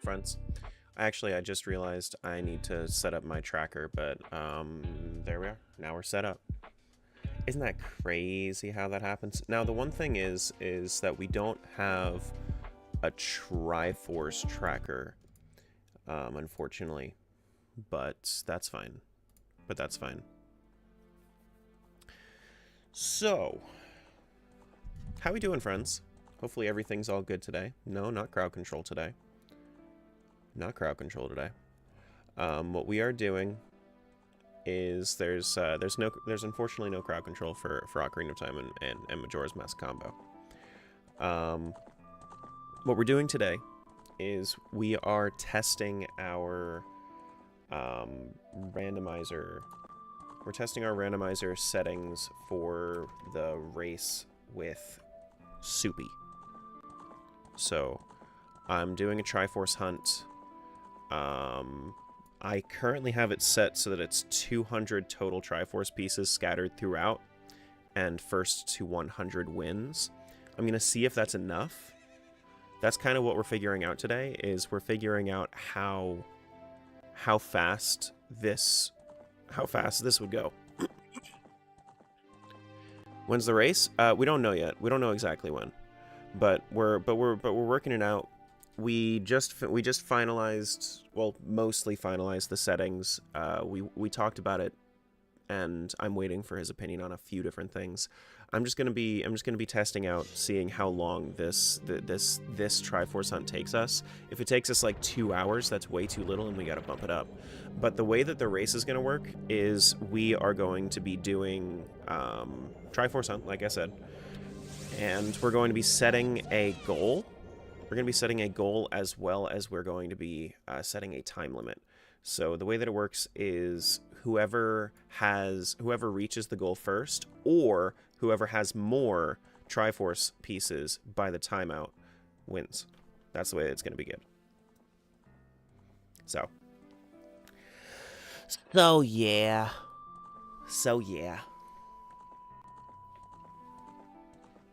friends. Actually, I just realized I need to set up my tracker, but there we are. Now we're set up. Isn't that crazy how that happens? Now, the one thing is that we don't have a Triforce tracker, unfortunately, but that's fine. But that's fine. So, how we doing, friends? Hopefully everything's all good today. No, not crowd control today. Not crowd control today. What we are doing is there's unfortunately no crowd control for Ocarina of Time and Majora's Mask combo. What we're doing today is we are testing our randomizer. We're testing our randomizer settings for the race with Soupy. So I'm doing a Triforce hunt. I currently have it set so that it's 200 total Triforce pieces scattered throughout, and first to 100 wins. I'm going to see if that's enough. That's kind of what we're figuring out today, is we're figuring out how fast this would go. When's the race? We don't know yet. We don't know exactly when, but we're working it out. We just finalized, well, mostly finalized the settings. We talked about it, and I'm waiting for his opinion on a few different things. I'm just gonna be testing out, seeing how long this Triforce hunt takes us. If it takes us like 2 hours, that's way too little, and we gotta bump it up. But the way that the race is gonna work is we are going to be doing Triforce hunt, like I said, and we're going to be setting a goal. We're going to be setting a goal as well as we're going to be setting a time limit. So the way that it works is whoever reaches the goal first, or whoever has more Triforce pieces by the timeout wins. That's the way it's going to be good. So yeah.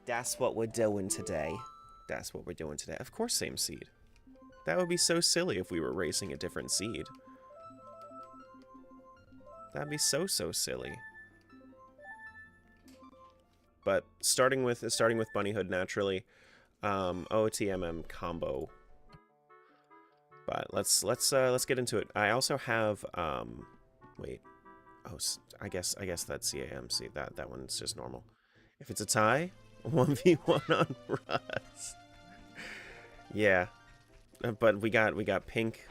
That's what we're doing today. That's what we're doing today. Of course, same seed. That would be so silly if we were racing a different seed. That'd be so silly. But starting with Bunnyhood naturally, OOTMM combo. But let's get into it. I also have wait. Oh, I guess that's CAMC. That one's just normal. If it's a tie, 1v1 on Rust. Yeah, but we got pink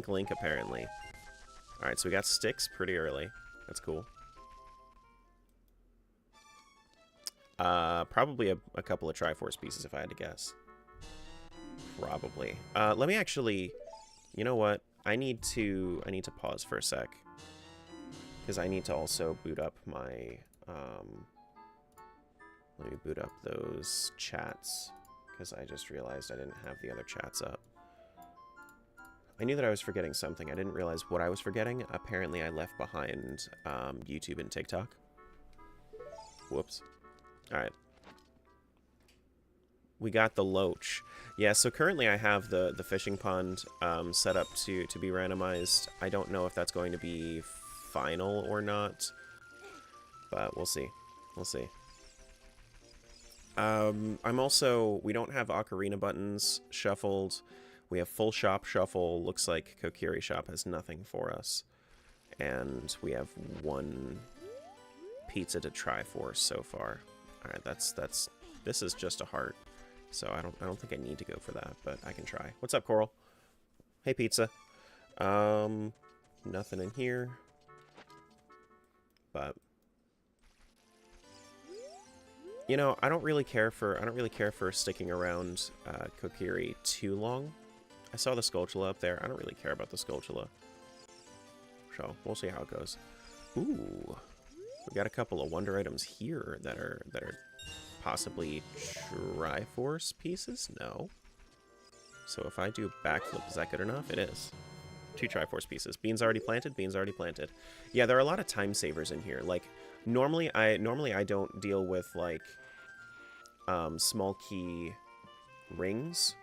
Link apparently. All right, so we got sticks pretty early. That's cool. Probably a couple of Triforce pieces if I had to guess. Probably. Let me actually. You know what? I need to pause for a sec because I need to also boot up my. Let me boot up those chats, because I just realized I didn't have the other chats up. I knew that I was forgetting something. I didn't realize what I was forgetting. Apparently, I left behind YouTube and TikTok. Whoops. Alright. We got the Loach. Yeah, so currently I have the fishing pond set up to be randomized. I don't know if that's going to be final or not, but we'll see. We'll see. We don't have Ocarina buttons shuffled. We have full shop shuffle. Looks like Kokiri shop has nothing for us. And we have one pizza to Triforce so far. Alright, this is just a heart. So I don't think I need to go for that, but I can try. What's up, Coral? Hey, pizza. Nothing in here. But you know, I don't really care for sticking around Kokiri too long. I saw the Skulltula up there. I don't really care about the Skulltula. So we'll see how it goes. Ooh, we got a couple of wonder items here that are possibly Triforce pieces. No. So if I do backflip, is that good enough? It is. 2 Triforce pieces. Beans already planted. Beans already planted. Yeah, there are a lot of time savers in here. Like normally I don't deal with like small key rings.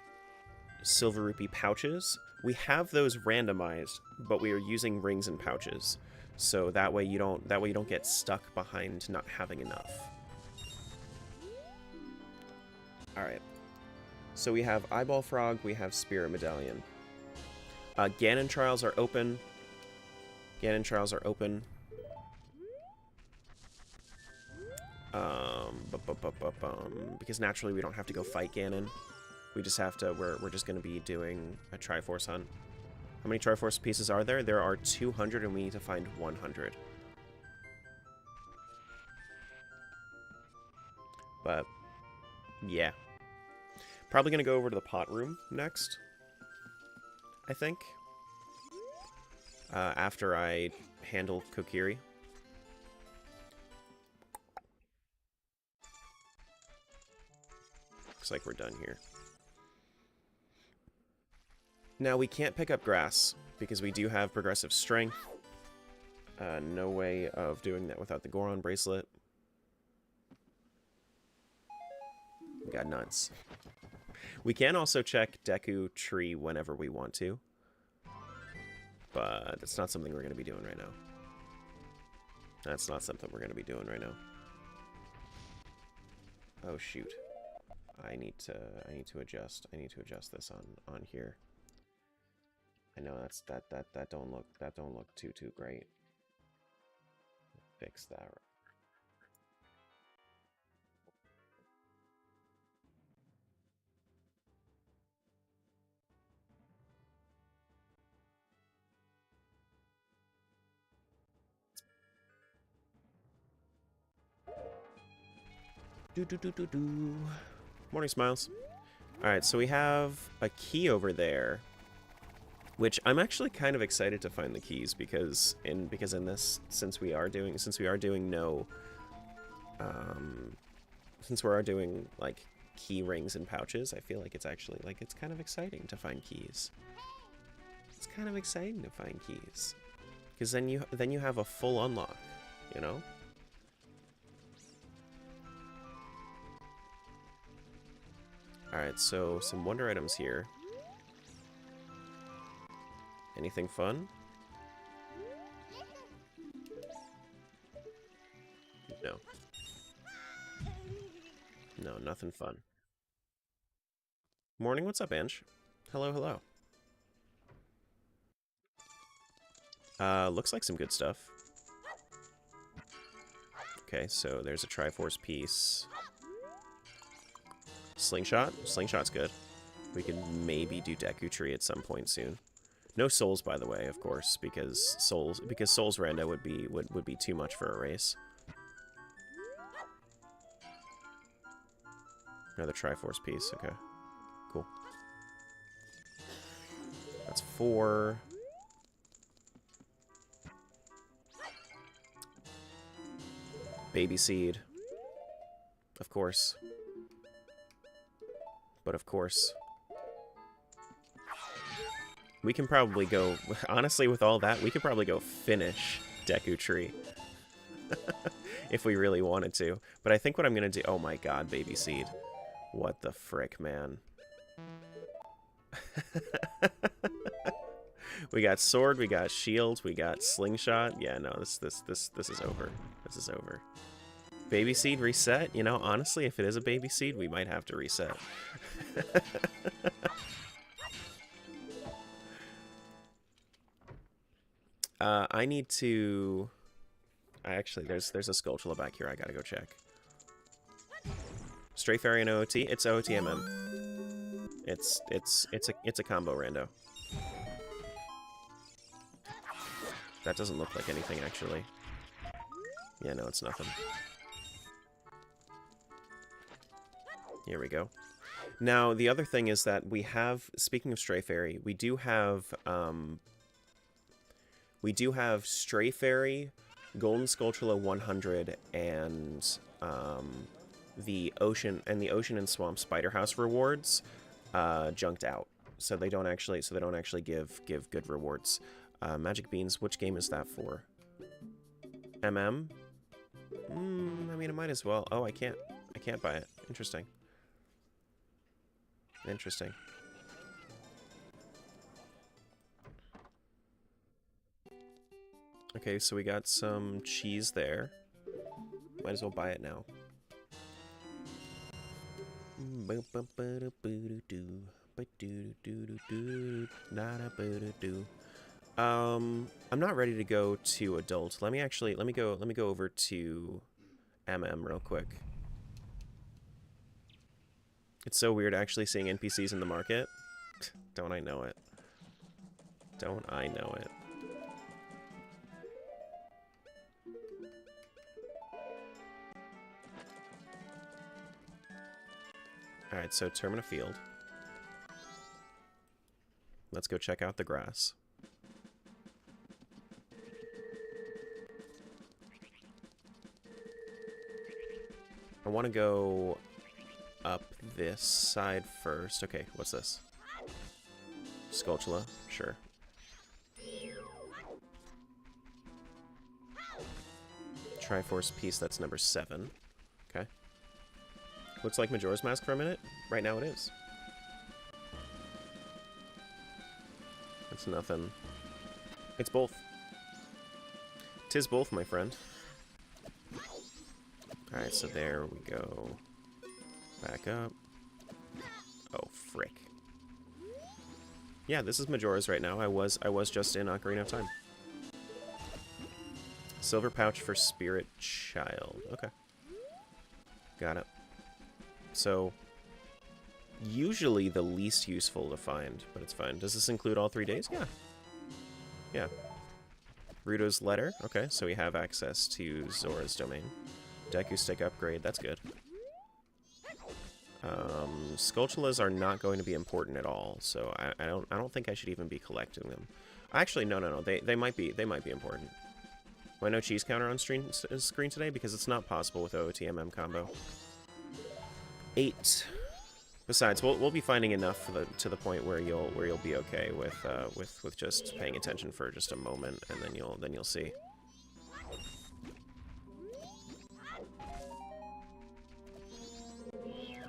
silver rupee pouches. We have those randomized, but we are using rings and pouches. So that way you don't get stuck behind not having enough. Alright. So we have Eyeball Frog, we have Spirit Medallion. Ganon Trials are open. Ganon Trials are open. Because naturally we don't have to go fight Ganon. We just have to, we're just going to be doing a Triforce hunt. How many Triforce pieces are there? There are 200 and we need to find 100. But, yeah. Probably going to go over to the pot room next, I think. After I handle Kokiri. Looks like we're done here. Now, we can't pick up grass, because we do have progressive strength. No way of doing that without the Goron bracelet. We got nuts. We can also check Deku Tree whenever we want to. But it's not something we're going to be doing right now. That's not something we're going to be doing right now. Oh, shoot. I need to adjust. I need to adjust this on here. I know that don't look too great. Fix that. Morning, Smiles. Alright, so we have a key over there, which I'm actually kind of excited to find the keys because in this, since we are doing like key rings and pouches, I feel like it's actually like it's kind of exciting to find keys. It's kind of exciting to find keys because then you have a full unlock, you know? Alright, so some wonder items here. Anything fun? No. No, nothing fun. Morning, what's up, Ange? Hello, hello. Looks like some good stuff. Okay, so there's a Triforce piece. Slingshot? Slingshot's good. We can maybe do Deku Tree at some point soon. No souls, by the way, of course, because souls rando would be too much for a race. Another Triforce piece, okay. Cool. That's 4. Baby seed. Of course. But of course. We can probably go, honestly, with all that, we could probably go finish Deku Tree. If we really wanted to. But I think what I'm going to do... Oh my god, Baby Seed. What the frick, man. We got sword, we got shield, we got slingshot. Yeah, no, this is over. This is over. Baby Seed reset? You know, honestly, if it is a Baby Seed, we might have to reset. I need to... Actually, there's a Skulltula back here I gotta go check. Stray Fairy and OOT? It's OOTMM. It's a combo rando. That doesn't look like anything, actually. Yeah, no, it's nothing. Here we go. Now, the other thing is that we have, speaking of Stray Fairy, we do have Stray Fairy, Golden Skulltula 100, and the Ocean and Swamp Spider House rewards junked out. So they don't actually give good rewards. Magic Beans, which game is that for? MM? I mean, I might as well. Oh, I can't buy it. Interesting. Interesting. Okay, so we got some cheese there. Might as well buy it now. I'm not ready to go to adult. Let me go over to MM real quick. It's so weird actually seeing NPCs in the market. Don't I know it? Don't I know it? Alright, so Termina Field. Let's go check out the grass. I want to go up this side first. Okay, what's this? Skulltula, sure. Triforce piece, that's number 7. Okay. Looks like Majora's Mask for a minute. Right now it is. It's nothing. It's both. 'Tis both, my friend. Alright, so there we go. Back up. Oh, frick. Yeah, this is Majora's right now. I was just in Ocarina of Time. Silver pouch for Spirit Child. Okay. Got it. So, usually the least useful to find, but it's fine. Does this include all 3 days? Yeah. Yeah. Ruto's letter. Okay, so we have access to Zora's domain. Deku stick upgrade. That's good. Skulltulas are not going to be important at all, so I don't think I should even be collecting them. Actually, no. They might be important. Why no cheese counter on screen today? Because it's not possible with OOTMM combo. 8. Besides, we'll be finding enough to the point where you'll be okay with just paying attention for just a moment, and then you'll see.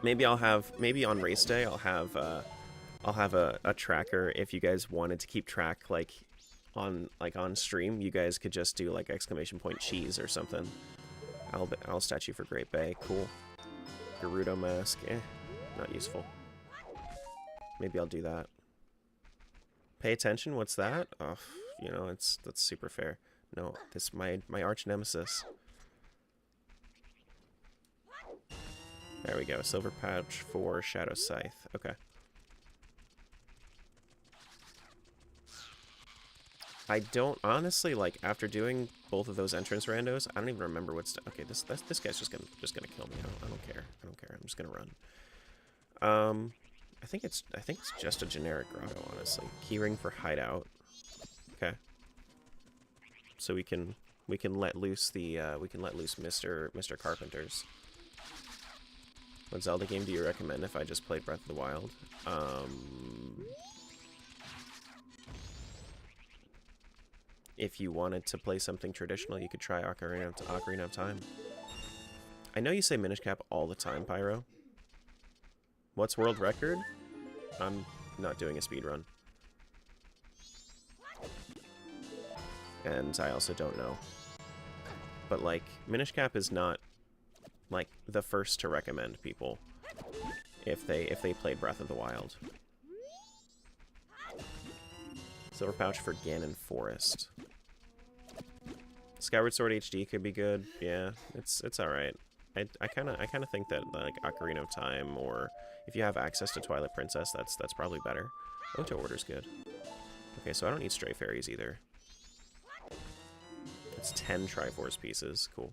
Maybe on race day I'll have a tracker. If you guys wanted to keep track on stream, you guys could just do like ! cheese or something. I'll statue for Great Bay. Cool. Gerudo mask. Not useful. Maybe I'll do that. Pay attention. What's that? Oh, you know, that's super fair. No, this my arch nemesis. There we go. Silver pouch for Shadow Scythe. Okay. I don't honestly after doing both of those entrance randos. I don't even remember what's okay. This guy's just gonna kill me. I don't care. I don't care. I'm just gonna run. I think it's just a generic grotto, honestly. Keyring for hideout. Okay. So we can let loose the Mr. Carpenters. What Zelda game do you recommend if I just played Breath of the Wild? If you wanted to play something traditional, you could try Ocarina of Time. I know you say Minish Cap all the time, Pyro. What's world record? I'm not doing a speed run. And I also don't know. But Minish Cap is not the first to recommend people if they played Breath of the Wild. Silver pouch for Ganon Forest. Skyward Sword HD could be good. Yeah, it's all right. I kind of think that Ocarina of Time, or if you have access to Twilight Princess, that's probably better. Auto order's good. Okay, so I don't need Stray Fairies either. It's 10 Triforce pieces. Cool.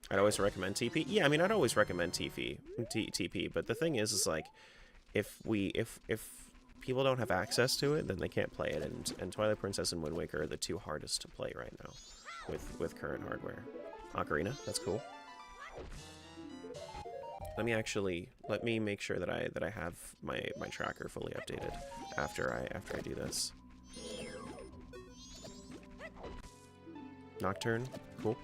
I'd always recommend TP. Yeah, I mean, I'd always recommend TP, but the thing is if people don't have access to it, then they can't play it, and Twilight Princess and Wind Waker are the two hardest to play right now with current hardware. Ocarina, that's cool. Let me make sure that I have my tracker fully updated after I do this. Nocturne, cool.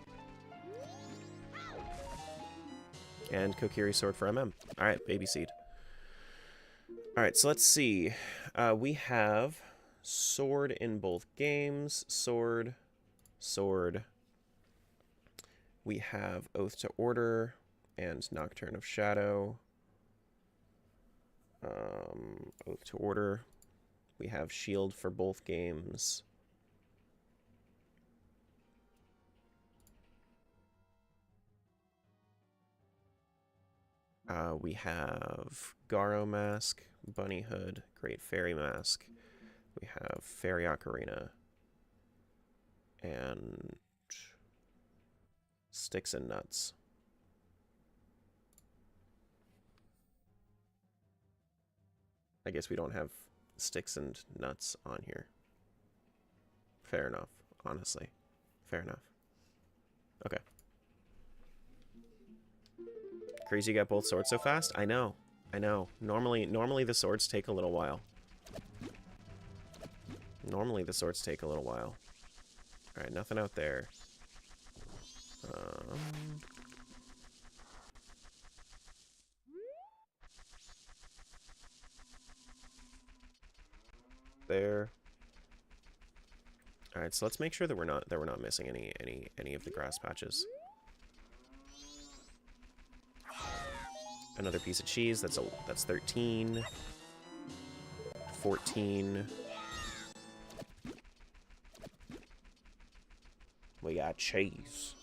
And Kokiri Sword for MM. Alright, Baby Seed. Alright, so let's see. We have sword in both games. Sword. Sword. We have Oath to Order and Nocturne of Shadow. Oath to Order. We have Shield for both games. We have Garo Mask, Bunny Hood, Great Fairy Mask. We have Fairy Ocarina. And Sticks and Nuts. I guess we don't have Sticks and Nuts on here. Fair enough, honestly. Fair enough. Okay. Crazy you got both swords so fast? I know. I know. Normally the swords take a little while. Normally the swords take a little while. Alright, nothing out there. There. All right, so let's make sure that we're not missing any of the grass patches. Another piece of cheese. That's 13. 14. We got cheese.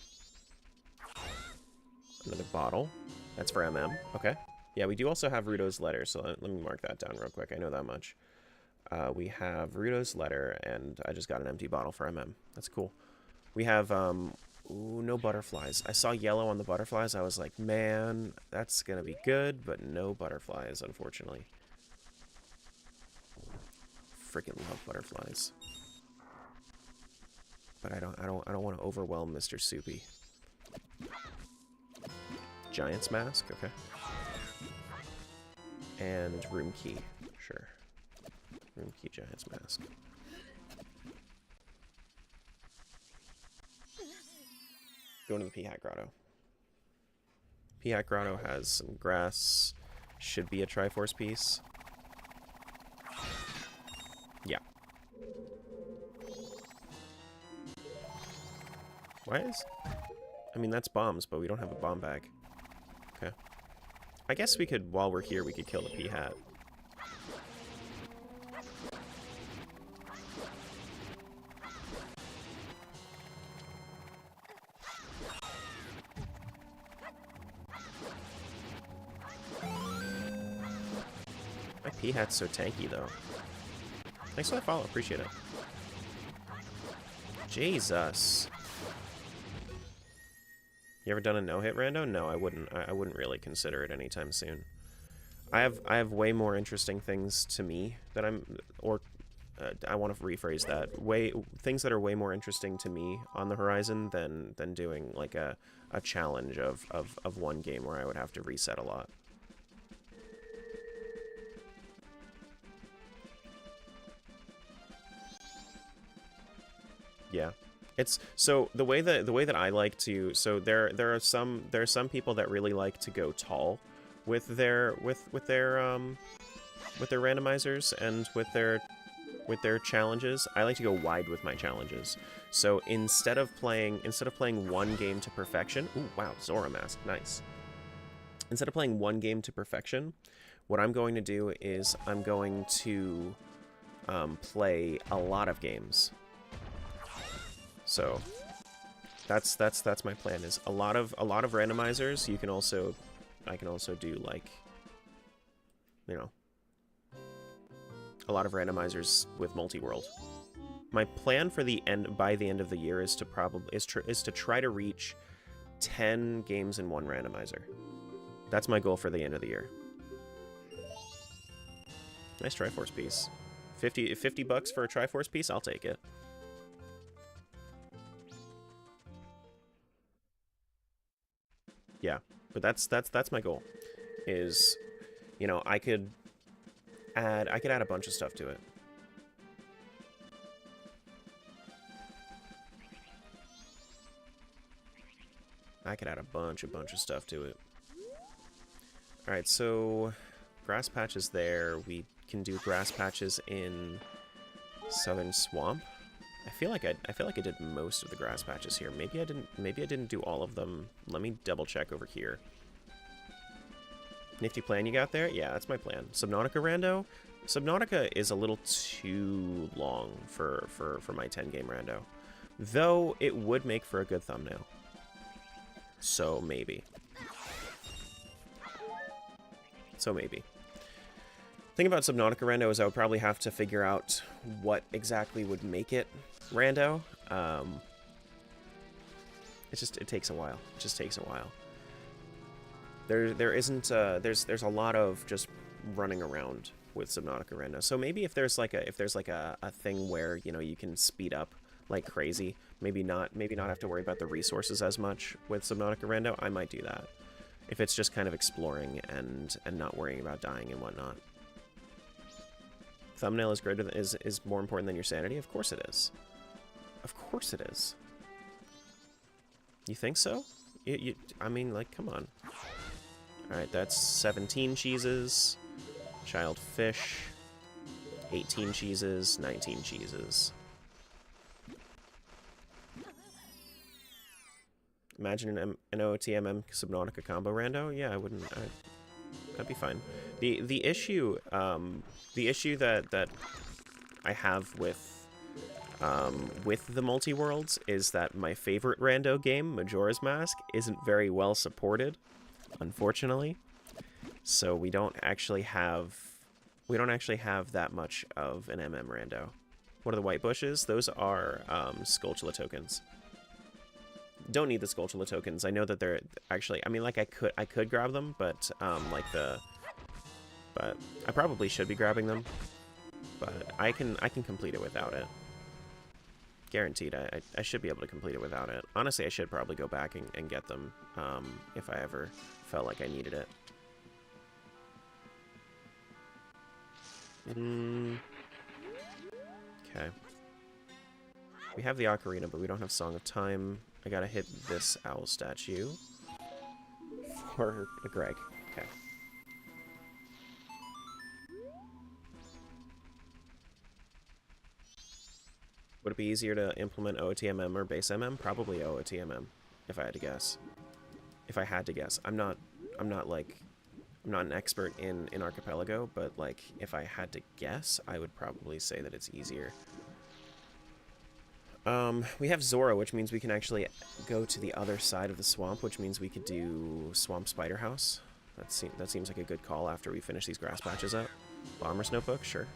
Another bottle. That's for MM. Okay. Yeah, we do also have Rudo's letter, so let me mark that down real quick. I know that much. We have Rudo's letter, and I just got an empty bottle for MM. That's cool. We have, ooh, no butterflies. I saw yellow on the butterflies. I was like, man, that's gonna be good, but no butterflies, unfortunately. Freaking love butterflies. But I don't want to overwhelm Mr. Soupy. Giant's Mask, okay. And room key, sure. Room key, Giant's Mask. Going to the P-Hat Grotto. P-Hat Grotto has some grass. Should be a Triforce piece. Yeah. Why is... I mean, that's bombs, but we don't have a bomb bag. Okay. I guess we could, while we're here, we could kill the P-Hat. My P-Hat's so tanky, though. Thanks for the follow, appreciate it. Jesus. You ever done a no-hit rando? No, I wouldn't. I wouldn't really consider it anytime soon. I have way more interesting things to me that I want to rephrase that. Things that are way more interesting to me on the horizon than doing like a challenge of one game where I would have to reset a lot. Yeah. It's so the way that I like to, so there are some people that really like to go tall with their randomizers and with their challenges. I like to go wide with my challenges. So instead of playing one game to perfection, ooh wow, Zora Mask, nice. Instead of playing one game to perfection, what I'm going to do is I'm going to play a lot of games. So that's my plan, is a lot of randomizers. I can also do, like, you know, a lot of randomizers with multi-world. My plan for by the end of the year is to try to reach 10 games in one randomizer. That's my goal for the end of the year. Nice Triforce piece. 50 bucks for a Triforce piece, I'll take it. Yeah, but that's my goal, is, you know, I could add a bunch of stuff to it. I could add a bunch of stuff to it. All right, so grass patches there. We can do grass patches in Southern Swamp. I feel like I did most of the grass patches here. Maybe I didn't do all of them. Let me double check over here. Nifty plan you got there? Yeah, that's my plan. Subnautica rando? Subnautica is a little too long for my 10-game rando. Though it would make for a good thumbnail. So maybe. Thing about Subnautica rando is I would probably have to figure out what exactly would make it rando. It takes a while. It just takes a while. There's a lot of just running around with Subnautica rando. So maybe if there's like a thing where, you know, you can speed up like crazy, maybe not have to worry about the resources as much with Subnautica rando, I might do that. If it's just kind of exploring and not worrying about dying and whatnot. Thumbnail is greater than, is more important than your sanity? Of course it is. Of course it is. You think so? I mean, like, come on. Alright, that's 17 cheeses. Child fish. 18 cheeses. 19 cheeses. Imagine an OOTMM Subnautica combo rando? Yeah, I wouldn't. That'd be fine. The issue that I have with the multi-worlds is that my favorite rando game, Majora's Mask, isn't very well supported, unfortunately. So we don't actually have that much of an MM rando. What are the white bushes? Those are Skulltula tokens. Don't need the Skulltula tokens. I know that they're actually, I mean, like, I could grab them, but but I probably should be grabbing them. But I can complete it without it. Guaranteed. I should be able to complete it without it. Honestly, I should probably go back and get them if I ever felt like I needed it. Okay. We have the Ocarina, but we don't have Song of Time. I gotta hit this owl statue for Greg. Okay. Would it be easier to implement OOTMM or base MM? Probably OOTMM, if I had to guess. If I had to guess. I'm not an expert in Archipelago, but like if I had to guess, I would probably say that it's easier. We have Zora, which means we can actually go to the other side of the swamp, which means we could do Swamp Spider House. That seems like a good call after we finish these grass patches up. Bomber's Notebook, sure.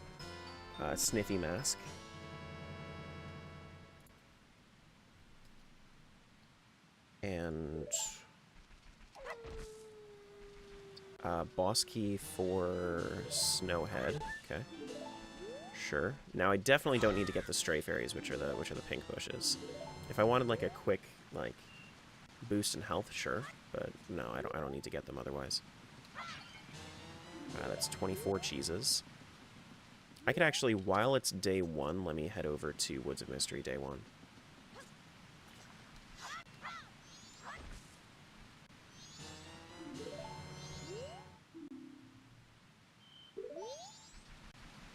Sniffy Mask. And boss key for Snowhead. Okay. Sure. Now I definitely don't need to get the stray fairies, which are the pink bushes. If I wanted like a quick like boost in health, sure, but no, I don't need to get them otherwise. That's 24 cheeses. I could actually, while it's day 1, let me head over to Woods of Mystery day 1.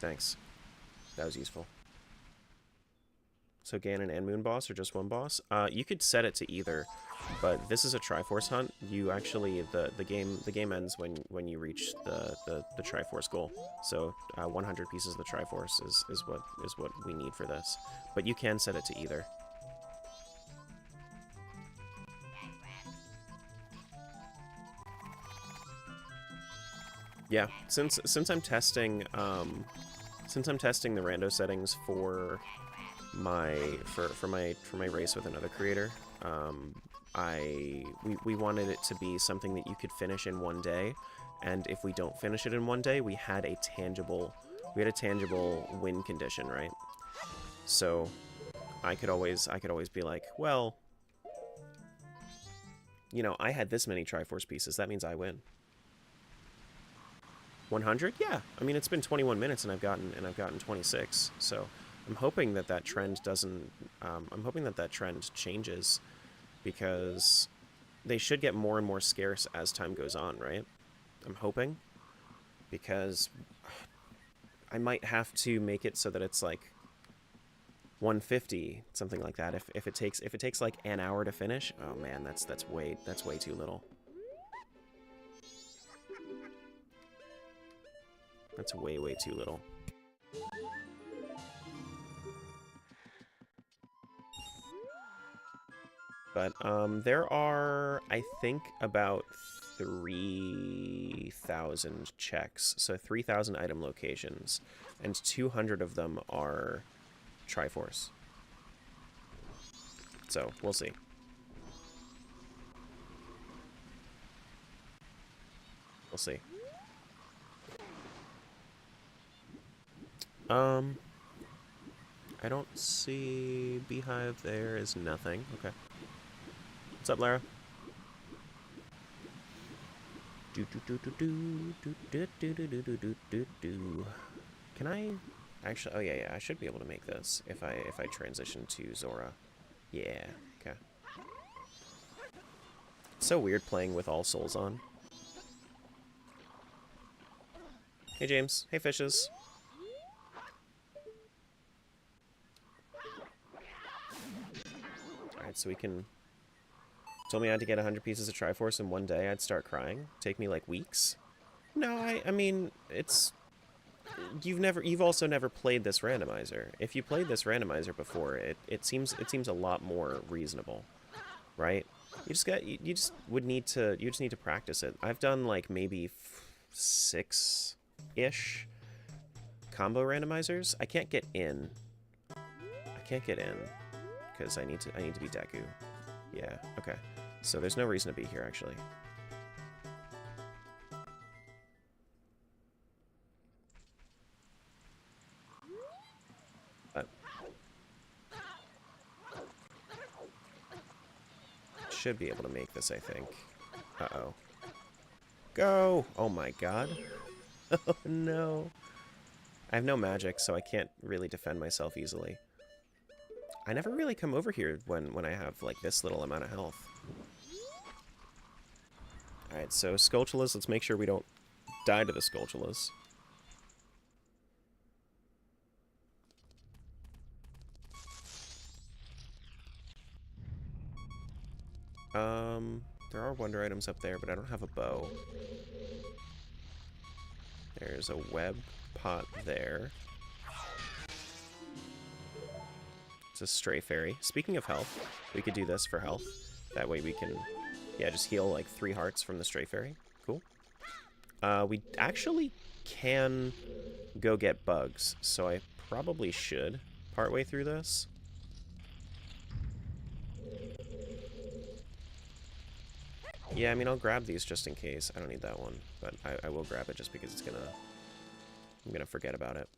Thanks. That was useful. So Ganon and Moon boss, or just one boss? You could set it to either, but this is a Triforce hunt. You actually the game ends when you reach the Triforce goal. So 100 pieces of the Triforce is what we need for this. But you can set it to either. Yeah, since I'm testing the rando settings for my race with another creator, we wanted it to be something that you could finish in one day, and if we don't finish it in one day, we had a tangible win condition, right? So I could always be like, well, you know, I had this many Triforce pieces, that means I win. 100? Yeah. I mean, it's been 21 minutes and I've gotten 26. So I'm hoping that trend doesn't. I'm hoping that trend changes, because they should get more and more scarce as time goes on, right? I'm hoping, because I might have to make it so that it's like 150, something like that. If it takes like an hour to finish, oh man, that's way too little. That's way too little. But there are, I think, about 3,000 checks, so 3,000 item locations, and 200 of them are Triforce. So we'll see. We'll see. I don't see Beehive. There is nothing. Okay. What's up, Lara? Can I actually? Oh yeah, I should be able to make this if I transition to Zora. Yeah. Okay. It's so weird playing with all souls on. Hey James. Hey fishes. Alright, so we can... Told me I had to get 100 pieces of Triforce in one day, I'd start crying. Take me like weeks. No, I mean, it's... You've also never played this randomizer. If you played this randomizer before, it seems a lot more reasonable, right? You just need to practice it. I've done like maybe 6-ish combo randomizers. I can't get in. Because I need to be Deku. Yeah, okay. So there's no reason to be here, actually. But should be able to make this, I think. Uh-oh. Go! Oh my god. Oh no. I have no magic, so I can't really defend myself easily. I never really come over here when I have, like, this little amount of health. Alright, so Skulltulas, let's make sure we don't die to the Skulltulas. There are wonder items up there, but I don't have a bow. There's a web pot there. It's a stray fairy. Speaking of health, we could do this for health. That way we can, yeah, just heal like 3 hearts from the stray fairy. Cool. We actually can go get bugs, so I probably should partway through this. Yeah, I mean, I'll grab these just in case. I don't need that one, but I will grab it just because I'm gonna forget about it.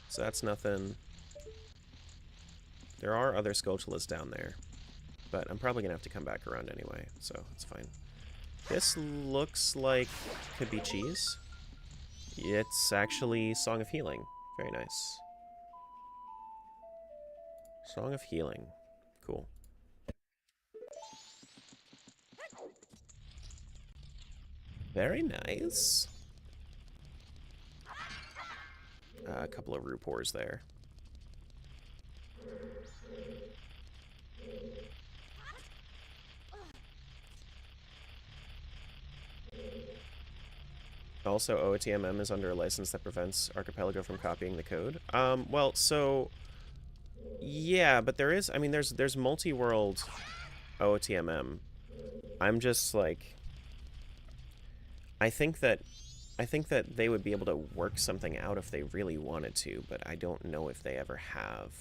So that's nothing. There are other Skulltulas down there, but I'm probably gonna have to come back around anyway, so it's fine. This looks like could be cheese. It's actually Song of Healing. Very nice. Song of Healing. Cool. Very nice. A couple of Rupors there. Also, OOTMM is under a license that prevents Archipelago from copying the code. Well, so... Yeah, but there is... I mean, there's multi-world OOTMM. I'm just, like... I think that they would be able to work something out if they really wanted to, but I don't know if they ever have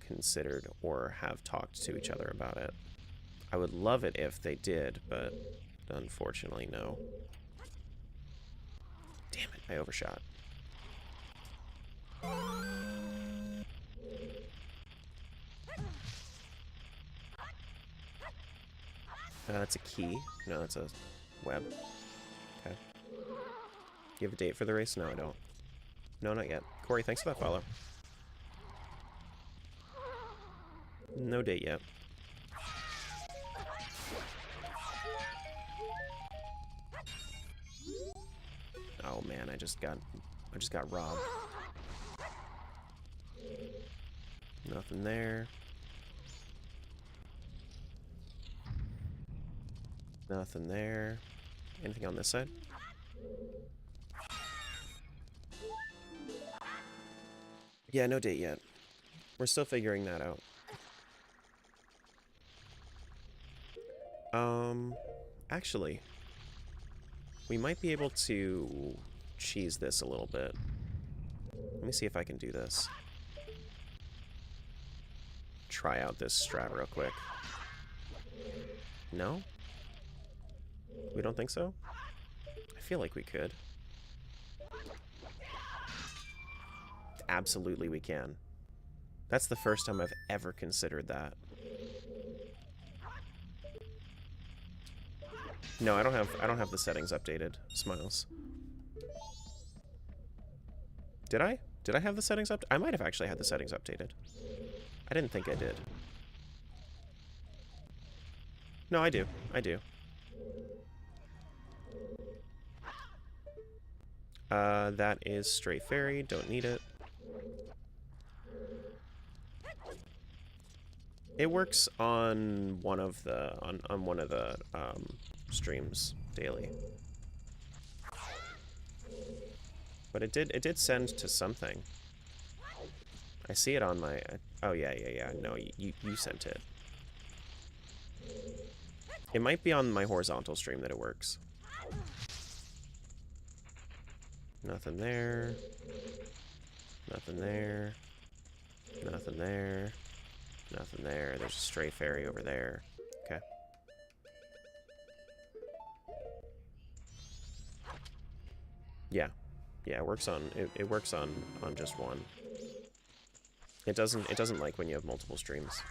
considered or have talked to each other about it. I would love it if they did, but unfortunately, no. Damn it, I overshot. That's a key. No, that's a web. Okay. Do you have a date for the race? No, I don't. No, not yet. Corey, thanks for that follow. No date yet. Oh man, I just got robbed. Nothing there. Nothing there. Anything on this side? Yeah, no date yet. We're still figuring that out. Actually, we might be able to cheese this a little bit. Let me see if I can do this. Try out this strat real quick. No? We don't think so? I feel like we could. Absolutely we can. That's the first time I've ever considered that. No, I don't have the settings updated, Smiles. Did I? Did I have the settings up? I might have actually had the settings updated. I didn't think I did. No, I do. I do. That is Stray Fairy. Don't need it. It works on one of the on one of the streams daily. But it did send to something. I see it on my... Oh, yeah. No, you sent it. It might be on my horizontal stream that it works. Nothing there. Nothing there. Nothing there. Nothing there. There's a Stray Fairy over there. Okay. Yeah. Yeah, it works on just one. It doesn't like when you have multiple streams.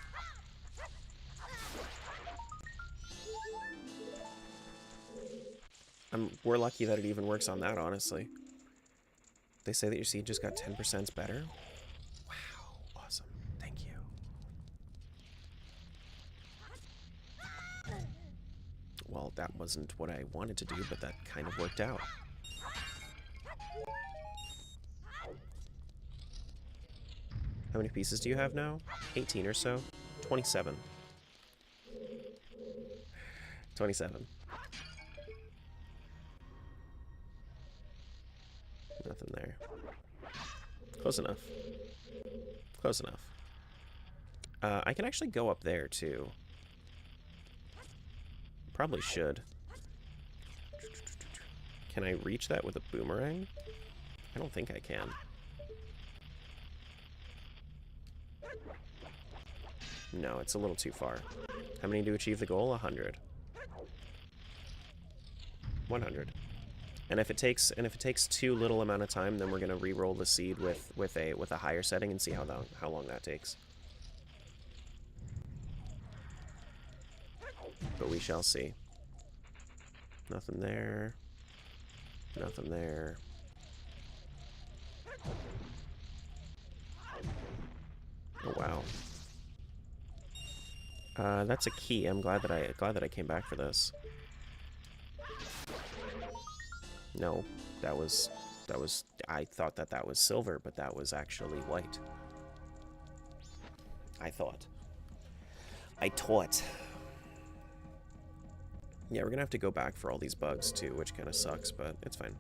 We're lucky that it even works on that, honestly. They say that your seed just got 10% better. Wow, awesome. Thank you. Well, that wasn't what I wanted to do, but that kind of worked out. How many pieces do you have now? 18 or so? 27. 27. Nothing there. Close enough. Close enough. I can actually go up there, too. Probably should. Can I reach that with a boomerang? I don't think I can. No, it's a little too far. How many to achieve the goal? 100. 100. And if it takes too little amount of time, then we're gonna re-roll the seed with a higher setting and see how long that takes. But we shall see. Nothing there. Nothing there. Oh wow. That's a key. I'm glad that I came back for this. No, that was I thought that was silver, but that was actually white. I thought. Yeah, we're gonna have to go back for all these bugs too, which kind of sucks, but it's fine.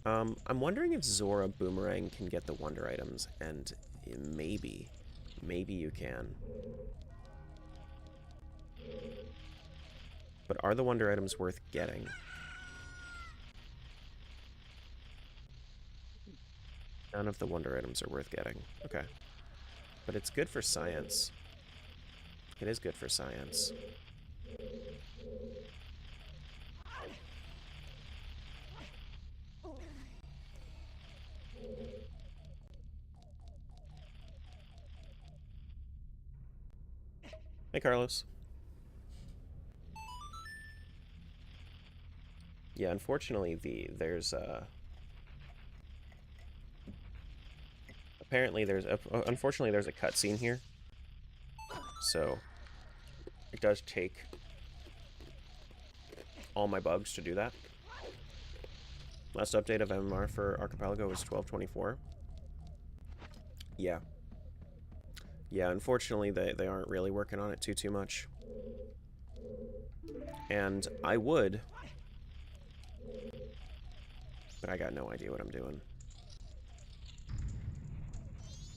I'm wondering if Zora Boomerang can get the wonder items, and maybe you can. But are the wonder items worth getting? None of the wonder items are worth getting. Okay. But it's good for science. It is good for science. Hey, Carlos. Yeah, unfortunately, there's apparently unfortunately there's a cutscene here, so it does take all my bugs to do that. Last update of MMR for Archipelago was 12.24. Yeah. Yeah, unfortunately, they aren't really working on it too much. And I would, but I got no idea what I'm doing.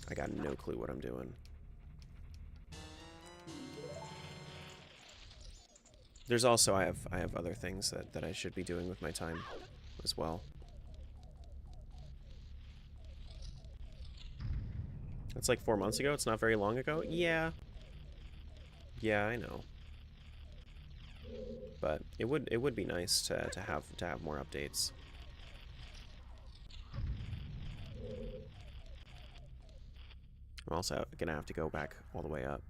I got no clue what I'm doing. There's also, I have other things that I should be doing with my time as well. It's like 4 months ago. It's not very long ago. Yeah. Yeah, I know. But it would be nice to have more updates. I'm also gonna have to go back all the way up.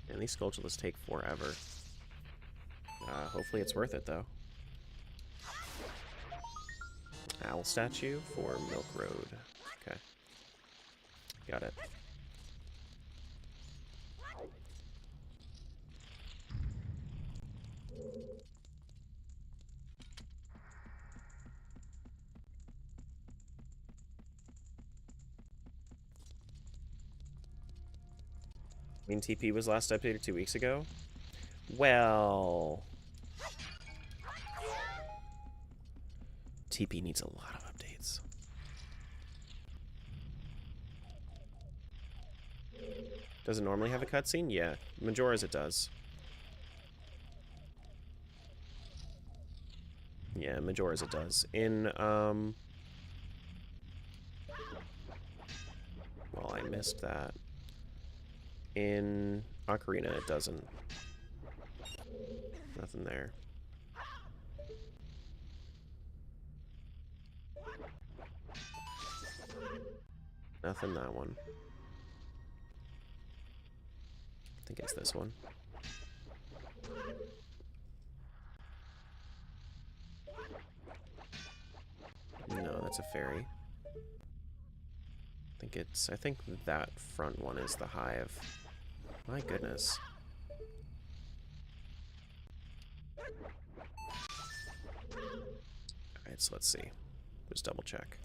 And these sculptures take forever. Hopefully it's worth it, though. Owl statue for Milk Road. Okay. Got it. I mean, TP was last updated 2 weeks ago? Well... TP needs a lot of updates. Does it normally have a cutscene? Yeah. Majora's it does. Yeah, Majora's it does. In, well, I missed that. In Ocarina, it doesn't. Nothing there. Nothing that one. I think it's this one. No, that's a fairy. I think that front one is the hive. My goodness. Alright, so let's see. Just double check.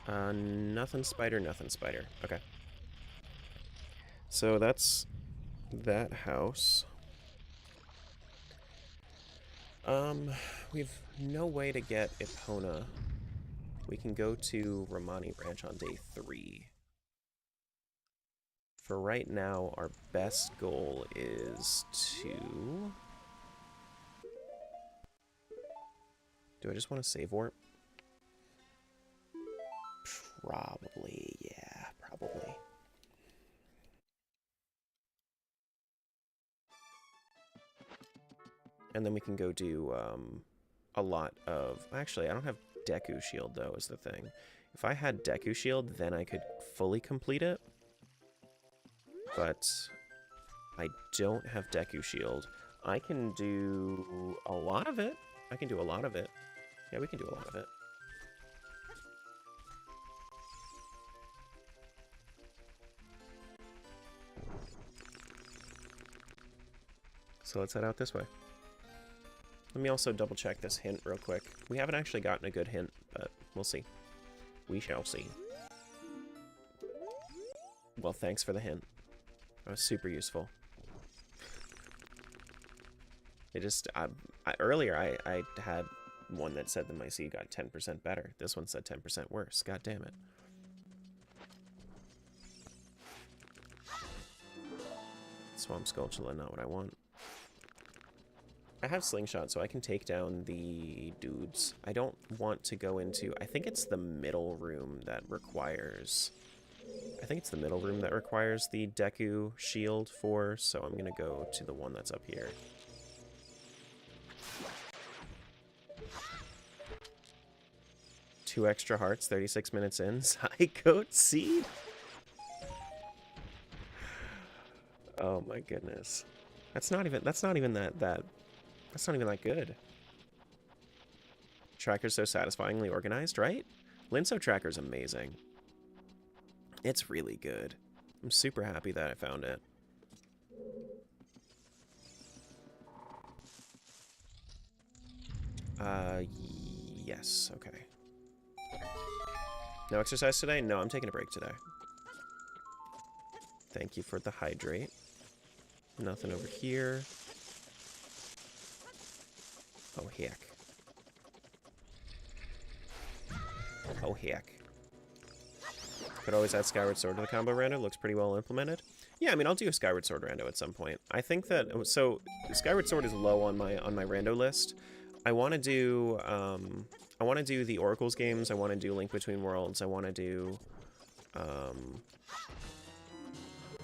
Nothing spider, nothing spider. Okay. So that's that house. We've no way to get Epona. We can go to Romani Ranch on day 3. For right now, our best goal is to... Do I just want to save warp? Probably, yeah, probably. And then we can go do a lot of... Actually, I don't have Deku Shield, though, is the thing. If I had Deku Shield, then I could fully complete it. But I don't have Deku Shield. I can do a lot of it. I can do a lot of it. Yeah, we can do a lot of it. So let's head out this way. Let me also double check this hint real quick. We haven't actually gotten a good hint, but we'll see. We shall see. Well, thanks for the hint. That was super useful. It just, earlier I had one that said that my seed got 10% better. This one said 10% worse. God damn it. Swamp Skulltula, not what I want. I have Slingshot, so I can take down the dudes. I don't want to go into... I think it's the middle room that requires... I think it's the middle room that requires the Deku shield for, so I'm going to go to the one that's up here. Two extra hearts, 36 minutes in. Psychote Seed? Oh my goodness. That's not even that good. Tracker's so satisfyingly organized, right? Linso Tracker's amazing. It's really good. I'm super happy that I found it. Yes, okay. No exercise today? No, I'm taking a break today. Thank you for the hydrate. Nothing over here. Oh, heck. Oh, heck. Could always add Skyward Sword to the combo rando. Looks pretty well implemented. Yeah, I mean, I'll do a Skyward Sword rando at some point. I think that... So, Skyward Sword is low on my rando list. I want to do... I want to do the Oracles games. I want to do Link Between Worlds. I want to do...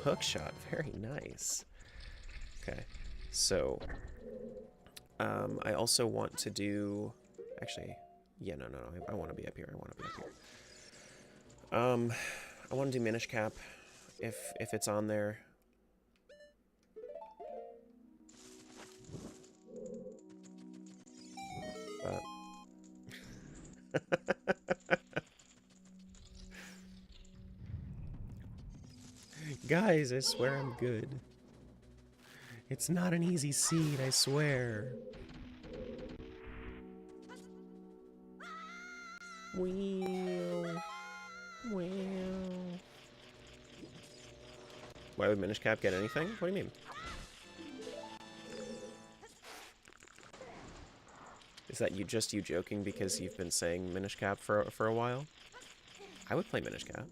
Hookshot. Very nice. Okay. So... I also want to do... Actually... Yeah, no. I want to be up here. I want to be up here. I want to do Minish Cap, if it's on there. Guys, I swear I'm good. It's not an easy seed, I swear. Wheel. Why would Minish Cap get anything? What do you mean? Is that you joking because you've been saying Minish Cap for a while? I would play Minish Cap.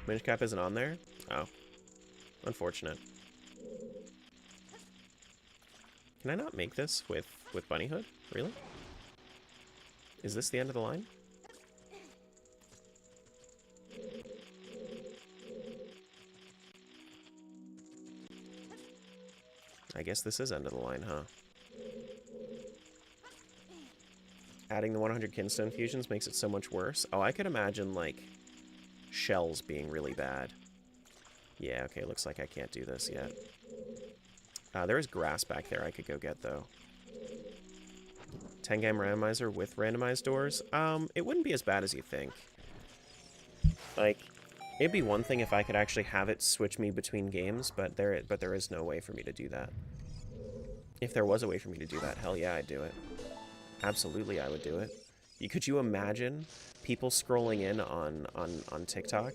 Minish Cap isn't on there? Oh. Unfortunate. Can I not make this with Bunny Hood? Really? Is this the end of the line? I guess this is end of the line, huh? Adding the 100 Kinstone fusions makes it so much worse. Oh, I could imagine, like, shells being really bad. Yeah, okay, looks like I can't do this yet. There is grass back there I could go get, though. 10-game randomizer with randomized doors? It wouldn't be as bad as you think. Like, it'd be one thing if I could actually have it switch me between games, but there is no way for me to do that. If there was a way for me to do that, hell yeah, I'd do it. Absolutely, I would do it. Could you imagine people scrolling in on TikTok,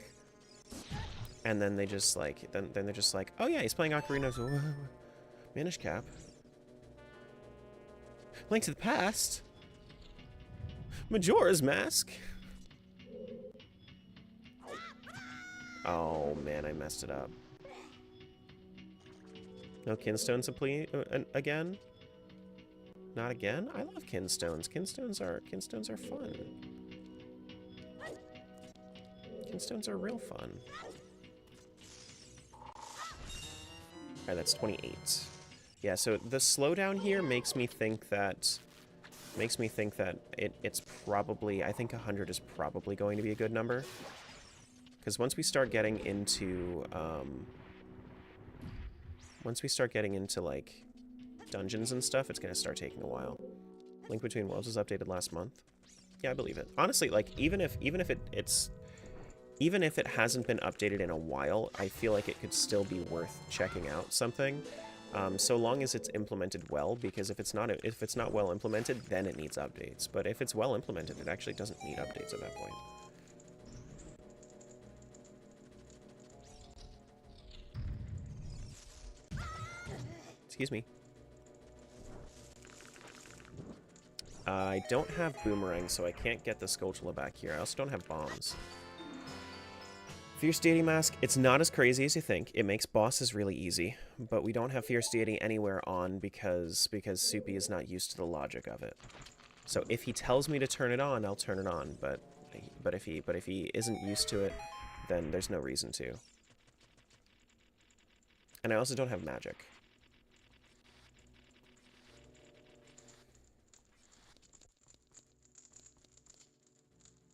and then they just like, then they're just like, oh yeah, he's playing Ocarina of Minish Cap. Link to the Past. Majora's Mask. Oh man, I messed it up. No Kinstones again? Not again? I love Kinstones. Kinstones are fun. Kinstones are real fun. Alright, that's 28. Yeah, so the slowdown here makes me think that it's probably, I think 100 is probably going to be a good number. Because once we start getting into like dungeons and stuff, it's gonna start taking a while. Link Between Worlds was updated last month. Yeah, I believe it. Honestly, like even if it hasn't been updated in a while, I feel like it could still be worth checking out something. So long as it's implemented well, because if it's not well implemented, then it needs updates. But if it's well implemented, it actually doesn't need updates at that point. Excuse me. I don't have Boomerang, so I can't get the Skulltula back here. I also don't have bombs. Fierce Deity Mask, it's not as crazy as you think. It makes bosses really easy, but we don't have Fierce Deity anywhere on because Soupy is not used to the logic of it. So if he tells me to turn it on, I'll turn it on, but if he isn't used to it, then there's no reason to. And I also don't have magic.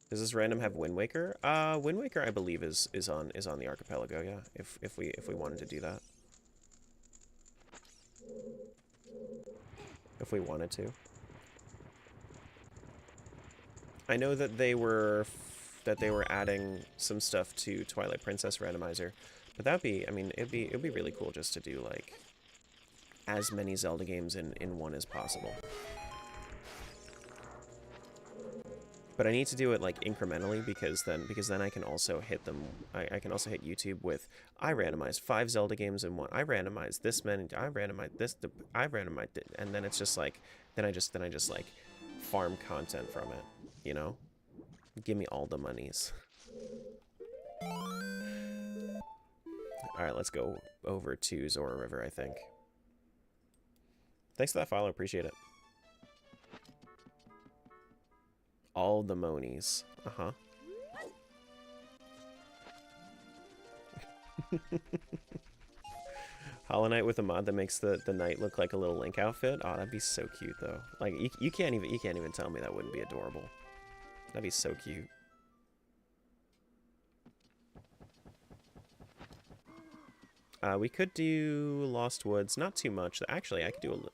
Does this random have Wind Waker? Wind Waker, I believe, is on the archipelago. Yeah, if we wanted to do that, if we wanted to. I know that they were that they were adding some stuff to Twilight Princess Randomizer. But that'd be, I mean, it'd be really cool just to do, like, as many Zelda games in one as possible. But I need to do it, like, incrementally, because then I can also hit them, I can also hit YouTube with, I randomized 5 Zelda games in one, I randomized this many, I randomized this, I randomized it, and then it's just like, then I just, like, farm content from it, you know? Give me all the monies. Alright, let's go over to Zora River, I think. Thanks for that follow, appreciate it. All the monies. Uh-huh. Hollow Knight with a mod that makes the knight look like a little Link outfit. Oh, that'd be so cute though. Like you can't even tell me that wouldn't be adorable. That'd be so cute. We could do Lost Woods, not too much. Actually, I could do a little.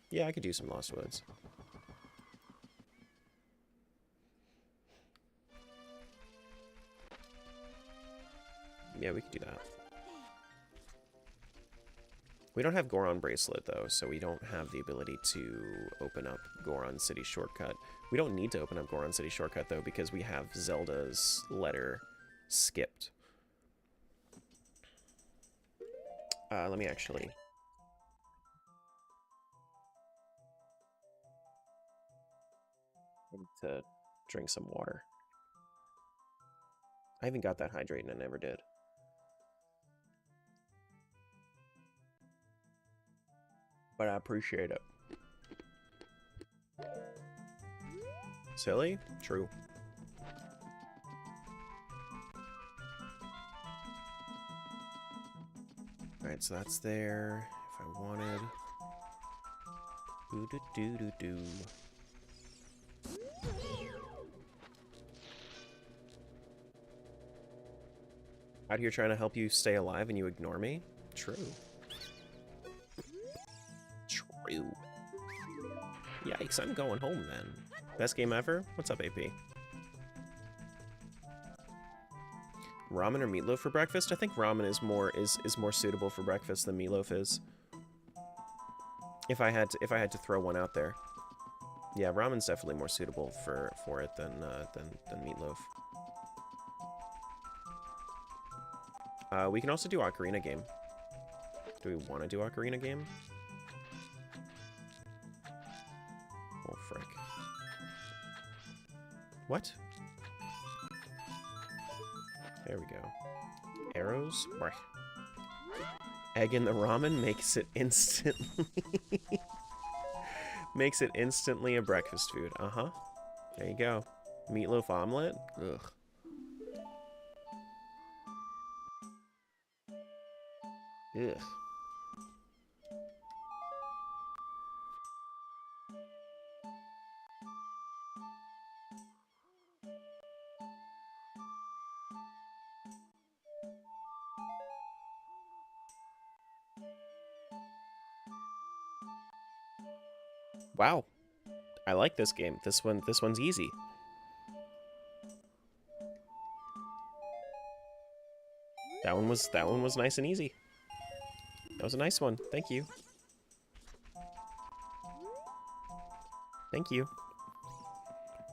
Yeah, I could do some Lost Woods. Yeah, we could do that. We don't have Goron Bracelet, though, so we don't have the ability to open up Goron City Shortcut. We don't need to open up Goron City Shortcut, though, because we have Zelda's letter skipped. Let me actually... I need to drink some water. I even got that hydrate and I never did. But I appreciate it. Silly? True. Alright, so that's there. If I wanted. Boo-doo-doo-doo-doo. Out here trying to help you stay alive and you ignore me? True. True. Yikes, I'm going home then. Best game ever? What's up, AP? Ramen or meatloaf for breakfast? I think ramen is more suitable for breakfast than meatloaf is. If I had to throw one out there. Yeah, ramen's definitely more suitable for it than meatloaf. We can also do Ocarina game. Do we want to do Ocarina game? Oh, frick. What? There we go. Arrows? Right. Egg in the ramen makes it instantly... makes it instantly a breakfast food. Uh-huh. There you go. Meatloaf omelet? Ugh. Ugh. Wow. I like this game. This one's easy. That one was nice and easy. That was a nice one. Thank you. Thank you.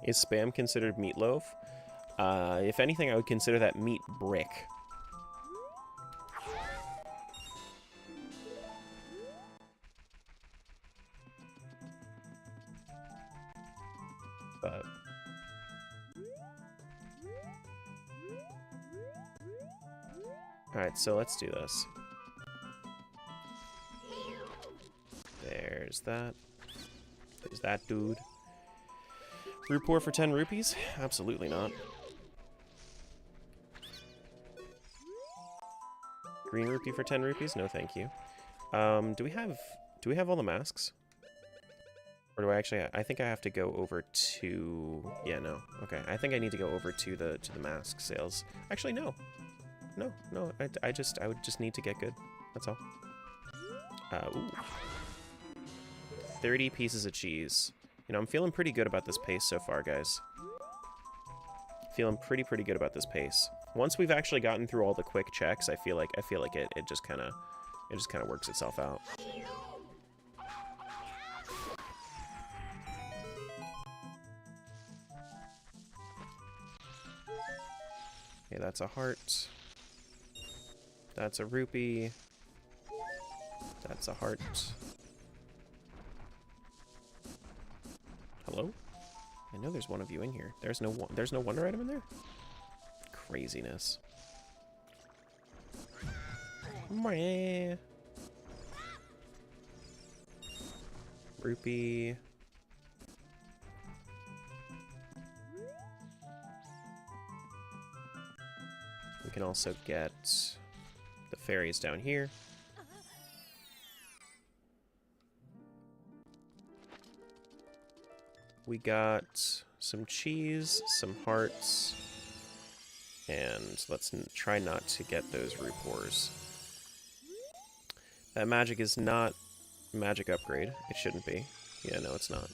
Is Spam considered meatloaf? If anything, I would consider that meat brick. But... Alright, so let's do this. There's that. There's that dude. Root pour for 10 rupees? Absolutely not. Green rupee for 10 rupees? No, thank you. Do we have all the masks? Or do I actually... I think I have to go over to... Yeah, no. Okay, I think I need to go over to the mask sales. Actually, no. No. I would just need to get good. That's all. Ooh. 30 pieces of cheese. You know, I'm feeling pretty good about this pace so far, guys. Feeling pretty good about this pace. Once we've actually gotten through all the quick checks, I feel like it just kind of works itself out. Okay, that's a heart. That's a rupee. That's a heart. Hello? I know there's one of you in here. There's no wonder item in there? Craziness. Rupee. We can also get the fairies down here. We got some cheese, some hearts, and let's try not to get those rupors. That magic is not magic upgrade. It shouldn't be. Yeah, no, it's not.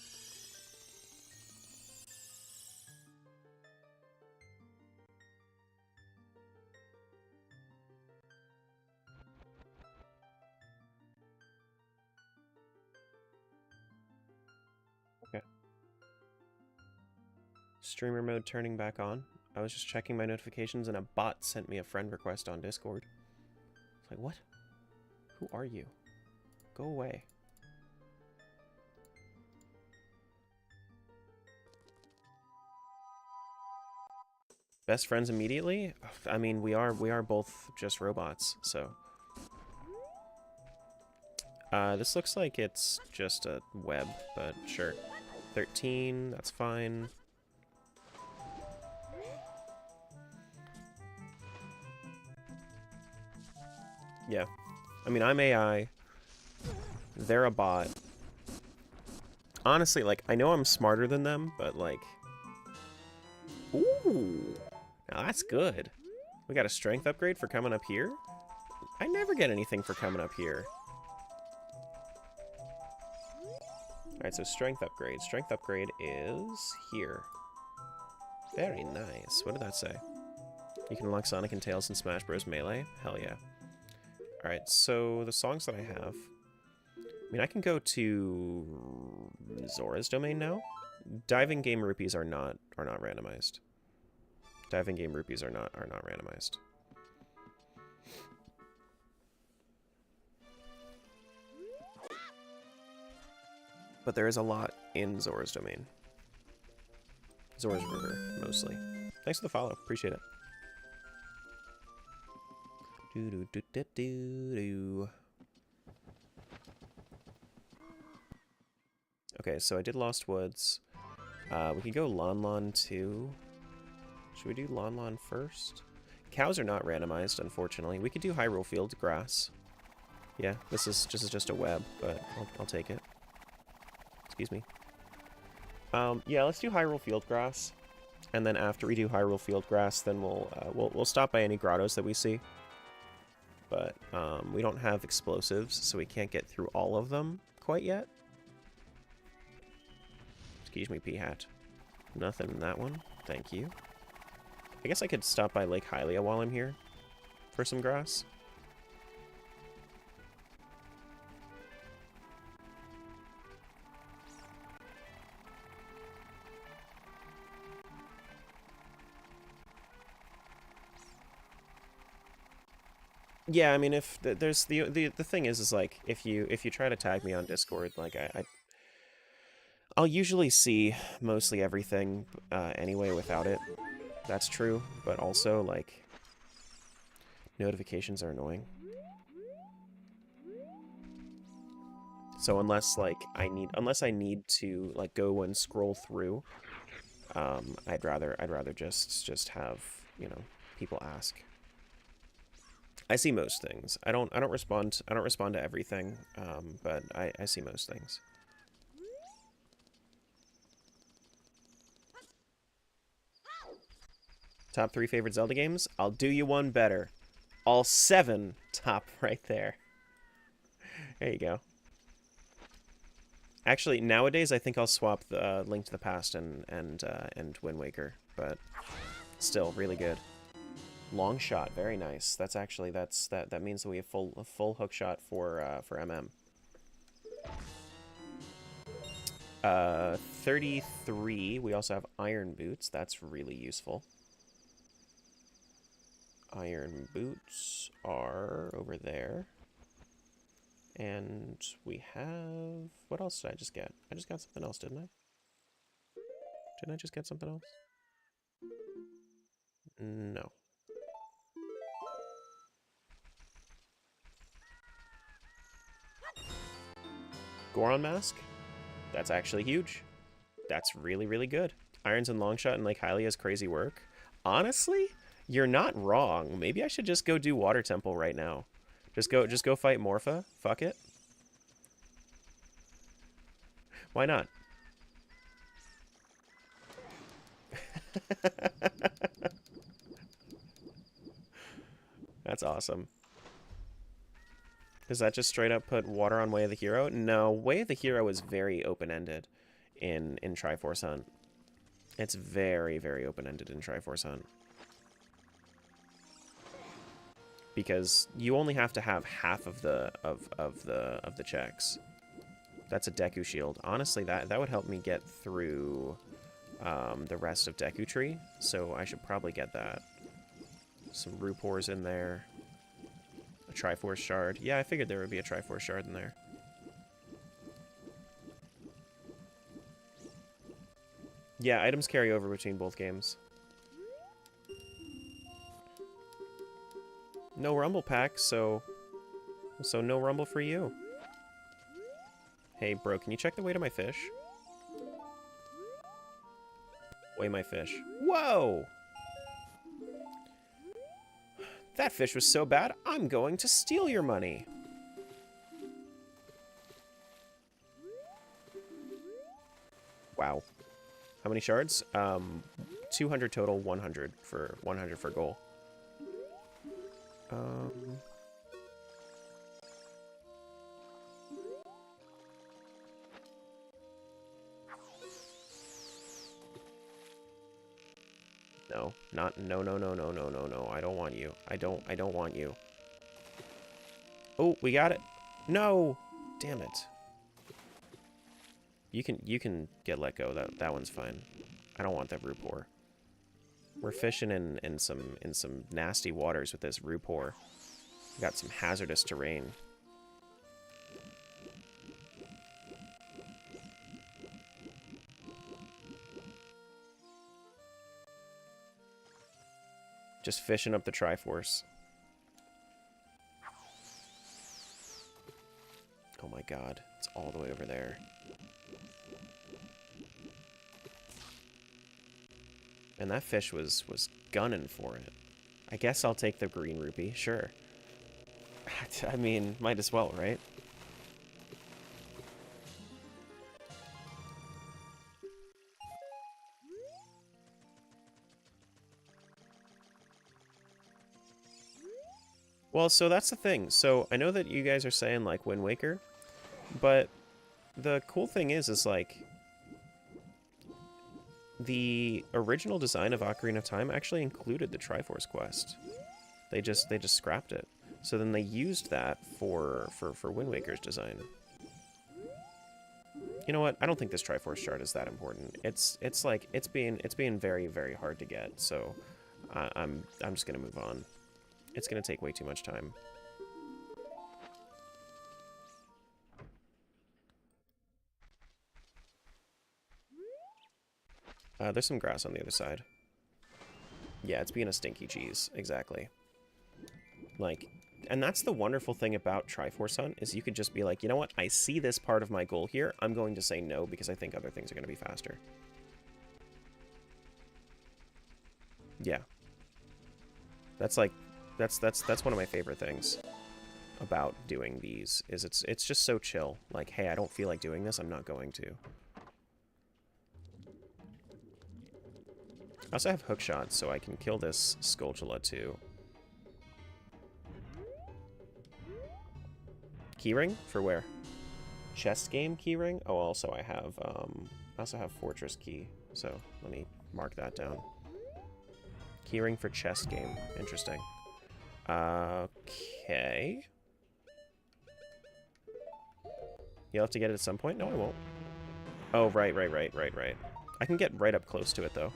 Streamer mode turning back on. I was just checking my notifications and a bot sent me a friend request on Discord. It's like, what? Who are you? Go away. Best friends immediately? I mean, we are both just robots, so. This looks like it's just a web, but sure. 13, that's fine. Yeah. I mean, I'm AI. They're a bot. Honestly, like, I know I'm smarter than them, but, like... Ooh! Now that's good. We got a strength upgrade for coming up here? I never get anything for coming up here. Alright, so strength upgrade. Strength upgrade is here. Very nice. What did that say? You can unlock Sonic and Tails in Smash Bros. Melee? Hell yeah. Alright, so the songs that I have... I mean, I can go to Zora's domain now. Diving game rupees are not randomized. Diving game rupees are not randomized. But there is a lot in Zora's domain. Zora's River, mostly. Thanks for the follow. Appreciate it. Okay, so I did Lost Woods. We could go Lon Lon too. Should we do Lon Lon first? Cows are not randomized, unfortunately. We could do Hyrule Field grass. Yeah, this is just a web, but I'll take it. Excuse me. Yeah, let's do Hyrule Field grass, and then after we do Hyrule Field grass, then we'll stop by any grottos that we see. But we don't have explosives, so we can't get through all of them quite yet. Excuse me, P-Hat. Nothing in that one. Thank you. I guess I could stop by Lake Hylia while I'm here for some grass. Yeah, I mean, if there's the thing is like if you try to tag me on Discord, like I'll usually see mostly everything anyway without it. That's true, but also like notifications are annoying. So unless I need to like go and scroll through, I'd rather just have, you know, people ask. I see most things. I don't respond to everything, but I see most things. Top 3 favorite Zelda games? I'll do you one better. All 7 top right there. There you go. Actually, nowadays I think I'll swap the Link to the Past and Wind Waker, but Still really good. Long shot, very nice. That's actually that means that we have a full hook shot for MM. 33. We also have iron boots. That's really useful. Iron boots are over there. And we have... What else did I just get? I just got something else, didn't I? Didn't I just get something else? No. Goron mask? That's actually huge. That's really, really good. Irons and Longshot and Lake Hylia's crazy work. Honestly, you're not wrong. Maybe I should just go do Water Temple right now. Just go fight Morpha. Fuck it. Why not? That's awesome. Does that just straight up put water on Way of the Hero? No, Way of the Hero is very open-ended in Triforce Hunt. It's very, very open-ended in Triforce Hunt. Because you only have to have half of the checks. That's a Deku Shield. Honestly, that would help me get through the rest of Deku Tree, so I should probably get that. Some Rupors in there. A Triforce Shard. Yeah, I figured there would be a Triforce Shard in there. Yeah, items carry over between both games. No Rumble Pack, so no Rumble for you. Hey, bro, can you check the weight of my fish? Weigh my fish. Whoa! That fish was so bad, I'm going to steal your money. Wow. How many shards? 200 total, 100 for goal. No, not no. I don't want you. I don't want you. Oh, we got it. No, damn it. You can get let go. That one's fine. I don't want that Rupor. We're fishing in some nasty waters with this Rupor. We got some hazardous terrain. Just fishing up the Triforce. Oh my god, it's all the way over there. And that fish was gunning for it. I guess I'll take the green rupee, sure. I mean, might as well, right? Well, so that's the thing. So I know that you guys are saying, like, Wind Waker, but the cool thing is like, the original design of Ocarina of Time actually included the Triforce quest. They just scrapped it. So then they used that for Wind Waker's design. You know what? I don't think this Triforce shard is that important. It's being very, very hard to get. So I'm just gonna move on. It's gonna take way too much time. There's some grass on the other side. Yeah, it's being a stinky cheese. Exactly. Like, and that's the wonderful thing about Triforce Hunt, is you could just be like, you know what? I see this part of my goal here. I'm going to say no because I think other things are going to be faster. Yeah. That's like, that's one of my favorite things about doing these, is it's just so chill. Like, hey, I don't feel like doing this. I'm not going to. I also have hook shots, so I can kill this Skulltula too. Keyring? For where? Chest game keyring? Oh, also I also have Fortress Key, so let me mark that down. Keyring for chest game. Interesting. Okay. You'll have to get it at some point? No, I won't. Oh, right. I can get right up close to it, though.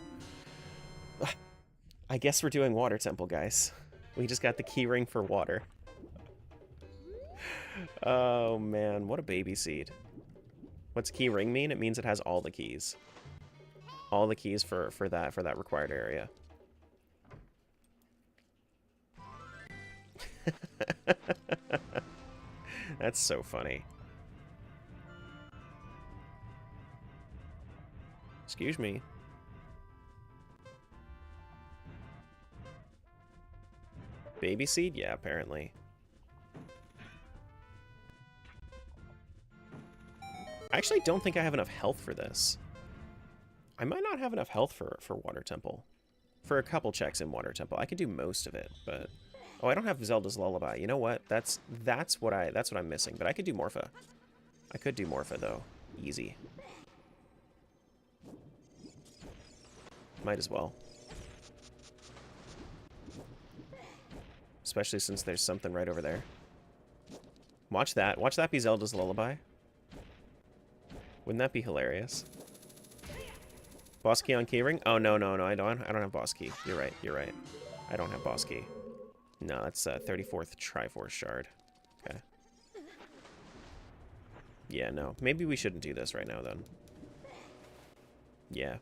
I guess we're doing water temple, guys. We just got the keyring for water. Oh, man. What a baby seed. What's keyring mean? It means it has all the keys. All the keys for that required area. That's so funny. Excuse me. Baby seed? Yeah, apparently. I actually don't think I have enough health for this. I might not have enough health for Water Temple. For a couple checks in Water Temple. I could do most of it, but... Oh, I don't have Zelda's Lullaby. You know what? That's what I'm missing. But I could do Morpha. I could do Morpha, though. Easy. Might as well. Especially since there's something right over there. Watch that. Watch that be Zelda's Lullaby. Wouldn't that be hilarious? Boss key on keyring? Oh, no. I don't have boss key. You're right. I don't have boss key. No, that's 34th Triforce shard. Okay. Yeah, no. Maybe we shouldn't do this right now, then. Yeah.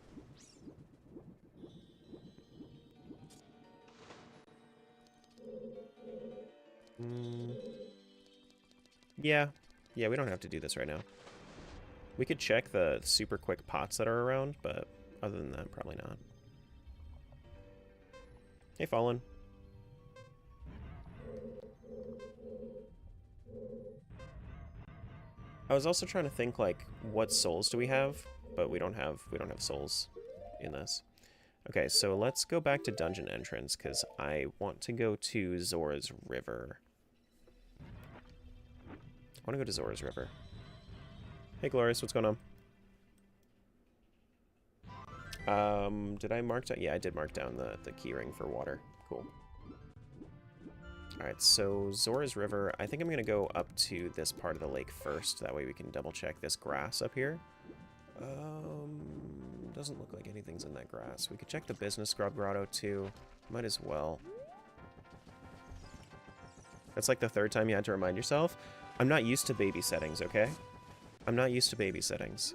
Yeah. Yeah, we don't have to do this right now. We could check the super quick pots that are around, but other than that, probably not. Hey, Fallen. I was also trying to think, like, what souls do we have? But we don't have souls in this. Okay, so let's go back to dungeon entrance, because I want to go to Zora's River. I want to go to Zora's River. Hey, Glorious, what's going on? Did I mark down? Yeah, I did mark down the keyring for water. Cool. Alright, so Zora's River, I think I'm going to go up to this part of the lake first. That way we can double check this grass up here. Doesn't look like anything's in that grass. We could check the business scrub grotto too. Might as well. That's like the third time you had to remind yourself. I'm not used to baby settings, okay? I'm not used to baby settings.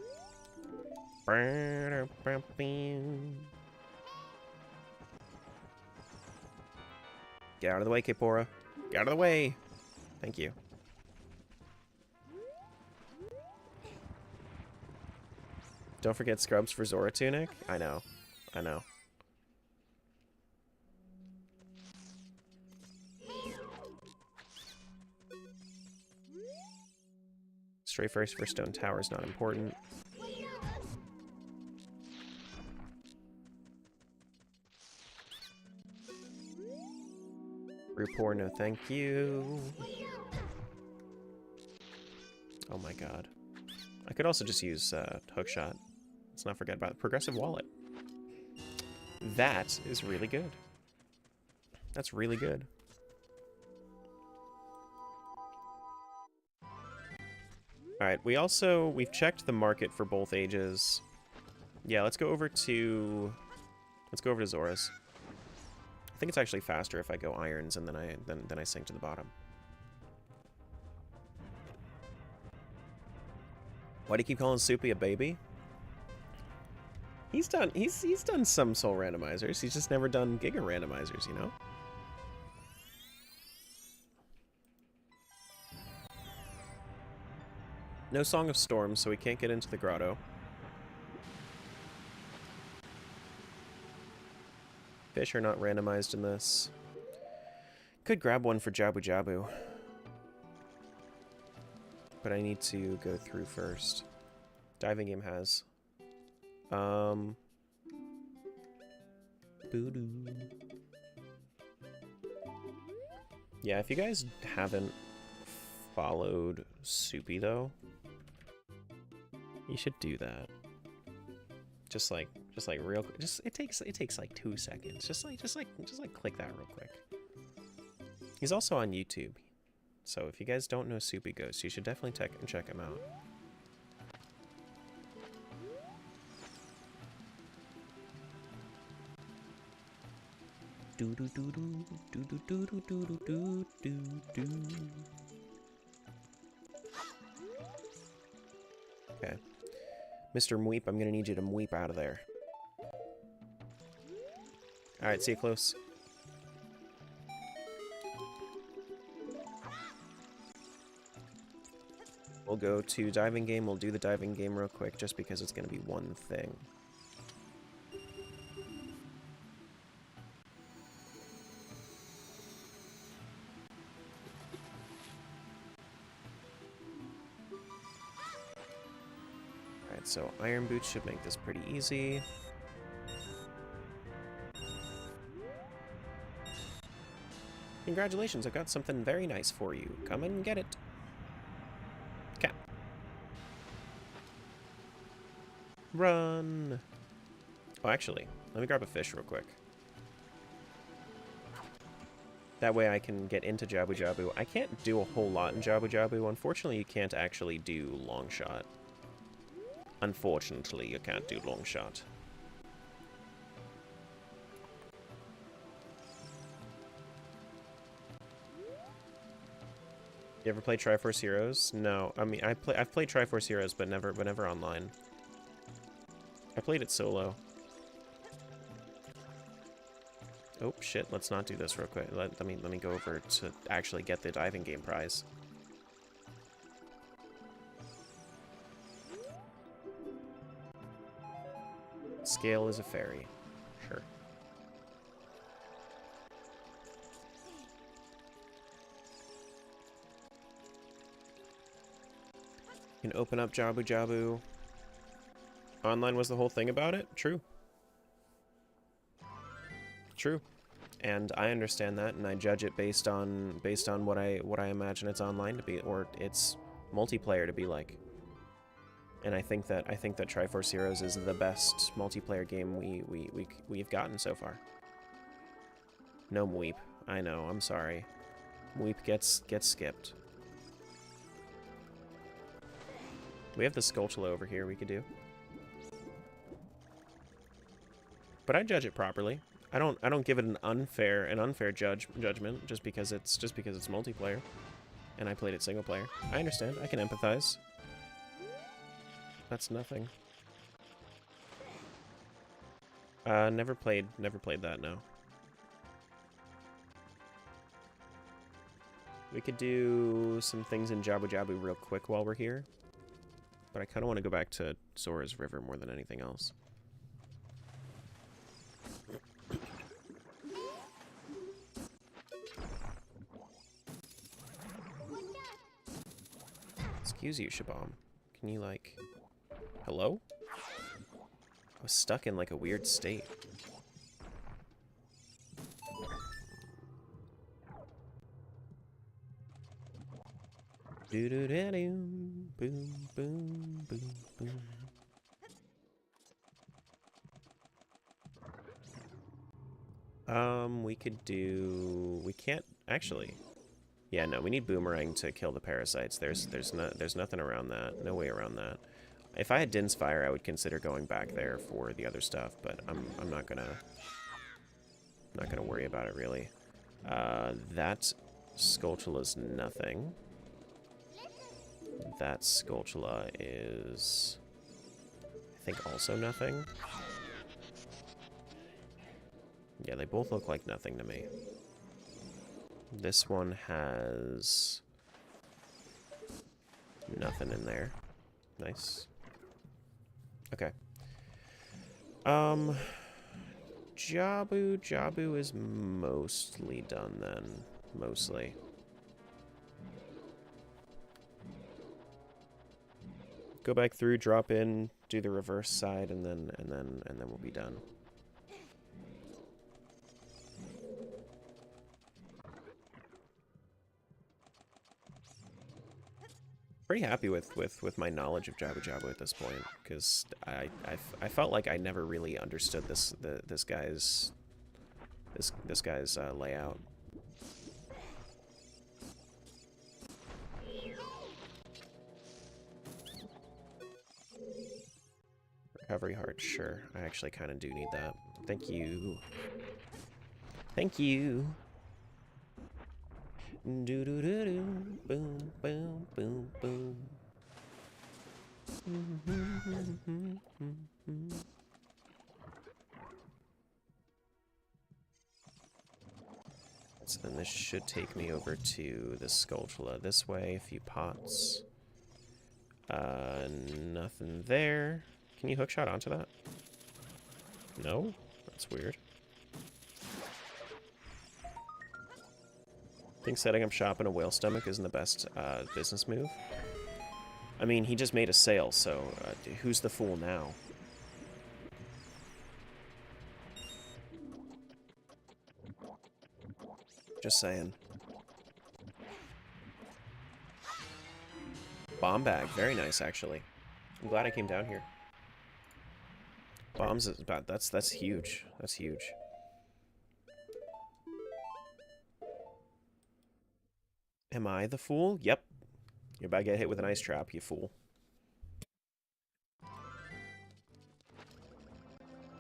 Get out of the way, Kipora. Get out of the way! Thank you. Don't forget scrubs for Zora Tunic. I know. I know. Stray first for Stone Tower is not important. Rupor, no thank you. Oh my god. I could also just use Hookshot. Let's not forget about the Progressive Wallet. That is really good. That's really good. Alright, we've checked the market for both ages. Yeah, let's go over to Zora's. I think it's actually faster if I go irons and then I sink to the bottom. Why do you keep calling Soupy a baby? He's done some soul randomizers. He's just never done Giga randomizers, you know? No Song of Storms, so we can't get into the grotto. Fish are not randomized in this. Could grab one for Jabu Jabu. But I need to go through first. Diving game has. Boo-doo. Yeah, if you guys haven't followed Soupy, though, you should do that. Just, like, Just like real, just it takes like 2 seconds. Just like click that real quick. He's also on YouTube, so if you guys don't know Soupy Ghost, you should definitely check him out. Do do do do do do do do do do do do. Okay, Mr. Mweep, I'm gonna need you to mweep out of there. All right, see you close. We'll go to diving game. We'll do the diving game real quick, just because it's gonna be one thing. Alright, so Iron Boots should make this pretty easy. Congratulations, I've got something very nice for you. Come and get it. Okay. Run! Oh, actually, let me grab a fish real quick. That way I can get into Jabu Jabu. I can't do a whole lot in Jabu Jabu. Unfortunately, you can't actually do long shot. Unfortunately, you can't do long shot. You ever play Triforce Heroes? No. I mean, I've played Triforce Heroes, but never online. I played it solo. Oh shit! Let's not do this real quick. Let me go over to actually get the diving game prize. Scale is a fairy. Sure. You can open up Jabu Jabu. Online was the whole thing about it? True. True. And I understand that, and I judge it based on what I imagine it's online to be, or it's multiplayer to be like. And I think that Triforce Heroes is the best multiplayer game we've gotten so far. No Mweep. I know, I'm sorry. Mweep gets skipped. We have the Skulltula over here we could do. But I judge it properly. I don't give it an unfair judgment just because it's multiplayer. And I played it single player. I understand. I can empathize. That's nothing. Never played that, no. We could do some things in Jabu Jabu real quick while we're here. But I kind of want to go back to Zora's River more than anything else. Excuse you, Shabam. Can you, like... Hello? I was stuck in, like, a weird state. Do-do-da-doo, boom, boom, boom, boom. We could do... We can't... Actually... Yeah, no, we need Boomerang to kill the parasites. There's nothing around that. No way around that. If I had Din's Fire, I would consider going back there for the other stuff, but I'm not gonna worry about it really. That Skulltula's nothing. That Skulltula is, I think, also nothing. Yeah, they both look like nothing to me. This one has nothing in there. Nice. Okay. Jabu is mostly done then. Mostly. Go back through, drop in, do the reverse side, and then we'll be done. Pretty happy with my knowledge of Jabu Jabu at this point, because I felt like I never really understood this guy's layout. Recovery heart, sure. I actually kind of do need that. Thank you. Thank you. Do do do do. Boom boom boom boom. So then this should take me over to the Skulltula this way. A few pots. Nothing there. Can you hookshot onto that? No? That's weird. I think setting up shop in a whale stomach isn't the best business move. I mean, he just made a sale, so who's the fool now? Just saying. Bomb bag, very nice actually. I'm glad I came down here. Bombs is about that's huge. That's huge. Am I the fool? Yep. You're about to get hit with an ice trap, you fool.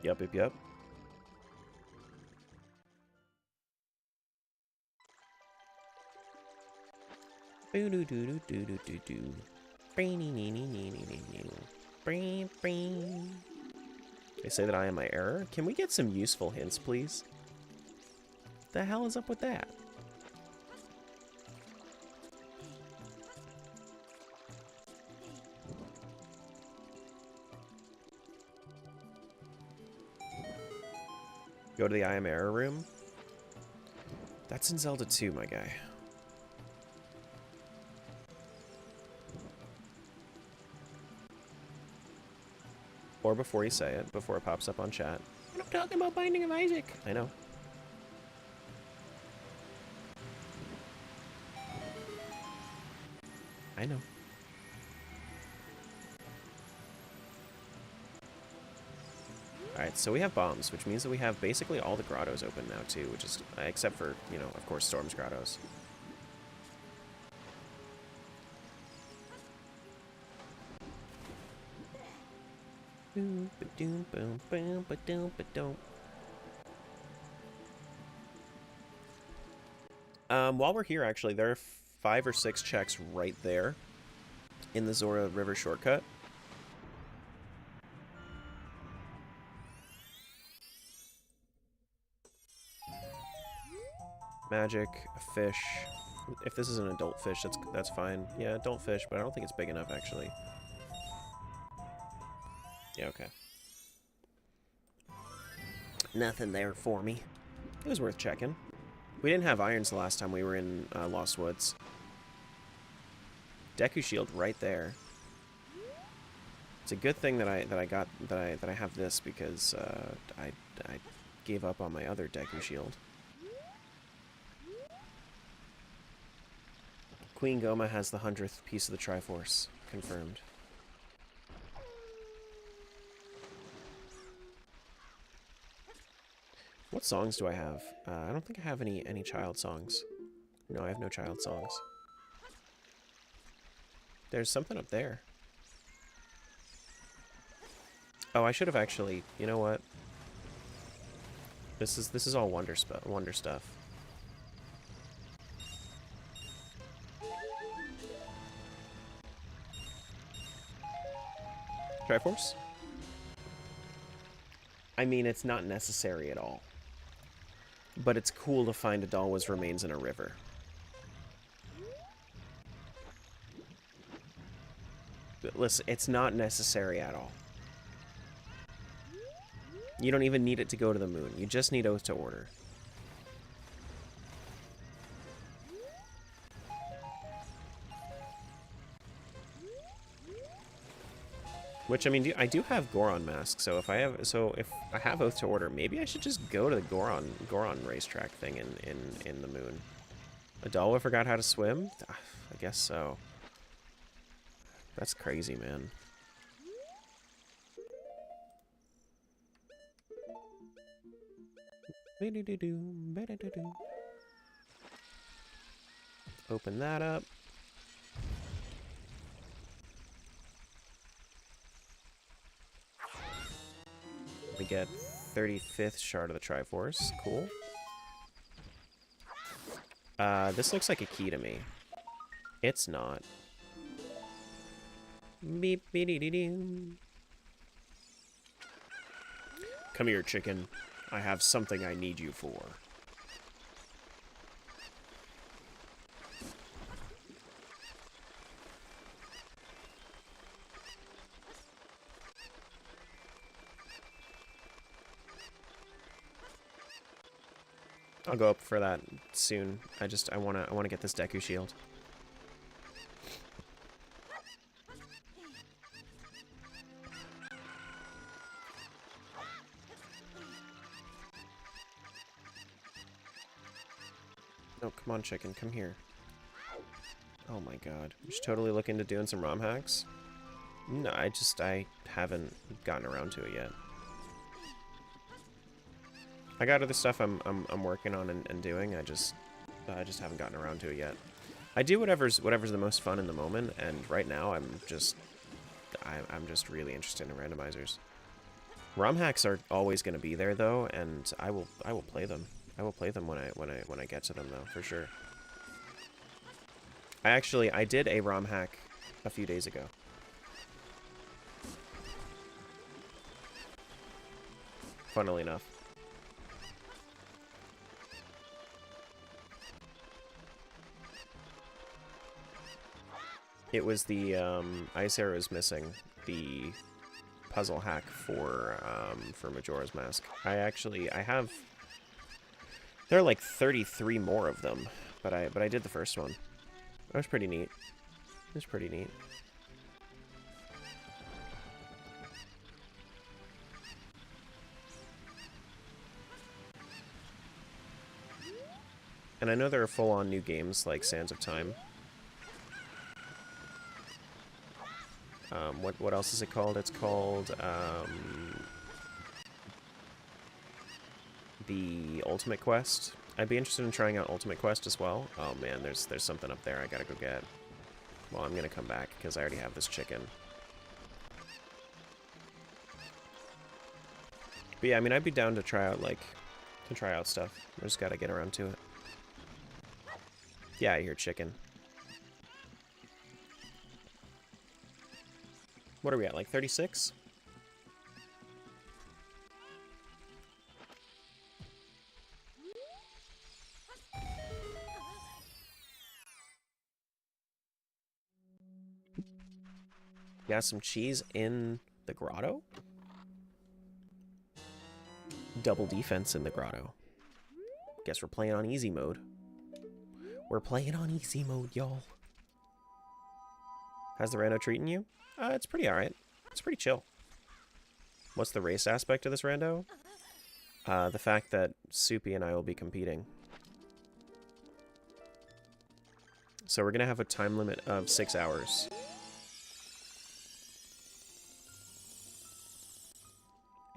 Yep, yep, yep. Boo doo doo doo doo doo doo doo. They say that I am my error. Can we get some useful hints, please? The hell is up with that? Go to the I am error room. That's in Zelda 2, my guy. Or before you say it, before it pops up on chat. I'm talking about Binding of Isaac. I know. I know. Alright, so we have bombs, which means that we have basically all the grottos open now, too, which is, except for, you know, of course, Storm's grottos. While we're here, actually, there are 5 or 6 checks right there in the Zora River shortcut. Magic, a fish. If this is an adult fish, that's fine. Yeah, adult fish, but I don't think it's big enough, actually. Yeah, okay. Nothing there for me. It was worth checking. We didn't have irons the last time we were in Lost Woods. Deku shield right there. It's a good thing that I have this, because I gave up on my other Deku shield. Queen Goma has the 100th piece of the Triforce. Confirmed. What songs do I have? I don't think I have any child songs. No, I have no child songs. There's something up there. Oh, I should have actually... You know what? This is all wonder stuff. Triforce? I mean, it's not necessary at all. But it's cool to find Adalwa's remains in a river. But listen, it's not necessary at all. You don't even need it to go to the moon. You just need Oath to Order. Which, I mean, I do have Goron Mask, so if I have Oath to Order, maybe I should just go to the Goron racetrack thing in the moon. Adalwa forgot how to swim? I guess so. That's crazy, man. Open that up. We get 35th shard of the Triforce. Cool. This looks like a key to me. It's not. Beep, beep, dee, dee, dee. Come here, chicken. I have something I need you for. I'll go up for that soon. I wanna get this Deku shield. Oh, come on, chicken, come here. Oh my god. I'm just totally looking to doing some ROM hacks. No, I haven't gotten around to it yet. I got other stuff I'm working on and doing. I just haven't gotten around to it yet. I do whatever's the most fun in the moment, and right now I'm just really interested in randomizers. ROM hacks are always going to be there though, and I will play them. I will play them when I get to them though, for sure. I did a ROM hack a few days ago. Funnily enough. It was the Ice Arrows missing, the puzzle hack for Majora's Mask. I have. There are like 33 more of them, but I did the first one. That was pretty neat. It was pretty neat. And I know there are full-on new games like Sands of Time. What else is it called? It's called the Ultimate Quest. I'd be interested in trying out Ultimate Quest as well. Oh man, there's something up there I gotta go get. Well, I'm gonna come back because I already have this chicken. But yeah, I mean, I'd be down to try out stuff. I just gotta get around to it. Yeah, I hear chicken. What are we at, like 36? Got some cheese in the grotto? Double defense in the grotto. Guess we're playing on easy mode. We're playing on easy mode, y'all. How's the rando treating you? It's pretty alright. It's pretty chill. What's the race aspect of this rando? The fact that Soupy and I will be competing. So we're gonna have a time limit of 6 hours.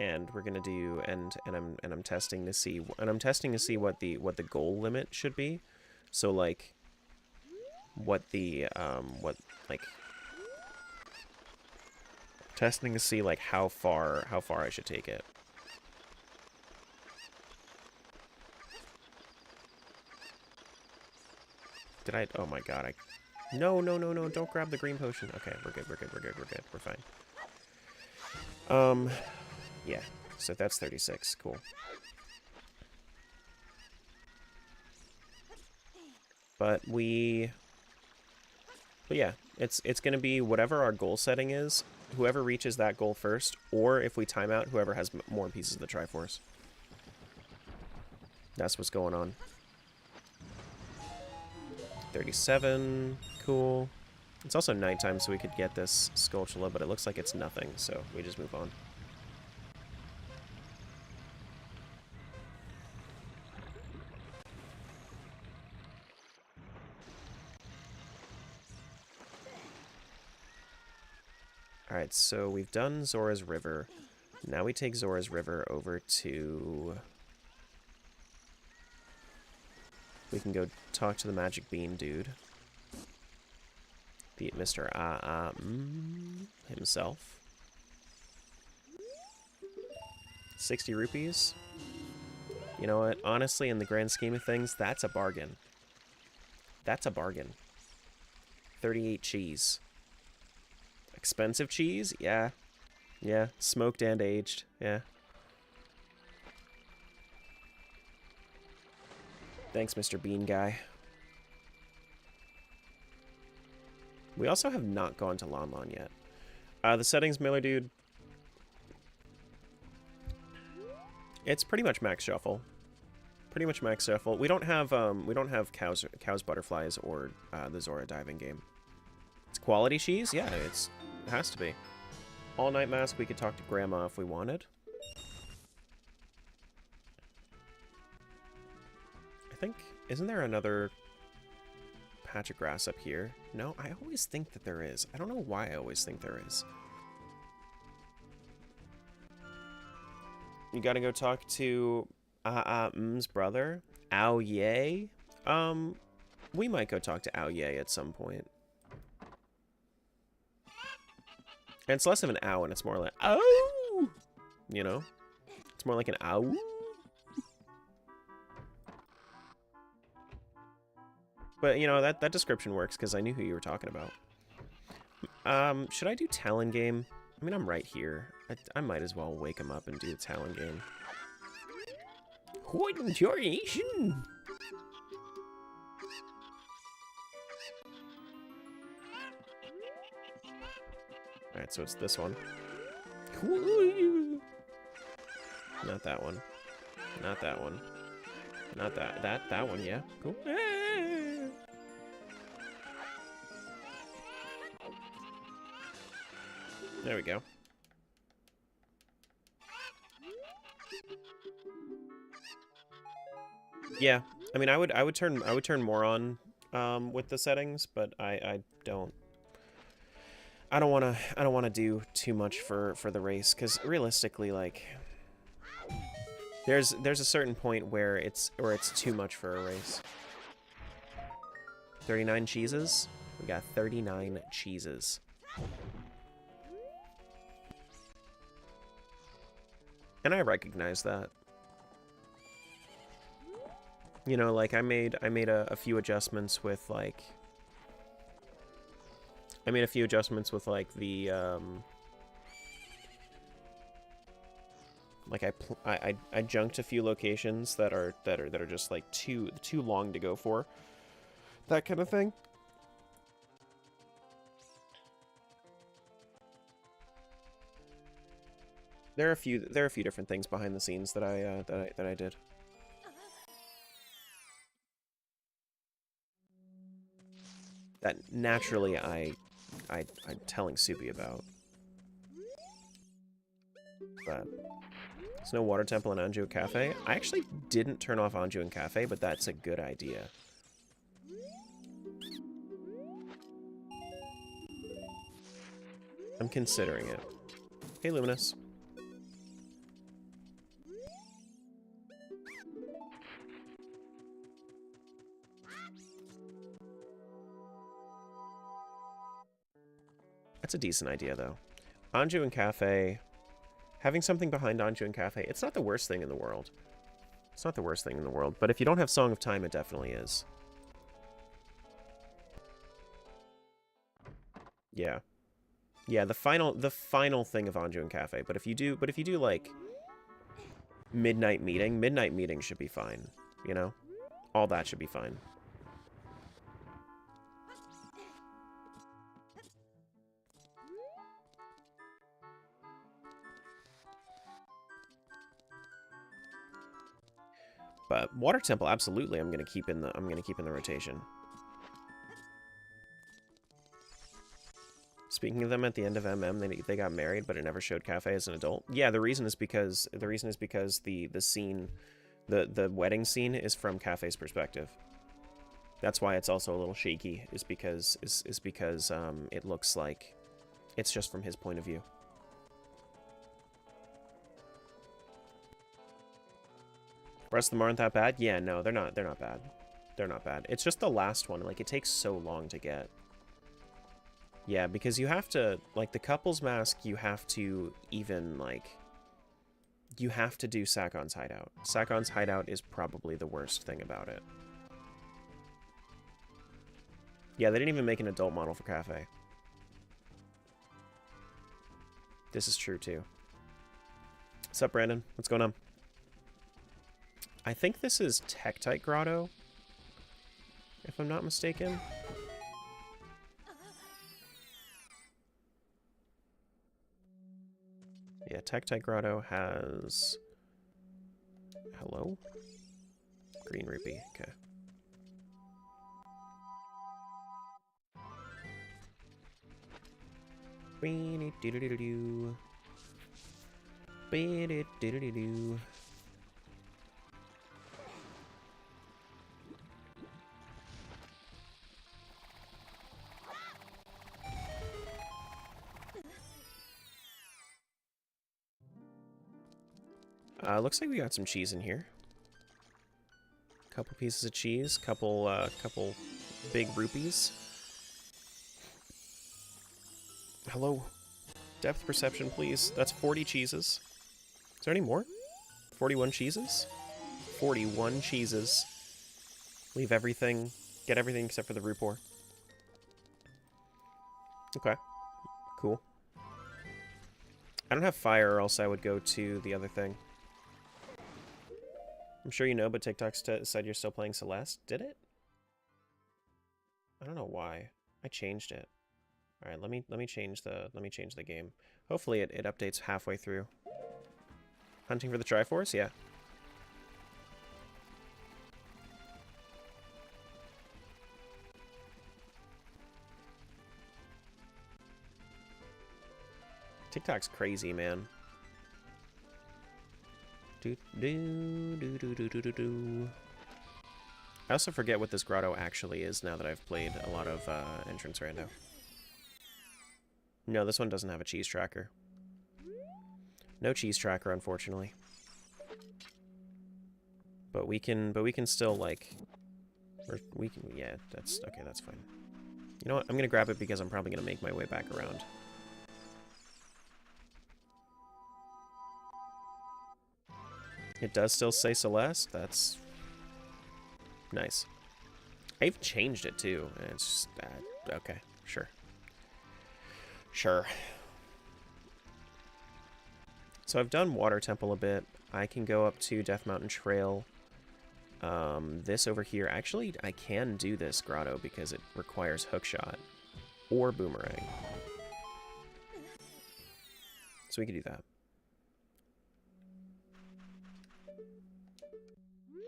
And we're gonna do and I'm testing to see what the goal limit should be. So like testing to see like how far I should take it. Did I? Oh my god! No! Don't grab the green potion. Okay, we're good. We're fine. Yeah. So that's 36. Cool. But yeah, it's gonna be whatever our goal setting is. Whoever reaches that goal first, or if we time out, whoever has more pieces of the Triforce. That's what's going on. 37, cool. It's also nighttime, so we could get this Skulltula, but it looks like it's nothing, so we just move on. Alright, so we've done Zora's River. Now we take Zora's River over to... We can go talk to the Magic Bean dude. The Mr. Himself. 60 rupees. You know what? Honestly, in the grand scheme of things, that's a bargain. That's a bargain. 38 cheese. Expensive cheese? Yeah. Yeah. Smoked and aged. Yeah. Thanks, Mr. Bean Guy. We also have not gone to Lon Lon yet. The settings, Miller Dude. It's pretty much max shuffle. Pretty much max shuffle. We don't have cows, butterflies, or the Zora diving game. It's quality cheese? Yeah, it has to be. All Night Mask, we could talk to Grandma if we wanted. I think, isn't there another patch of grass up here? No, I always think that there is. I don't know why I always think there is. You gotta go talk to M's brother, Ao Ye. We might go talk to Ao Ye at some point. And it's less of an ow, and it's more like ow. You know, it's more like an ow. But you know that description works because I knew who you were talking about. Should I do Talon Game? I mean, I'm right here. I might as well wake him up and do the Talon Game. What intoxication? Alright, so it's this one. Not that one. Not that one. Not that one, yeah. Cool. There we go. Yeah, I mean, I would turn more on with the settings, but I don't want to do too much for the race, because realistically, like, there's a certain point where it's too much for a race. 39 cheeses. We got 39 cheeses. And I recognize that. You know, like I made a few adjustments with like the like I junked a few locations that are just like too long to go for. That kind of thing. There are a few different things behind the scenes that I did. That naturally I'm telling Soupy about. But there's no water temple in Anju Cafe. I actually didn't turn off Anju and Cafe, but that's a good idea. I'm considering it. Hey, Luminous. That's a decent idea, though. Anju and Cafe. Having something behind Anju and Cafe, it's not the worst thing in the world. It's not the worst thing in the world, but if you don't have Song of Time, it definitely is. Yeah. Yeah, the final thing of Anju and Cafe, but if you do like Midnight Meeting should be fine, you know? All that should be fine. But Water Temple, absolutely, I'm gonna keep in the rotation. Speaking of them, at the end of they got married, but it never showed Cafe as an adult. Yeah, the reason is because the scene, the wedding scene is from Cafe's perspective. That's why it's also a little shaky. Is because it looks like It's just from his point of view. Rest of them aren't that bad? Yeah, no, they're not bad. They're not bad. It's just the last one. Like, it takes so long to get. Yeah, because you have to, like, the couple's mask, you have to even, like, you have to do Sakon's hideout. Sakon's hideout is probably the worst thing about it. Yeah, they didn't even make an adult model for Cafe. This is true, too. What's up, Brandon? What's going on? I think this is Tektite Grotto, if I'm not mistaken. Yeah, Tektite Grotto has... Hello? Green rupee, okay. Be-do-do-do-do-do. Be-do-do-do-do-do. Looks like we got some cheese in here. Couple pieces of cheese, couple big rupees. Hello. Depth perception, please. That's 40 cheeses. Is there any more? 41 cheeses? 41 cheeses. Leave everything. Get everything except for the Rupor. Okay. Cool. I don't have fire, or else I would go to the other thing. I'm sure you know, but TikTok said you're still playing Celeste. Did it? I don't know why. I changed it. All right, let me change the game. Hopefully it updates halfway through. Hunting for the Triforce, yeah. TikTok's crazy, man. I also forget what this grotto actually is now that I've played a lot of Entrance Rando. No, this one doesn't have a cheese tracker. No cheese tracker, unfortunately. But we can still, like... yeah, that's... Okay, that's fine. You know what? I'm gonna grab it because I'm probably gonna make my way back around. It does still say Celeste. That's nice. I've changed it too. It's just, okay, sure. Sure. So I've done Water Temple a bit. I can go up to Death Mountain Trail. This over here, actually, I can do this grotto because it requires Hookshot or Boomerang. So we could do that.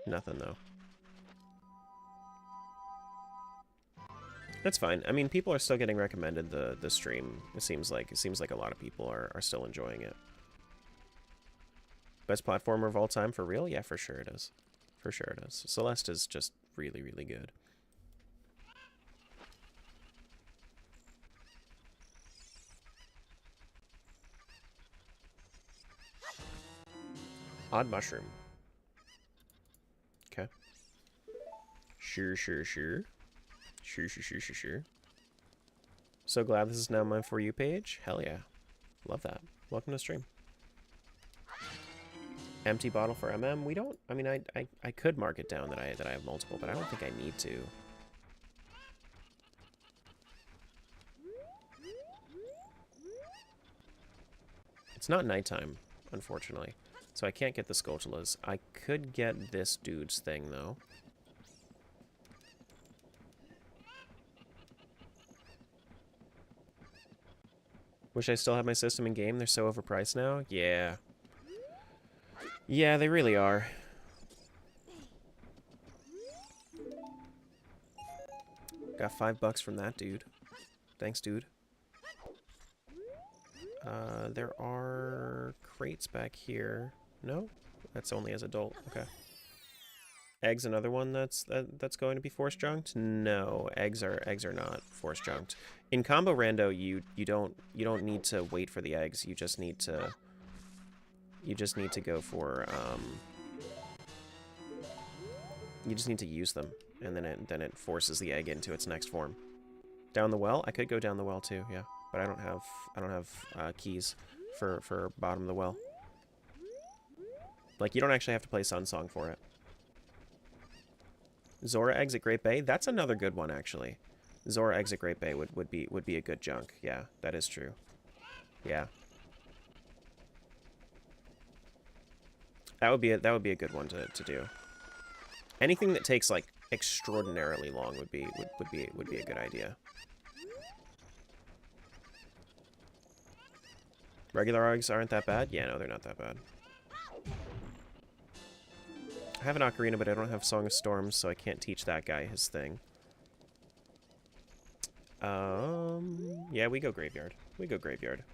Nothing, though. That's fine. I mean, people are still getting recommended the stream. It seems like a lot of people are still enjoying it. Best platformer of all time for real? Yeah, for sure it is. For sure it is. Celeste is just really, really good. Odd mushroom. Okay. Sure. Sure. So glad this is now my For You page. Hell yeah. Love that. Welcome to stream. Empty bottle for MM. We don't... I mean, I could mark it down that I have multiple, but I don't think I need to. It's not nighttime, unfortunately. So I can't get the Scotulas. I could get this dude's thing, though. Wish I still had my system in game. They're so overpriced now. Yeah. Yeah, they really are. Got $5 from that dude. Thanks, dude. There are crates back here. No? That's only as adult. Okay. Eggs another one that's going to be force junked? No, eggs are not force junked. In combo rando, you don't need to wait for the eggs. You just need to go for you just need to use them, and then it forces the egg into its next form. Down the well? I could go down the well too, yeah, but I don't have keys for bottom of the well. Like, you don't actually have to play Sun Song for it. Zora eggs at Great Bay? That's another good one, actually. Zora eggs at Great Bay would be a good junk. Yeah, that is true. Yeah. That would be a good one to do. Anything that takes like extraordinarily long would be a good idea. Regular eggs aren't that bad? Yeah, no, they're not that bad. I have an ocarina, but I don't have Song of Storms, so I can't teach that guy his thing. Yeah, we go graveyard. We go graveyard.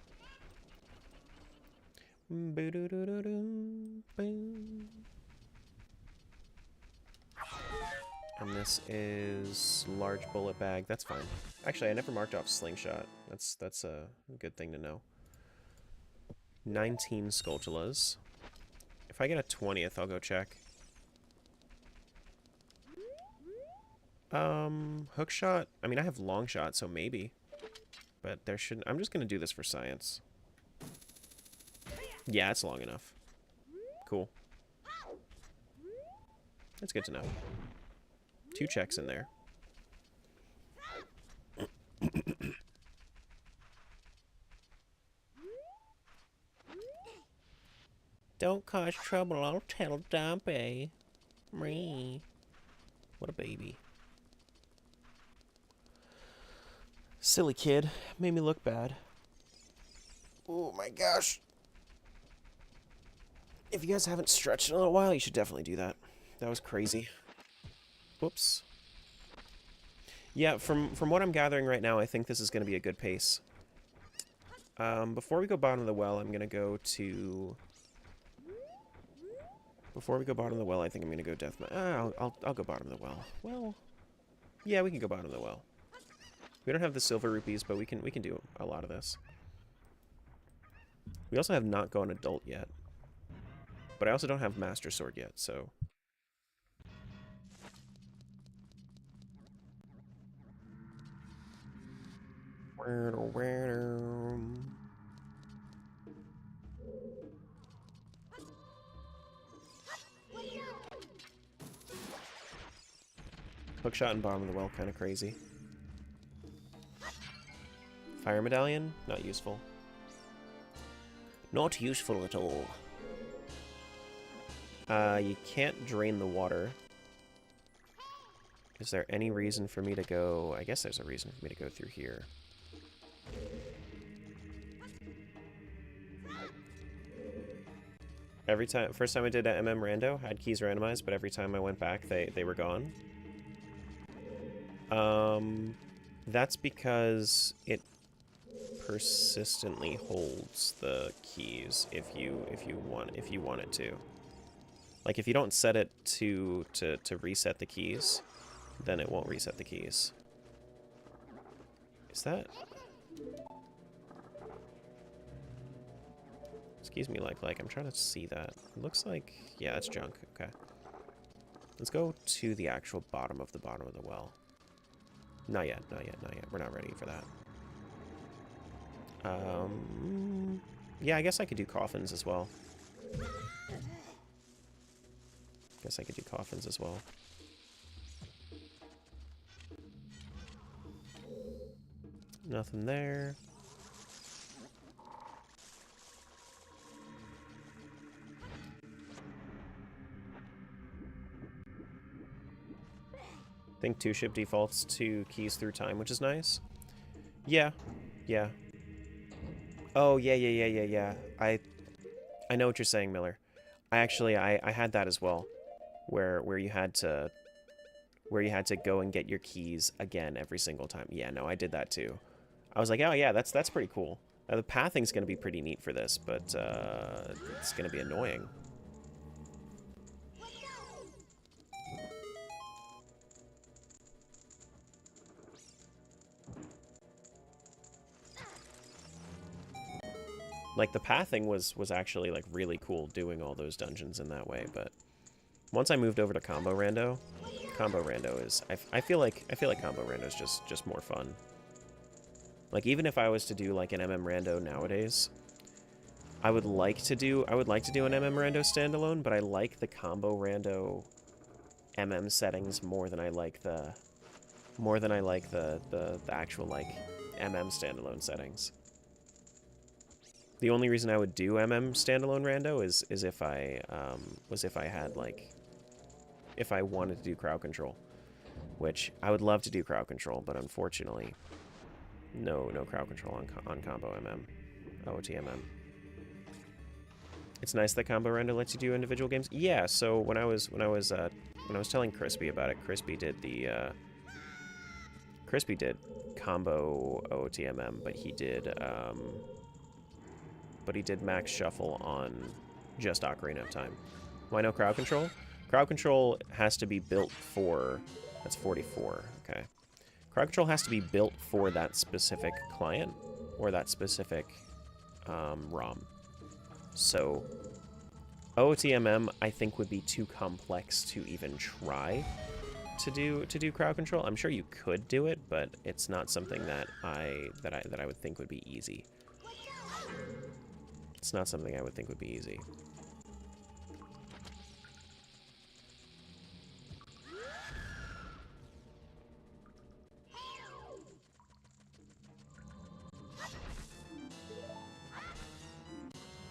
And this is large bullet bag. That's fine. Actually, I never marked off slingshot. That's a good thing to know. 19 Skulltulas. If I get a 20th, I'll go check. Hook shot. I mean, I have long shot, so maybe. But there shouldn't. I'm just gonna do this for science. Yeah, it's long enough. Cool. That's good to know. 2 checks in there. Don't cause trouble, I'll tell Dumpy. Me. What a baby. Silly kid. Made me look bad. Oh my gosh. If you guys haven't stretched in a little while, you should definitely do that. That was crazy. Whoops. Yeah, from what I'm gathering right now, I think this is going to be a good pace. Before we go bottom of the well, I'm going to go to... Before we go bottom of the well, I think I'm going to go death... I'll go bottom of the well. Well, yeah, we can go bottom of the well. We don't have the silver rupees, but we can do a lot of this. We also have not gone adult yet. But I also don't have Master Sword yet, so... Hookshot and bottom of the well, kind of crazy. Fire medallion? Not useful. Not useful at all. You can't drain the water. Is there any reason for me to go... I guess there's a reason for me to go through here. Every time... First time I did MM Rando, had keys randomized, but every time I went back, they were gone. That's because it persistently holds the keys if you want it to. Like, if you don't set it to reset the keys, then it won't reset the keys. Is that... Excuse me, like, I'm trying to see that. It looks like... Yeah, that's junk. Okay. Let's go to the actual bottom of the well. Not yet, not yet, not yet. We're not ready for that. Yeah, I guess I could do coffins as well. Guess I could do coffins as well. Nothing there. I think 2-ship defaults to keys through time, which is nice. Yeah, yeah. Oh, yeah. I know what you're saying, Miller. I had that as well, where you had to go and get your keys again every single time. Yeah, no, I did that too. I was like, oh yeah, that's pretty cool. The pathing's gonna be pretty neat for this, but it's gonna be annoying. Like, the pathing was actually, like, really cool doing all those dungeons in that way, but once I moved over to Combo Rando is... I feel like Combo Rando is just more fun. Like, even if I was to do, like, an MM Rando nowadays, I would like to do an MM Rando standalone, but I like the Combo Rando MM settings more than I like the actual, like, MM standalone settings. The only reason I would do MM standalone Rando is if I had, like, if I wanted to do crowd control, which I would love to do crowd control, but unfortunately, no crowd control on combo MM, OoT MM. It's nice that Combo Rando lets you do individual games. Yeah, so when I was telling Crispy about it, Crispy did combo OoT MM, but he did max shuffle on just Ocarina of Time. Why no crowd control? Crowd control has to be built for... That's 44, okay. Crowd control has to be built for that specific client, or that specific ROM. So, OOTMM, I think, would be too complex to even try to do crowd control. I'm sure you could do it, but it's not something that I would think would be easy. It's not something I would think would be easy.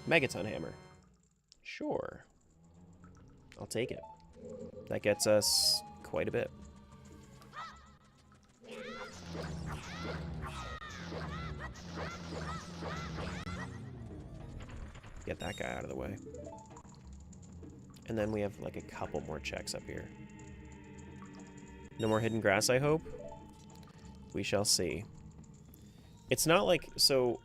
Megaton Hammer. Sure. I'll take it. That gets us quite a bit. Get that guy out of the way. And then we have like a couple more checks up here. No more hidden grass, I hope? We shall see. It's not like... So,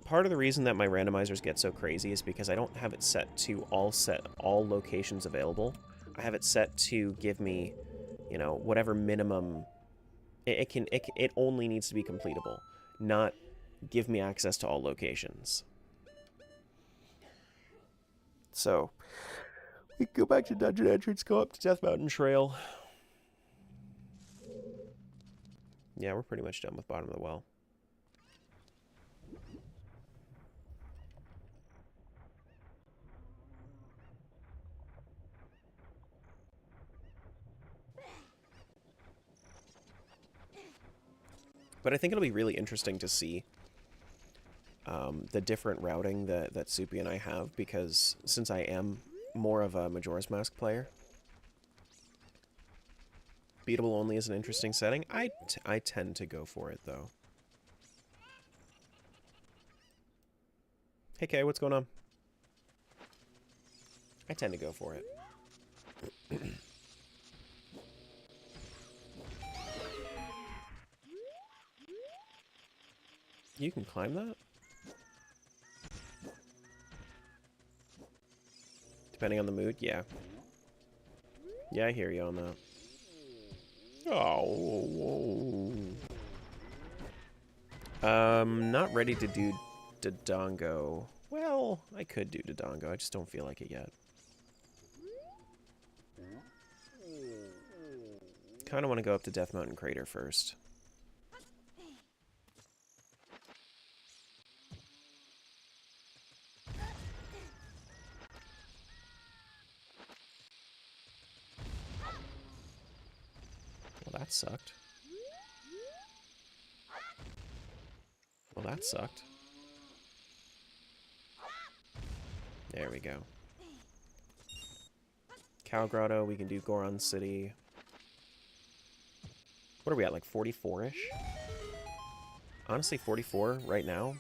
part of the reason that my randomizers get so crazy is because I don't have it set to all locations available. I have it set to give me, you know, whatever minimum... It only needs to be completable, not give me access to all locations. So, we can go back to Dungeon Entrance, go up to Death Mountain Trail. Yeah, we're pretty much done with Bottom of the Well. But I think it'll be really interesting to see the different routing that Soupy and I have, because since I am more of a Majora's Mask player, beatable only is an interesting setting. I tend to go for it, though. Hey, Kay, what's going on? I tend to go for it. You can climb that? Depending on the mood, yeah. Yeah, I hear you on that. Oh. Not ready to do Dodongo. Well, I could do Dodongo, I just don't feel like it yet. Kind of want to go up to Death Mountain Crater first. Well, that sucked. Well, that sucked. There we go. Cow Grotto, we can do Goron City. What are we at, like 44-ish? Honestly, 44 right now.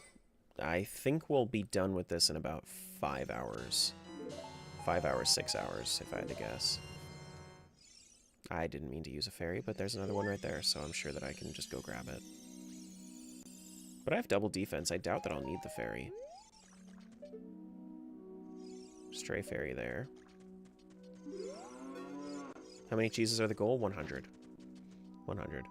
I think we'll be done with this in about 5 hours. 5 hours, 6 hours, if I had to guess. I didn't mean to use a fairy, but there's another one right there, so I'm sure that I can just go grab it. But I have double defense. I doubt that I'll need the fairy. Stray fairy there. How many cheeses are the goal? 100. 100.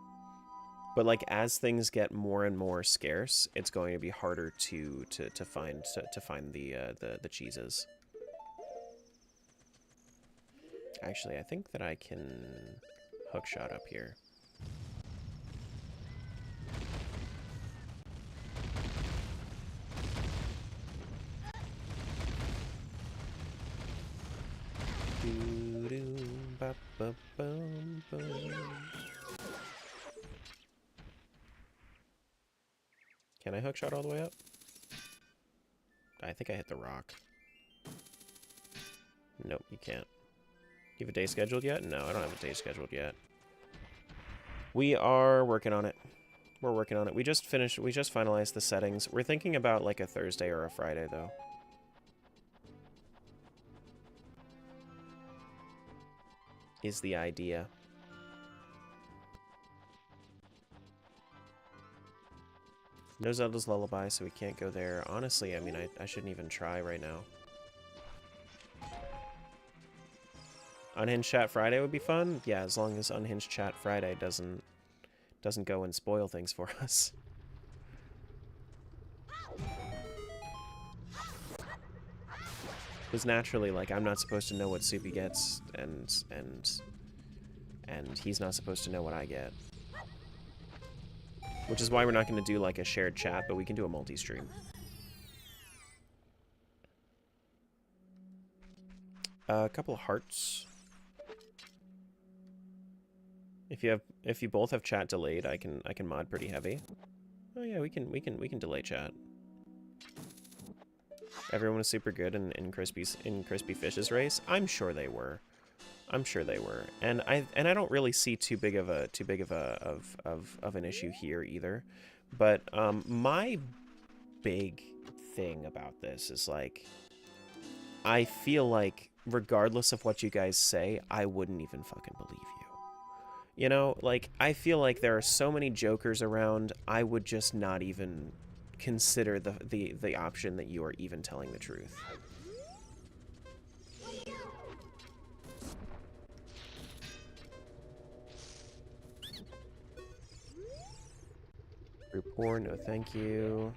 But like as things get more and more scarce, it's going to be harder to find the cheeses. Actually, I think that I can hookshot up here. Can I hookshot all the way up? I think I hit the rock. Nope, you can't. You have a day scheduled yet? No, I don't have a day scheduled yet. We are working on it. We're working on it. We just finalized the settings. We're thinking about like a Thursday or a Friday though. Is the idea. No Zelda's Lullaby, so we can't go there. Honestly, I mean, I shouldn't even try right now. Unhinged Chat Friday would be fun? Yeah, as long as Unhinged Chat Friday doesn't go and spoil things for us. Because naturally, like, I'm not supposed to know what Soupy gets, and he's not supposed to know what I get. Which is why we're not going to do, like, a shared chat, but we can do a multi-stream. A couple of hearts. If you both have chat delayed, I can mod pretty heavy. Oh yeah, we can delay chat. Everyone was super good in Crispy Fish's race. I'm sure they were. I'm sure they were, and I don't really see too big of an issue here either. But my big thing about this is like, I feel like regardless of what you guys say, I wouldn't even fucking believe you. You know, like I feel like there are so many jokers around. I would just not even consider the option that you are even telling the truth. Group 4, no thank you.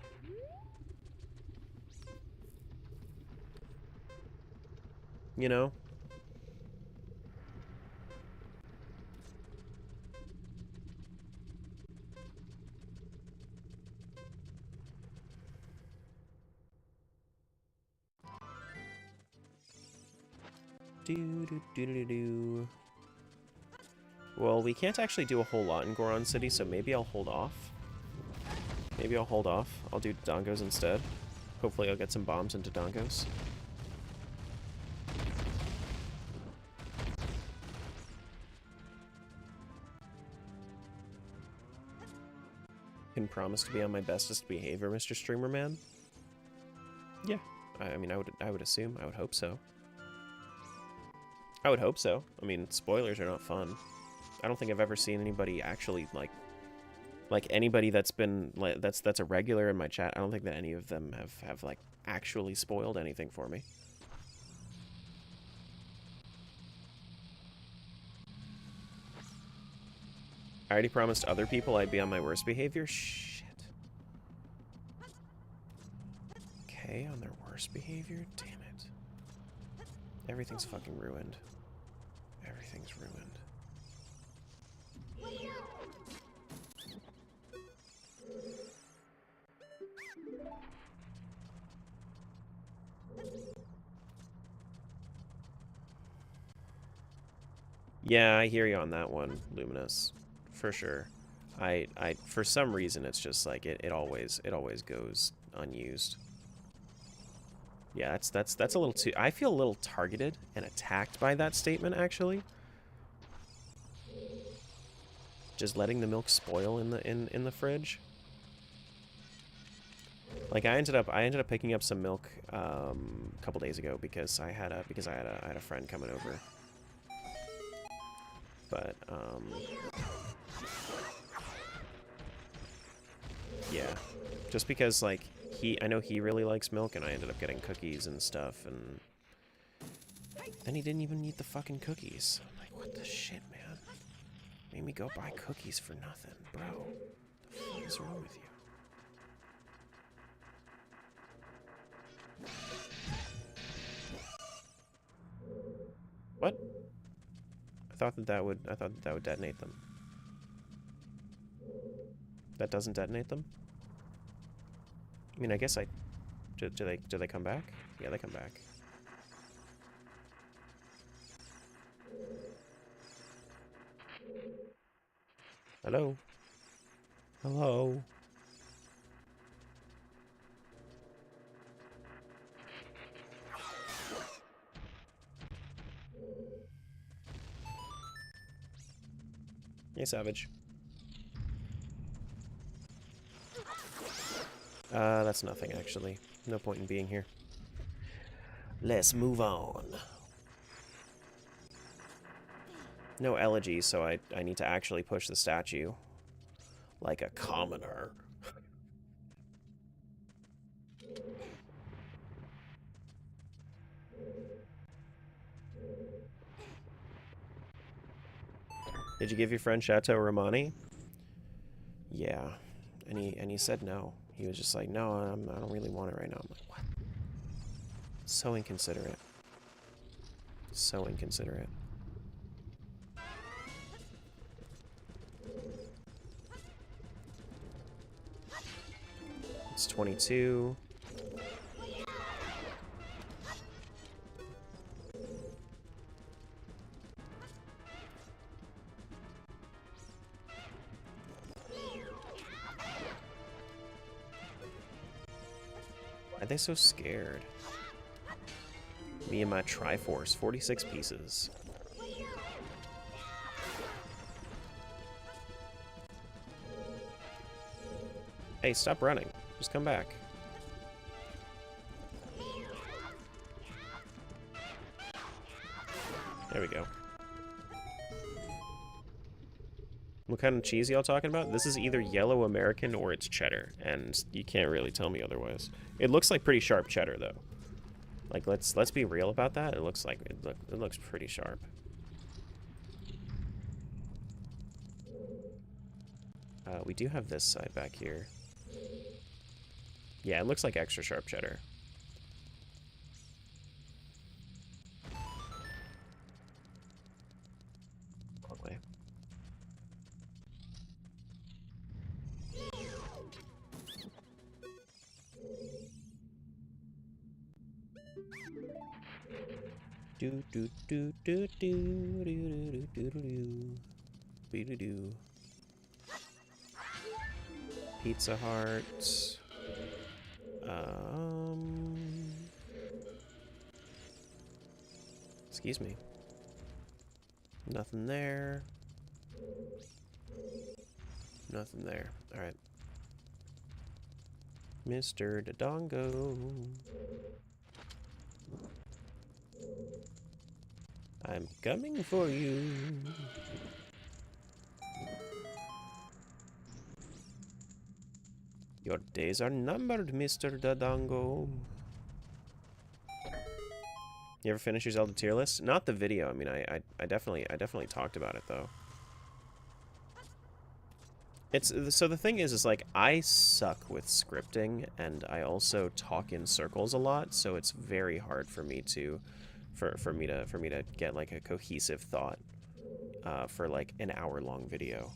You know? Do. Well, we can't actually do a whole lot in Goron City, so maybe I'll hold off. Maybe I'll hold off. I'll do Dongos instead. Hopefully I'll get some bombs into Dongos. Can promise to be on my bestest behavior, Mr. Streamer Man? Yeah. I mean, I would assume. I would hope so. I would hope so. I mean, spoilers are not fun. I don't think I've ever seen anybody actually, like anybody that's been, like, that's a regular in my chat, I don't think that any of them have like, actually spoiled anything for me. I already promised other people I'd be on my worst behavior? Shit. Okay, on their worst behavior? Damn it. Everything's fucking ruined. Everything's ruined. Yeah, I hear you on that one, Luminous. For sure. For some reason, it's just like, it always goes unused. Yeah, that's a little too... I feel a little targeted and attacked by that statement, actually. Just letting the milk spoil in the fridge. Like I ended up picking up some milk a couple days ago because I had a friend coming over. But yeah, just because like I know he really likes milk, and I ended up getting cookies and stuff, and then he didn't even eat the fucking cookies. I'm like, what the shit, man? Made me go buy cookies for nothing, bro. What the fuck is wrong with you? What? I thought that would detonate them. That doesn't detonate them? I mean, I guess do they come back? Yeah, they come back. Hello? Hello? Hey, Savage. That's nothing, actually. No point in being here. Let's move on. No elegy, so I need to actually push the statue. Like a commoner. Did you give your friend Chateau Romani? Yeah. And he said no. He was just like, no, I don't really want it right now. I'm like, what? So inconsiderate. So inconsiderate. It's 22. Why are they so scared? Me and my Triforce, 46 pieces. Hey, stop running. Just come back. There we go. What kind of cheese y'all talking about? This is either yellow American or it's cheddar, and you can't really tell me otherwise. It looks like pretty sharp cheddar, though. Like, let's be real about that. It looks like it looks pretty sharp. We do have this side back here. Yeah, it looks like extra sharp cheddar. Wrong way. Do do do do do do do do do do do. Pizza Hut. Excuse me. Nothing there. Nothing there. All right. Mr. Dodongo. I'm coming for you. Your days are numbered, Mr. Dodongo. You ever finish your Zelda tier list? Not the video. I mean, I definitely talked about it though. It's so the thing is like I suck with scripting, and I also talk in circles a lot, so it's very hard for me to for me to get like a cohesive thought for like an hour-long video.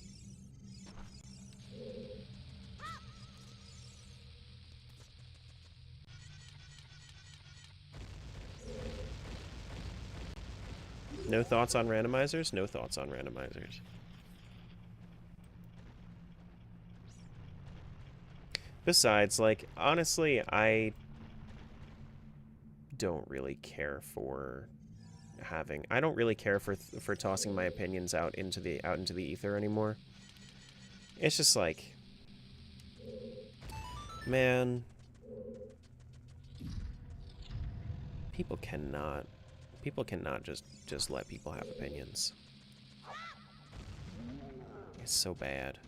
No thoughts on randomizers? No thoughts on randomizers. Besides, like, honestly, I don't really care for I don't really care for tossing my opinions out into the ether anymore. It's just like, man, people cannot just let people have opinions. It's so bad.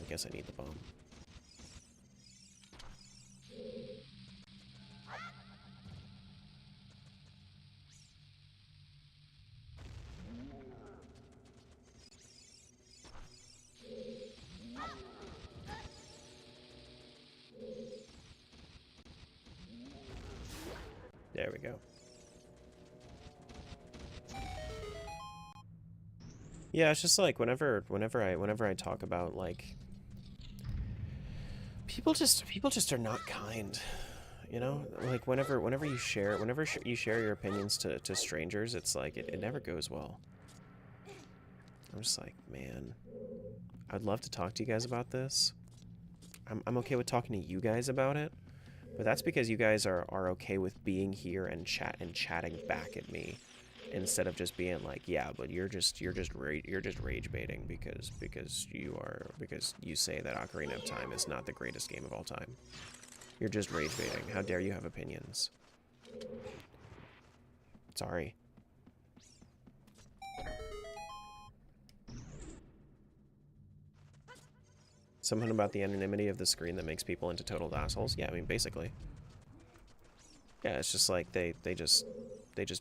I guess I need the bomb. There we go. Yeah, it's just like whenever I talk about like people just are not kind, you know? Like whenever you share your opinions to strangers, it's like it never goes well. I'm just like, man, I'd love to talk to you guys about this. I'm okay with talking to you guys about it, but that's because you guys are okay with being here and chatting back at me, instead of just being like, yeah, but you're just rage baiting because you say that Ocarina of Time is not the greatest game of all time. You're just rage baiting. How dare you have opinions? Sorry. Something about the anonymity of the screen that makes people into total assholes? Yeah, I mean, basically. Yeah, it's just like they just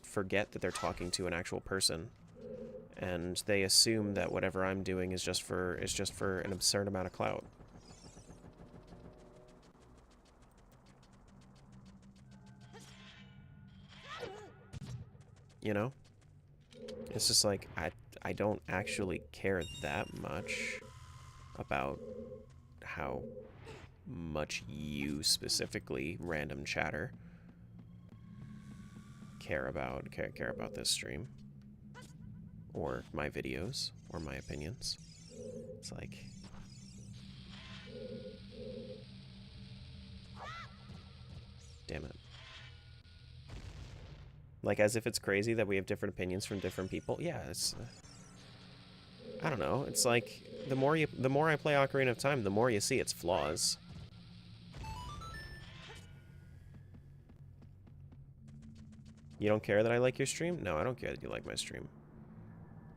forget that they're talking to an actual person, and they assume that whatever I'm doing is just for an absurd amount of clout. You know? It's just like I don't actually care that much about how much you specifically, random chatter, care about this stream or my videos or my opinions. It's like, damn it. Like, as if it's crazy that we have different opinions from different people. Yeah, it's I don't know. It's like the more I play Ocarina of Time, the more you see its flaws. You don't care that I like your stream? No, I don't care that you like my stream.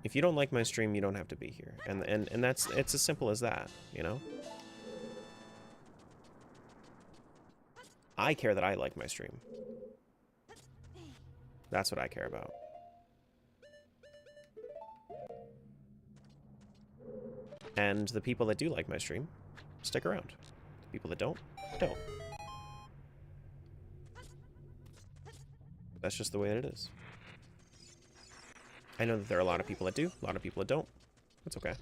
If you don't like my stream, you don't have to be here. And it's as simple as that, you know? I care that I like my stream. That's what I care about. And the people that do like my stream, stick around. The people that don't. That's just the way that it is. I know that there are a lot of people that do, a lot of people that don't. That's okay.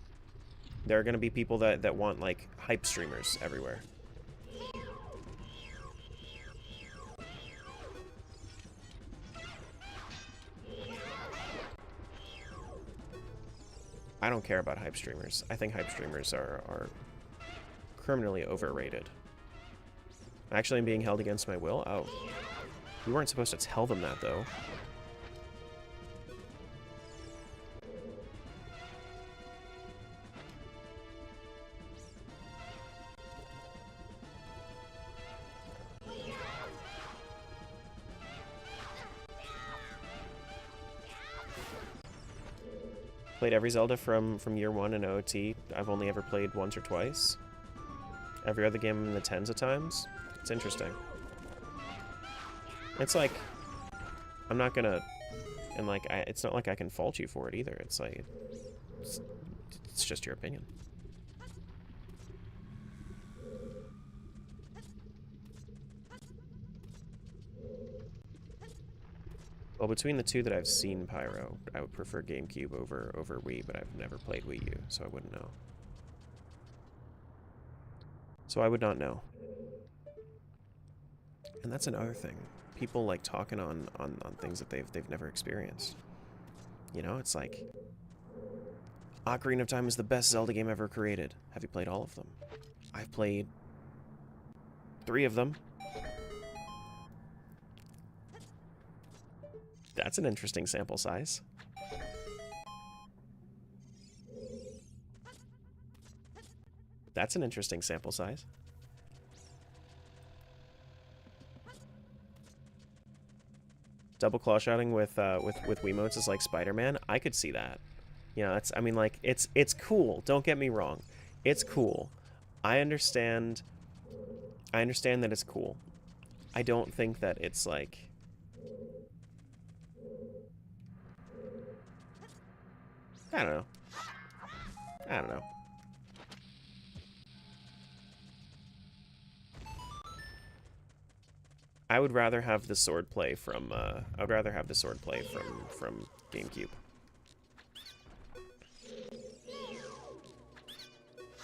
There are going to be people that want, like, hype streamers everywhere. I don't care about hype streamers. I think hype streamers are criminally overrated. Actually, I'm being held against my will? Oh. We weren't supposed to tell them that, though. Played every Zelda from year one in OoT. I've only ever played once or twice. Every other game in the tens of times. It's interesting. It's like, I'm not gonna, and like, it's not like I can fault you for it either. It's like, it's just your opinion. Well, between the two that I've seen Pyro, I would prefer GameCube over Wii, but I've never played Wii U, so I wouldn't know. So I would not know. And that's another thing. People like talking on things that they've never experienced. You know, it's like, Ocarina of Time is the best Zelda game ever created. Have you played all of them? I've played 3 of them. That's an interesting sample size. That's an interesting sample size. Double claw shouting with Wiimotes is like Spider-Man. I could see that. You know, I mean, like, it's cool. Don't get me wrong. It's cool. I understand that it's cool. I don't think that it's like... I don't know. I don't know. I would rather have the sword play from from GameCube.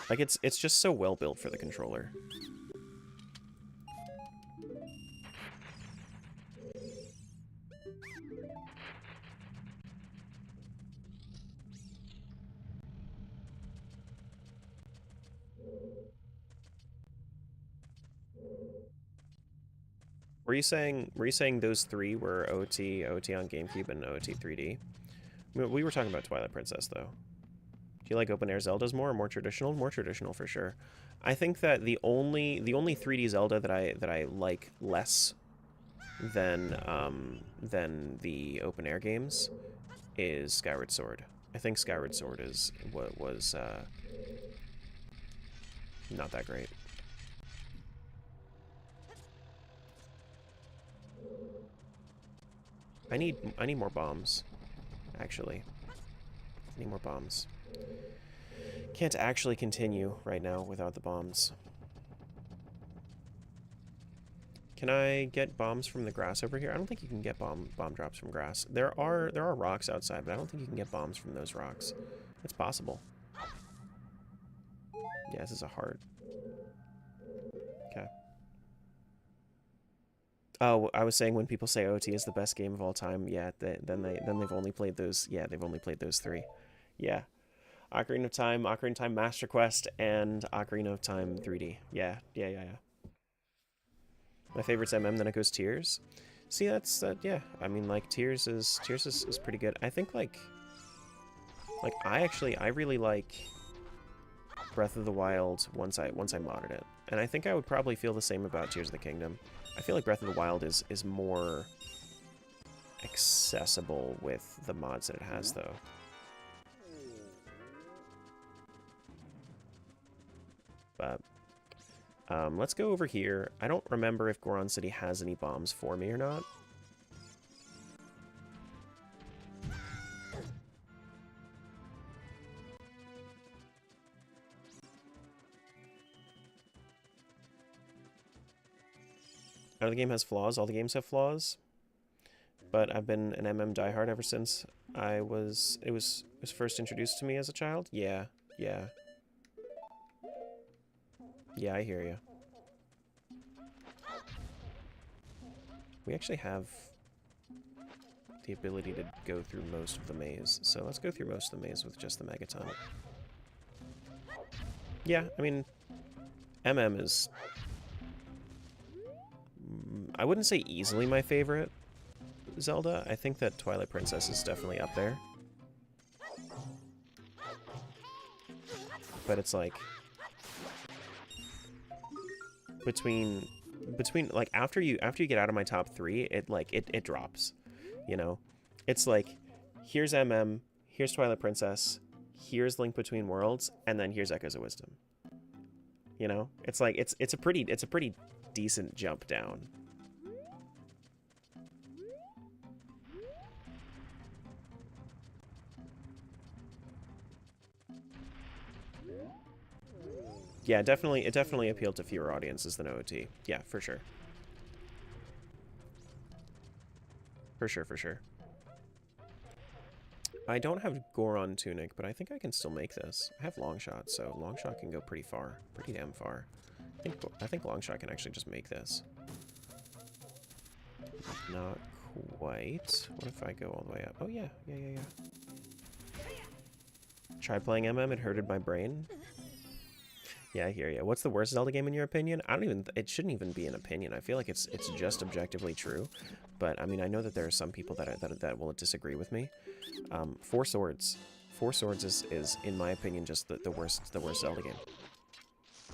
Like it's just so well built for the controller. Were you saying those three were OT on GameCube and OT 3D? We were talking about Twilight Princess though. Do you like open air Zeldas more or more traditional? More traditional for sure. I think that the only 3D Zelda that I like less than the open air games is Skyward Sword. I think Skyward Sword is what was not that great. I need more bombs, actually. I need more bombs. Can't actually continue right now without the bombs. Can I get bombs from the grass over here? I don't think you can get bomb drops from grass. There are rocks outside, but I don't think you can get bombs from those rocks. It's possible. Yeah, this is a heart. Okay. Oh, I was saying when people say OT is the best game of all time, yeah, then they've only played those. Yeah, they've only played those three. Yeah, Ocarina of Time Master Quest, and Ocarina of Time 3D. Yeah. My favorite's MM, then it goes Tears. See, that's yeah. I mean, like Tears is pretty good. I think like I really like Breath of the Wild once I modded it, and I think I would probably feel the same about Tears of the Kingdom. I feel like Breath of the Wild is more accessible with the mods that it has, though. But let's go over here. I don't remember if Goron City has any bombs for me or not. I know the game has flaws. All the games have flaws. But I've been an MM diehard ever since it was first introduced to me as a child. Yeah. Yeah, I hear you. We actually have the ability to go through most of the maze, so let's go through most of the maze with just the Megaton. Yeah, I mean, MM is... I wouldn't say easily my favorite Zelda. I think that Twilight Princess is definitely up there. But it's like... Between like after you get out of my top three, it drops, you know. It's like here's MM, here's Twilight Princess, here's Link Between Worlds, and then here's Echoes of Wisdom. You know, it's like it's a pretty decent jump down. Yeah, it definitely appealed to fewer audiences than OOT. Yeah, for sure. For sure. I don't have Goron Tunic, but I think I can still make this. I have Longshot, so Longshot can go pretty far. Pretty damn far. I think Longshot can actually just make this. Not quite. What if I go all the way up? Oh, yeah. Tried playing MM, it hurted my brain. Yeah, I hear you. What's the worst Zelda game in your opinion? It shouldn't even be an opinion. I feel like it's just objectively true. But I mean, I know that there are some people that will disagree with me. Four Swords. Four Swords is in my opinion just the worst Zelda game.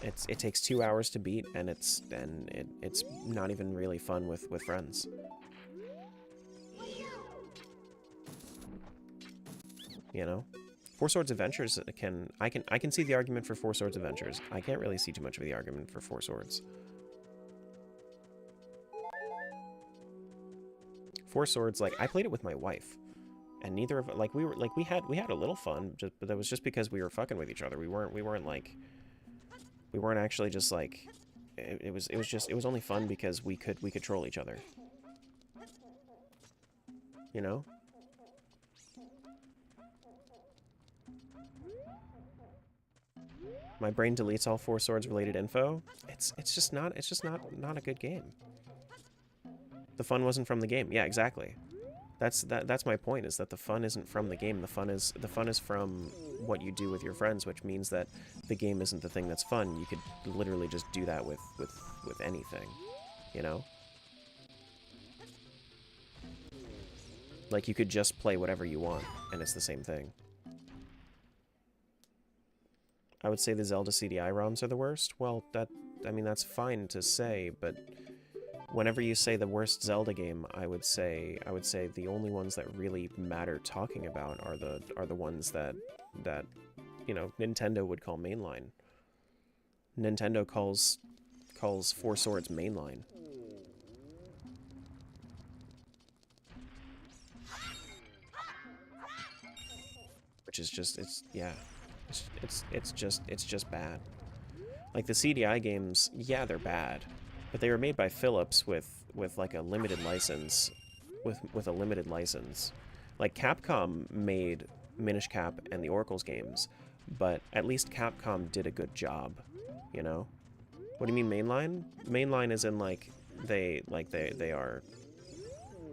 It takes 2 hours to beat, and it's not even really fun with friends. You know? Four Swords Adventures I can see the argument for Four Swords Adventures. I can't really see too much of the argument for Four Swords. Four Swords, like, I played it with my wife, and neither of, like, we had a little fun, but that was just because we were fucking with each other. We weren't actually just like, it was only fun because we could troll each other. You know? My brain deletes all Four Swords related info. It's just not a good game. The fun wasn't from the game. Yeah, exactly. That's my point, is that the fun isn't from the game. The fun is from what you do with your friends, which means that the game isn't the thing that's fun. You could literally just do that with anything, you know? Like, you could just play whatever you want, and it's the same thing. I would say the Zelda CDI ROMs are the worst. Well, I mean, that's fine to say, but whenever you say the worst Zelda game, I would say the only ones that really matter talking about are the ones that you know, Nintendo would call mainline. Nintendo calls Four Swords mainline. Which is just, it's just bad. Like, the CDI games, yeah, they're bad, but they were made by Philips with like a limited license, with a limited license. Like, Capcom made Minish Cap and the Oracles games, but at least Capcom did a good job, you know? What do you mean mainline? Mainline is in, like, they are,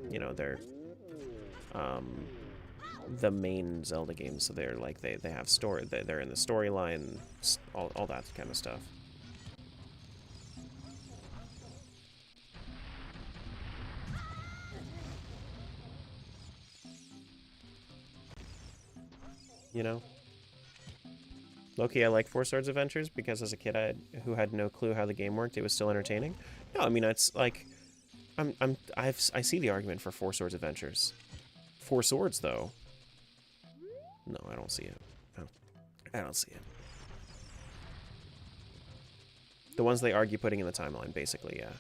you know, they're the main Zelda games, so they're like, they have story, they're in the storyline, all that kind of stuff. You know? Low-key, I like Four Swords Adventures because as a kid who had no clue how the game worked, it was still entertaining. No, I mean, it's like, I see the argument for Four Swords Adventures. Four Swords, though. No, I don't see it. No, I don't see it. The ones they argue putting in the timeline, basically, yeah.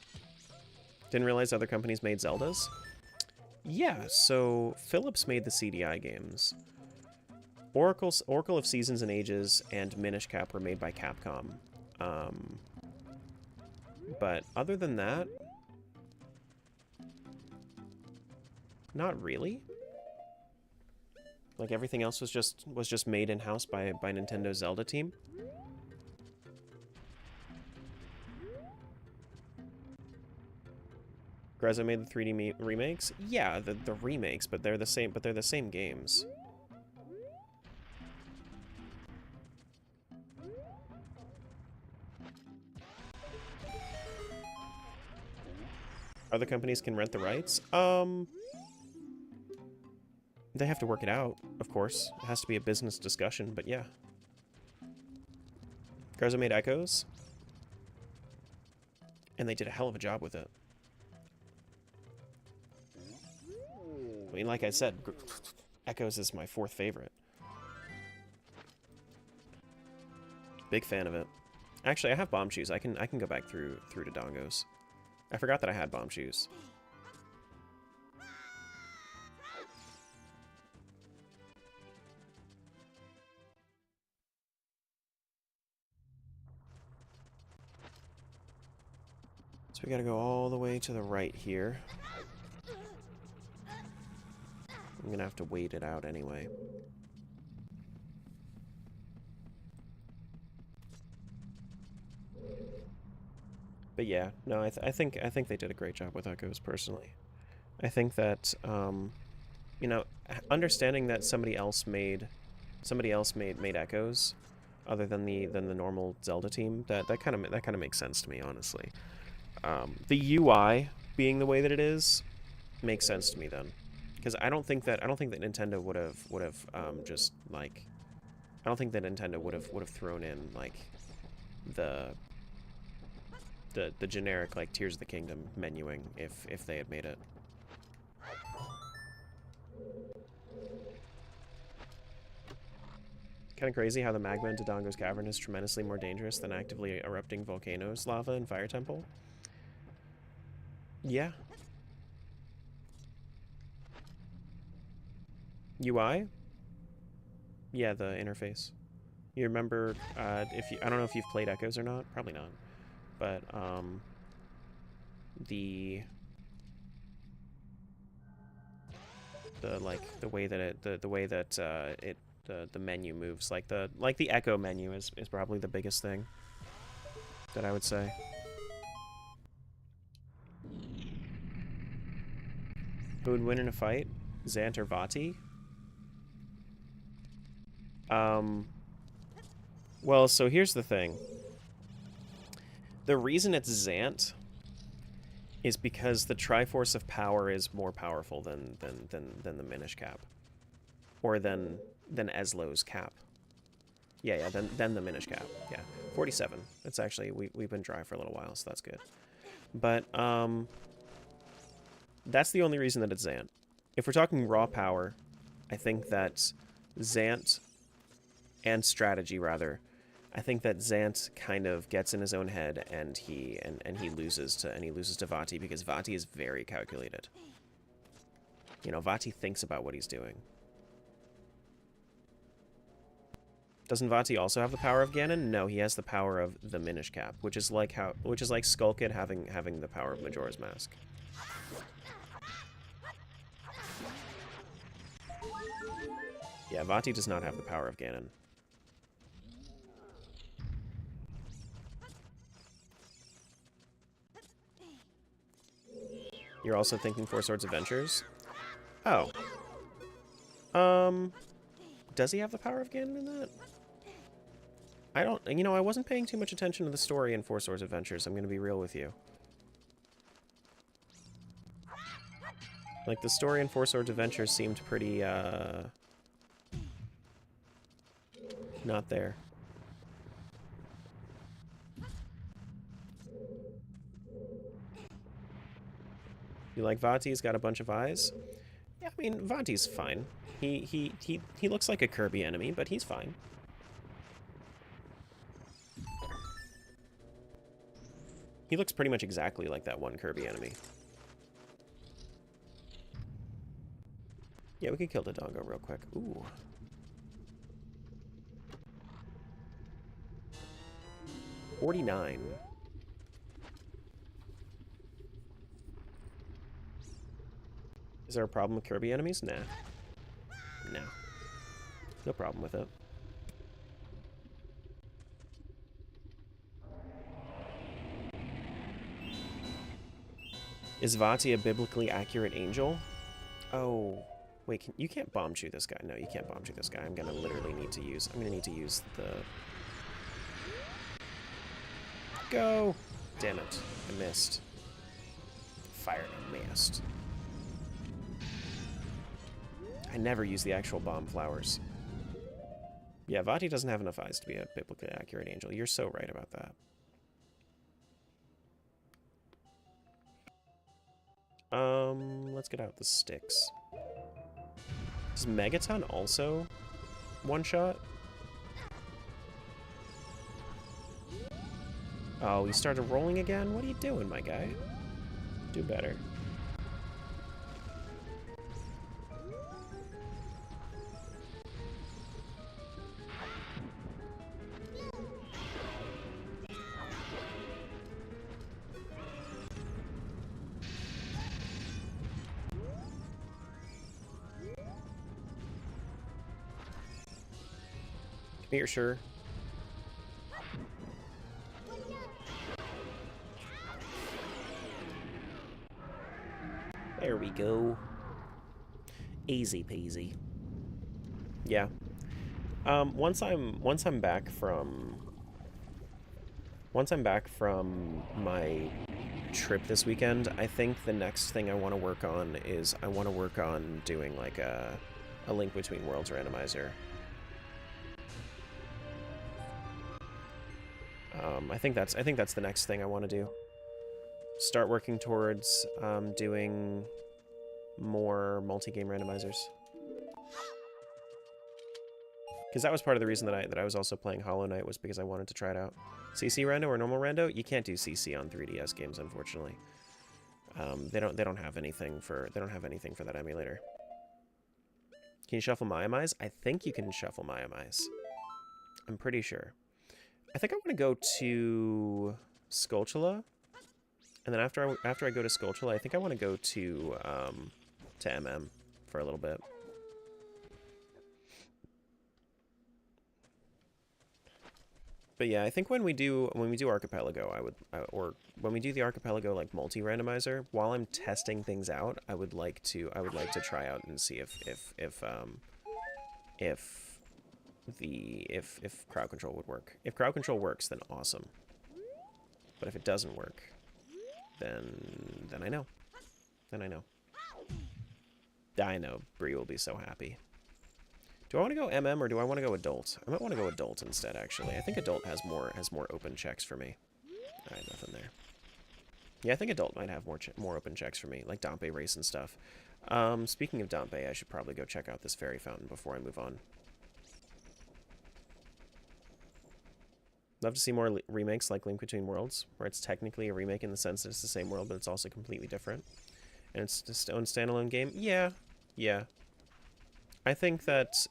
Didn't realize other companies made Zeldas? Yeah, so Philips made the CDI games. Oracle of Seasons and Ages and Minish Cap were made by Capcom. But other than that, not really. Like, everything else was just made in-house by Nintendo's Zelda team. Grezzo made the 3D remakes? Yeah, the remakes, but they're the same games. Other companies can rent the rights? They have to work it out, of course. It has to be a business discussion, but yeah. Grezzo made Echoes. And they did a hell of a job with it. I mean, like I said, Echoes is my 4th favorite. Big fan of it. Actually, I have Bomb Shoes. I can go back through to Dongos. I forgot that I had Bomb Shoes. So we gotta go all the way to the right here. I'm gonna have to wait it out anyway. But yeah, no, I think they did a great job with Echoes personally. I think that you know, understanding that somebody else made Echoes, other than the normal Zelda team, that kind of makes sense to me, honestly. The UI being the way that it is makes sense to me then, because I don't think that Nintendo would have just like, I don't think that Nintendo would have thrown in like the generic like Tears of the Kingdom menuing if they had made it. Kind of crazy how the magma in Dodongo's cavern is tremendously more dangerous than actively erupting volcanoes, lava, and fire temple. Yeah. UI? Yeah, the interface. You remember, if you, I don't know if you've played Echoes or not, probably not, but, the way that the menu moves, like the Echo menu is probably the biggest thing that I would say. Who would win in a fight? Zant or Vati? Well, so here's the thing. The reason it's Zant is because the Triforce of Power is more powerful than the Minish Cap. Or than Eslow's Cap. Yeah, then the Minish Cap. Yeah. 47. It's actually, we've been dry for a little while, so that's good. But, that's the only reason that it's Zant. If we're talking raw power, I think that Zant, and strategy rather, I think that Zant kind of gets in his own head and he loses to Vati because Vati is very calculated. You know, Vati thinks about what he's doing. Doesn't Vati also have the power of Ganon? No, he has the power of the Minish Cap, which is like Skullkid having the power of Majora's Mask. Yeah, Vati does not have the power of Ganon. You're also thinking Four Swords Adventures? Oh. Does he have the power of Ganon in that? I don't, you know, I wasn't paying too much attention to the story in Four Swords Adventures, I'm gonna be real with you. Like, the story in Four Swords Adventures seemed pretty, not there. You like Vati? He's got a bunch of eyes? Yeah, I mean, Vati's fine. He looks like a Kirby enemy, but he's fine. He looks pretty much exactly like that one Kirby enemy. Yeah, we could kill Dodongo real quick. Ooh. $49. Is there a problem with Kirby enemies? Nah. No. No problem with it. Is Vati a biblically accurate angel? Oh. Wait, you can't bomb shoot this guy. No, you can't bomb shoot this guy. I'm gonna need to use the... Go! Damn it. I missed. Fired and missed. I never use the actual bomb flowers. Yeah, Vati doesn't have enough eyes to be a biblically accurate angel. You're so right about that. Let's get out the sticks. Does Megaton also one-shot? Oh, he started rolling again? What are you doing, my guy? Do better. Here, sure. There we go. Easy peasy. Yeah. Once I'm back from my trip this weekend, I think the next thing I want to work on is doing like a Link Between Worlds randomizer. I think that's the next thing I want to do. Start working towards doing more multi-game randomizers. Because that was part of the reason that I was also playing Hollow Knight, was because I wanted to try it out. CC rando or normal rando? You can't do CC on 3DS games, unfortunately. They don't have anything for that emulator. Can you shuffle Maiamais? I think you can shuffle Maiamais. I'm pretty sure. I think I want to go to Skulltula, and then after I go to Skulltula, I think I want to go to MM for a little bit. But yeah, I think when we do Archipelago, or when we do the Archipelago like multi-randomizer, while I'm testing things out, I would like to try out and see if crowd control would work. If crowd control works, then awesome. But if it doesn't work, then I know. Then I know. I know Bree will be so happy. Do I want to go MM or do I want to go adult? I might want to go adult instead, actually. I think adult has more open checks for me. All right, nothing there. Yeah, I think adult might have more open checks for me, like Dompe Race and stuff. Speaking of Dompe, I should probably go check out this fairy fountain before I move on. Love to see more remakes like Link Between Worlds, where it's technically a remake in the sense that it's the same world, but it's also completely different. And it's its own standalone game. Yeah. I think that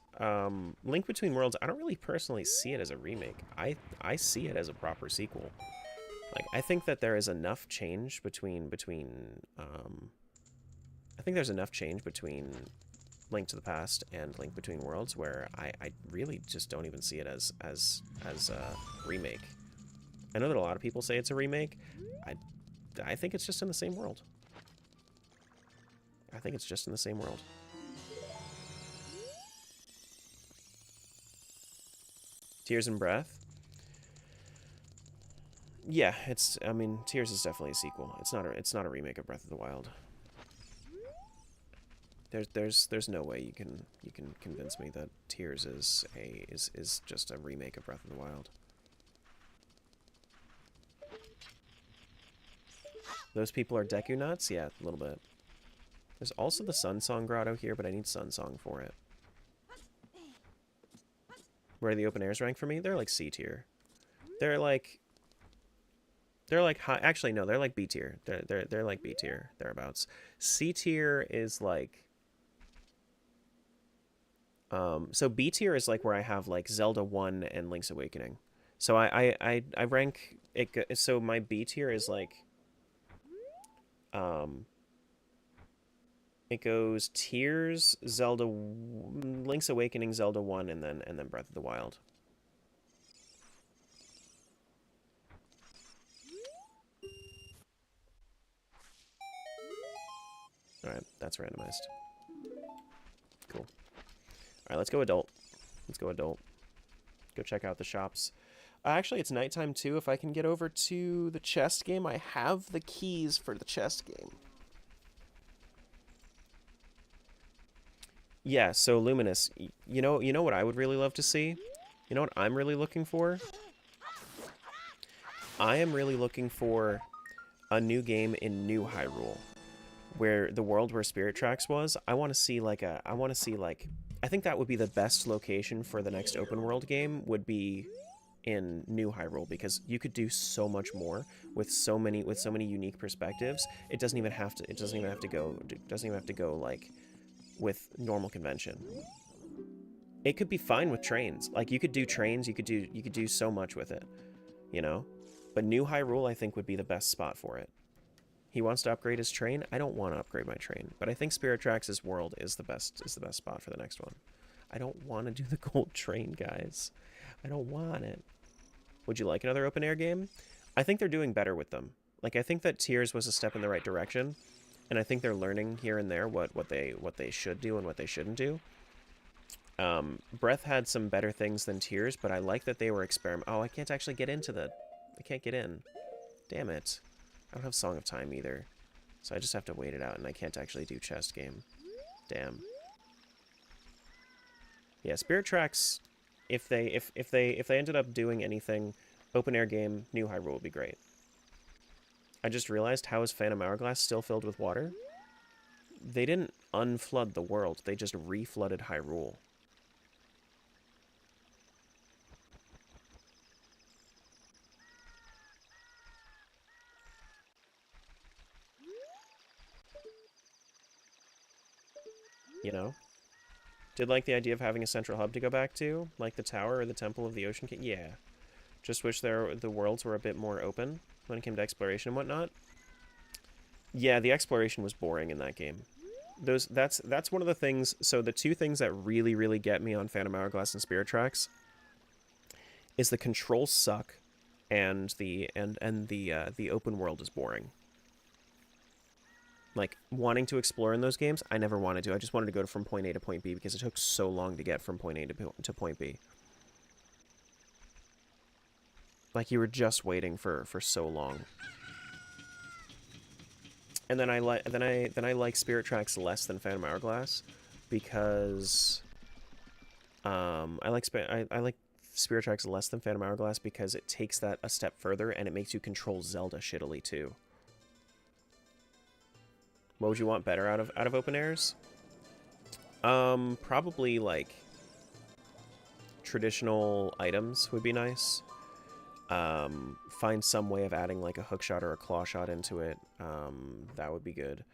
Link Between Worlds, I don't really personally see it as a remake. I see it as a proper sequel. Like, I think that there is enough change between I think there's enough change between Link to the Past and Link Between Worlds where I really just don't even see it as a remake. I know that a lot of people say it's a remake. I think it's just in the same world. I think it's just in the same world. Tears and Breath. Yeah, I mean, Tears is definitely a sequel. It's not a remake of Breath of the Wild. There's no way you can convince me that Tears is just a remake of Breath of the Wild. Those people are Deku nuts? Yeah, a little bit. There's also the Sun Song Grotto here, but I need Sun Song for it. Where do the open airs rank for me? They're like C tier. They're like high. Actually, no, they're like B tier. They're like B tier, thereabouts. C tier is like so B tier is like where I have like Zelda 1 and Link's Awakening. So I rank it. So my B tier is like it goes Tears, Zelda, Link's Awakening, Zelda 1, and then Breath of the Wild. Alright, that's randomized. Cool. Alright, let's go adult. Let's go adult. Go check out the shops. Actually, it's nighttime too. If I can get over to the chest game, I have the keys for the chest game. Yeah, so Luminous, you know what I would really love to see? You know what I'm really looking for? I am really looking for a new game in New Hyrule, where the world where Spirit Tracks was. I want to see I think that would be the best location for the next open world game, would be in New Hyrule, because you could do so much more with so many unique perspectives. It doesn't even have to go like with normal convention. It could be fine with trains. Like, you could do trains, you could do so much with it, you know? But New Hyrule, I think, would be the best spot for it. He wants to upgrade his train. I don't want to upgrade my train, but I think Spirit Tracks' world is the best spot for the next one. I don't want to do the gold train, guys. I don't want it. Would you like another open air game? I think they're doing better with them. Like, I think that Tears was a step in the right direction, and I think they're learning here and there what they should do and what they shouldn't do. Breath had some better things than Tears, but I like that they were Oh, I can't actually get into I can't get in. Damn it. I don't have Song of Time either, so I just have to wait it out, and I can't actually do chest game. Damn. Yeah, Spirit Tracks. If they ended up doing anything, open air game, New Hyrule would be great. I just realized, how is Phantom Hourglass still filled with water? They didn't unflood the world, they just reflooded Hyrule. Did like the idea of having a central hub to go back to, like the tower or the Temple of the Ocean King? Yeah. Just wish the worlds were a bit more open when it came to exploration and whatnot. Yeah, the exploration was boring in that game. That's one of the things. So the two things that really get me on Phantom Hourglass and Spirit Tracks is the controls suck, and the open world is boring. Like, wanting to explore in those games, I never wanted to. I just wanted to go from point A to point B because it took so long to get from point A to point B. Like, you were just waiting for so long. And then I like Spirit Tracks less than Phantom Hourglass because I like Spirit Tracks less than Phantom Hourglass because it takes that a step further and it makes you control Zelda shittily too. What would you want better out of open airs? Probably like traditional items would be nice. Find some way of adding like a hook shot or a claw shot into it. That would be good.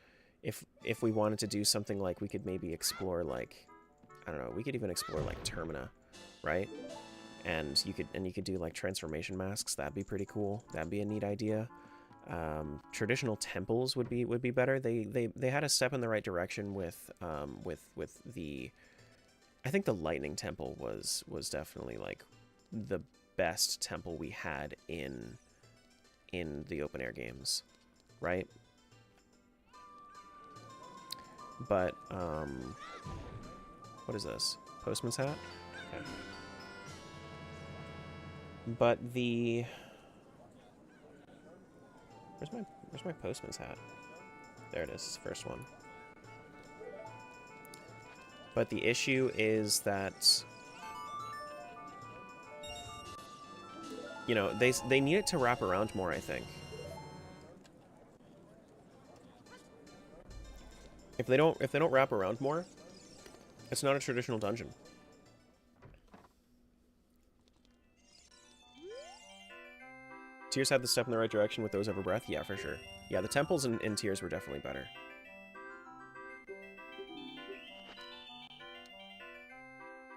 If we wanted to do something like we could maybe explore like, I don't know, we could even explore like Termina, right? And you could do like transformation masks. That'd be pretty cool. That'd be a neat idea. Traditional temples would be better. They had a step in the right direction with the, I think the lightning temple was definitely like the best temple we had in the open air games, right? But what is this? Postman's hat? Okay. But the where's my postman's hat? There it is, first one. But the issue is that, you know, they need it to wrap around more, I think. If they don't wrap around more, it's not a traditional dungeon. Tears had the step in the right direction with those over breath. Yeah, for sure. Yeah, the temples in Tears were definitely better.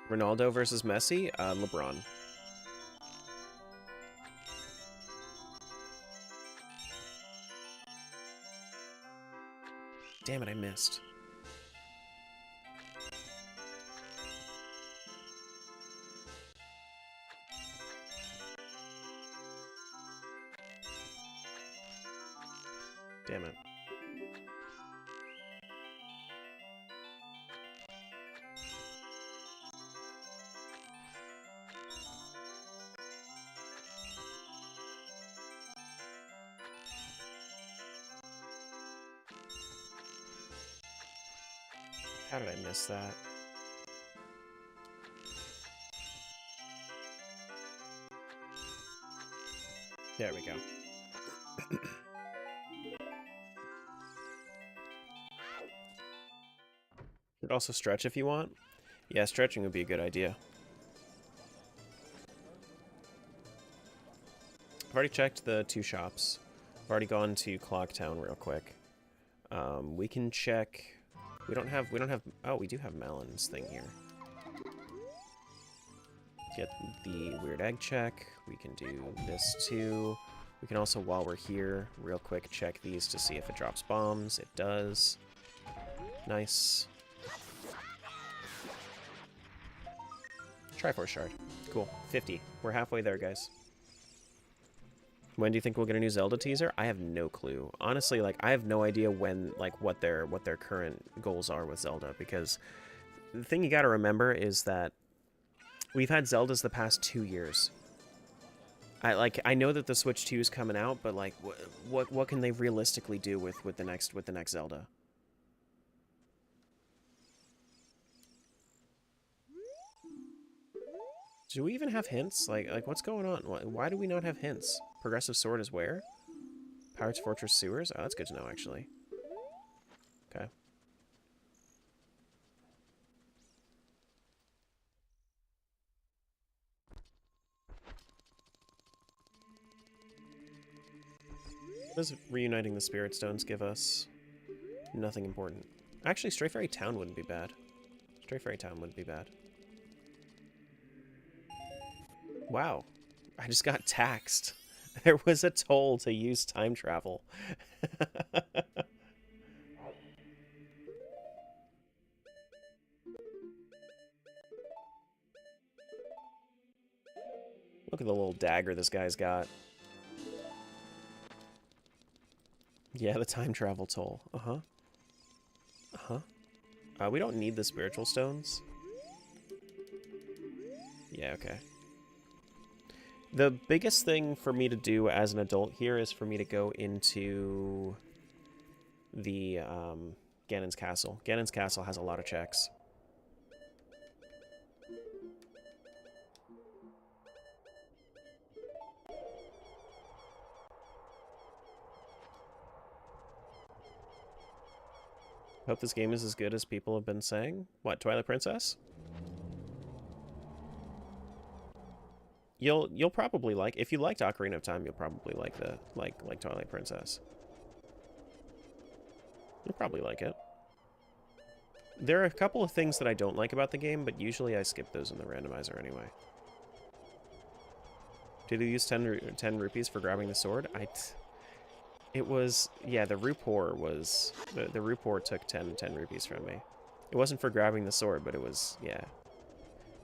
Ronaldo versus Messi? LeBron. Damn it, I missed. Damn it. How did I miss that? There we go. You could also stretch if you want. Yeah, stretching would be a good idea. I've already checked the two shops. I've already gone to Clocktown real quick. We can check. We don't have. Oh, we do have Melon's thing here. Get the weird egg check. We can do this too. We can also, while we're here, real quick check these to see if it drops bombs. It does. Nice. Triforce shard. Cool. 50. We're halfway there, guys. When do you think we'll get a new Zelda teaser? I have no clue. Honestly, like, I have no idea when, like, what their current goals are with Zelda, because the thing you gotta remember is that we've had Zeldas the past 2 years. I know that the Switch 2 is coming out, but like, what can they realistically do with the next Zelda? Do we even have hints? Like what's going on? Why do we not have hints? Progressive Sword is where? Pirates Fortress Sewers? Oh, that's good to know, actually. Okay. What does reuniting the Spirit Stones give us? Nothing important. Actually, Stray Fairy Town wouldn't be bad. Stray Fairy Town wouldn't be bad. Wow. I just got taxed. There was a toll to use time travel. Look at the little dagger this guy's got. Yeah, the time travel toll. Uh-huh. Uh-huh. We don't need the spiritual stones. Yeah, okay. The biggest thing for me to do as an adult here is for me to go into the Ganon's Castle. Ganon's Castle has a lot of checks. Hope this game is as good as people have been saying. What, Twilight Princess? You'll probably like, if you liked Ocarina of Time, you'll probably like like Twilight Princess. You'll probably like it. There are a couple of things that I don't like about the game, but usually I skip those in the randomizer anyway. Did you use 10 rupees for grabbing the sword? It was, yeah, the Rupor was, the Rupor took 10 rupees from me. It wasn't for grabbing the sword, but it was, yeah.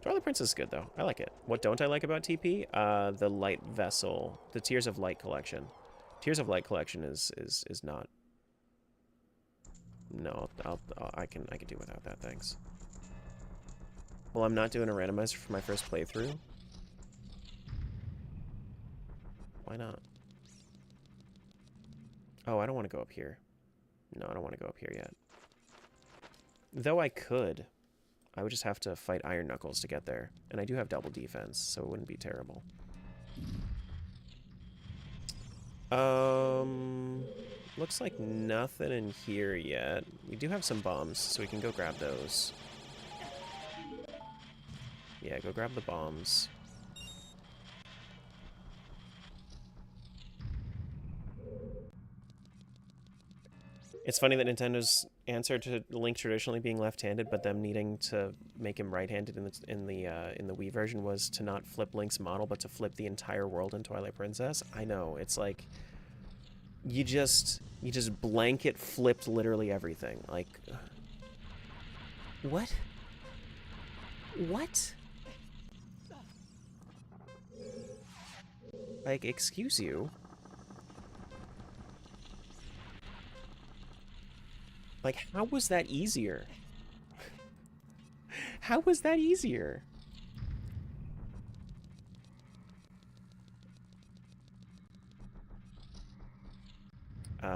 Twilight Princess is good, though. I like it. What don't I like about TP? The Light Vessel, the Tears of Light collection. Tears of Light collection is not. No, I can do without that, thanks. Well, I'm not doing a randomizer for my first playthrough. Why not? Oh, I don't want to go up here. No, I don't want to go up here yet. Though I could. I would just have to fight Iron Knuckles to get there. And I do have double defense, so it wouldn't be terrible. Looks like nothing in here yet. We do have some bombs, so we can go grab those. Yeah, go grab the bombs. It's funny that Nintendo's answer to Link traditionally being left-handed, but them needing to make him right-handed in the Wii version was to not flip Link's model, but to flip the entire world in Twilight Princess. I know, it's like you just blanket flipped literally everything. Like, what? What? Like, excuse you? Like, how was that easier? How was that easier?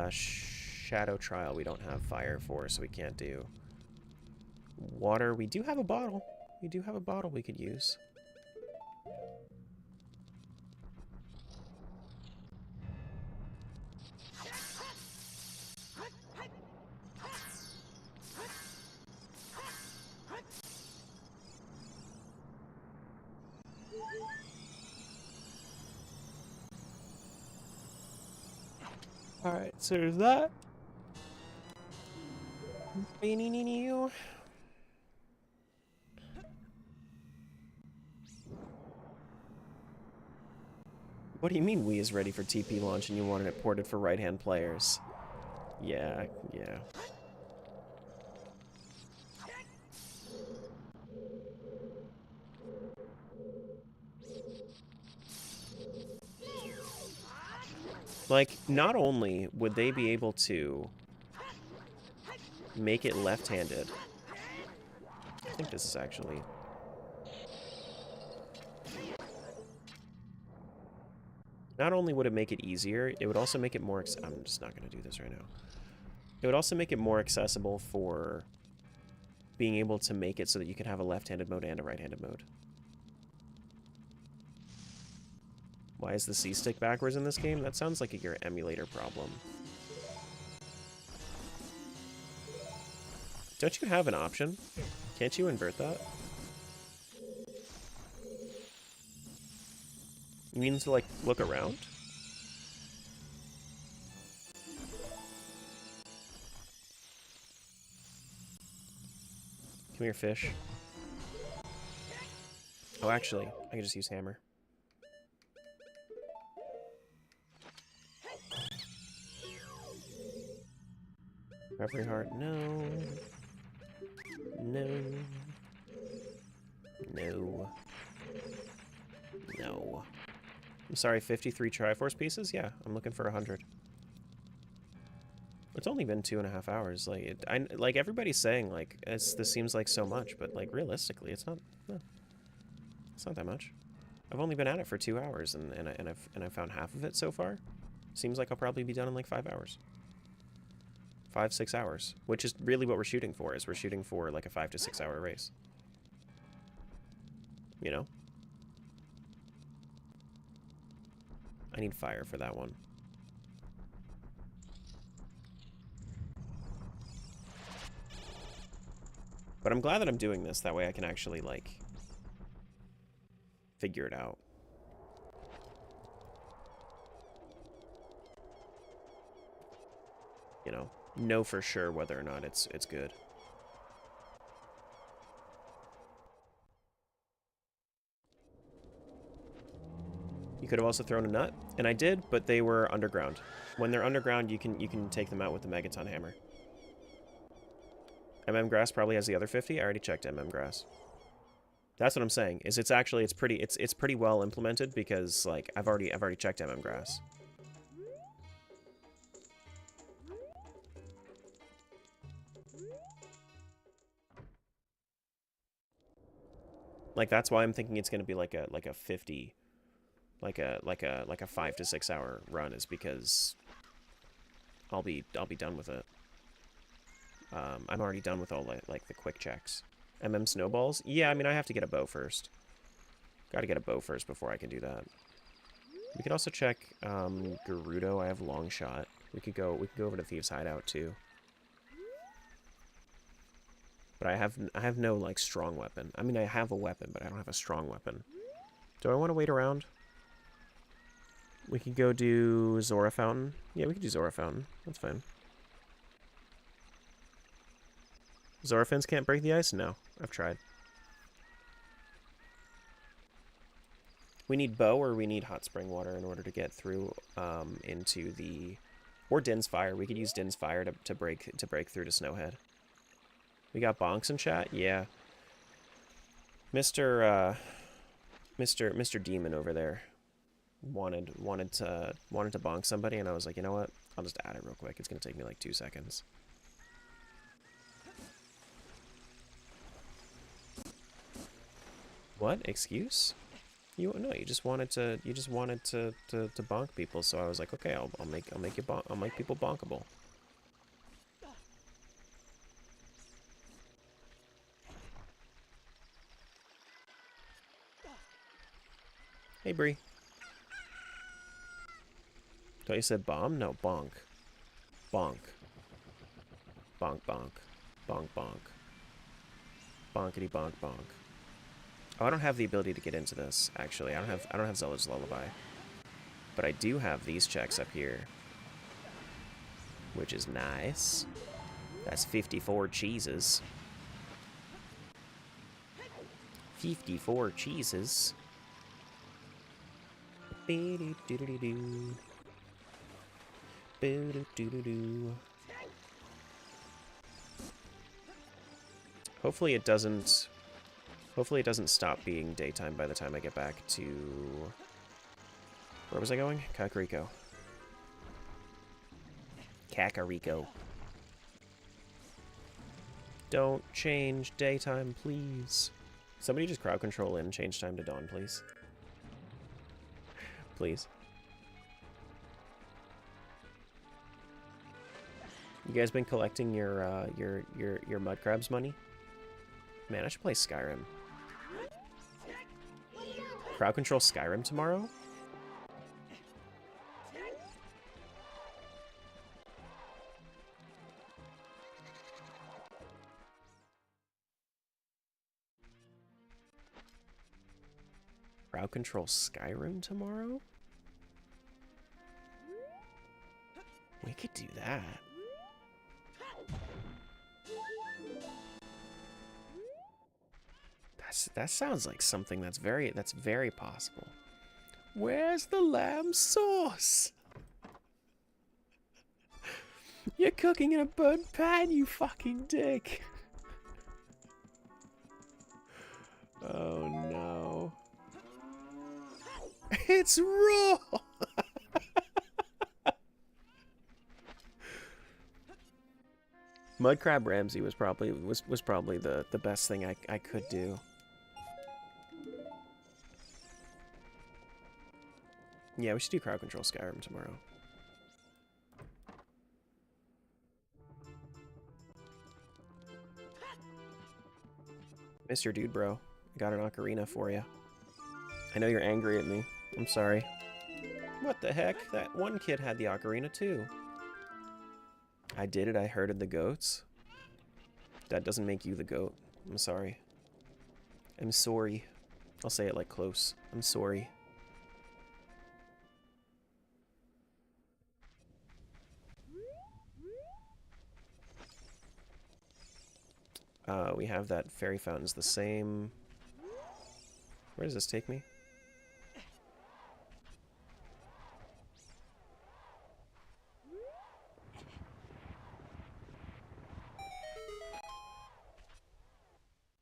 Shadow Trial we don't have fire for, so we can't do. Water, we do have a bottle. We do have a bottle we could use. Alright, so there's that. What do you mean Wii is ready for TP launch and you wanted it ported for right-hand players? Yeah, yeah. Like, not only would they be able to make it left-handed, I think this is actually... Not only would it make it easier, it would also make it more... I'm just not going to do this right now. It would also make it more accessible for being able to make it so that you could have a left-handed mode and a right-handed mode. Why is the C-stick backwards in this game? That sounds like your emulator problem. Don't you have an option? Can't you invert that? You mean to, like, look around? Come here, fish. Oh, actually, I can just use hammer. Recovery heart, no. No. No. No. I'm sorry, 53 Triforce pieces? Yeah, I'm looking for 100. It's only been 2.5 hours. Like, like everybody's saying, like, this seems like so much, but like realistically, it's not. No, it's not that much. I've only been at it for 2 hours, and I've found half of it so far. Seems like I'll probably be done in like 5 hours. 5-6 hours, which is really what we're shooting for. Is we're shooting for like a 5 to 6 hour race. You know. I need fire for that one. But I'm glad that I'm doing this. That way I can actually, like, figure it out. You know for sure whether or not it's good. You could have also thrown a nut, and I did, but they were underground. When they're underground, you can take them out with the Megaton hammer. Grass probably has the other 50. I already checked Grass. That's what I'm saying. Is it's pretty well implemented because like I've already checked Grass. Like that's why I'm thinking it's gonna be like a 50, like a 5 to 6 hour run, is because I'll be done with it. I'm already done with all like the quick checks. Snowballs? Yeah, I mean I have to get a bow first. Gotta get a bow first before I can do that. We could also check Gerudo. I have long shot. We could go over to Thieves' Hideout too. But I have no like strong weapon. I mean I have a weapon, but I don't have a strong weapon. Do I want to wait around? We could go do Zora Fountain. Yeah, we could do Zora Fountain. That's fine. Zora fins can't break the ice? No, I've tried. We need bow or we need hot spring water in order to get through into the... Or Din's Fire. We could use Din's Fire to break through to Snowhead. We got bonks in chat? Yeah. Mr. Demon over there wanted to bonk somebody, and I was like, you know what? I'll just add it real quick. It's gonna take me like 2 seconds. What? Excuse? You just wanted to bonk people, so I was like, okay, I'll make people bonkable. Hey, Bree. Thought you said bomb? No, bonk. Bonk. Bonk, bonk. Bonk, bonk. Bonkity, bonk, bonk. Oh, I don't have the ability to get into this, actually. I don't have Zelda's Lullaby. But I do have these checks up here. Which is nice. That's 54 cheeses. 54 cheeses. Hopefully it doesn't stop being daytime by the time I get back to... Where was I going? Kakariko. Kakariko. Don't change daytime, please. Somebody just crowd control in, change time to dawn, please. Please. You guys been collecting your mud crabs money? Man, I should play Skyrim. Crowd control Skyrim tomorrow? Crowd control Skyrim tomorrow? We could do that. That sounds like something that's very possible. Where's the lamb sauce? You're cooking in a burnt pan, you fucking dick. Oh no. It's raw. Mud Crab Ramsay was probably the best thing I could do. Yeah, we should do crowd control Skyrim tomorrow. Mr. Dude Bro, I got an ocarina for you. I know you're angry at me. I'm sorry. What the heck? That one kid had the ocarina too. I did it, I herded the goats. That doesn't make you the goat. I'm sorry. I'm sorry. I'll say it like close. I'm sorry. We have that fairy fountain's the same. Where does this take me?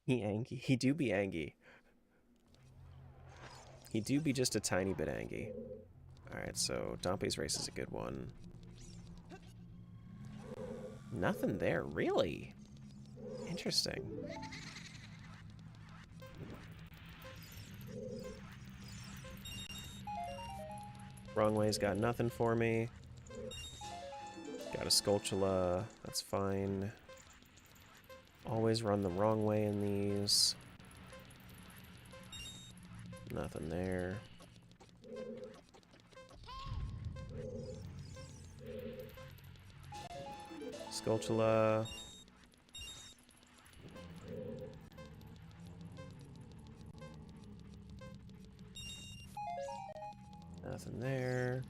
He angry. He do be angry. He do be just a tiny bit angry. Alright, so Dompe's race is a good one. Nothing there, really? Interesting. Wrong way's got nothing for me. Got a Sculptula, that's fine. Always run the wrong way in these. Nothing there. Sculptula. Nothing there.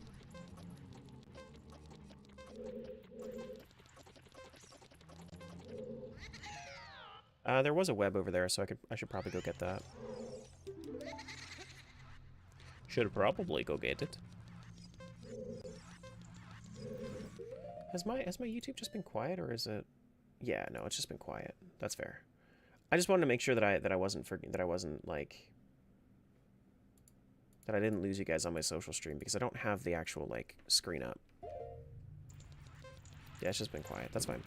There was a web over there, so I should probably go get that. Should probably go get it. Has my YouTube just been quiet, or is it? Yeah, no, it's just been quiet. That's fair. I just wanted to make sure that I didn't lose you guys on my social stream, because I don't have the actual like screen up. Yeah, it's just been quiet. That's fine.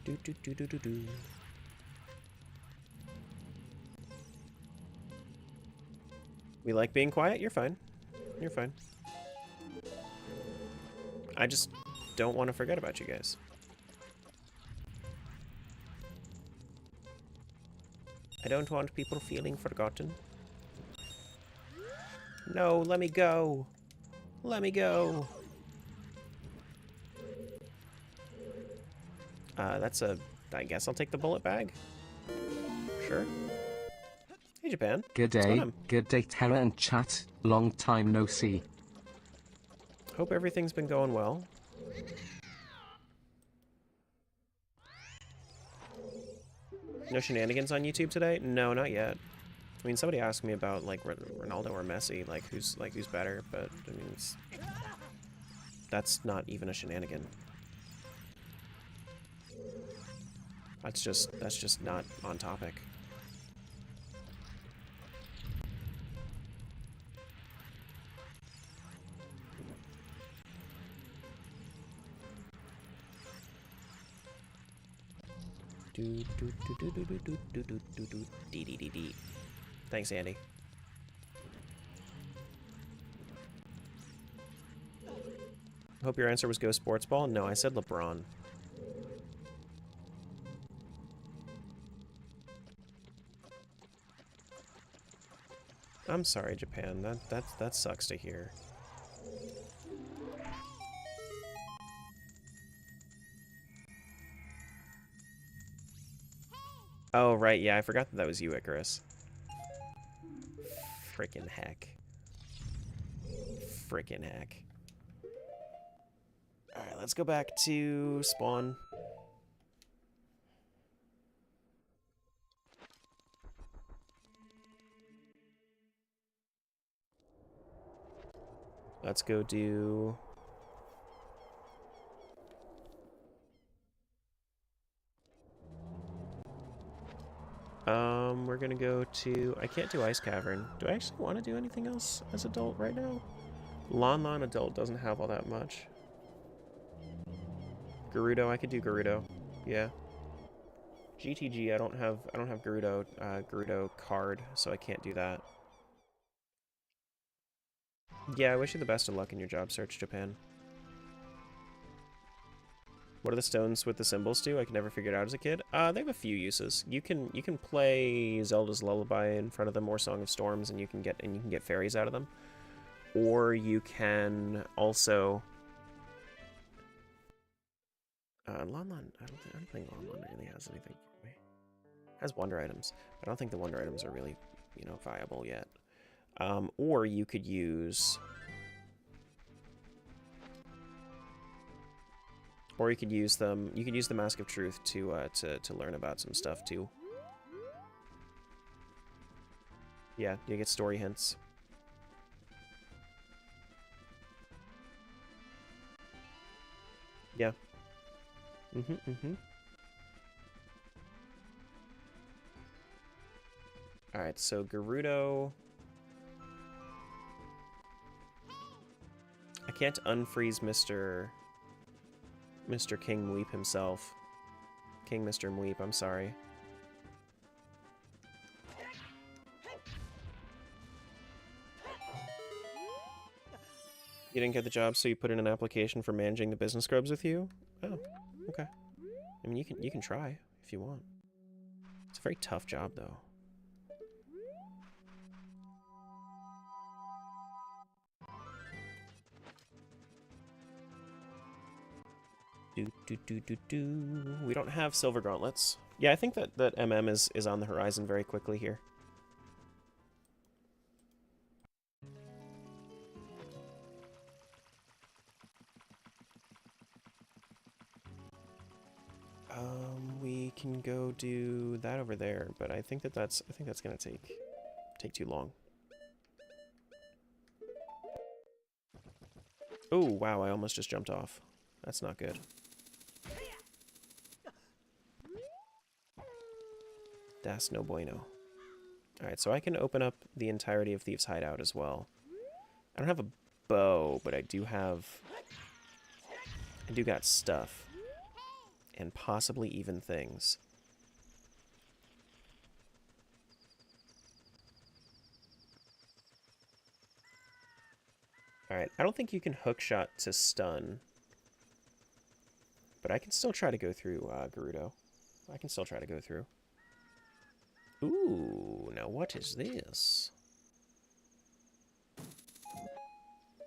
Do do do do do do. We like being quiet? You're fine. You're fine. I just don't want to forget about you guys. I don't want people feeling forgotten. No, let me go. Let me go. That's a... I guess I'll take the bullet bag. Sure. Hey, Japan. Good day. Good day, Terra and chat. Long time no see. Hope everything's been going well. No shenanigans on YouTube today? No, not yet. I mean, somebody asked me about, like, Ronaldo or Messi, like, who's better, but, I mean, that's not even a shenanigan. That's just not on topic. Thanks, Andy. Hope your answer was Go Sports Ball. No, I said LeBron. I'm sorry, Japan. That sucks to hear. Oh, right, yeah, I forgot that was you, Icarus. Frickin' heck. Frickin' heck. Let's go back to spawn. Let's go do... we're gonna go to... I can't do Ice Cavern. Do I actually want to do anything else as adult right now? Lon adult doesn't have all that much. Gerudo, I could do Gerudo. Yeah. GTG, I don't have Gerudo card, so I can't do that. Yeah, I wish you the best of luck in your job search, Japan. What do the stones with the symbols do? I could never figure it out as a kid. They have a few uses. You can play Zelda's Lullaby in front of them or Song of Storms, and you can get fairies out of them. Or you can also Lon, I don't think Lon really has anything for me. It has wonder items. I don't think the wonder items are really, viable yet. Or you could use... Or you could use them. You could use the Mask of Truth to learn about some stuff too. Yeah, you get story hints. Yeah. Alright, so Gerudo... I can't unfreeze Mr. King Mweep himself. King Mr. Mweep, I'm sorry. You didn't get the job, so you put in an application for managing the business scrubs with you? Oh, okay. I mean, you can try if you want. It's a very tough job, though. We don't have silver gauntlets. Yeah, I think that MM is on the horizon very quickly here. We can go do that over there, but I think that's gonna take too long. Oh wow! I almost just jumped off. That's not good. That's no bueno. Alright, so I can open up the entirety of Thieves' Hideout as well. I don't have a bow, but I do got stuff. And possibly even things. Alright, I don't think you can hookshot to stun. But I can still try to go through Gerudo. I can still try to go through. Ooh, now what is this?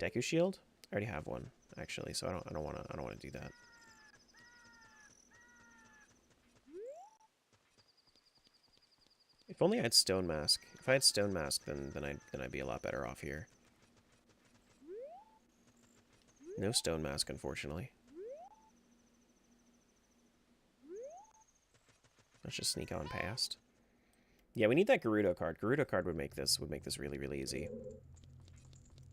Deku Shield? I already have one, actually, so I don't wanna do that. If only I had Stone Mask. If I had Stone Mask, then I'd be a lot better off here. No Stone Mask, unfortunately. Let's just sneak on past. Yeah, we need that Gerudo card. Gerudo card would make this really, really easy.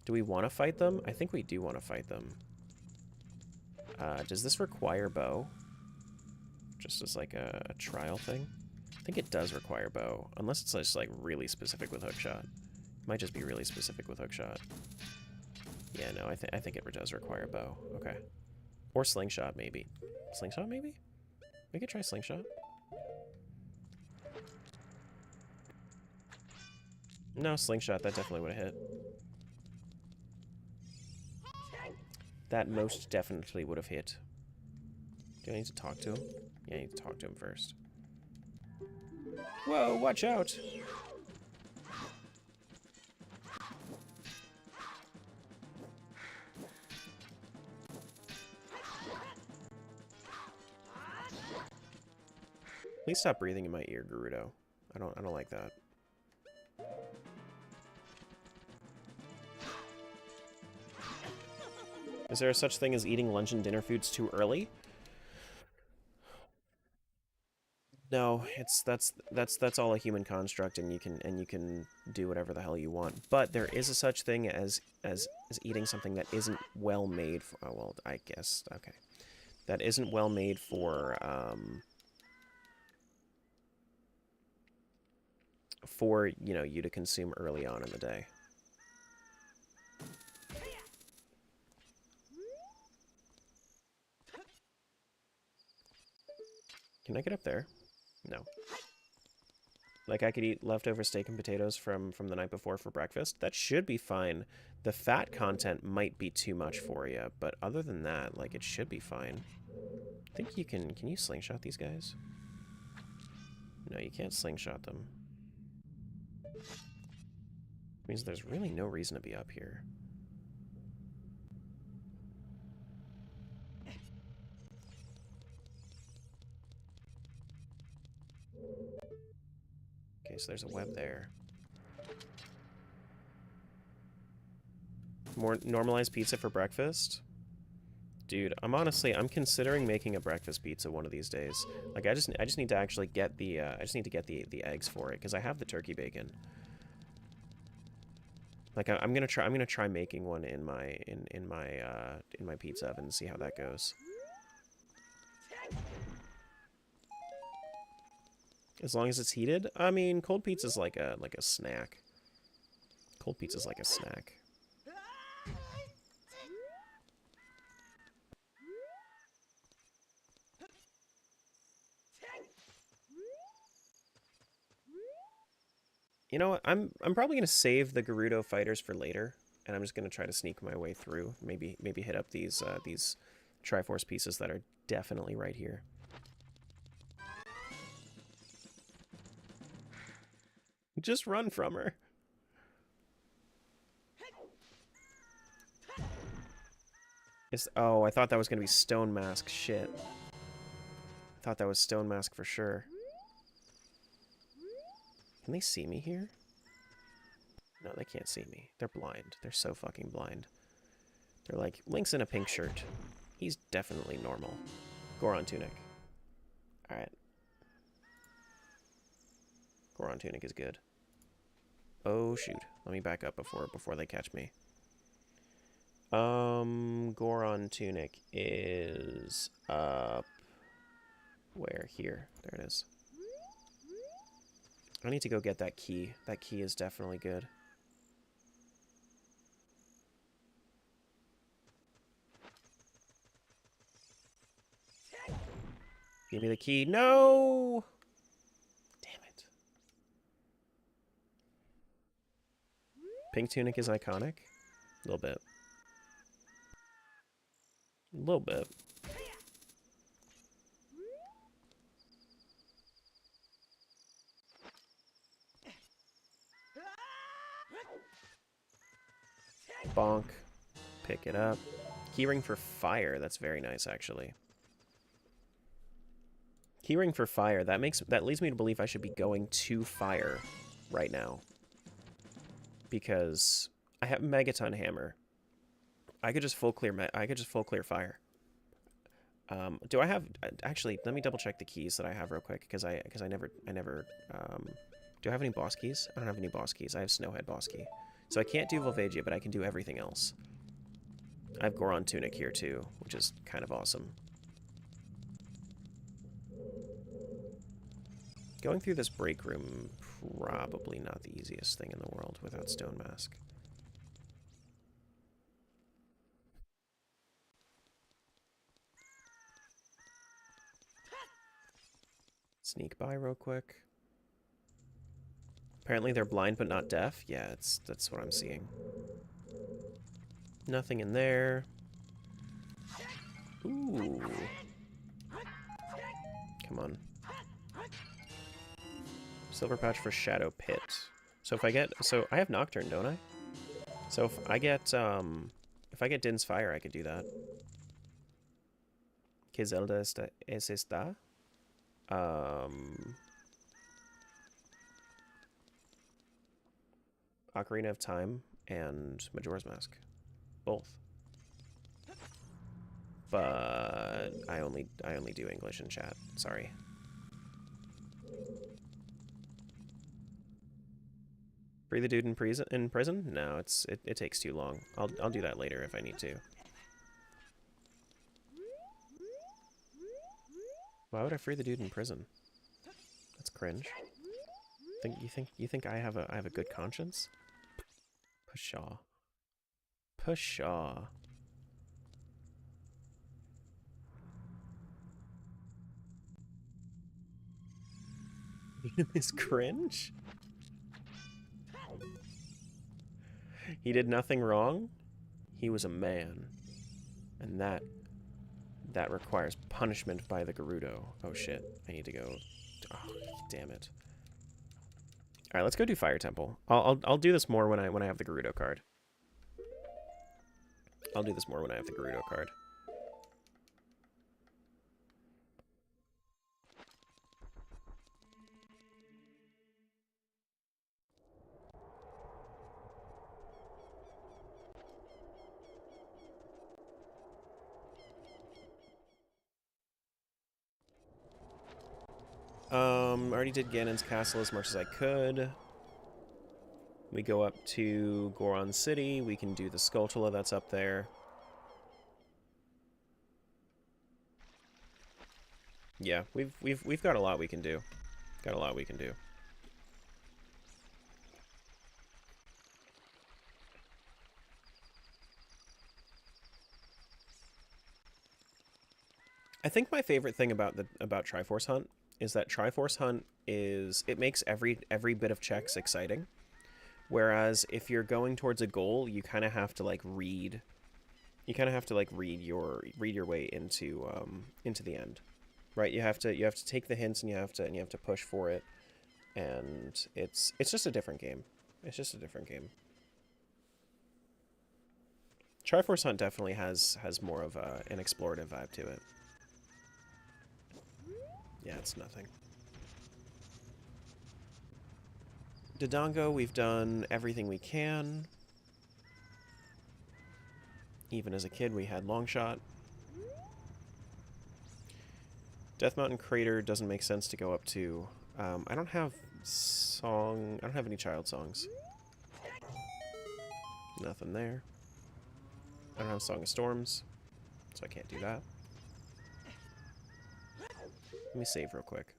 Do we want to fight them? I think we do want to fight them. Does this require bow? Just as like a trial thing? I think it does require bow, unless it's just like really specific with hookshot. It might just be really specific with hookshot. Yeah, no, I think it does require bow. Okay. Or slingshot, maybe. Slingshot, maybe? We could try slingshot. No, slingshot, that definitely would have hit. That most definitely would have hit. Do I need to talk to him? Yeah, I need to talk to him first. Whoa, watch out! Please stop breathing in my ear, Gerudo. I don't like that. Is there such thing as eating lunch and dinner foods too early? No, that's all a human construct, and you can do whatever the hell you want. But there is a such thing as eating something that isn't well made for. Oh well, I guess okay. That isn't well made for you know you to consume early on in the day. Can I get up there? No. Like, I could eat leftover steak and potatoes from the night before for breakfast. That should be fine. The fat content might be too much for you, but other than that, like, it should be fine. I think you can you slingshot these guys? No, you can't slingshot them. Means there's really no reason to be up here. Okay, so there's a web there. More normalized pizza for breakfast? Dude, I'm considering making a breakfast pizza one of these days. Like I just need to actually get the the eggs for it because I have the turkey bacon. Like I'm gonna try making one in my pizza oven and see how that goes. As long as it's heated? I mean, cold pizza's like a snack. Cold pizza's like a snack. You know what? I'm probably gonna save the Gerudo fighters for later, and I'm just gonna try to sneak my way through. Maybe hit up these Triforce pieces that are definitely right here. Just run from her. Oh, I thought that was gonna be Stone Mask. Shit. Thought that was Stone Mask for sure. Can they see me here? No, they can't see me. They're blind. They're so fucking blind. They're like, Link's in a pink shirt. He's definitely normal. Goron Tunic. Alright. Goron Tunic is good. Oh, shoot. Let me back up before they catch me. Goron Tunic is up... Where? Here. There it is. I need to go get that key. That key is definitely good. Give me the key. No! Damn it. Pink Tunic is iconic? A little bit. A little bit. Bonk. Pick it up. Keyring for fire. That's very nice, actually. Keyring for fire. That leads me to believe I should be going to fire right now. Because I have Megaton Hammer. I could just full clear fire. Do I have actually? Let me double check the keys that I have real quick because I never. Do I have any boss keys? I don't have any boss keys. I have Snowhead boss key, so I can't do Volvagia, but I can do everything else. I have Goron Tunic here too, which is kind of awesome. Going through this break room, probably not the easiest thing in the world without Stone Mask. Sneak by real quick. Apparently they're blind but not deaf. Yeah, that's what I'm seeing. Nothing in there. Ooh. Come on. Silver pouch for Shadow Pit. So I have Nocturne, don't I? So if I get Din's Fire, I could do that. ¿Qué zelda es esta? Ocarina of Time and Majora's Mask. Both. but I only do English in chat. Sorry. Free the dude in prison? No, it takes too long. I'll do that later if I need to. Why would I free the dude in prison? That's cringe. You think I have a good conscience? Pshaw. Pshaw. This cringe? He did nothing wrong. He was a man. And that requires punishment by the Gerudo. Oh shit. I need to go. Oh, damn it. Alright, let's go do Fire Temple. I'll do this more when I have the Gerudo card. I'll do this more when I have the Gerudo card. Already did Ganon's castle as much as I could. We go up to Goron City. We can do the Skulltula that's up there. Yeah, we've got a lot we can do. Got a lot we can do. I think my favorite thing about Triforce Hunt is that Triforce Hunt it makes every bit of checks exciting. Whereas if you're going towards a goal, you kind of have to like read. You kind of have to like read your way into the end, right? You have to take the hints and you have to push for it, and it's just a different game. It's just a different game. Triforce Hunt definitely has more of an explorative vibe to it. Yeah, it's nothing. Dodongo, we've done everything we can. Even as a kid, we had Longshot. Death Mountain Crater doesn't make sense to go up to. I don't have any child songs. Nothing there. I don't have Song of Storms, so I can't do that. Let me save real quick.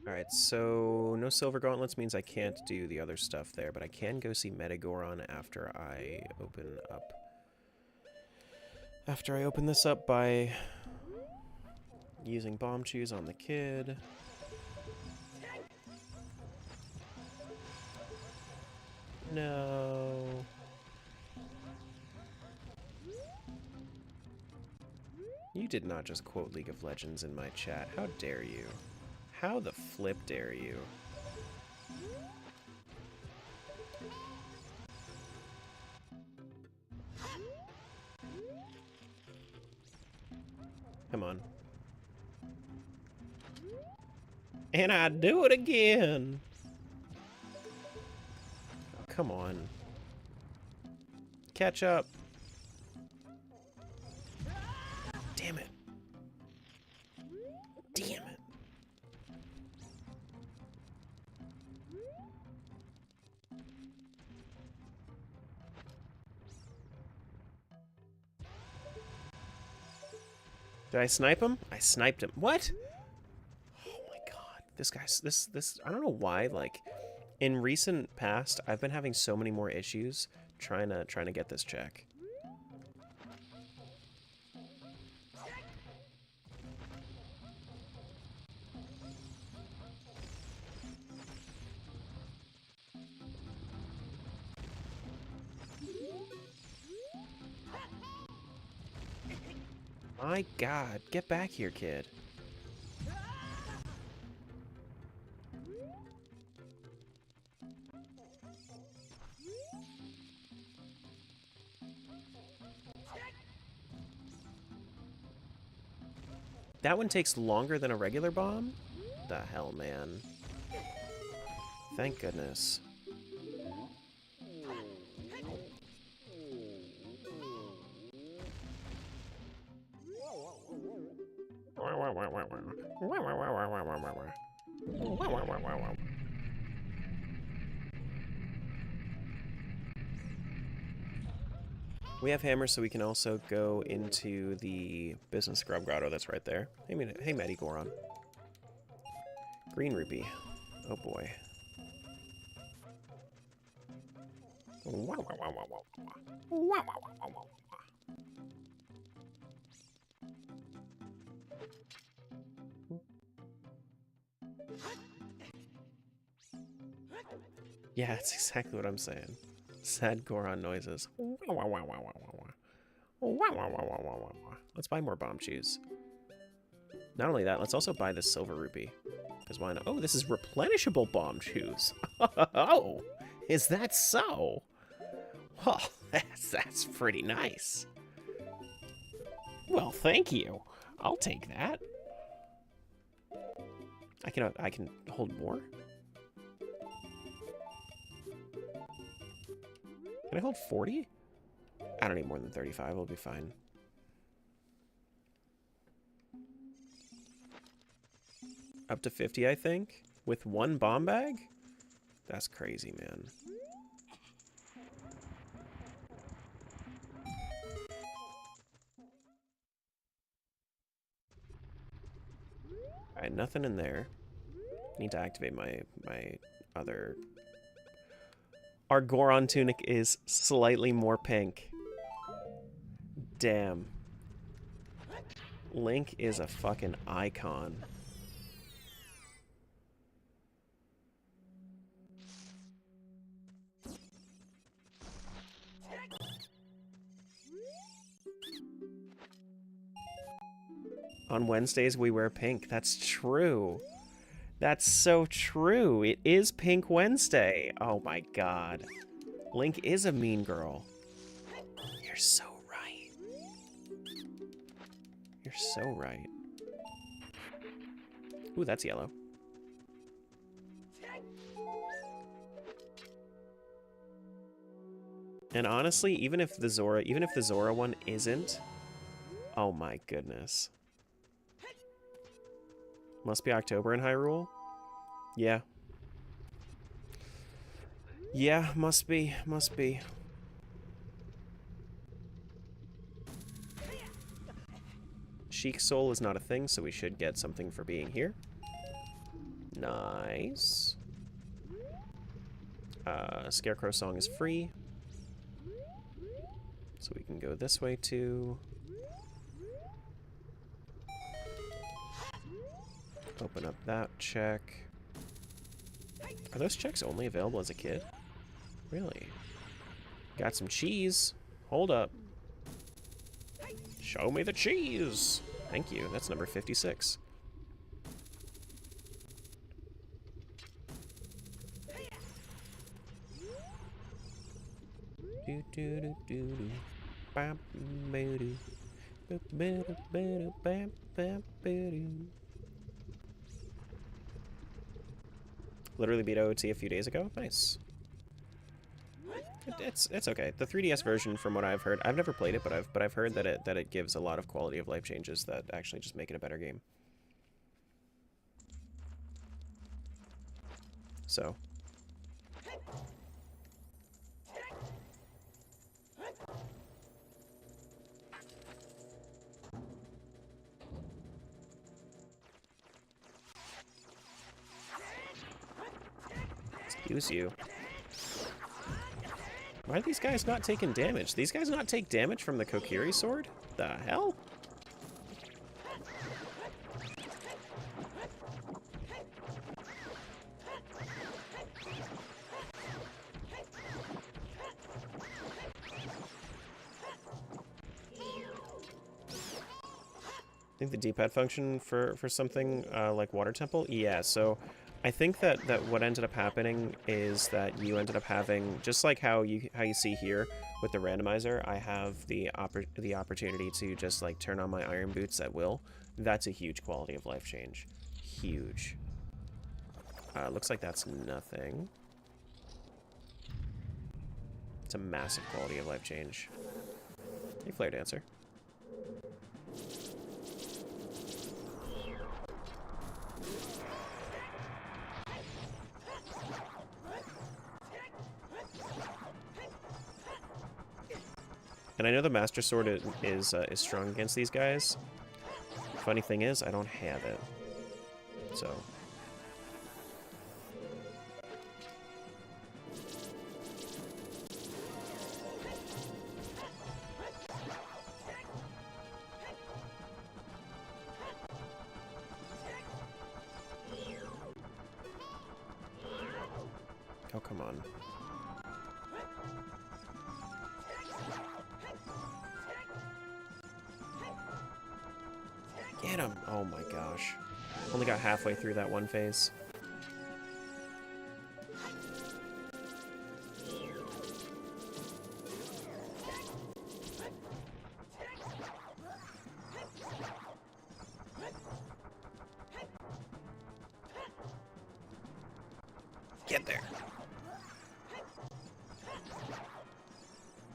Alright, so no Silver Gauntlets means I can't do the other stuff there, but I can go see Metagoron after I open up. After I open this up by using Bomb Chews on the kid. No. You did not just quote League of Legends in my chat. How dare you? How the flip dare you? Come on. And I do it again! Oh, come on. Catch up. Damn it. Damn it. Did I snipe him? I sniped him. What? Oh my god. This guy's this I don't know why, like in recent past I've been having so many more issues trying to get this check. My god, get back here, kid. That one takes longer than a regular bomb? The hell, man. Thank goodness. We have hammers, so we can also go into the business scrub grotto that's right there. Hey, Matty Goron. Green rupee. Oh boy. Yeah, that's exactly what I'm saying. Sad Goron noises. Let's buy more bomb shoes. Not only that, let's also buy the silver rupee. Because why not? Oh, this is replenishable bomb shoes. Oh, is that so? Well, that's pretty nice. Well, thank you. I'll take that. I can hold more? Can I hold 40? I don't need more than 35. We'll be fine. Up to 50, I think? With one bomb bag? That's crazy, man. Alright, nothing in there. Need to activate my other... Our Goron tunic is slightly more pink. Damn. Link is a fucking icon. On Wednesdays, we wear pink. That's true. That's so true. It is Pink Wednesday. Oh my god. Link is a mean girl. You're so right. You're so right. Ooh, that's yellow. And honestly, even if the Zora one isn't, oh my goodness. Must be October in Hyrule? Yeah. Yeah, must be. Sheik Soul is not a thing, so we should get something for being here. Nice. Scarecrow Song is free. So we can go this way too. Open up that check. Are those checks only available as a kid? Really? Got some cheese. Hold up. Show me the cheese. Thank you. That's number 56. Do do do do do. Bam bam bam bam bam. Literally beat OoT a few days ago. Nice. It's okay. The 3DS version, from what I've heard, I've never played it, but I've heard that it gives a lot of quality of life changes that actually just make it a better game. So. Excuse you. Why are these guys not taking damage? These guys not take damage from the Kokiri sword? The hell? I think the D-pad function for something like Water Temple? Yeah, so I think that what ended up happening is that you ended up having, just like how you see here with the randomizer, I have the opportunity to just like turn on my iron boots at will. That's a huge quality of life change. Huge. Looks like that's nothing. It's a massive quality of life change. Hey, Flare Dancer. And I know the Master Sword is strong against these guys. Funny thing is, I don't have it. So... Oh, come on. Get him! Oh my gosh. Only got halfway through that one phase. Get there.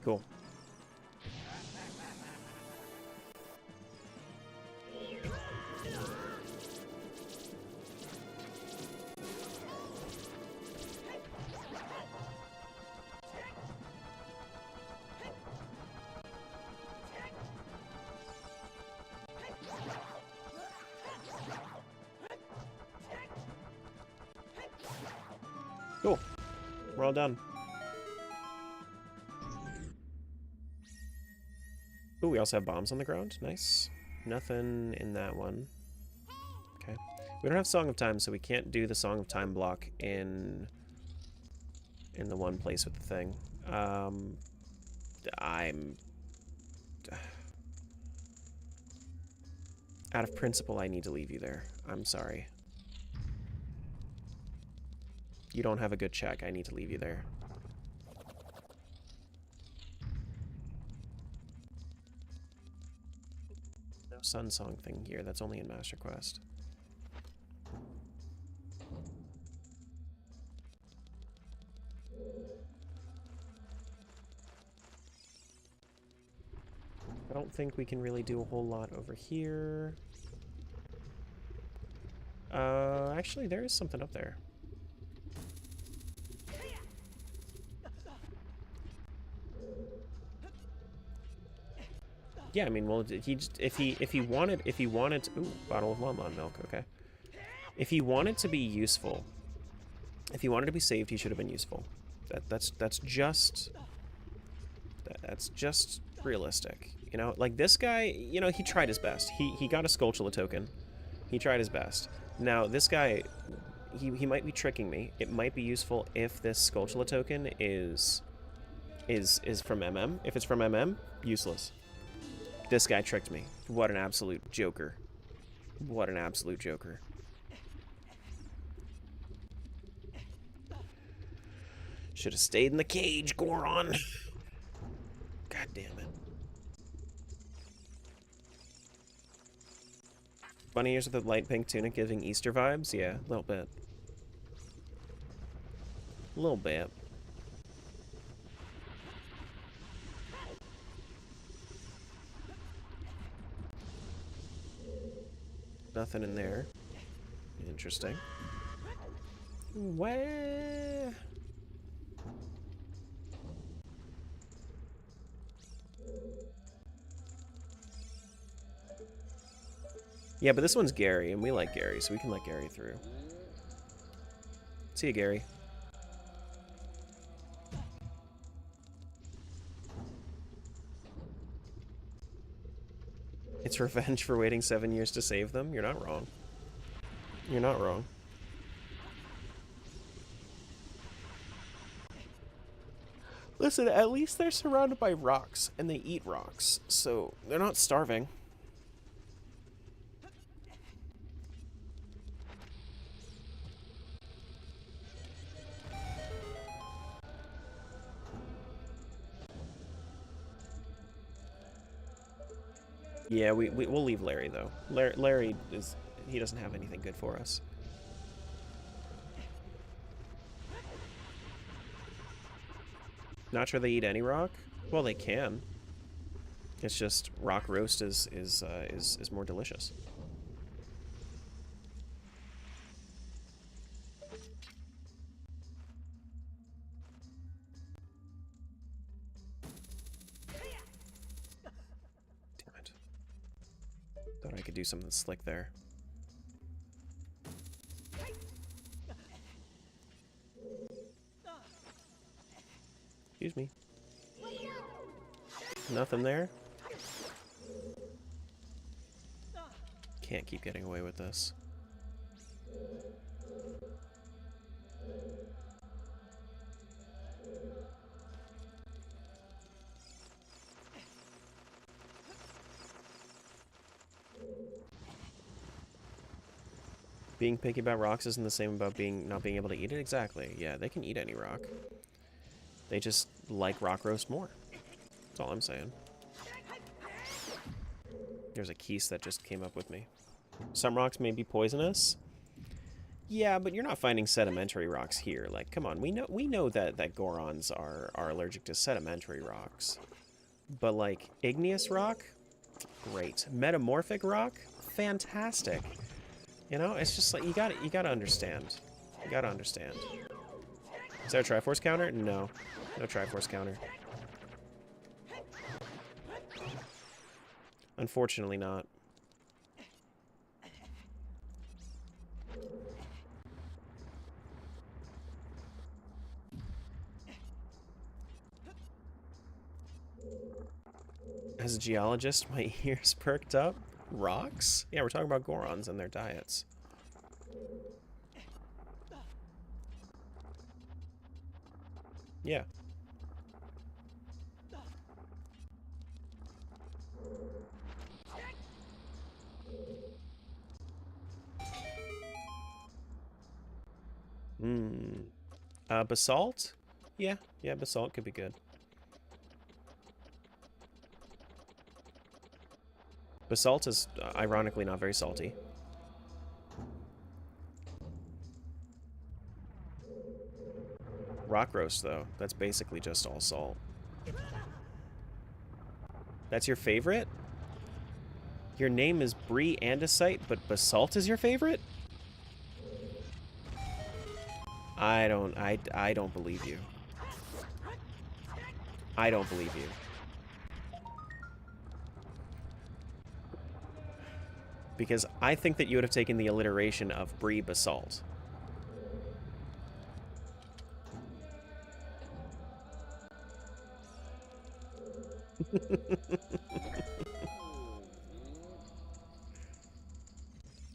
Cool. Cool. We're all done. Ooh, we also have bombs on the ground. Nice. Nothing in that one. Okay. We don't have Song of Time, so we can't do the Song of Time block in the one place with the thing. I'm... Out of principle, I need to leave you there. I'm sorry. You don't have a good check. I need to leave you there. No Sun Song thing here. That's only in Master Quest. I don't think we can really do a whole lot over here. Actually, there is something up there. Yeah, I mean, well, he just, if he wanted, ooh, bottle of Lon milk, okay. If he wanted to be useful, if he wanted to be saved, he should have been useful. That's just realistic. You know, like this guy, you know, he tried his best. He got a Skulltula token. He tried his best. Now, this guy, he might be tricking me. It might be useful if this Skulltula token is from MM. If it's from MM, useless. This guy tricked me. What an absolute joker. What an absolute joker. Should have stayed in the cage, Goron. God damn it. Bunny ears with a light pink tunic giving Easter vibes? Yeah, a little bit. A little bit. Nothing in there. Interesting. Where? Yeah, but this one's Gary, and we like Gary, so we can let Gary through. See you, Gary. It's revenge for waiting 7 years to save them? You're not wrong. You're not wrong. Listen, at least they're surrounded by rocks, and they eat rocks, so they're not starving. Yeah, we'll leave Larry, though. Larry is... he doesn't have anything good for us. Not sure they eat any rock? Well, they can. It's just rock roast is more delicious. Thought I could do something slick there. Excuse me. Nothing there? Can't keep getting away with this. Being picky about rocks isn't the same about not being able to eat it? Exactly. Yeah, they can eat any rock. They just like rock roast more. That's all I'm saying. There's a keys that just came up with me. Some rocks may be poisonous. Yeah, but you're not finding sedimentary rocks here. Like, come on, we know that Gorons are allergic to sedimentary rocks. But like igneous rock, great. Metamorphic rock, fantastic. You know, it's just like you gotta understand. You gotta understand. Is there a Triforce counter? No. No Triforce counter. Unfortunately not. As a geologist, my ears perked up. Rocks? Yeah, we're talking about Gorons and their diets. Yeah. Basalt? Yeah, basalt could be good. Basalt is, ironically, not very salty. Rock roast, though. That's basically just all salt. That's your favorite? Your name is Brie Andesite, but basalt is your favorite? I don't believe you. I don't believe you. Because I think that you would have taken the alliteration of Brie Basalt.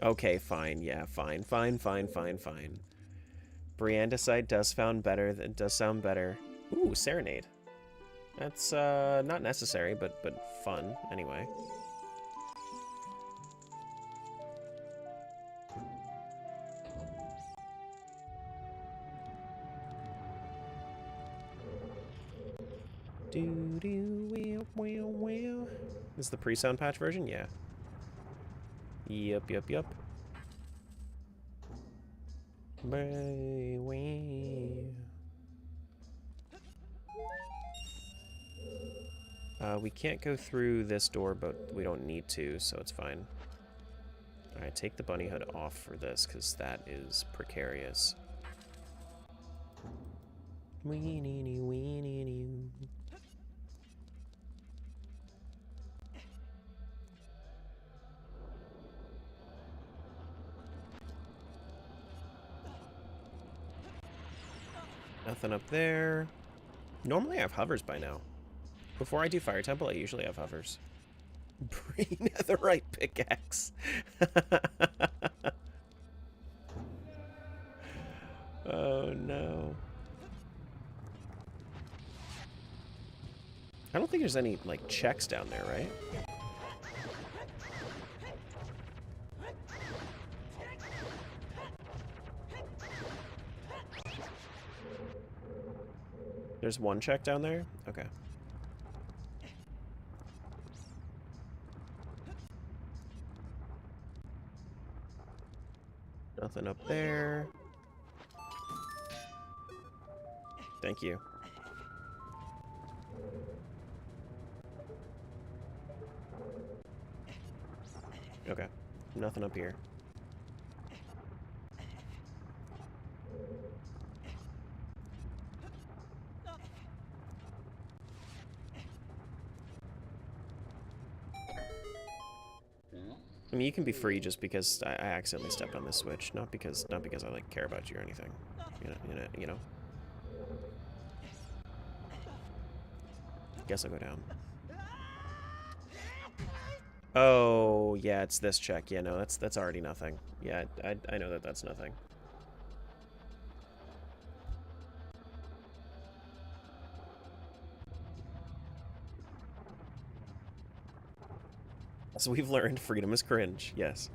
Okay, fine. Yeah, fine. Briandicide does sound better. Ooh, Serenade. That's not necessary, but fun anyway. This is the pre-sound patch version? Yeah. Yup. We can't go through this door, but we don't need to, so it's fine. Alright, take the bunny hood off for this, because that is precarious. Nothing up there. Normally I have hovers by now. Before I do Fire Temple, I usually have hovers. Bring the right pickaxe. Oh no. I don't think there's any, like, checks down there, right? There's one check down there? Okay. Nothing up there. Thank you. Okay. Nothing up here. I mean, you can be free just because I accidentally stepped on this switch, not because I like care about you or anything. You know. Guess I'll go down. Oh, yeah, it's this check. Yeah, no, that's already nothing. Yeah, I know that that's nothing. So we've learned freedom is cringe. Yes.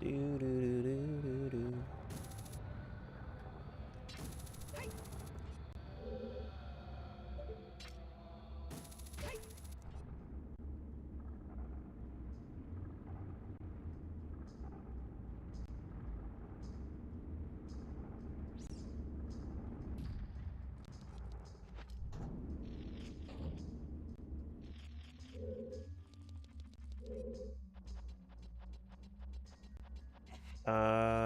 Do do do do do do.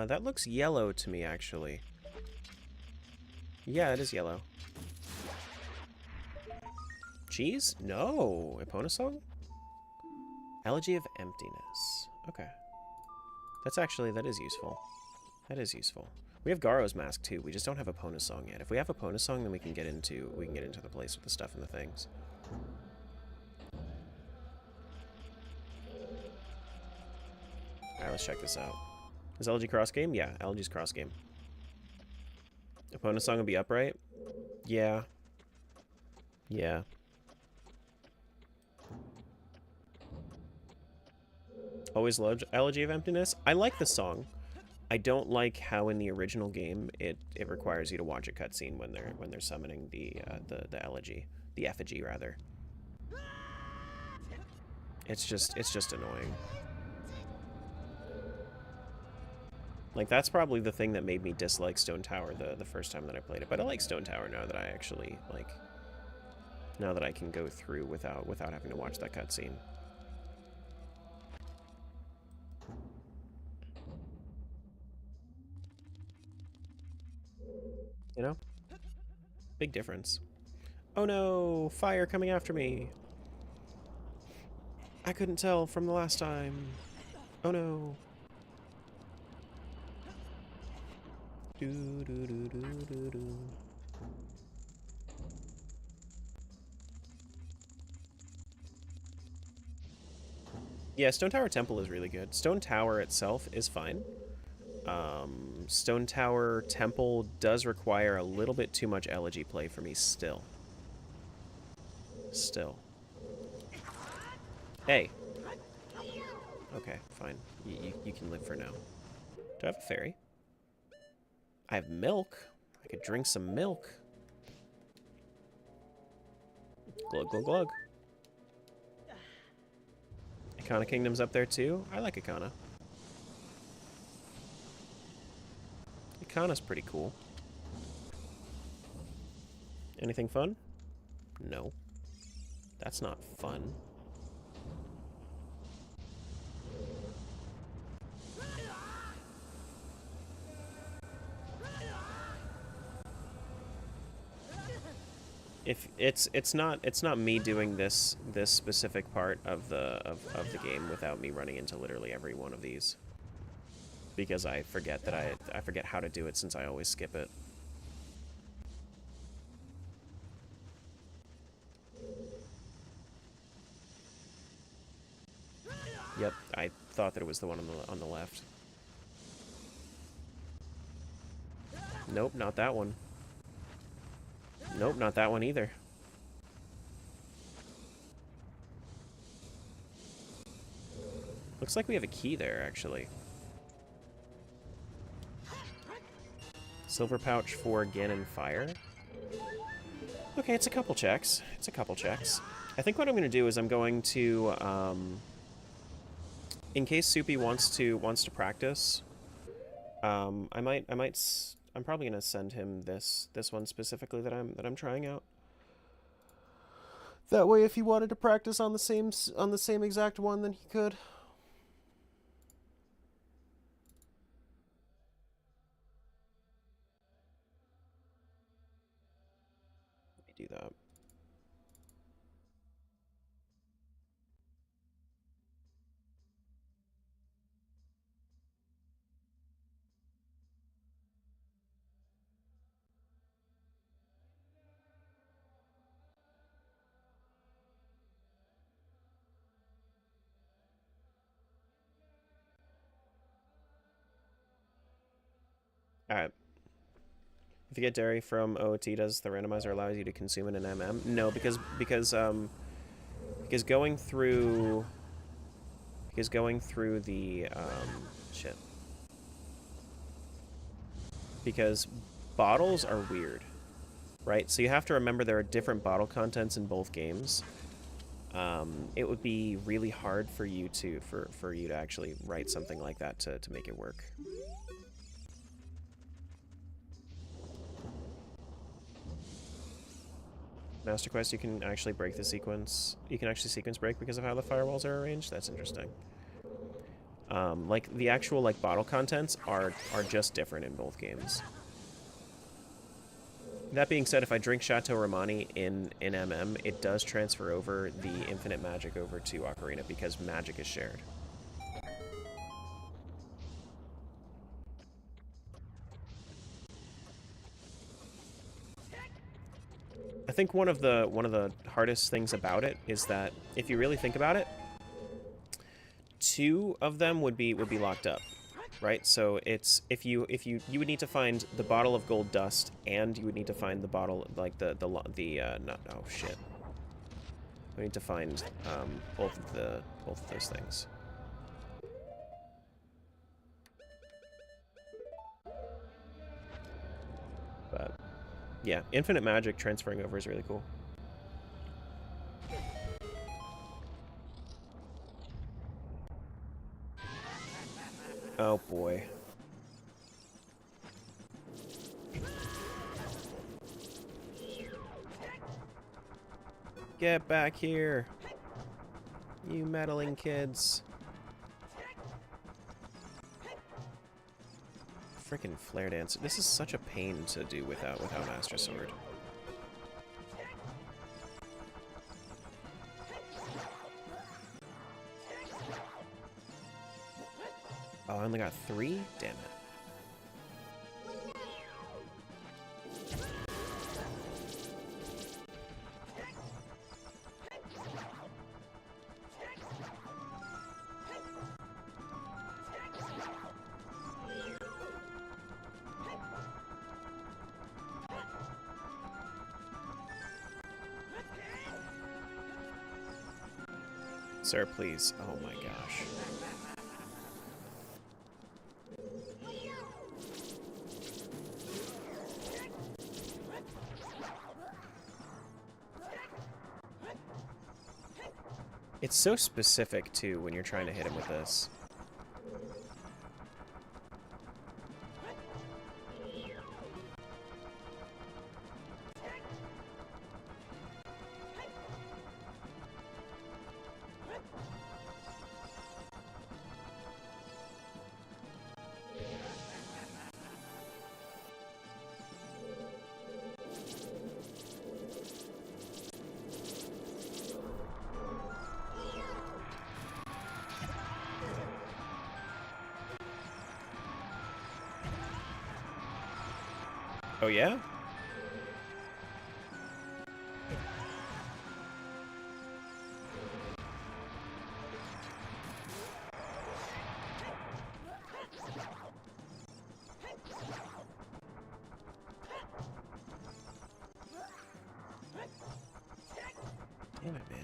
That looks yellow to me, actually. Yeah, it is yellow. Cheese? No. Epona song? Elegy of emptiness. Okay. That is useful. That is useful. We have Garo's mask too. We just don't have Epona song yet. If we have Epona song, then we can get into the place with the stuff and the things. Alright, let's check this out. Is LG cross game? Yeah, LG's cross game. Epona song will be upright? Yeah. Yeah. Always loved Elegy of Emptiness. I like the song. I don't like how in the original game it requires you to watch a cutscene when they're summoning the elegy, the effigy rather. It's just annoying. Like, that's probably the thing that made me dislike Stone Tower the first time that I played it. But I like Stone Tower now that I actually, like, now that I can go through without having to watch that cutscene. You know? Big difference. Oh no! Fire coming after me! I couldn't tell from the last time. Oh no. Do do do do do do. Yeah, Stone Tower Temple is really good. Stone Tower itself is fine. Stone Tower Temple does require a little bit too much elegy play for me still. Still. Hey. Okay, fine. You can live for now. Do I have a fairy? I have milk. I could drink some milk. Glug, glug, glug. Icona Kingdom's up there too. I like Icona. Icana's pretty cool. Anything fun? No. That's not fun. If it's not me doing this specific part of the game without me running into literally every one of these, because I forget that I forget how to do it since I always skip it. Yep, I thought that it was the one on the left. Nope, not that one. Nope, not that one either. Looks like we have a key there, actually. Silver pouch for Ganon Fire. Okay, it's a couple checks. It's a couple checks. I think what I'm going to do is I'm going to, in case Soupy wants to practice, I'm probably going to send him this one specifically that I'm trying out. That way, if he wanted to practice on the same exact one, then he could. Alright. If you get dairy from OoT, does the randomizer allow you to consume it in MM? No, because going through the shit. Because bottles are weird, right? So you have to remember there are different bottle contents in both games. It would be really hard for you to actually write something like that to make it work. Master Quest, you can actually break the sequence. You can actually sequence break because of how the firewalls are arranged. That's interesting. Like the actual like bottle contents are just different in both games. That being said, if I drink Chateau Romani in MM, it does transfer over the infinite magic over to Ocarina because magic is shared. I think one of the hardest things about it is that if you really think about it, two of them would be locked up, right? So it's if you would need to find the bottle of gold dust and you would need to find the bottle like the not oh shit. We need to find both of those things. But yeah, infinite magic transferring over is really cool. Oh boy. Get back here, you meddling kids. Frickin' flare dance. This is such a pain to do without Master Sword. Oh, I only got 3? Damn it. Sir, please. Oh my gosh. It's so specific, too, when you're trying to hit him with this. Oh, yeah? Damn it, man.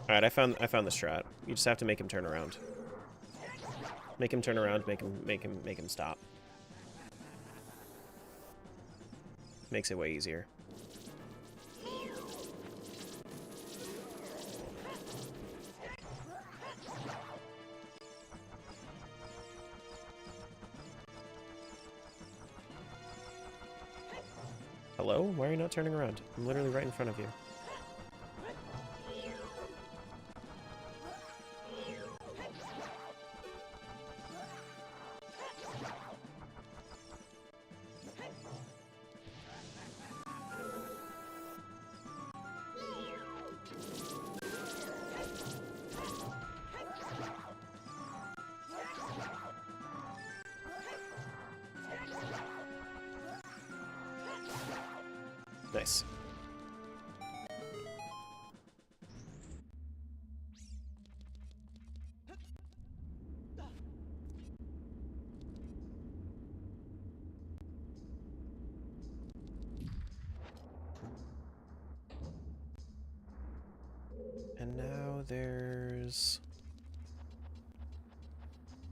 Alright, I found the strat. You just have to make him turn around. Make him turn around, make him stop. Makes it way easier. Hello? Why are you not turning around? I'm literally right in front of you. Nice. And now there's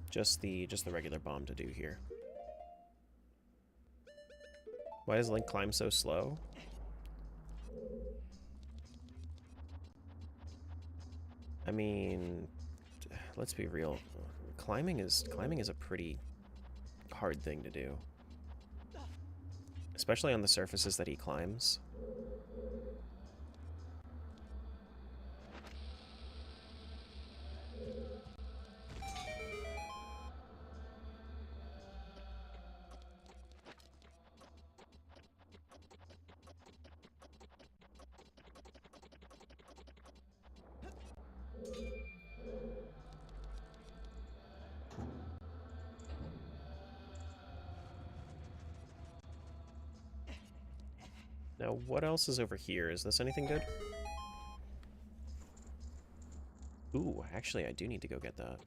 just the regular bomb to do here. Why does Link climb so slow? I mean, let's be real. Climbing is a pretty hard thing to do. Especially on the surfaces that he climbs. Now, what else is over here? Is this anything good? Ooh, actually, I do need to go get that.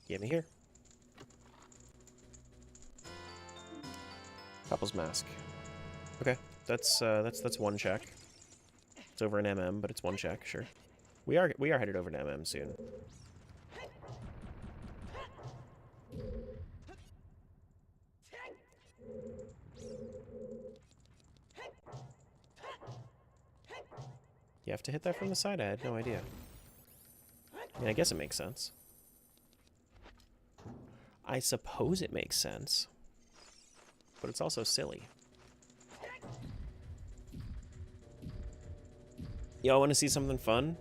Get me here. Couple's mask. Okay, that's one check. It's over an MM, but it's one check, sure. We are headed over to MM soon. You have to hit that from the side? I had no idea. I mean, I guess it makes sense. I suppose it makes sense. But it's also silly. Y'all want to see something fun?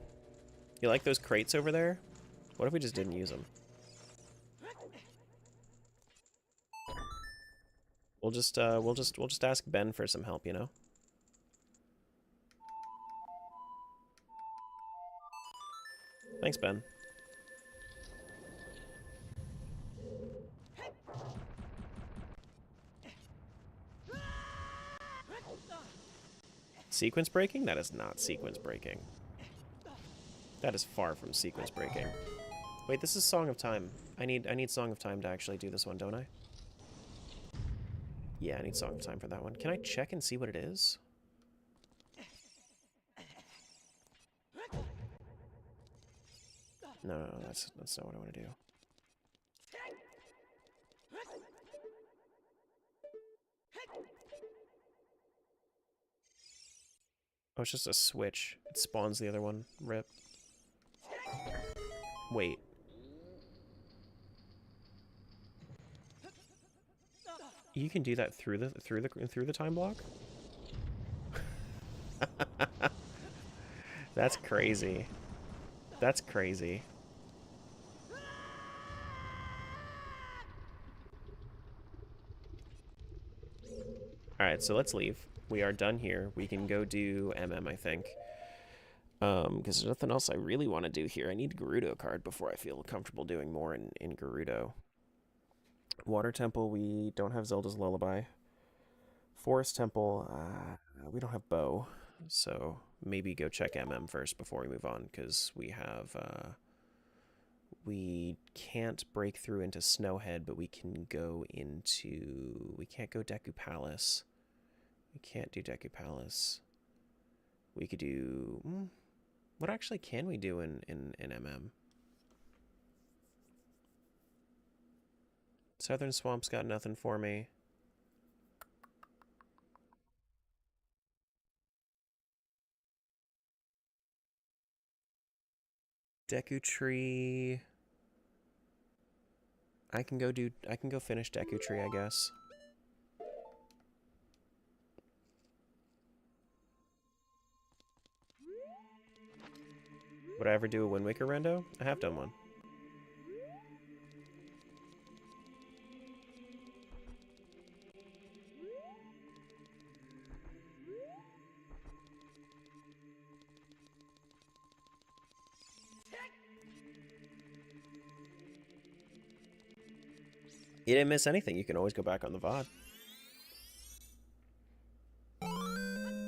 You like those crates over there? What if we just didn't use them? We'll just ask Ben for some help, you know? Thanks, Ben. Sequence breaking? That is not sequence breaking. That is far from sequence breaking. Wait, this is Song of Time. I need Song of Time to actually do this one, don't I? Yeah, I need Song of Time for that one. Can I check and see what it is? No, that's not what I want to do. Oh, it's just a switch. It spawns the other one. Rip. Wait. You can do that through the time block? That's crazy. That's crazy. Alright, so let's leave. We are done here. We can go do MM, I think. Because there's nothing else I really want to do here. I need a Gerudo card before I feel comfortable doing more in Gerudo. Water Temple, we don't have Zelda's Lullaby. Forest Temple, we don't have Bow. So maybe go check MM first before we move on, because we have... we can't break through into Snowhead, but we can go into... We can't go Deku Palace. We can't do Deku Palace. We could do... What actually can we do in MM? Southern Swamp's got nothing for me. Deku Tree. I can go finish Deku Tree, I guess. Would I ever do a Wind Waker rendo? I have done one. You didn't miss anything. You can always go back on the VOD.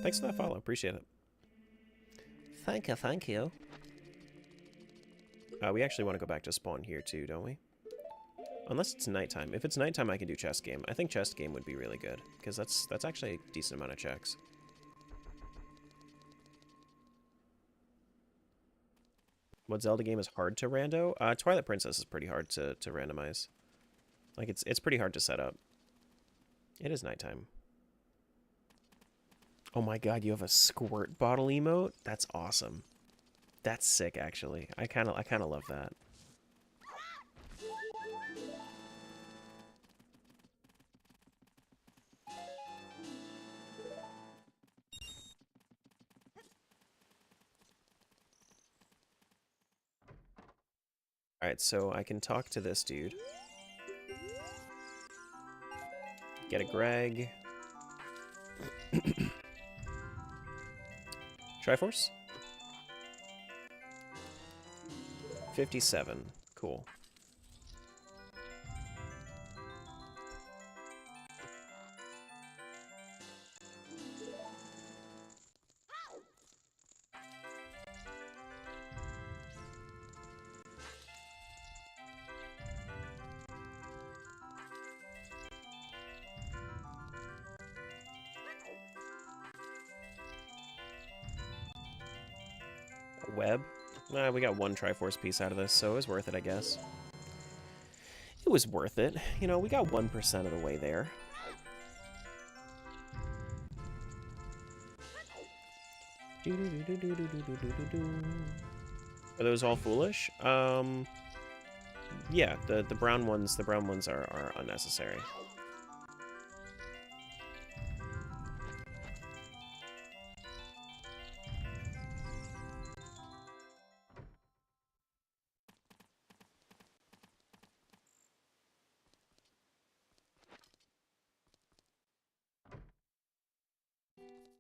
Thanks for that follow. Appreciate it. Thank you, thank you. We actually want to go back to spawn here too, don't we? Unless it's nighttime. If it's nighttime, I can do chest game. I think chest game would be really good, because that's actually a decent amount of checks. What Zelda game is hard to rando? Twilight Princess is pretty hard to randomize. Like, it's pretty hard to set up. It is nighttime. Oh my god, you have a squirt bottle emote? That's awesome. That's sick, actually. I kind of love that. Alright, so I can talk to this dude. Get a Greg. Triforce? 57. Cool. Web? We got one Triforce piece out of this, so it was worth it, I guess. It was worth it. You know, we got 1% of the way there. Are those all foolish? Yeah, the brown ones are unnecessary.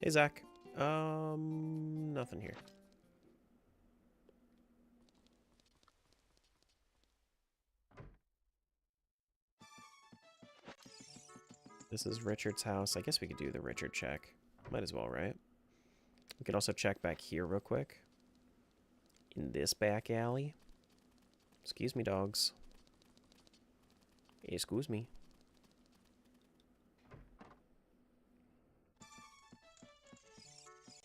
Hey, Zach. Nothing here. This is Richard's house. I guess we could do the Richard check. Might as well, right? We could also check back here real quick. In this back alley. Excuse me, dogs. Excuse me.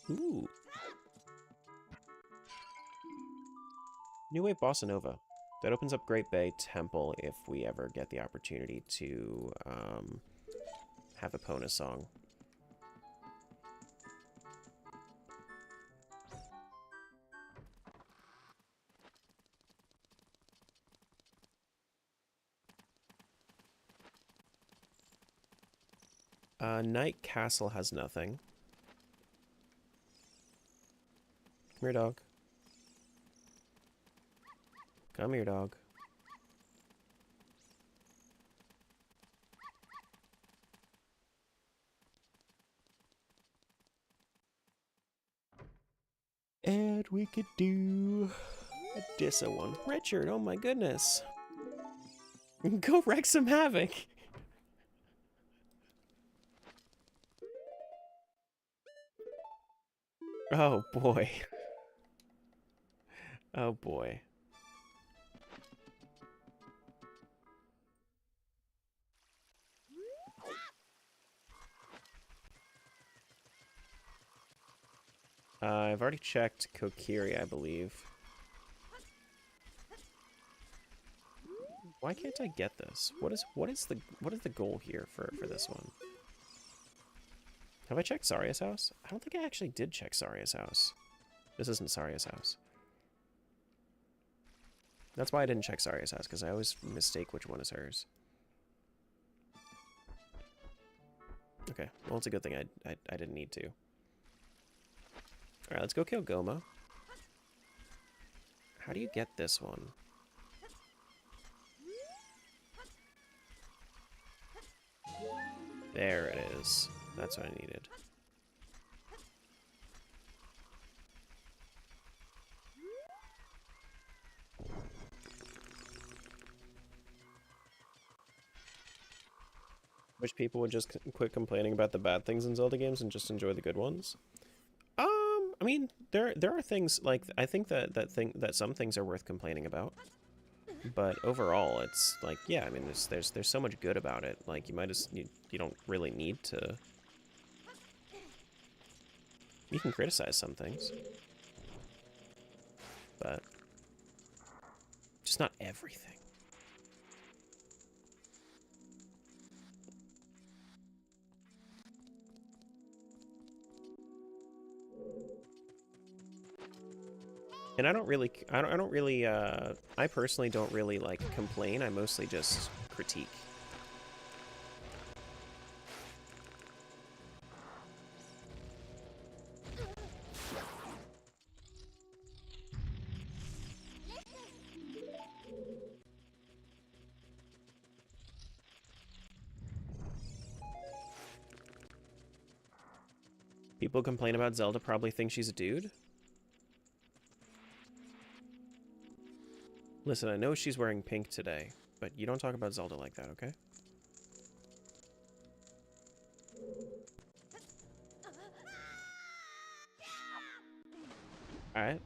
Ooh. New Wave Bossa Nova. That opens up Great Bay Temple if we ever get the opportunity to have a Pona song. Night Castle has nothing. Come here, dog. Come here, dog. And we could do a Dissa one. Richard, oh my goodness. Go wreak some havoc. Oh boy. Oh boy. I've already checked Kokiri, I believe. Why can't I get this? What is the goal here for this one? Have I checked Saria's house? I don't think I actually did check Saria's house. This isn't Saria's house. That's why I didn't check Saria's house, because I always mistake which one is hers. Okay, well, it's a good thing I didn't need to. Alright, let's go kill Goma. How do you get this one? There it is. That's what I needed. Wish people would just quit complaining about the bad things in Zelda games and just enjoy the good ones. I mean, there are things like I think that some things are worth complaining about, but overall, it's like yeah. I mean, there's so much good about it. Like you might just you don't really need to. You can criticize some things, but just not everything. And I don't really, I personally don't really, like, complain. I mostly just critique. People complain about Zelda probably think she's a dude. Listen, I know she's wearing pink today, but you don't talk about Zelda like that, okay? Alright.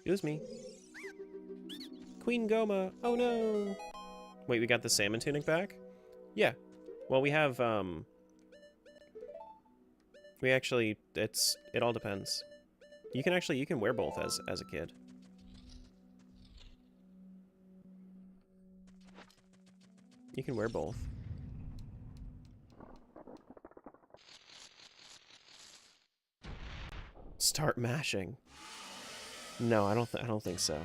Excuse me. Queen Goma. Oh no. Wait, we got the salmon tunic back? Yeah. Well, we have, we actually, it all depends. You can wear both as a kid. You can wear both. Start mashing. No, I don't think so.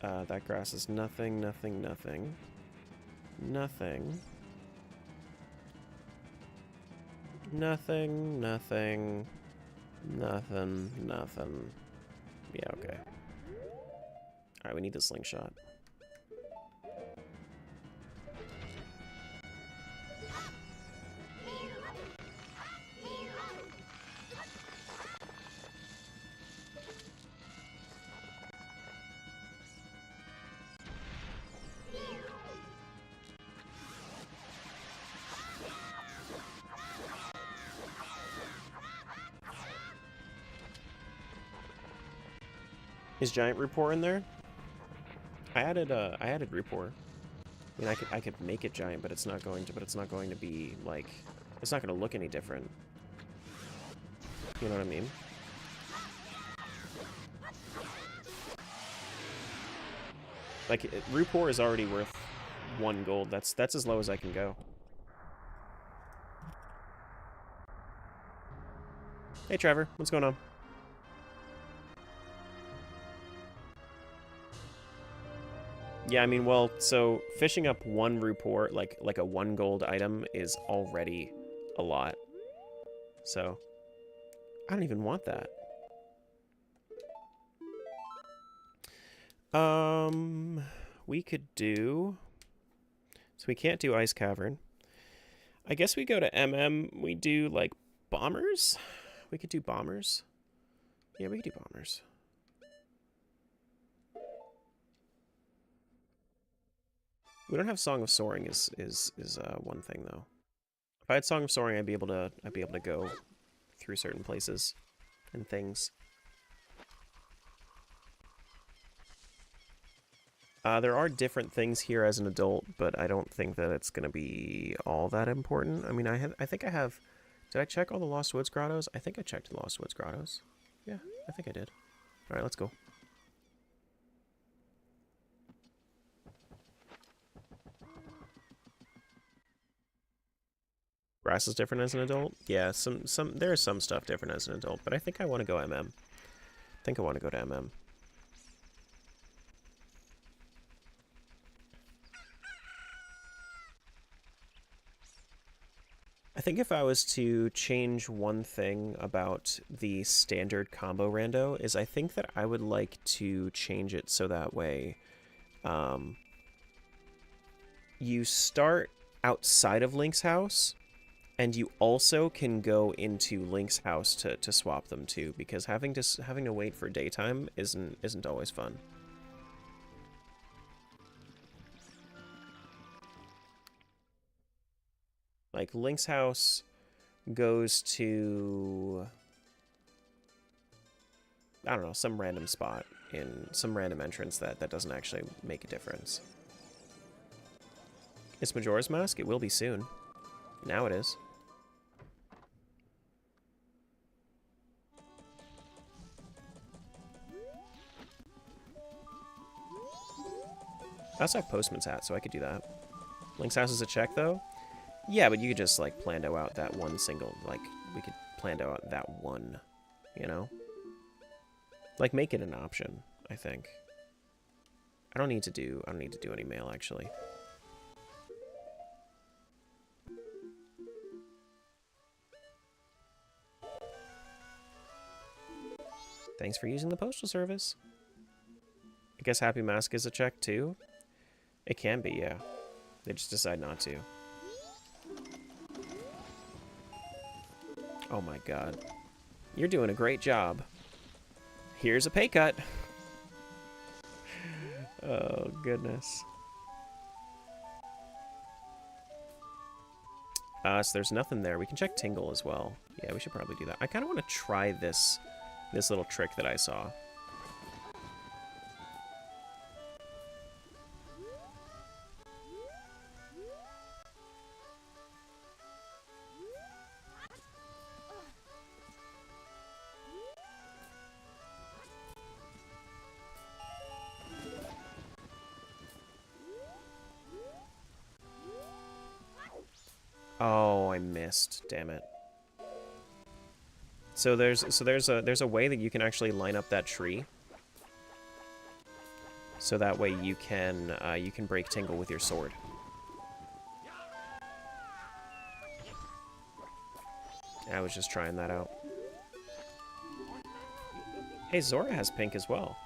That grass is nothing, nothing, nothing. Nothing. Nothing, nothing. Nothing, nothing. Yeah, okay. Alright, we need the slingshot. Is giant Rupor in there? I added Rupor. I mean, I could make it giant, but it's not going to be like, it's not going to look any different. You know what I mean? Like Rupor is already worth 1 gold. That's as low as I can go. Hey Trevor, what's going on? Yeah, I mean, well, so fishing up 1 Rupor, like a 1 gold item, is already a lot. So, I don't even want that. We could do... So we can't do Ice Cavern. I guess we go to MM, we do, like, Bombers? We could do Bombers. Yeah, we could do Bombers. We don't have Song of Soaring is one thing though. If I had Song of Soaring, I'd be able to go through certain places and things. There are different things here as an adult, but I don't think that it's going to be all that important. I mean, I think I have... Did I check all the Lost Woods grottos? I think I checked the Lost Woods grottos. Yeah, I think I did. Alright, let's go. Grass is different as an adult? Yeah, there is some stuff different as an adult, but I think I want to go MM. I think I want to go to MM. I think if I was to change one thing about the standard combo rando is I think that I would like to change it so that way you start outside of Link's house and you also can go into Link's house to swap them too, because having to wait for daytime isn't always fun. Like, Link's house goes to, I don't know, some random spot in some random entrance that doesn't actually make a difference. It's Majora's Mask? It will be soon. Now it is. I also have Postman's Hat, so I could do that. Link's house is a check, though? Yeah, but you could just, like, plando out that one single, like, we could plando out that one, you know? Like, make it an option, I think. I don't need to do any mail, actually. Thanks for using the postal service. I guess Happy Mask is a check, too? It can be, yeah. They just decide not to. Oh my god. You're doing a great job. Here's a pay cut. Oh, goodness. So there's nothing there. We can check Tingle as well. Yeah, we should probably do that. I kind of want to try this little trick that I saw. Oh, I missed. Damn it. So there's a way that you can actually line up that tree. So that way you can break Tingle with your sword. I was just trying that out. Hey, Zora has pink as well.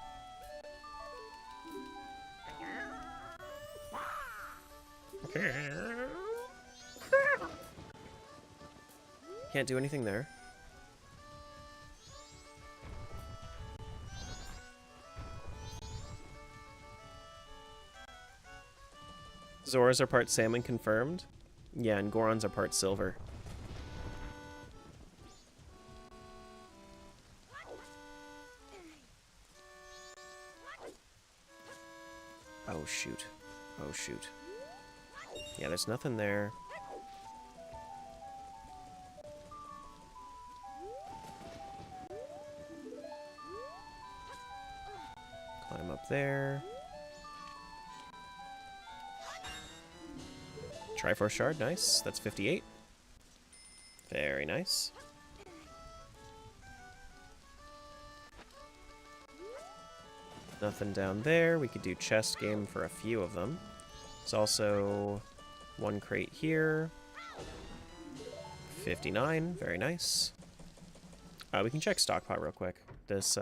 Can't do anything there. Zoras are part salmon confirmed. Yeah, and Gorons are part silver. Oh shoot. Oh shoot. Yeah, there's nothing there. Climb up there. Triforce shard, nice. That's 58. Very nice. Nothing down there. We could do chest game for a few of them. There's also one crate here. 59, very nice. We can check stockpot real quick. This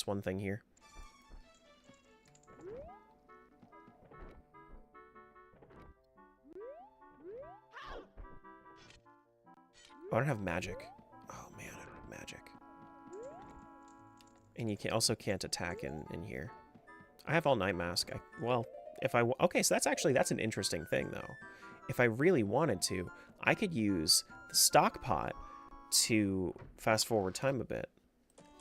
one thing here. Oh, I don't have magic. Oh man, I don't have magic. And you also can't attack in here. I have all night mask. Well, if I okay, so that's an interesting thing though. If I really wanted to, I could use the stockpot to fast forward time a bit.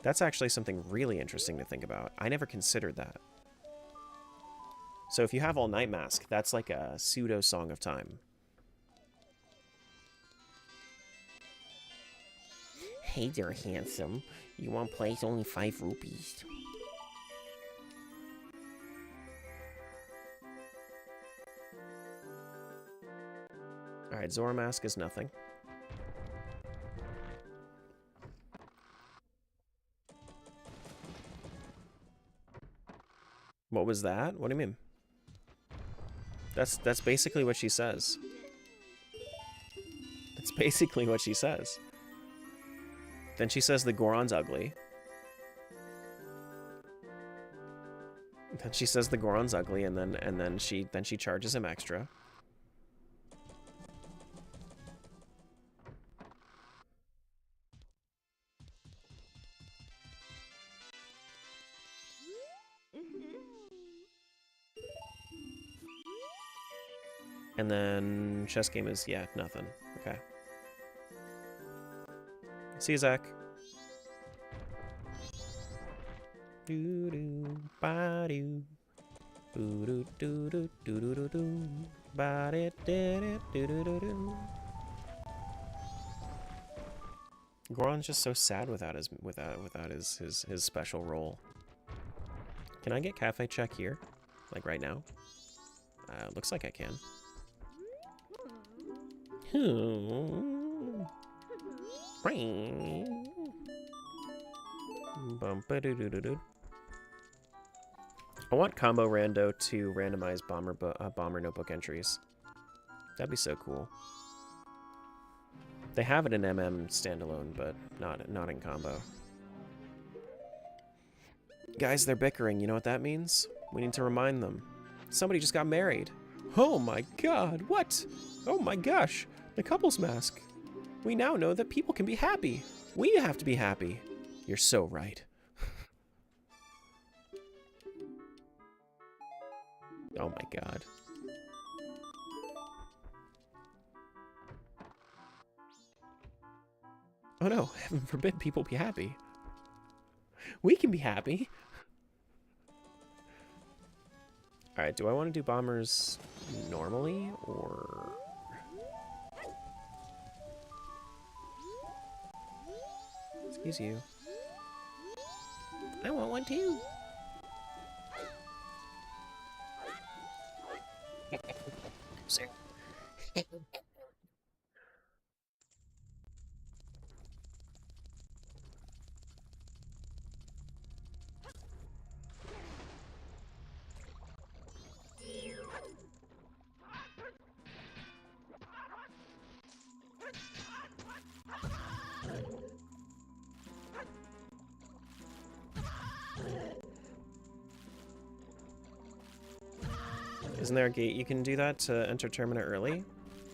That's actually something really interesting to think about. I never considered that. So if you have All Night Mask, that's like a pseudo Song of Time. Hey there, handsome. You want place only 5 rupees. Alright, Zora Mask is nothing. What was that? What do you mean? That's basically what she says. That's basically what she says. Then she says the Goron's ugly. Then she says the Goron's ugly, and then she charges him extra. And then chess game is, yeah, nothing. Okay. See you, Zach. Do do ba do. Do do do do do do do do. Ba do do do do do do. Goron's just so sad without his special role. Can I get cafe check here? Like right now? Looks like I can. I want combo rando to randomize bomber notebook entries. That'd be so cool. They have it in MM standalone, but not in combo. Guys, they're bickering. You know what that means? We need to remind them. Somebody just got married. Oh my god, what? Oh my gosh, the couple's mask. We now know that people can be happy. We have to be happy. You're so right. Oh my god. Oh no, heaven forbid people be happy. We can be happy. Alright, do I want to do bombers normally, or... Excuse you. I want one too. Sir. Isn't there a gate you can do that to enter Termina early?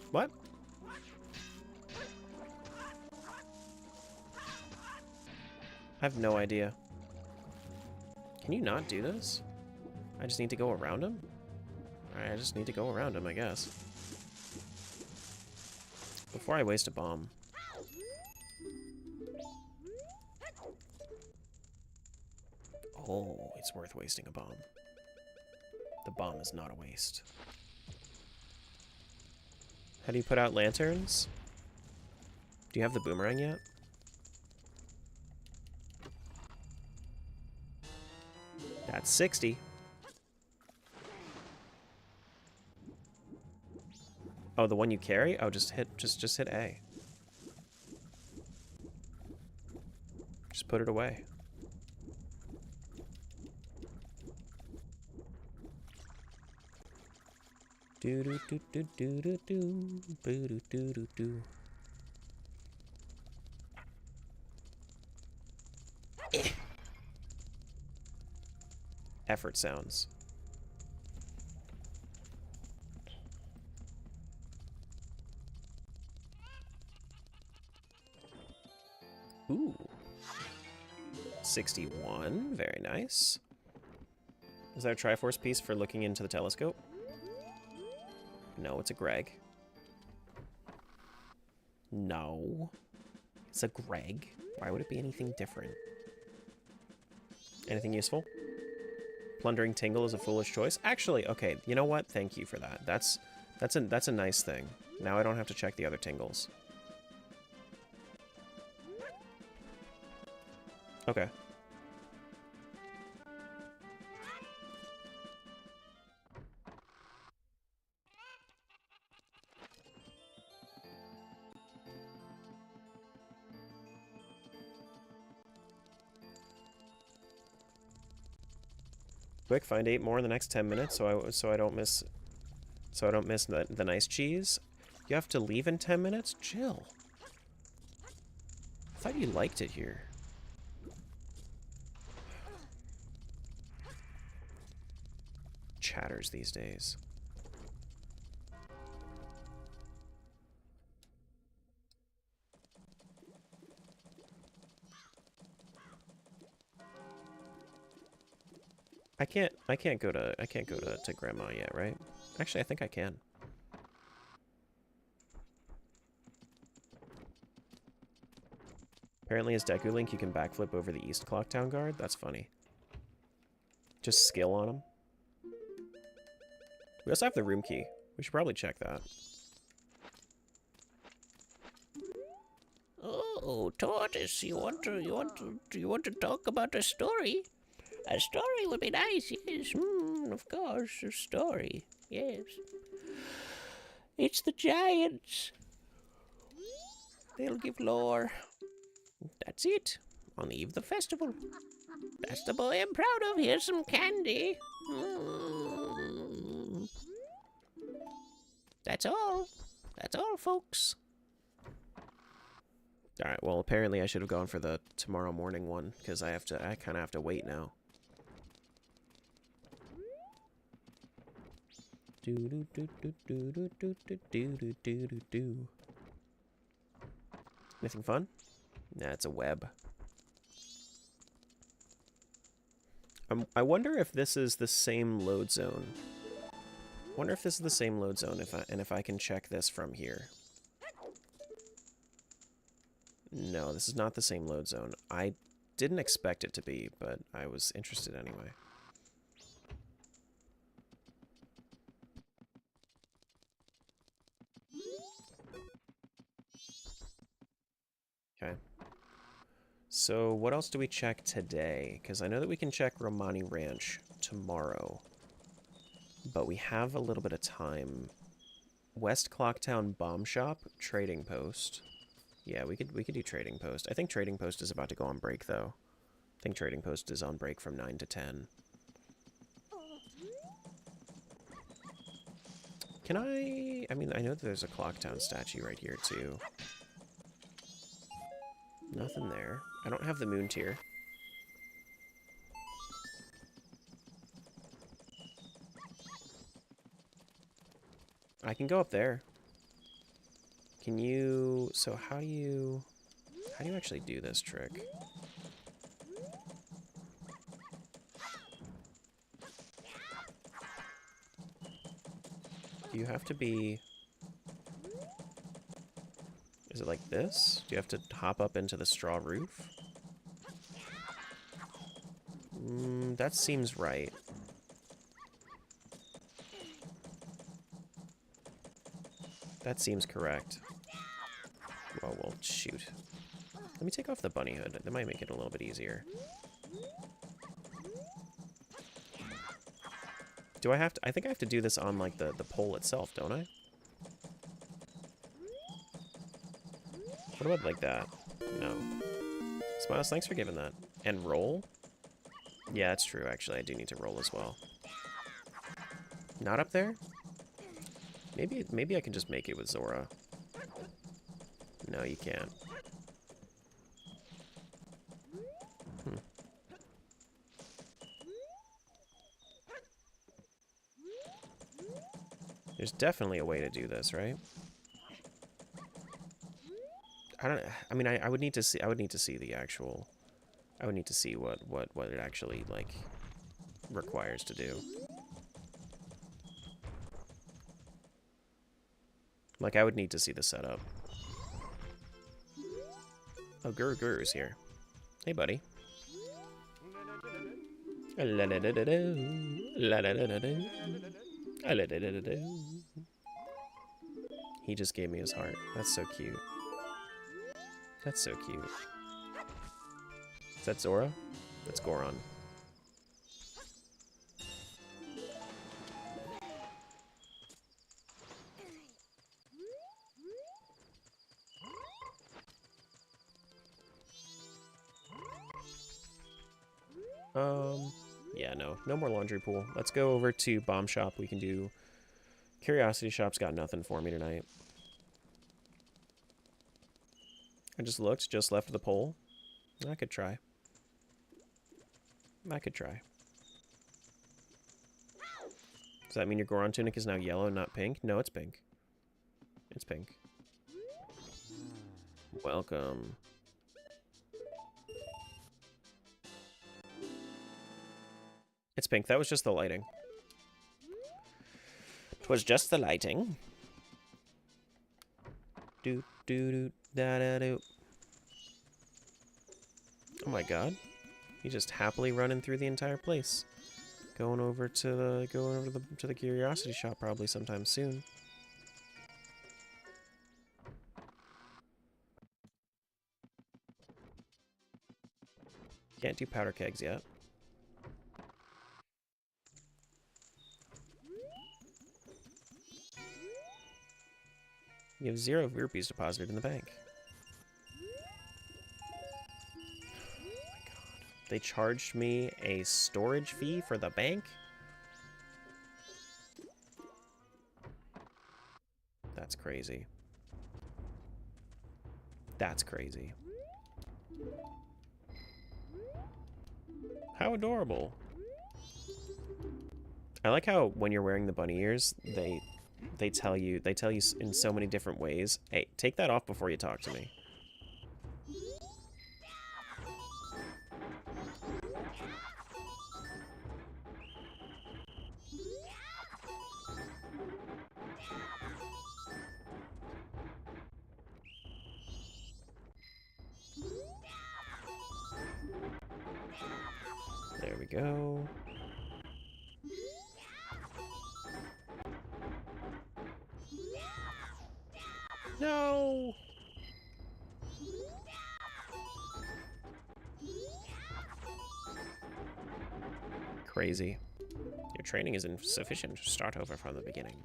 What? I have no idea. Can you not do this? I just need to go around him? Alright, I just need to go around him, I guess. Before I waste a bomb. Oh, it's worth wasting a bomb. The bomb is not a waste. How do you put out lanterns? Do you have the boomerang yet? That's 60. Oh, the one you carry? Oh, just hit A. Just put it away. Do do do do do do do do do do do. Effort sounds. Ooh. 61. Very nice. Is that a Triforce piece for looking into the telescope? No, it's a Greg. No. It's a Greg. Why would it be anything different? Anything useful? Plundering Tingle is a foolish choice. Actually, okay, you know what? Thank you for that. That's a nice thing. Now I don't have to check the other Tingles. Okay. Quick, find 8 more in the next 10 minutes so I don't miss the nice cheese. You have to leave in 10 minutes? Chill. I thought you liked it here. Chatters these days. I can't go to Grandma yet, right? Actually, I think I can. Apparently as Deku Link you can backflip over the East Clock Town Guard. That's funny. Just skill on him. We also have the room key. We should probably check that. Oh, Tortoise, you want to talk about a story? A story would be nice, yes. Of course, a story, yes. It's the giants. They'll give lore. That's it. On the eve of the festival. That's the boy I'm proud of. Here's some candy. That's all. That's all, folks. Alright, well, apparently I should have gone for the tomorrow morning one, because I kind of have to wait now. Anything fun? Nah, it's a web. I wonder if this is the same load zone. Wonder if this is the same load zone if I can check this from here. No, this is not the same load zone. I didn't expect it to be, but I was interested anyway. Okay. So what else do we check today? Because I know that we can check Romani Ranch tomorrow. But we have a little bit of time. West Clocktown Bomb Shop, Trading Post. Yeah, we could do Trading Post. I think Trading Post is about to go on break, though. I think Trading Post is on break from 9 to 10. Can I mean, I know there's a Clocktown statue right here, too. Nothing there. I don't have the moon tier. I can go up there. Can you... So how do you actually do this trick? Do you have to be... Is it like this? Do you have to hop up into the straw roof? That seems right. That seems correct. Oh, well, shoot. Let me take off the bunny hood. That might make it a little bit easier. Do I have to... I think I have to do this on, like, the pole itself, don't I? What about, like, that? No. Smiles, thanks for giving that. And roll? Yeah, that's true, actually. I do need to roll as well. Not up there? Maybe I can just make it with Zora. No, you can't. There's definitely a way to do this, right? I mean, I would need to see the actual... I would need to see what it actually, like, requires to do. Like, I would need to see the setup. Oh, Guru's here. Hey, buddy. He just gave me his heart. That's so cute. That's so cute. Is that Zora? That's Goron. Yeah, no more laundry pool. Let's go over to Bomb Shop. We can do... Curiosity Shop's got nothing for me tonight. I just looked, just left the poll. I could try. I could try. Does that mean your Goron tunic is now yellow and not pink? No, it's pink. It's pink. Welcome. It's pink. That was just the lighting. 'Twas just the lighting. Do do do da da do. Oh my god. He's just happily running through the entire place. Going over to the Curiosity Shop probably sometime soon. Can't do powder kegs yet. You have 0 rupees deposited in the bank. Oh my god. They charged me a storage fee for the bank? That's crazy. That's crazy. How adorable. I like how when you're wearing the bunny ears, they tell you in so many different ways, hey, take that off before you talk to me. There we go. No! Crazy. Your training is insufficient. Start over from the beginning.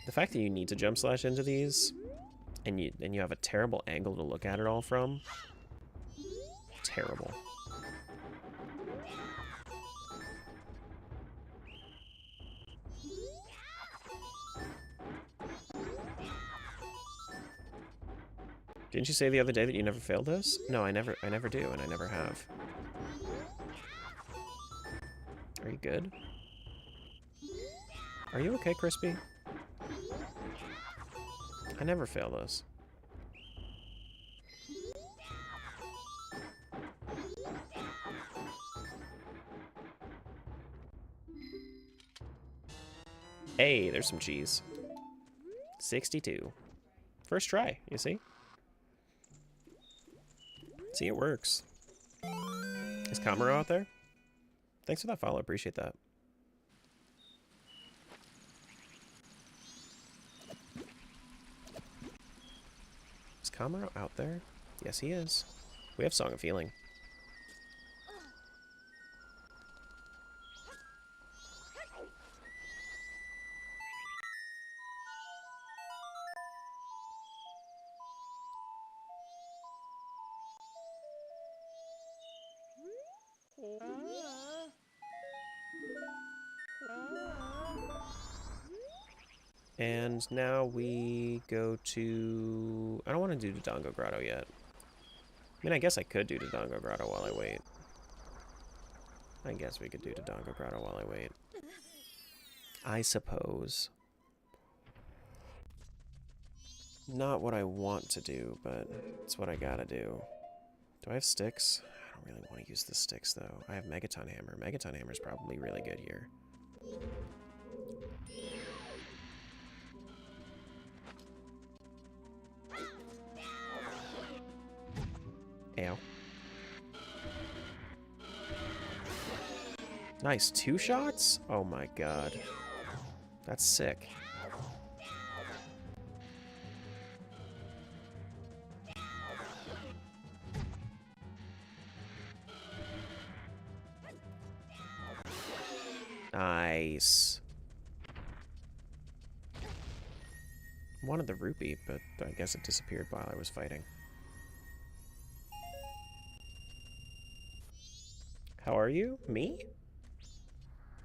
The fact that you need to jump slash into these, and you have a terrible angle to look at it all from, terrible. Didn't you say the other day that you never failed this? No, I never do, and I never have. Are you good? Are you okay, Crispy? I never fail this. Hey, there's some cheese. 62. First try, you see? See, it works. Is Kamaro out there? Thanks for that follow, appreciate that. Is Kamaro out there? Yes, he is. We have Song of Healing. And now we go to... I don't want to do Dodongo Grotto yet. I mean, I guess I could do Dodongo Grotto while I wait. I guess we could do Dodongo Grotto while I wait. I suppose. Not what I want to do, but it's what I gotta do. Do I have sticks? I don't really want to use the sticks, though. I have Megaton Hammer. Megaton Hammer is probably really good here. Ow. Nice. 2 shots? Oh my god. That's sick. Nice. Wanted the rupee, but I guess it disappeared while I was fighting. How are you? Me?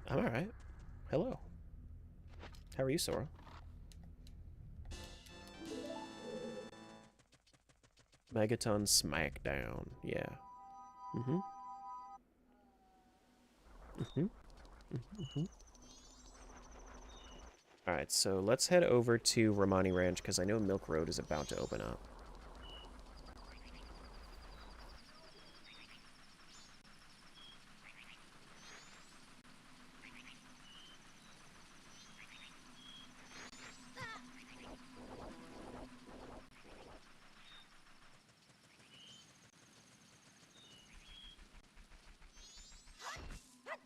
I'm alright. Hello. How are you, Sora? Megaton Smackdown. Yeah. Mm-hmm. Mm-hmm. Mm-hmm. Alright, so let's head over to Romani Ranch, because I know Milk Road is about to open up.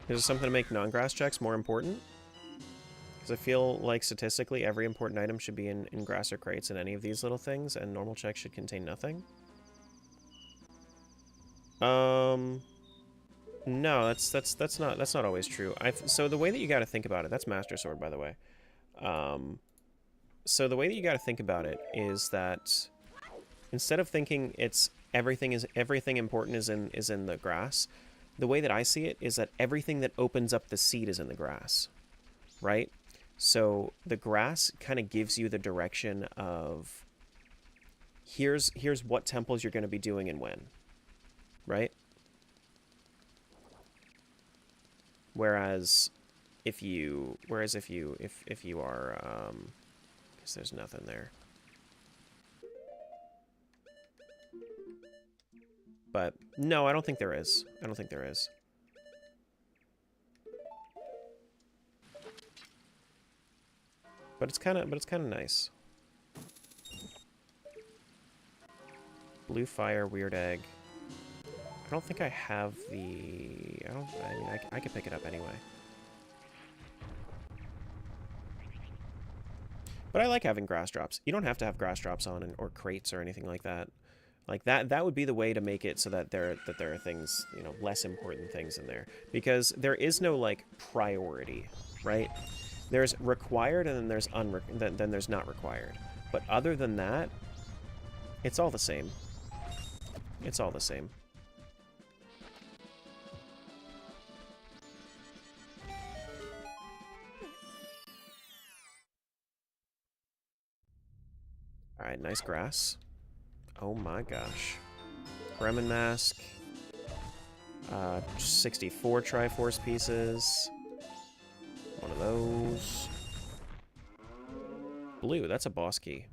Is there something to make non-grass checks more important? Because I feel like statistically every important item should be in grass or crates in any of these little things, and normal checks should contain nothing. No, that's not always true. So the way that you got to think about it, that's Master Sword, by the way. So the way that you got to think about it is that instead of thinking it's everything important is in the grass, the way that I see it is that everything that opens up the seed is in the grass, right? So the grass kind of gives you the direction of here's what temples you're going to be doing and when, right? Whereas if you are because there's nothing there. But no, I don't think there is. I don't think there is. But it's kind of nice. Blue fire, weird egg. I don't think I have the... I mean, I could pick it up anyway. But I like having grass drops. You don't have to have grass drops on or crates or anything like that. Like that would be the way to make it so that there are things, you know, less important things in there. Because there is no like priority, right? There's required and then there's then there's not required. But other than that, it's all the same. It's all the same. Alright, nice grass. Oh my gosh. Bremen mask. 64 Triforce pieces. One of those. Blue, that's a boss key.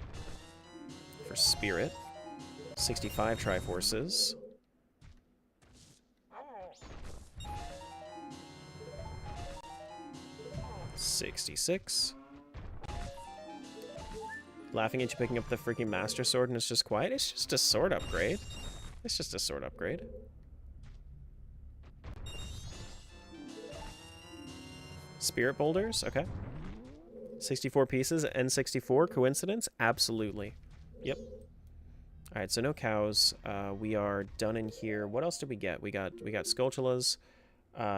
For Spirit. 65 Triforces. $66. Laughing at you picking up the freaking Master Sword and it's just quiet? It's just a sword upgrade. It's just a sword upgrade. Spirit boulders? Okay. 64 pieces and 64. Coincidence? Absolutely. Yep. Alright, so no cows. We are done in here. What else did we get? We got Skulltulas.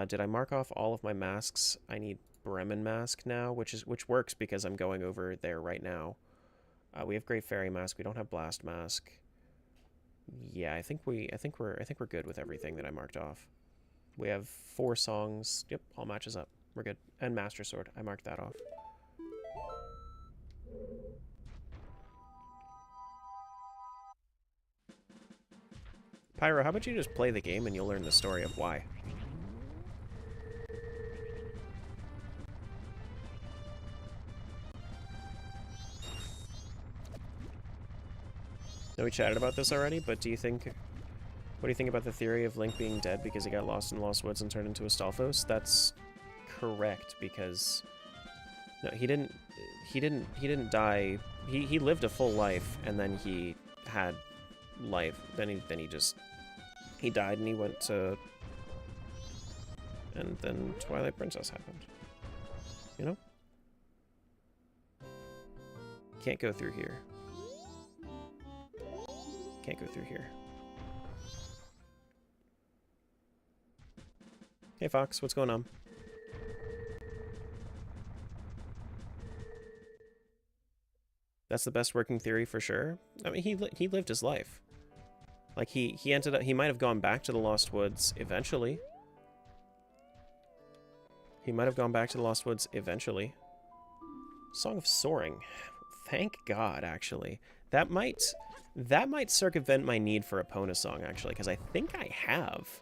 Did I mark off all of my masks? I need Bremen mask now, which works because I'm going over there right now. We have Great Fairy mask. We don't have Blast mask. Yeah, I think we're good with everything that I marked off. We have 4 songs. Yep, all matches up. We're good. And Master Sword. I marked that off. Pyro, how about you just play the game and you'll learn the story of why. No, we chatted about this already, but what do you think about the theory of Link being dead because he got lost in the Lost Woods and turned into a Stalfos? That's correct, because no, he didn't die. He lived a full life and then he had life. Then he died and he went to and then Twilight Princess happened. You know? Can't go through here. Can't go through here. Hey Fox, what's going on? That's the best working theory for sure. I mean, he lived his life. Like he ended up, he might have gone back to the Lost Woods eventually. He might have gone back to the Lost Woods eventually. Song of Soaring. Thank God, actually. That might circumvent my need for a Pona song, actually, because I think I have.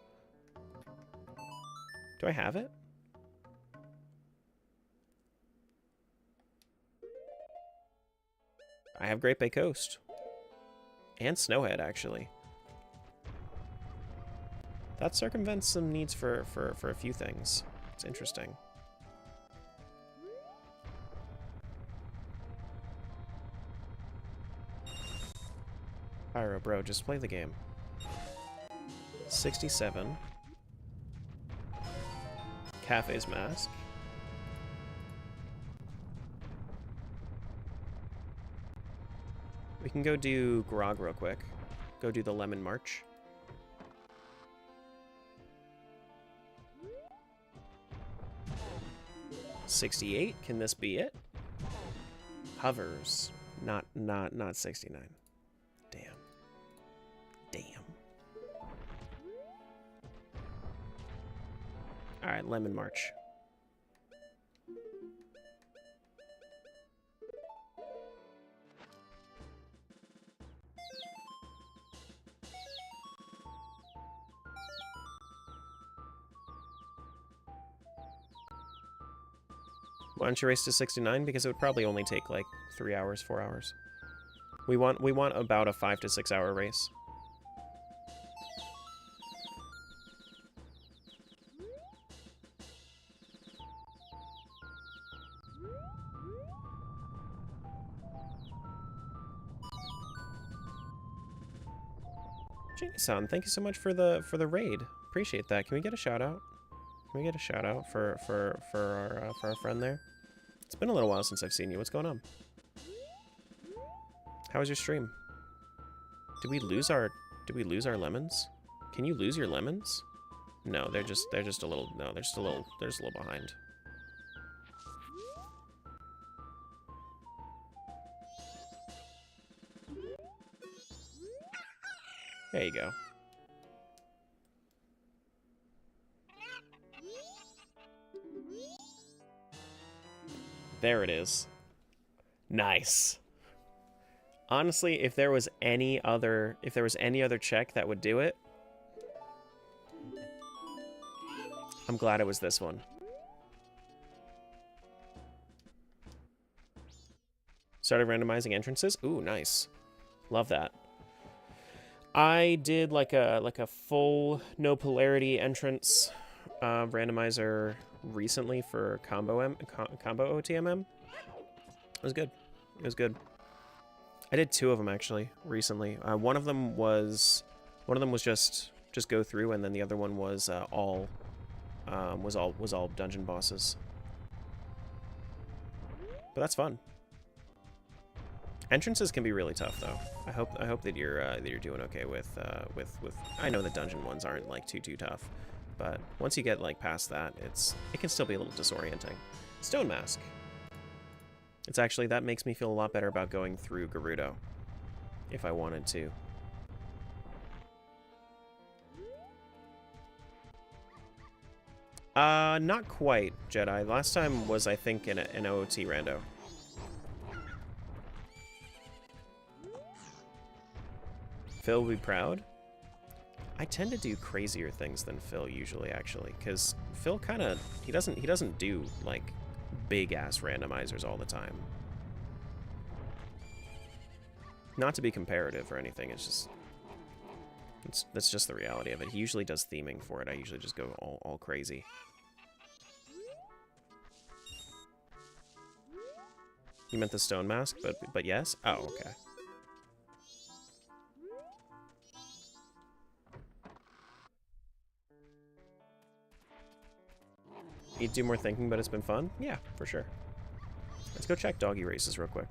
Do I have it? I have Great Bay Coast. And Snowhead, actually. That circumvents some needs for a few things. It's interesting. Pyro, bro, just play the game. 67. Cafe's Mask. We can go do Grog real quick. Go do the Lemon March. $68. Can this be it? Hovers. Not 69. Damn. Damn. Alright, Lemon March. Why don't you race to 69? Because it would probably only take like 3 hours, 4 hours. We want about a 5 to 6 hour race. Janie-san, thank you so much for the raid. Appreciate that. Can we get a shout out? Can we get a shout out for our friend there? It's been a little while since I've seen you. What's going on? How was your stream? Did we lose our lemons? Can you lose your lemons? No, they're just a little they're just a little behind. There you go. There it is. Nice. Honestly, if there was any other check that would do it, I'm glad it was this one. Started randomizing entrances. Ooh, nice. Love that. I did like a full no polarity entrance randomizer recently for combo OTMM. It was good. It was good. I did 2 of them actually recently. One of them was just go through, and then the other one was all dungeon bosses. But that's fun. Entrances can be really tough though. I hope that you're doing okay with. I know the dungeon ones aren't like too tough, but once you get like past that, it can still be a little disorienting. Stone Mask. It's actually, that makes me feel a lot better about going through Gerudo, if I wanted to. Not quite, Jedi. Last time was, I think, in an OoT rando. Phil will be proud. I tend to do crazier things than Phil usually, actually, because Phil he doesn't do like big ass randomizers all the time. Not to be comparative or anything, that's just the reality of it. He usually does theming for it. I usually just go all crazy. You meant the stone mask, but yes? Oh, okay. You do more thinking, but it's been fun? Yeah, for sure. Let's go check doggy races real quick.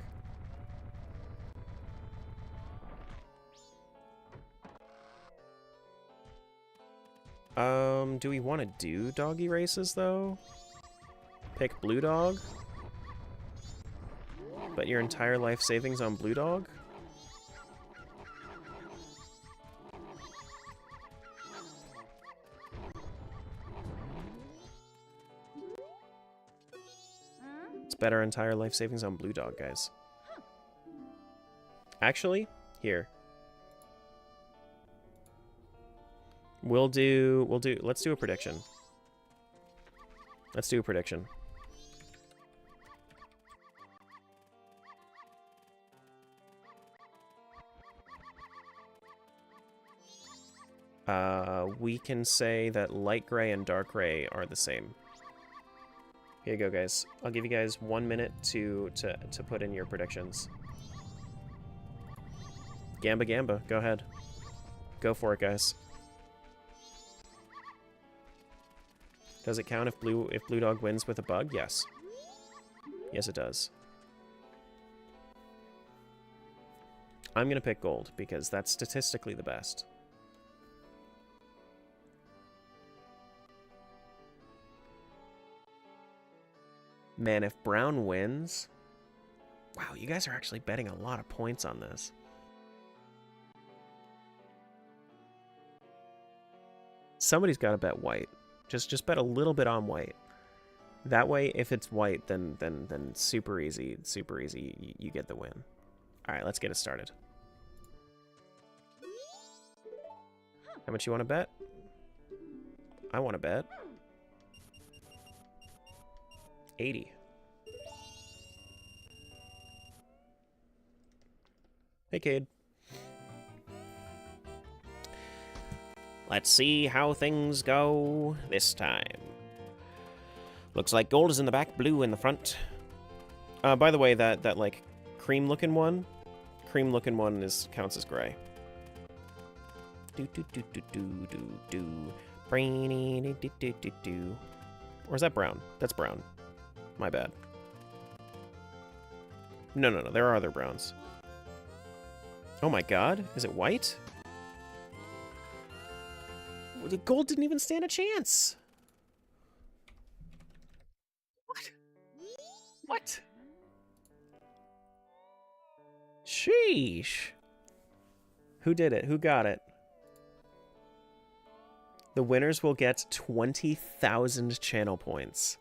Do we want to do doggy races, though? Pick Blue Dog? Bet your entire life savings on Blue Dog? Let's bet our entire life savings on Blue Dog, guys. Actually, here. Let's do a prediction. Let's do a prediction. We can say that light gray and dark gray are the same. Here you go, guys. I'll give you guys 1 minute to put in your predictions. Gamba Gamba, go ahead. Go for it, guys. Does it count if Blue Dog wins with a bug? Yes. Yes, it does. I'm gonna pick gold because that's statistically the best. Man, if Brown wins... Wow, you guys are actually betting a lot of points on this. Somebody's got to bet white. Just bet a little bit on white. That way, if it's white, then super easy. Super easy. You get the win. All right, let's get it started. How much you want to bet? I want to bet 80. Hey, Cade. Let's see how things go this time. Looks like gold is in the back, blue in the front. By the way, that like cream-looking one counts as gray. Or is that brown? That's brown. My bad. No, there are other browns. Oh my god, is it white? The gold didn't even stand a chance. What? Sheesh. Who did it? Who got it? The winners will get 20,000 channel points.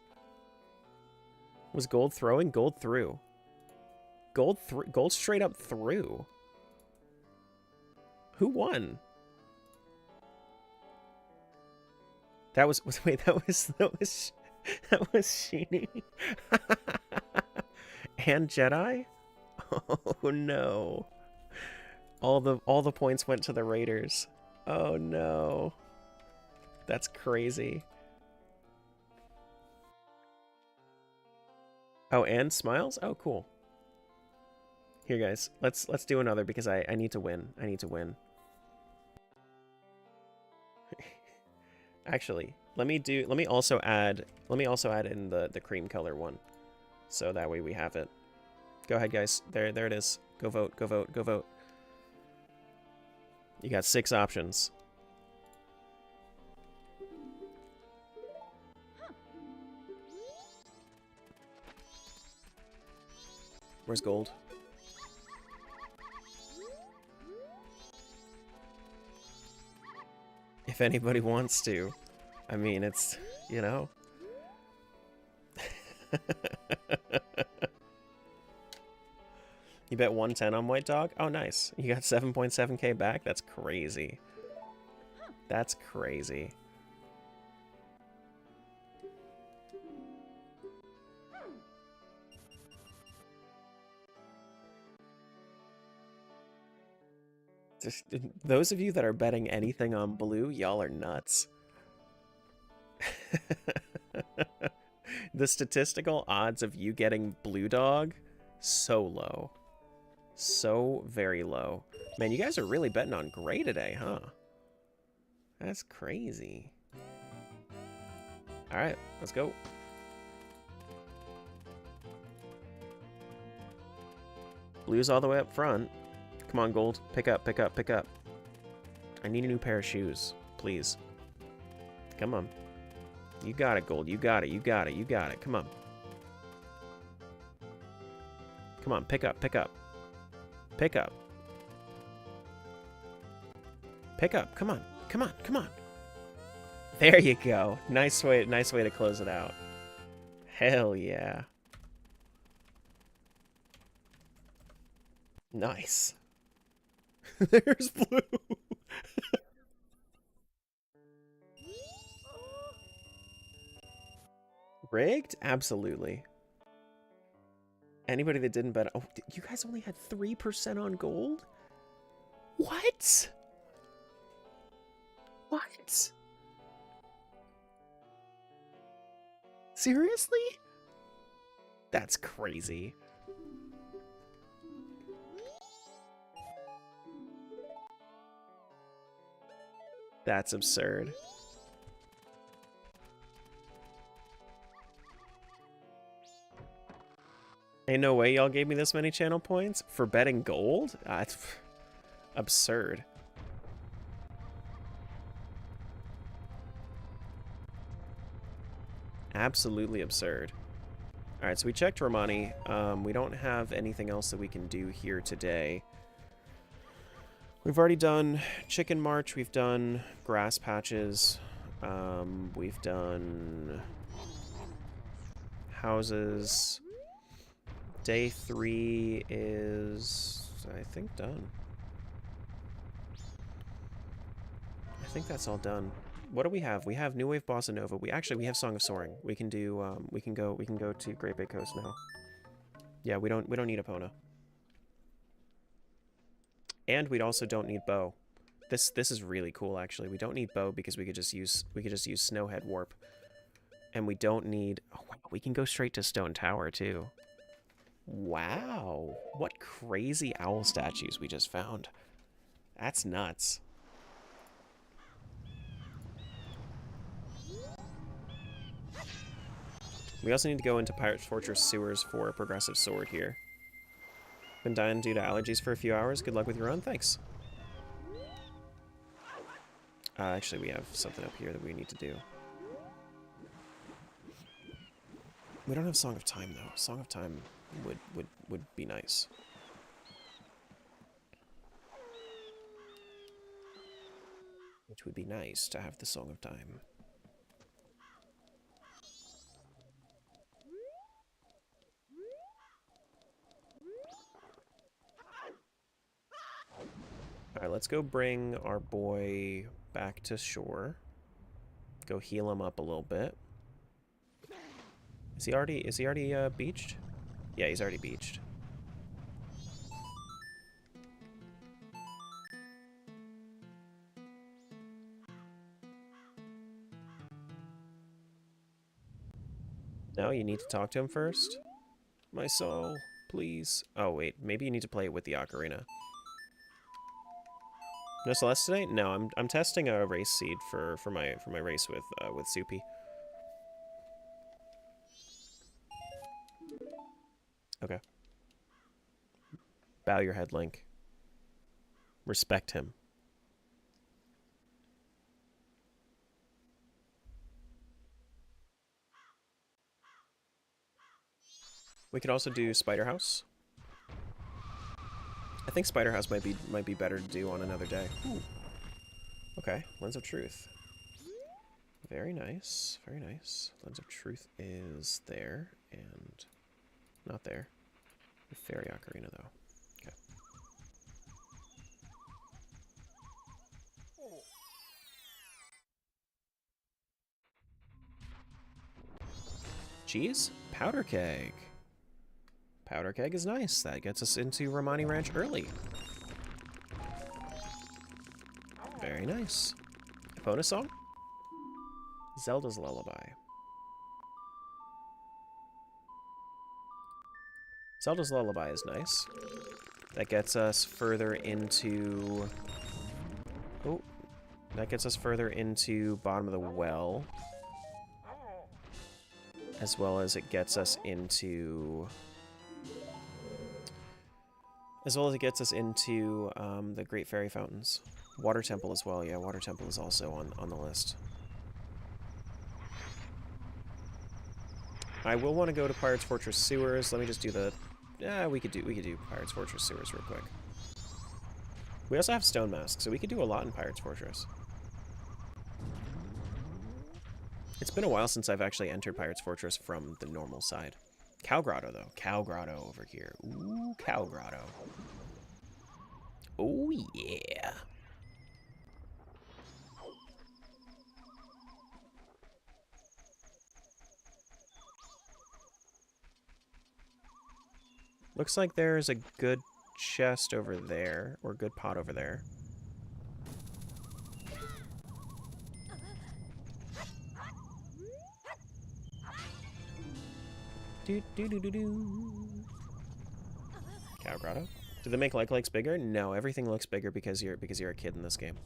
Was gold throwing? Gold threw. Gold straight up threw. Who won? That was wait, that was Sheeny. And Jedi? Oh no. All the points went to the Raiders. Oh no. That's crazy. Oh, and Smiles? Oh, cool. Here, guys. Let's do another because I need to win. I need to win. Actually, let me also add in the cream color one. So that way we have it. Go ahead, guys. There it is. Go vote, go vote, go vote. You got 6 options. Where's gold? If anybody wants to. I mean, it's, you know. You bet 110 on White Dog? Oh, nice. You got 7.7k back? That's crazy. That's crazy. Just, those of you that are betting anything on blue, y'all are nuts. The statistical odds of you getting Blue Dog, so low. So very low. Man, you guys are really betting on gray today, huh? That's crazy. Alright, let's go. Blue's all the way up front. Come on, Gold. Pick up, pick up, pick up. I need a new pair of shoes, please. Come on. You got it, Gold. You got it, you got it, you got it. Come on. Come on, pick up, pick up. Pick up. Pick up. Come on. Come on, come on. There you go. Nice way to close it out. Hell yeah. Nice. There's Blue. Rigged? Absolutely. Anybody that didn't bet... Oh, you guys only had 3% on Gold? What? What? Seriously? That's crazy. That's absurd. Ain't no way y'all gave me this many channel points for betting Gold? That's absurd. Absolutely absurd. Alright, so we checked Romani. We don't have anything else that we can do here today. We've already done Chicken March, we've done Grass Patches, we've done Houses. Day 3 is, I think, done. I think that's all done. What do we have? We have New Wave Bossa Nova. We have Song of Soaring. We can do we can go to Great Bay Coast now. Yeah, we don't need Epona. And we also don't need Bow. This is really cool actually. We don't need Bow because we could just use Snowhead Warp. And we don't need, oh wow, we can go straight to Stone Tower too. Wow. What crazy owl statues we just found. That's nuts. We also need to go into Pirate's Fortress sewers for a progressive sword here. Been dying due to allergies for a few hours. Good luck with your run. Thanks. Actually, we have something up here that we need to do. We don't have Song of Time, though. Song of Time would be nice. Which would be nice to have the Song of Time. Alright, let's go bring our boy back to shore. Go heal him up a little bit. Is he already beached? Yeah, he's already beached. No, you need to talk to him first? My soul, please. Oh wait, maybe you need to play it with the ocarina. No Celeste today? No, I'm testing a race seed for my race with Soupy. Okay. Bow your head, Link. Respect him. We could also do Spider House. I think Spider House might be better to do on another day. Ooh. Okay, Lens of Truth. Very nice, very nice. Lens of Truth is there and not there. The Fairy Ocarina though. Okay. Cheese? Powder Keg. Powder Keg is nice. That gets us into Romani Ranch early. Very nice. Epona song? Zelda's Lullaby. Zelda's Lullaby is nice. That gets us further into... Oh. That gets us further into Bottom of the Well. As well as it gets us into... As well as it gets us into the Great Fairy Fountains. Water Temple as well. Yeah, Water Temple is also on the list. I will want to go to Pirate's Fortress Sewers. Let me just do the... we could do Pirate's Fortress Sewers real quick. We also have Stone Mask, so we could do a lot in Pirate's Fortress. It's been a while since I've actually entered Pirate's Fortress from the normal side. Cow Grotto, though. Cow Grotto over here. Ooh, Cow Grotto. Oh, yeah. Looks like there's a good chest over there, or good pot over there. Do. Cow Grotto. Do they make like-likes bigger? No, everything looks bigger because you're a kid in this game.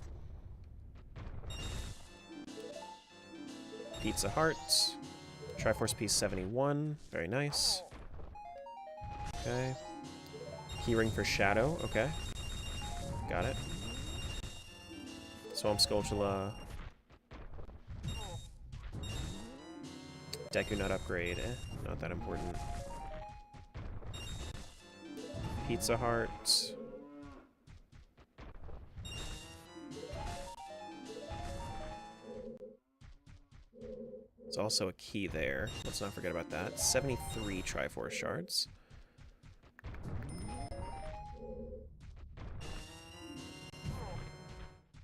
Pizza Heart. Triforce piece 71. Very nice. Okay. Keyring for Shadow. Okay. Got it. Swamp Skulltula. Deku Nut upgrade. Not that important. Pizza Heart. There's also a key there. Let's not forget about that. 73 Triforce shards.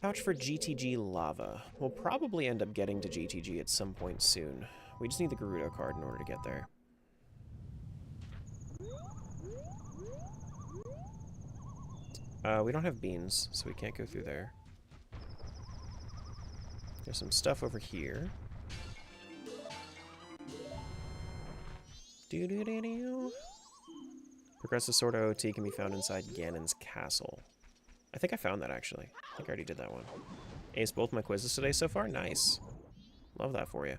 Pouch for GTG Lava. We'll probably end up getting to GTG at some point soon. We just need the Gerudo card in order to get there. We don't have beans, so we can't go through there. There's some stuff over here. Doo-doo-doo-doo. Progressive Sword OoT can be found inside Ganon's castle. I think I found that, actually. I think I already did that one. Aced both my quizzes today so far? Nice. Love that for you.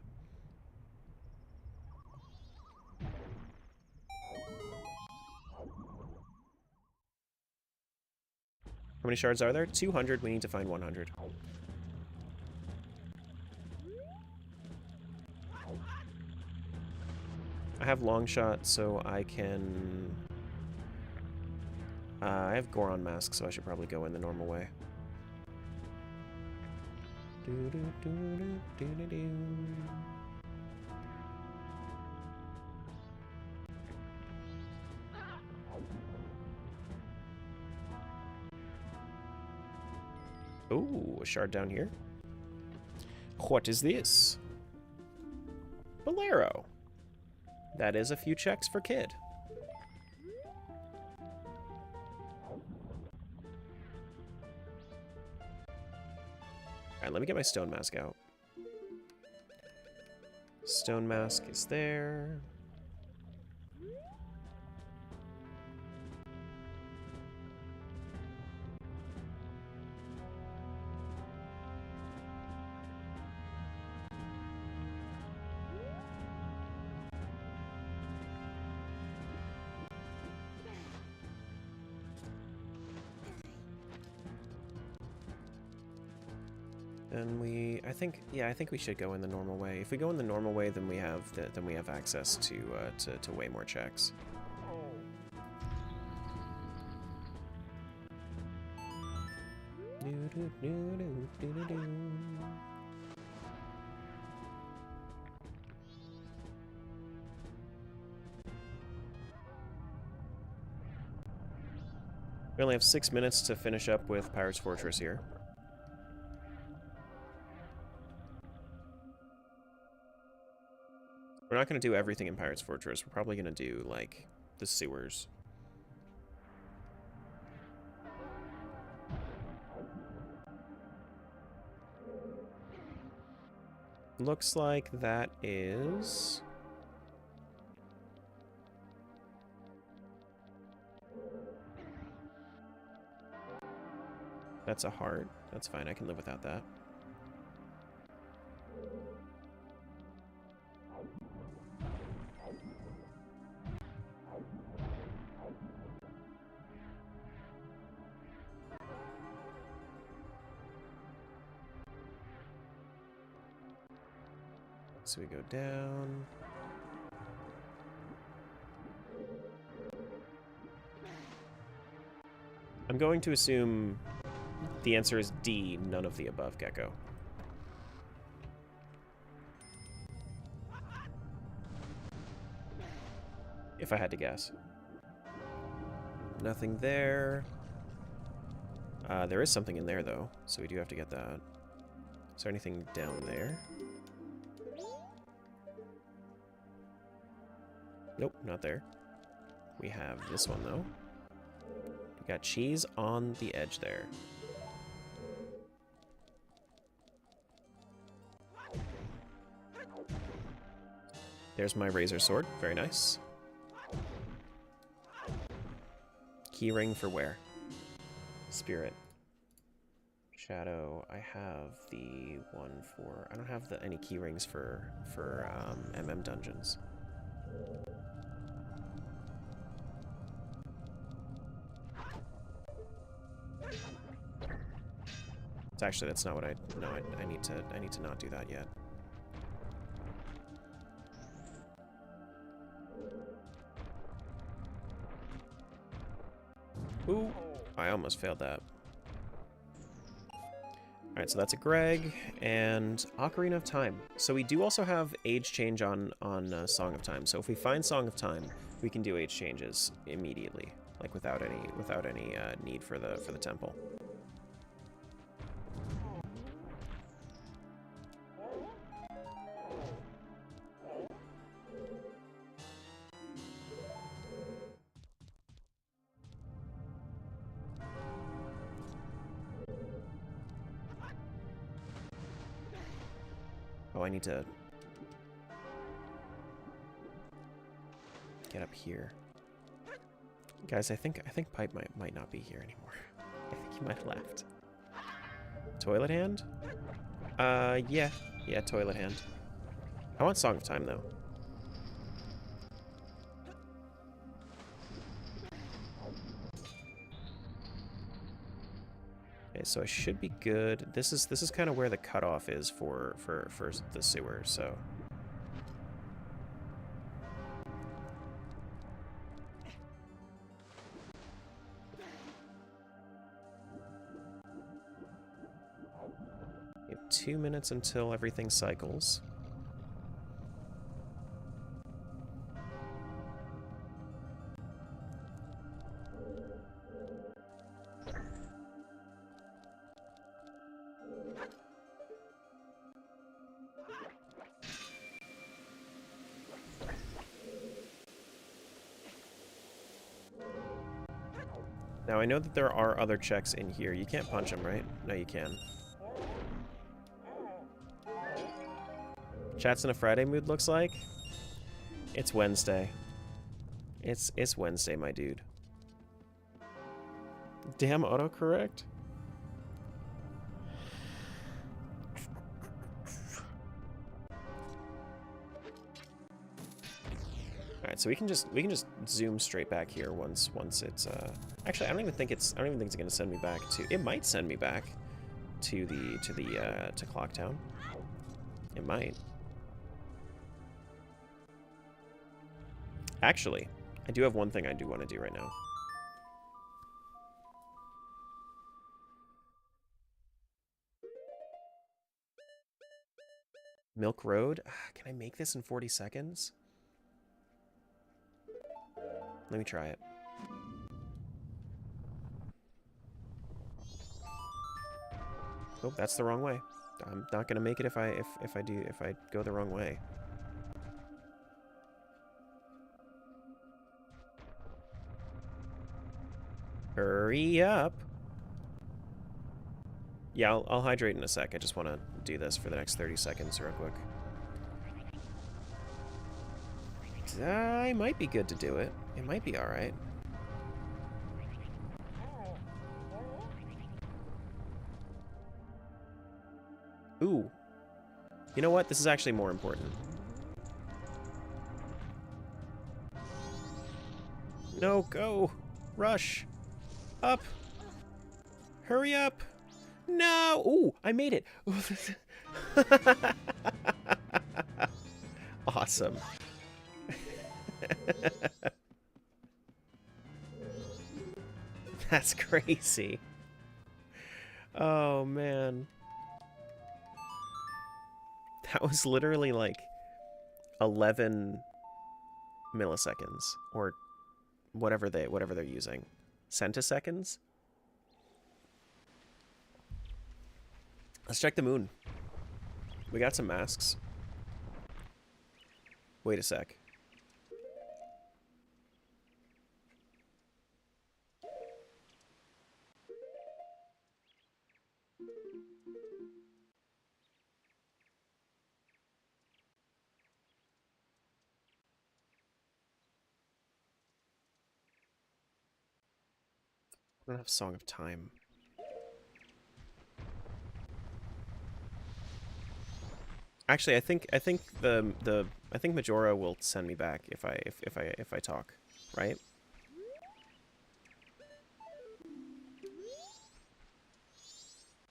How many shards are there? 200. We need to find 100. I have long shot, so I can... I have Goron Mask, so I should probably go in the normal way. Ooh, a shard down here. What is this? Bolero. That is a few checks for Kid. Alright, let me get my Stone Mask out. Stone Mask is there. And I think we should go in the normal way. If we go in the normal way, then we have access to way more checks. We only have 6 minutes to finish up with Pirate's Fortress here. We're not going to do everything in Pirate's Fortress. We're probably going to do, like, the sewers. Looks like that is... That's a heart. That's fine. I can live without that. so we go down. I'm going to assume the answer is D, none of the above, Gecko. If I had to guess. Nothing there. There is something in there, though, so we do have to get that. Is there anything down there? Nope, not there. We have this one, though. We got cheese on the edge there. There's my razor sword. Very nice. Keyring for where? Spirit. Shadow. I have the one for... I don't have any keyrings for MM dungeons. It's actually, that's not what I... No, I need to not do that yet. Ooh, I almost failed that. Alright, so that's a Greg, and Ocarina of Time. So we do also have age change on Song of Time. So if we find Song of Time, we can do age changes immediately, like without any need for the temple. Oh, I need to get up here. Guys, I think Pipe might not be here anymore. I think he might have left. Toilet Hand? Yeah, Toilet Hand. I want Song of Time, though. Okay, so I should be good. This is kind of where the cutoff is for the sewer, so. We have 2 minutes until everything cycles. Now, I know that there are other checks in here. You can't punch them, right? No, you can. Chat's in a Friday mood, looks like. It's Wednesday. It's Wednesday, my dude. Damn autocorrect. Alright, so we can just zoom straight back here once it's actually I don't even think it's gonna send me back to it might send me back to Clocktown. It might. Actually, I do have one thing I do want to do right now. Milk Road? Can I make this in 40 seconds? Let me try it. Oh, that's the wrong way. I'm not gonna make it if I go the wrong way. Hurry up. Yeah, I'll hydrate in a sec. I just want to do this for the next 30 seconds real quick. I might be good to do it. It might be alright. Ooh. You know what? This is actually more important. No, go! Rush! Up! Hurry up! No! Ooh, I made it! Awesome. That's crazy. Oh, man. That was literally like 11 milliseconds or whatever they're using. Centiseconds? Let's check the moon. We got some masks. Wait a sec. I don't have Song of Time. Actually, I think Majora will send me back if I talk, right?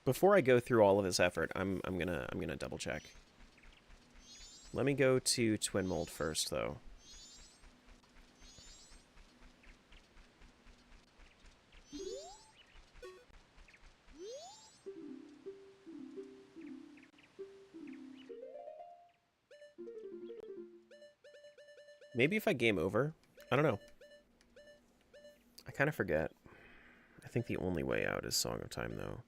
Before I go through all of this effort, I'm gonna double check. Let me go to Twin Mold first, though. Maybe if I game over? I don't know. I kind of forget. I think the only way out is Song of Time, though.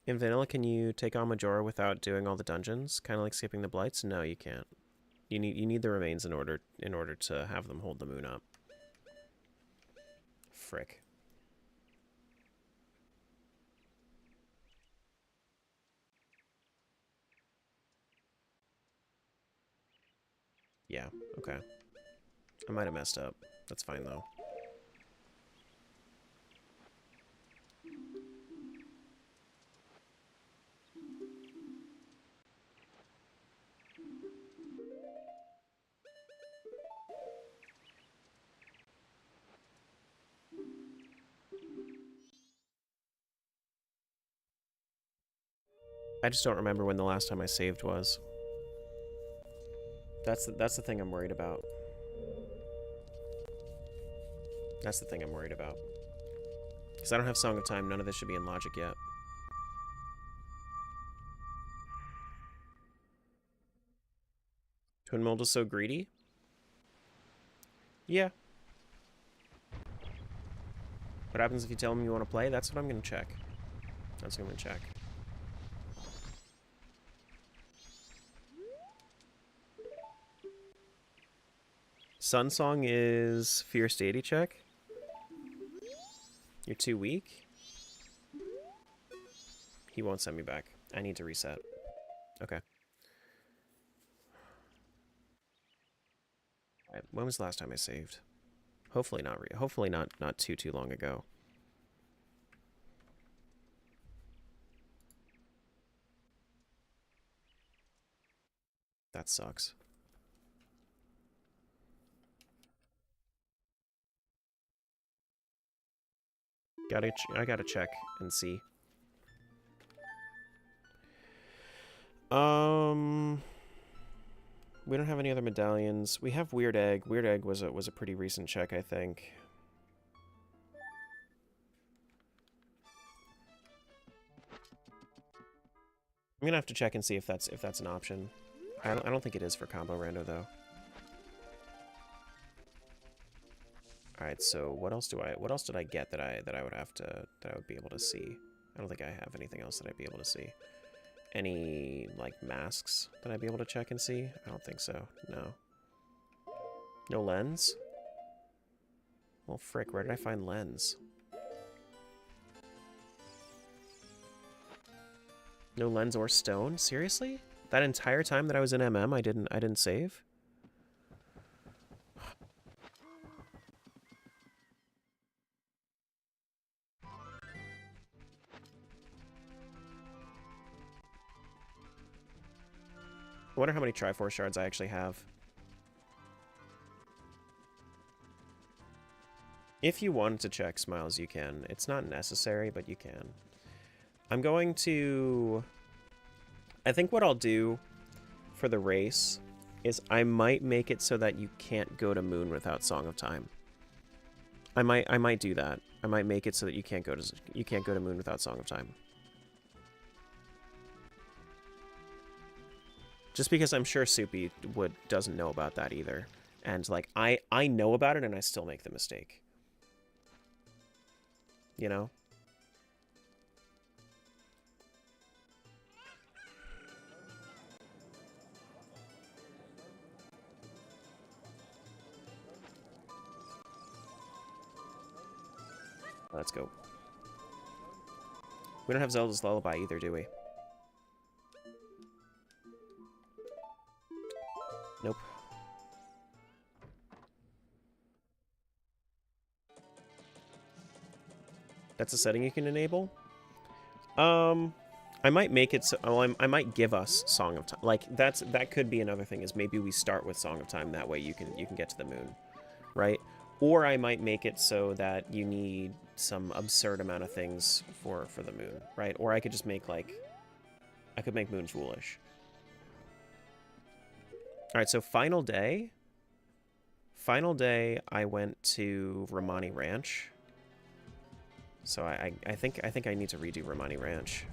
In Vanilla, can you take on Majora without doing all the dungeons? Kind of like skipping the Blights? No, you can't. You need the remains in order to have them hold the moon up. Frick. Yeah, okay. I might have messed up. That's fine, though. I just don't remember when the last time I saved was. That's the thing I'm worried about. That's the thing I'm worried about. Because I don't have Song of Time, none of this should be in logic yet. Twin Mold is so greedy? Yeah. What happens if you tell him you want to play? That's what I'm going to check. That's what I'm going to check. Sun Song is Fierce Deity check. You're too weak? He won't send me back. I need to reset. Okay. Right, when was the last time I saved? Hopefully not too long ago. That sucks. I gotta check and see. We don't have any other medallions. We have Weird Egg. Weird Egg was a pretty recent check, I think. I'm gonna have to check and see if that's an option. I don't think it is for combo rando though. All right, so what else did I get that I would be able to see? I don't think I have anything else that I'd be able to see. Any like masks that I'd be able to check and see? I don't think so. No. No lens? Well, frick, where did I find lens? No lens or stone? Seriously? That entire time that I was in MM, I didn't save? I wonder how many Triforce shards I actually have. If you wanted to check Smiles, you can. It's not necessary, but you can. I'm going to I think what I'll do for the race is I might make it so that you can't go to Moon without Song of Time. I might do that. I might make it so that you can't go to Moon without Song of Time. Just because I'm sure Soupy doesn't know about that either. And like I know about it and I still make the mistake. You know? Let's go. We don't have Zelda's Lullaby either, do we? Nope. That's a setting you can enable? I might make it so... Oh, I might give us Song of Time. Like, that could be another thing, is maybe we start with Song of Time. That way you can get to the moon. Right? Or I might make it so that you need some absurd amount of things for the moon. Right? Or I could just make, like... I could make Moon Foolish. Alright, so final day. Final day, I went to Romani Ranch. So I think I need to redo Romani Ranch.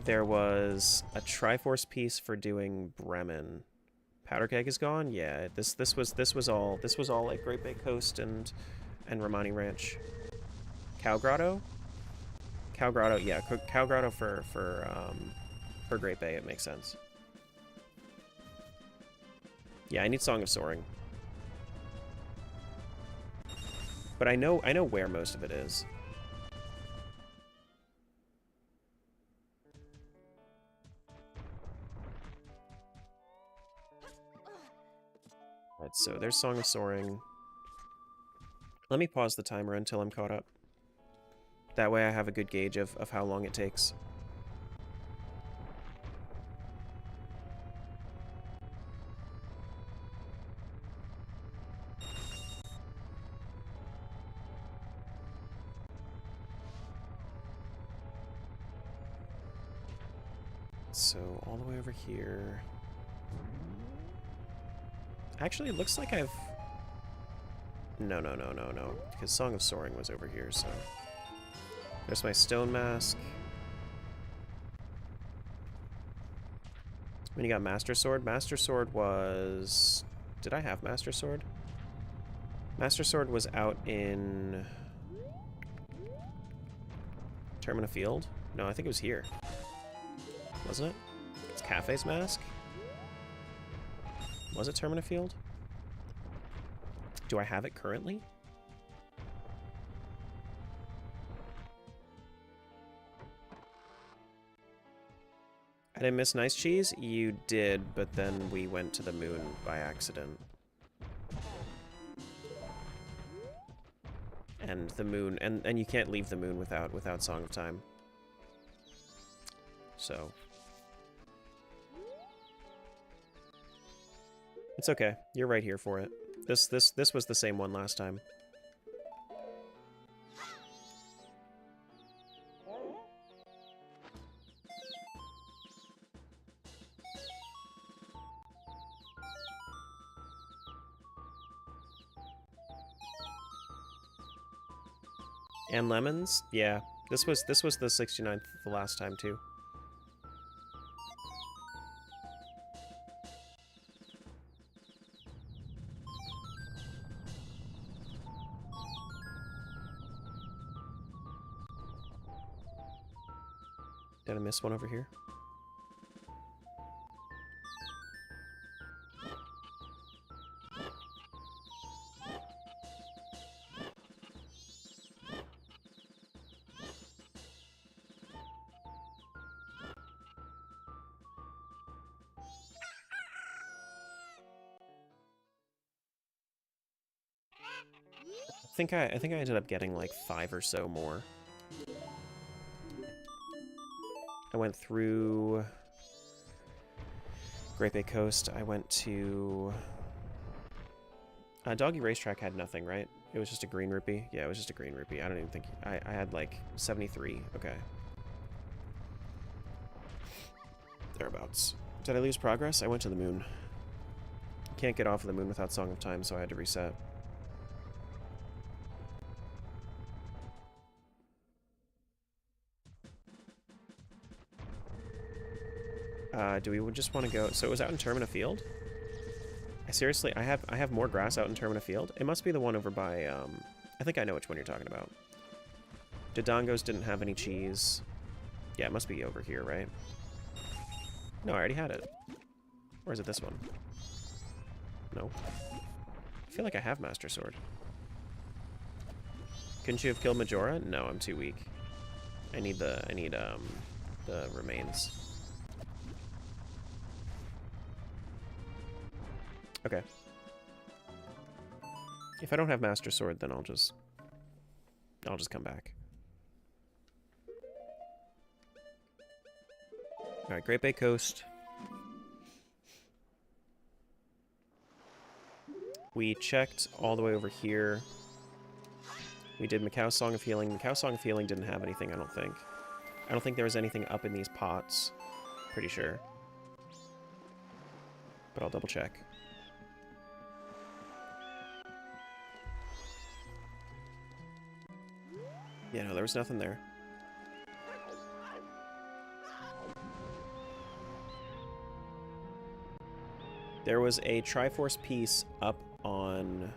There was a Triforce piece for doing Bremen. Powder Keg is gone? Yeah, this was all like Great Bay Coast and Romani Ranch. Cow Grotto? Cow Grotto, yeah, Cow Grotto for Great Bay, it makes sense. Yeah, I need Song of Soaring. But I know where most of it is. Alright, so there's Song of Soaring. Let me pause the timer until I'm caught up. That way I have a good gauge of how long it takes. So, all the way over here... Actually, it looks like I've... No. Because Song of Soaring was over here, so... There's my Stone Mask. When you got Master Sword? Master Sword was... Did I have Master Sword? Master Sword was out in... Termina Field? No, I think it was here. Wasn't it? It's Cafe's Mask? Was it Termina Field? Do I have it currently? I didn't miss Nice Cheese? You did, but then we went to the moon by accident. And the moon, and you can't leave the moon without Song of Time. So... It's okay. You're right here for it. This was the same one last time. And lemons? Yeah. This was the 69th the last time too. Did I miss one over here? I think I ended up getting like 5 or so more. I went through Great Bay Coast. I went to... Doggy Racetrack had nothing, right? It was just a green rupee? Yeah, it was just a green rupee. I don't even think... I had like 73. Okay. Thereabouts. Did I lose progress? I went to the moon. Can't get off of the moon without Song of Time, so I had to reset. Do we just want to go... So it was out in Termina Field? Seriously, I have more grass out in Termina Field? It must be the one over by, I think I know which one you're talking about. Dodongos didn't have any cheese. Yeah, it must be over here, right? No, I already had it. Or is it this one? No. I feel like I have Master Sword. Couldn't you have killed Majora? No, I'm too weak. I need the remains. Okay. If I don't have Master Sword, then I'll just come back. Alright, Great Bay Coast. We checked all the way over here. We did Macau's Song of Healing. Macau's Song of Healing didn't have anything, I don't think. I don't think there was anything up in these pots. Pretty sure. But I'll double check. Yeah, no, there was nothing there. There was a Triforce piece up on...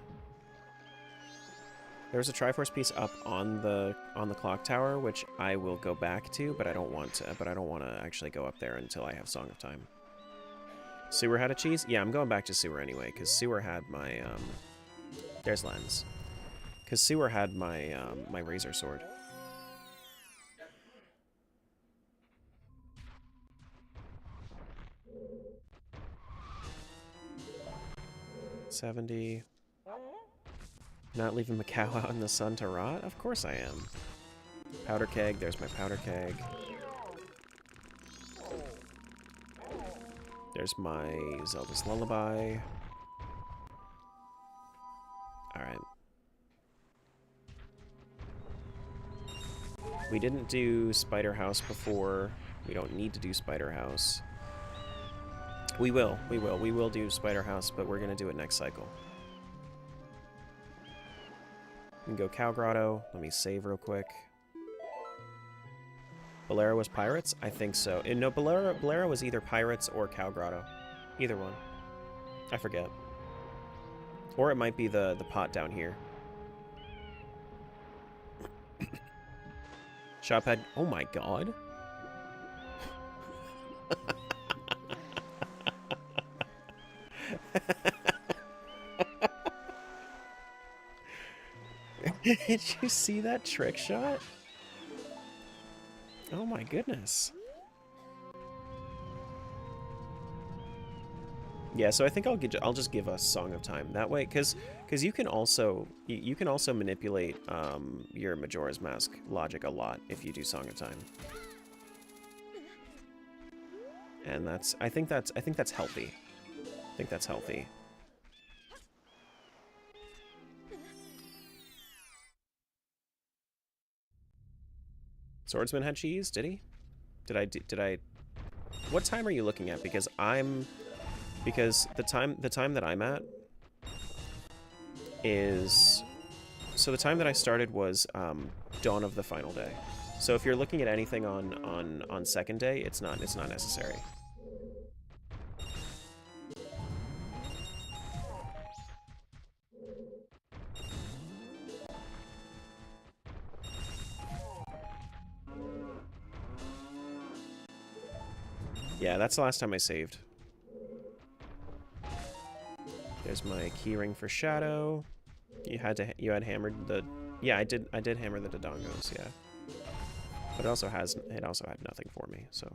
There was a Triforce piece up on the clock tower, which I will go back to, but I don't want to. But I don't want to actually go up there until I have Song of Time. Sewer had a cheese? Yeah, I'm going back to Sewer anyway, because Sewer had my there's Lens. Because Sewer had my my Razor Sword. $70. Not leaving Macau out in the sun to rot? Of course I am. Powder keg, there's my powder keg. There's my Zelda's Lullaby. Alright. We didn't do Spider House before. We don't need to do Spider House. We will do Spider House, but we're gonna do it next cycle. We can go Cow Grotto. Let me save real quick. Bolero was Pirates? I think so. No, Bolero was either Pirates or Cow Grotto. Either one. I forget. Or it might be the pot down here. Shop had... Oh my god. Did you see that trick shot? Oh my goodness. Yeah, so I think I'll just give us Song of Time that way, because you can also manipulate your Majora's Mask logic a lot if you do Song of Time, and I think that's healthy. I think that's healthy. Swordsman had cheese, did he? Did I? What time are you looking at? Because the time that I'm at is, so the time that I started was dawn of the final day. So if you're looking at anything on second day, it's not necessary. Yeah, that's the last time I saved. There's my keyring for Shadow. You had hammered the... Yeah, I did hammer the Dodongos, yeah. But it also had nothing for me, so...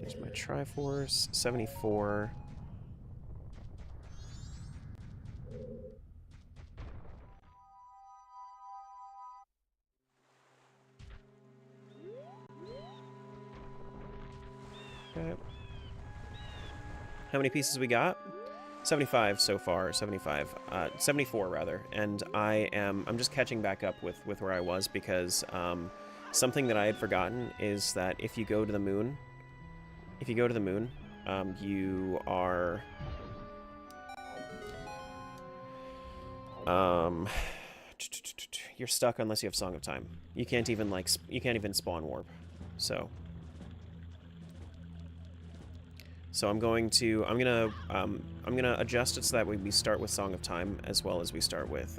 There's my Triforce, 74. Okay. How many pieces we got? 75 so far. 74 rather. And I'm just catching back up with where I was, because Something that I had forgotten is that if you go to the moon, you are you're stuck unless you have Song of Time. You can't even spawn warp. So I'm gonna adjust it so that we start with Song of Time as well as we start with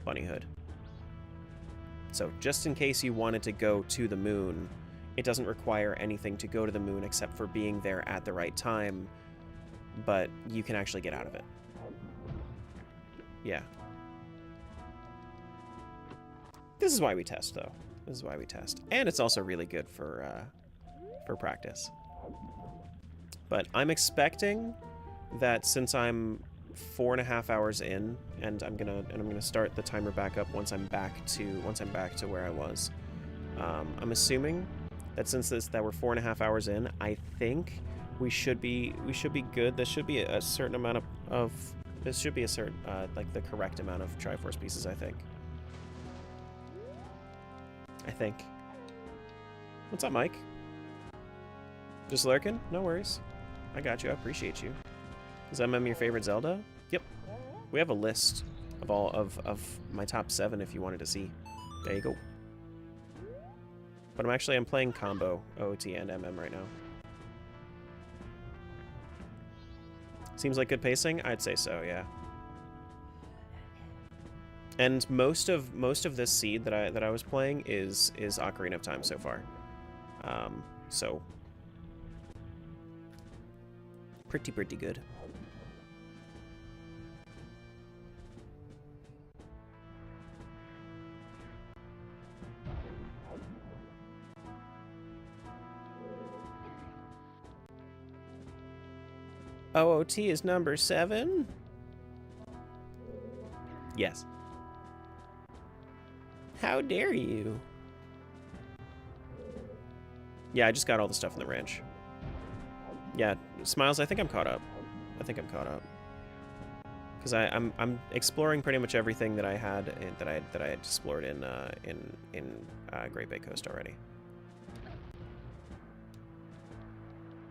Bunnyhood. So just in case you wanted to go to the moon, it doesn't require anything to go to the moon except for being there at the right time, but you can actually get out of it. Yeah. This is why we test, though. This is why we test. And it's also really good for practice. But I'm expecting that since I'm 4.5 hours in, and I'm gonna start the timer back up once I'm back to where I was. I'm assuming that since that we're 4.5 hours in, I think we should be good. There should be a certain amount of this should be a certain like the correct amount of Triforce pieces. I think. What's up, Mike? Just lurking? No worries. I got you. I appreciate you. Is MM your favorite Zelda? Yep. We have a list of all of my top 7 if you wanted to see. There you go. But I'm playing combo OoT and MM right now. Seems like good pacing? I'd say so, yeah. And most of this seed that I was playing is Ocarina of Time so far. So pretty good. OOT is number 7? Yes. How dare you? Yeah, I just got all the stuff in the ranch. Yeah, Smiles, I think I'm caught up. Because I'm exploring pretty much everything that I had that I had explored in Great Bay Coast already.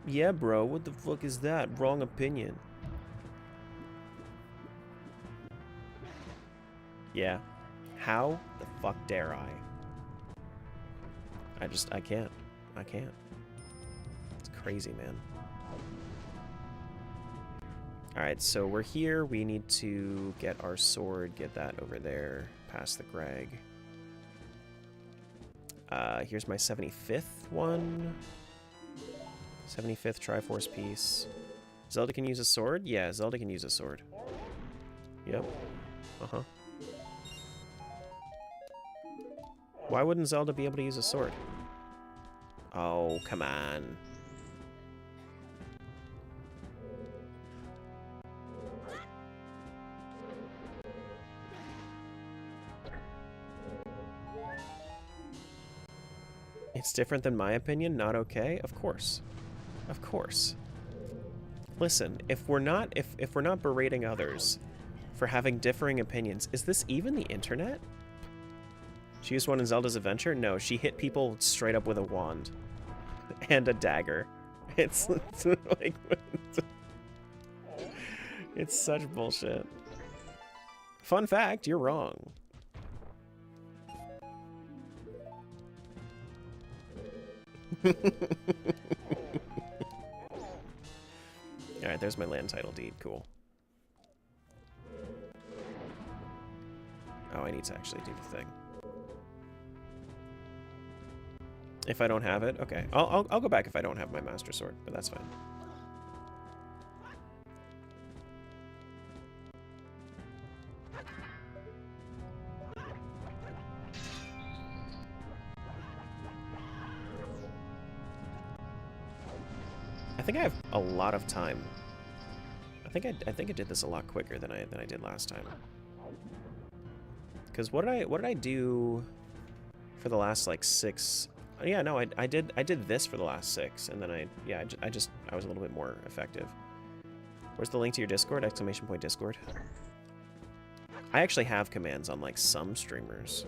Yeah, bro, what the fuck is that? Wrong opinion. Yeah. How the fuck dare I? I can't. It's crazy, man. Alright, so we're here. We need to get our sword, get that over there, past the Greg. Here's my 75th one. 75th Triforce piece. Zelda can use a sword? Yeah, Zelda can use a sword. Yep. Uh-huh. Why wouldn't Zelda be able to use a sword? Oh, come on. It's different than my opinion? Not okay? Of course. Of course. Listen, if we're not berating others for having differing opinions, is this even the internet? She used one in Zelda's Adventure? No, she hit people straight up with a wand. And a dagger. It's like... It's such bullshit. Fun fact, you're wrong. Alright, there's my land title deed. Cool. Oh, I need to actually do the thing. If I don't have it, okay. I'll go back if I don't have my Master Sword, but that's fine. I think I have a lot of time. I think I did this a lot quicker than I did last time. Because what did I do for the last like 6? Yeah, no, I did this for the last 6, and then I was a little bit more effective. Where's the link to your Discord? !Discord. I actually have commands on like some streamers.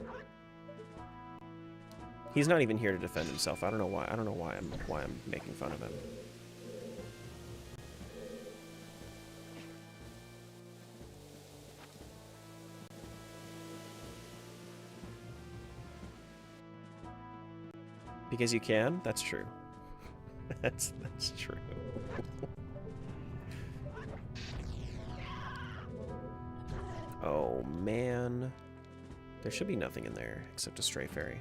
He's not even here to defend himself. I don't know why. I don't know why I'm making fun of him. Because you can? That's true. That's true. Oh man. There should be nothing in there except a stray fairy.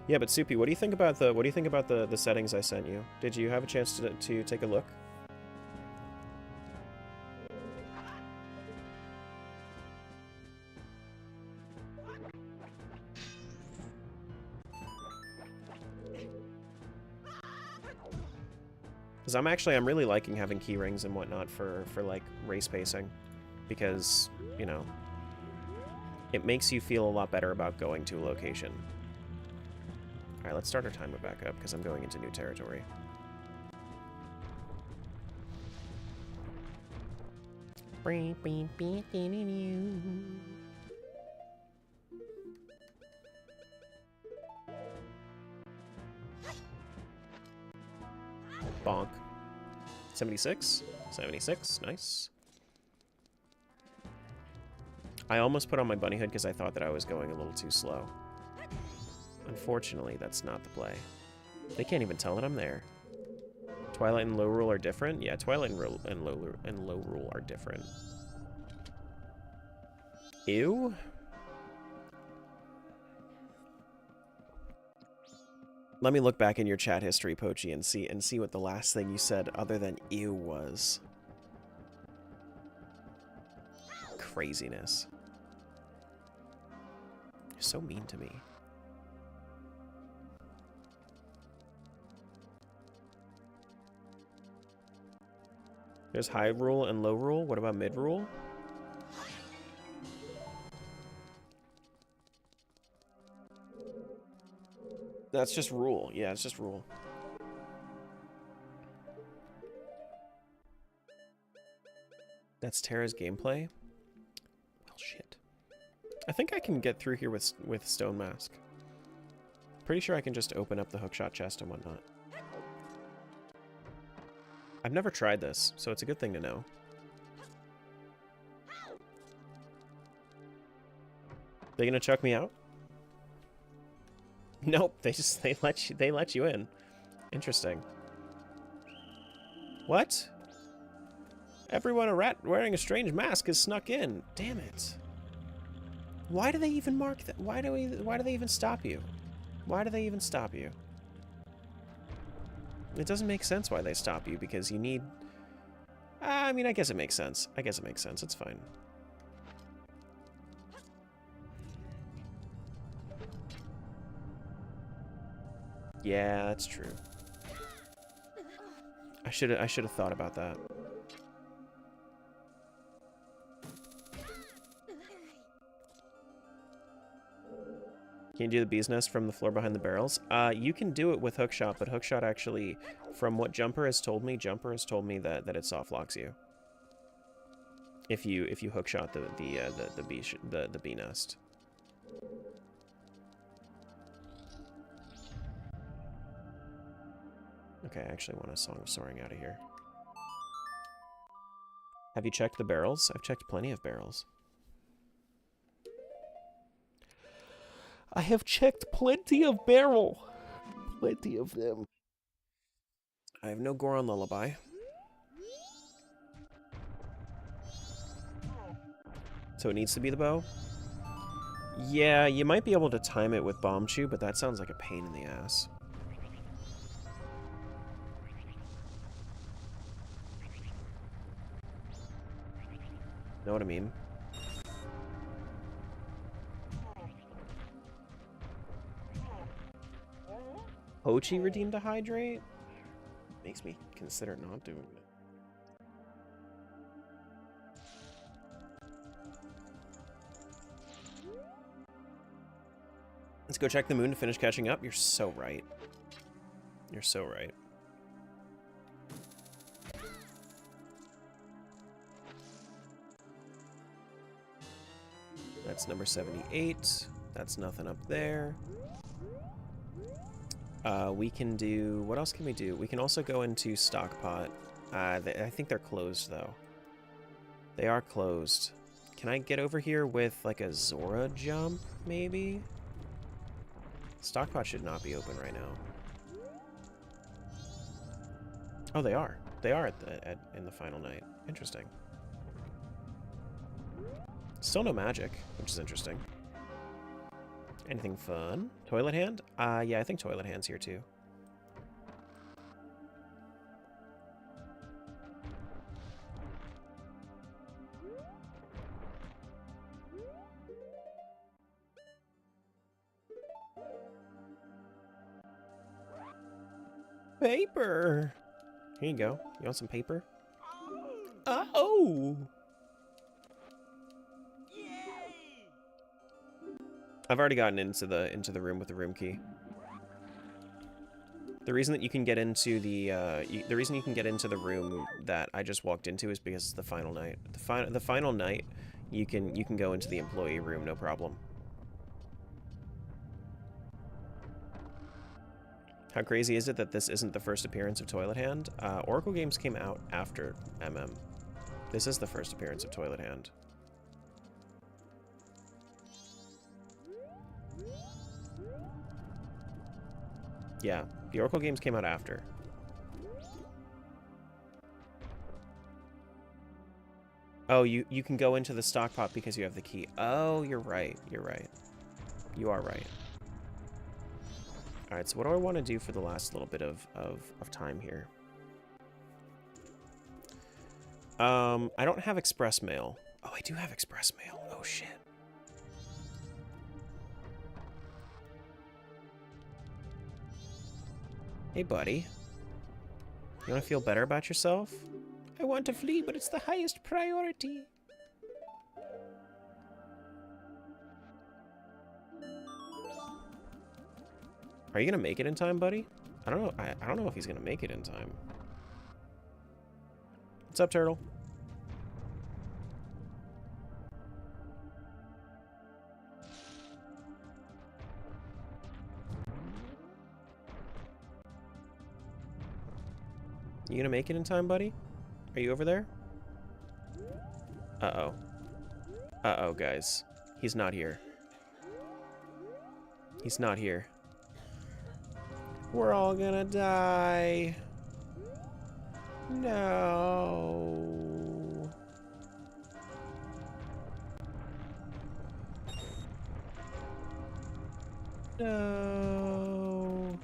Yeah, but Soupy, what do you think about the settings I sent you? Did you have a chance to take a look? Because I'm really liking having key rings and whatnot for like race pacing, because, you know, it makes you feel a lot better about going to a location. Alright, let's start our timer back up, because I'm going into new territory. Bonk. 76? 76, nice. I almost put on my bunny hood because I thought that I was going a little too slow. Unfortunately, that's not the play. They can't even tell that I'm there. Twilight and Low Rule are different? Yeah, Twilight and Low Rule are different. Ew? Let me look back in your chat history, Pochi, and see what the last thing you said other than ew was. Craziness. You're so mean to me. There's high rule and low rule. What about mid rule? That's just rule. Yeah, it's just rule. That's Terra's gameplay? Well, shit. I think I can get through here with Stone Mask. Pretty sure I can just open up the hookshot chest and whatnot. I've never tried this, so it's a good thing to know. They gonna chuck me out? Nope, they let you in. Interesting. What? Everyone wearing a strange mask is snuck in. Damn it. Why do they even mark that? Why do they even stop you? Why do they even stop you? It doesn't make sense why they stop you, because you need... I mean, I guess it makes sense. I guess it makes sense. It's fine. Yeah, that's true. I should have thought about that. Can you do the bee's nest from the floor behind the barrels? You can do it with hookshot, but hookshot actually, from what Jumper has told me that it soft locks you. If you hookshot the bee nest. Okay, I actually want a Song of Soaring out of here. Have you checked the barrels? I've checked plenty of barrels. I have checked plenty of barrel. Plenty of them. I have no Goron Lullaby. So it needs to be the bow? Yeah, you might be able to time it with Bomb Chew, but that sounds like a pain in the ass. Know what I mean? Pochi redeemed a hydrate? Makes me consider not doing it. Let's go check the moon to finish catching up. You're so right. You're so right. That's number 78. That's nothing up there. We can do... What else can we do? We can also go into Stockpot. I think they're closed, though. They are closed. Can I get over here with, like, a Zora jump, maybe? Stockpot should not be open right now. Oh, they are. They are in the final night. Interesting. Still no magic, which is interesting. Anything fun? Toilet Hand? Yeah, I think Toilet Hand's here too. Paper! Here you go. You want some paper? Oh! I've already gotten into the room with the room key. The reason that you can get into the reason you can get into the room that I just walked into is because it's the final night. The final night, you can go into the employee room, no problem. How crazy is it that this isn't the first appearance of Toilet Hand? Oracle Games came out after MM. This is the first appearance of Toilet Hand. Yeah, the Oracle Games came out after. Oh, you can go into the Stockpot because you have the key. Oh, you're right. You're right. You are right. Alright, so what do I want to do for the last little bit of time here? I don't have Express Mail. Oh, I do have Express Mail. Oh, shit. Hey, buddy. You want to feel better about yourself? I want to flee, but it's the highest priority. Are you gonna make it in time, buddy? I don't know. I don't know if he's gonna make it in time. What's up, turtle? You gonna make it in time, buddy? Are you over there? Uh-oh. Uh-oh, guys. He's not here. He's not here. We're all gonna die. No. No.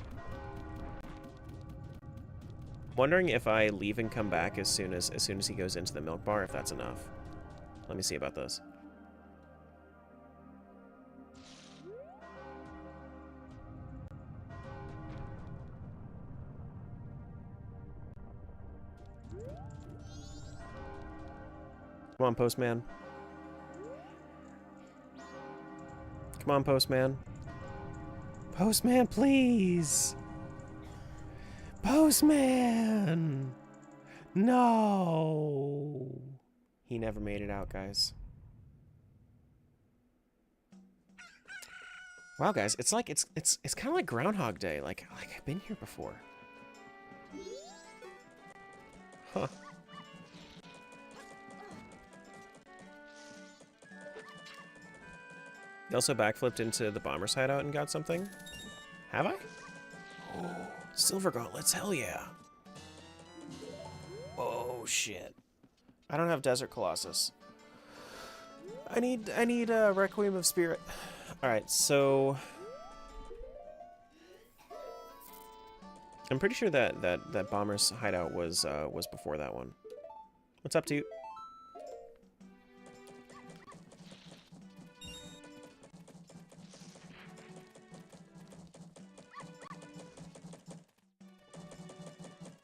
Wondering if I leave and come back as soon as he goes into the milk bar, if that's enough. Let me see about this. Come on, postman. Come on, postman. Postman, please. Postman! No! He never made it out, guys. Wow, guys, it's like it's kind of like Groundhog Day. Like I've been here before. Huh. You also backflipped into the bomber's hideout and got something? Have I? Oh, silver gauntlets, hell yeah. Oh shit. I don't have Desert Colossus. I need Requiem of Spirit. Alright, so I'm pretty sure that bomber's hideout was before that one. What's up, Toot?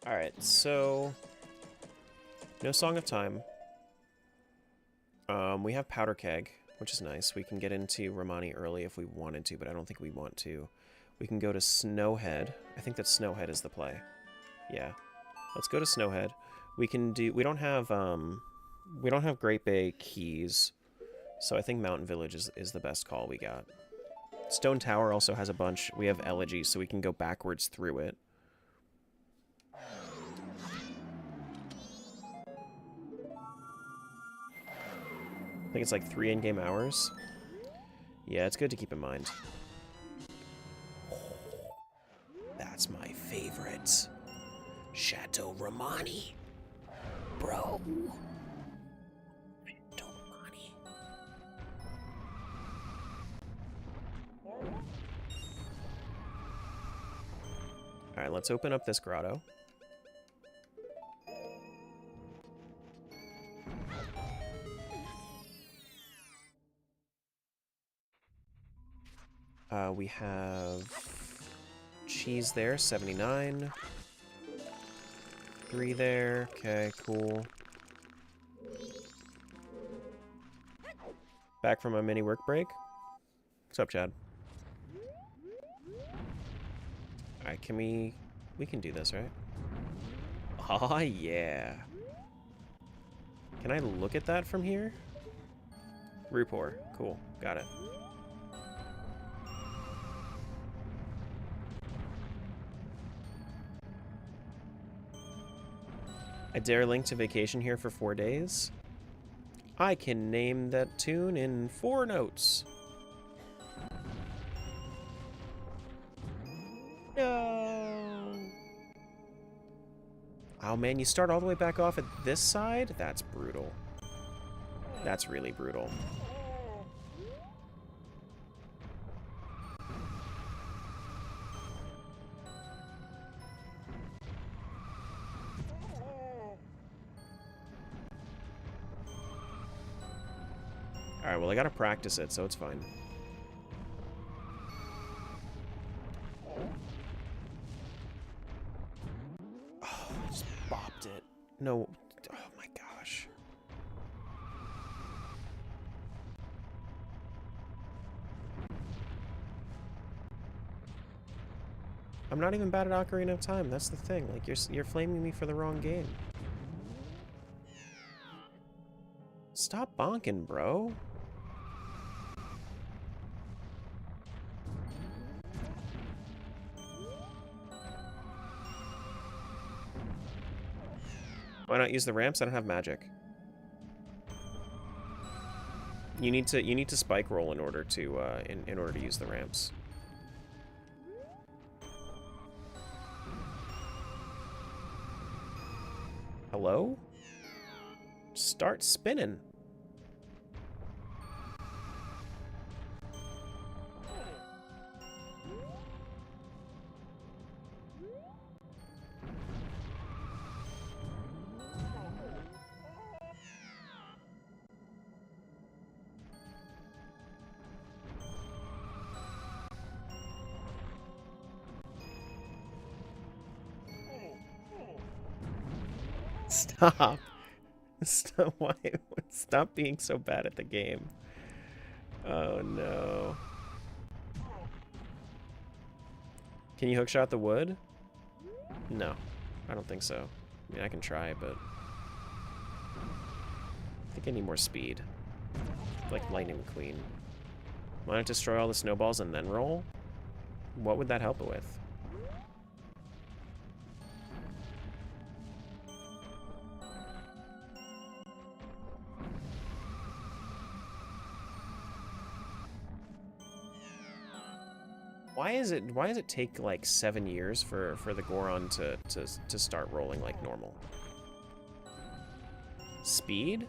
Alright, so no Song of Time. We have Powder Keg, which is nice. We can get into Romani early if we wanted to, but I don't think we want to. We can go to Snowhead. I think that Snowhead is the play. Yeah. Let's go to Snowhead. We can do... We don't have Great Bay keys, so I think Mountain Village is the best call we got. Stone Tower also has a bunch. We have Elegy, so we can go backwards through it. I think it's like 3 in-game hours. Yeah, it's good to keep in mind. That's my favorite. Chateau Romani. Bro. Alright, let's open up this grotto. We have cheese there, 79. 3 there. Okay, cool. Back from a mini work break. What's up, Chad? Alright, can we can do this, right? Oh, yeah. Can I look at that from here? Rupor. Cool. Got it. I dare link to vacation here for 4 days. I can name that tune in 4 notes. No. Oh man, you start all the way back off at this side? That's brutal. That's really brutal. Alright, well I gotta practice it, so it's fine. Oh, I just bopped it. No. Oh my gosh. I'm not even bad at Ocarina of Time, that's the thing. Like, you're flaming me for the wrong game. Stop bonking, bro. Why not use the ramps? I don't have magic. You need to spike roll in order to in order to use the ramps. Hello? Start spinning. Stop. Stop. Why? Stop being so bad at the game. Oh no. Can you hookshot the wood? No. I don't think so. I mean, I can try, but I think I need more speed. Like Lightning McQueen. Why not destroy all the snowballs and then roll? What would that help it with? Why does it take like 7 years for the Goron to start rolling like normal? Speed?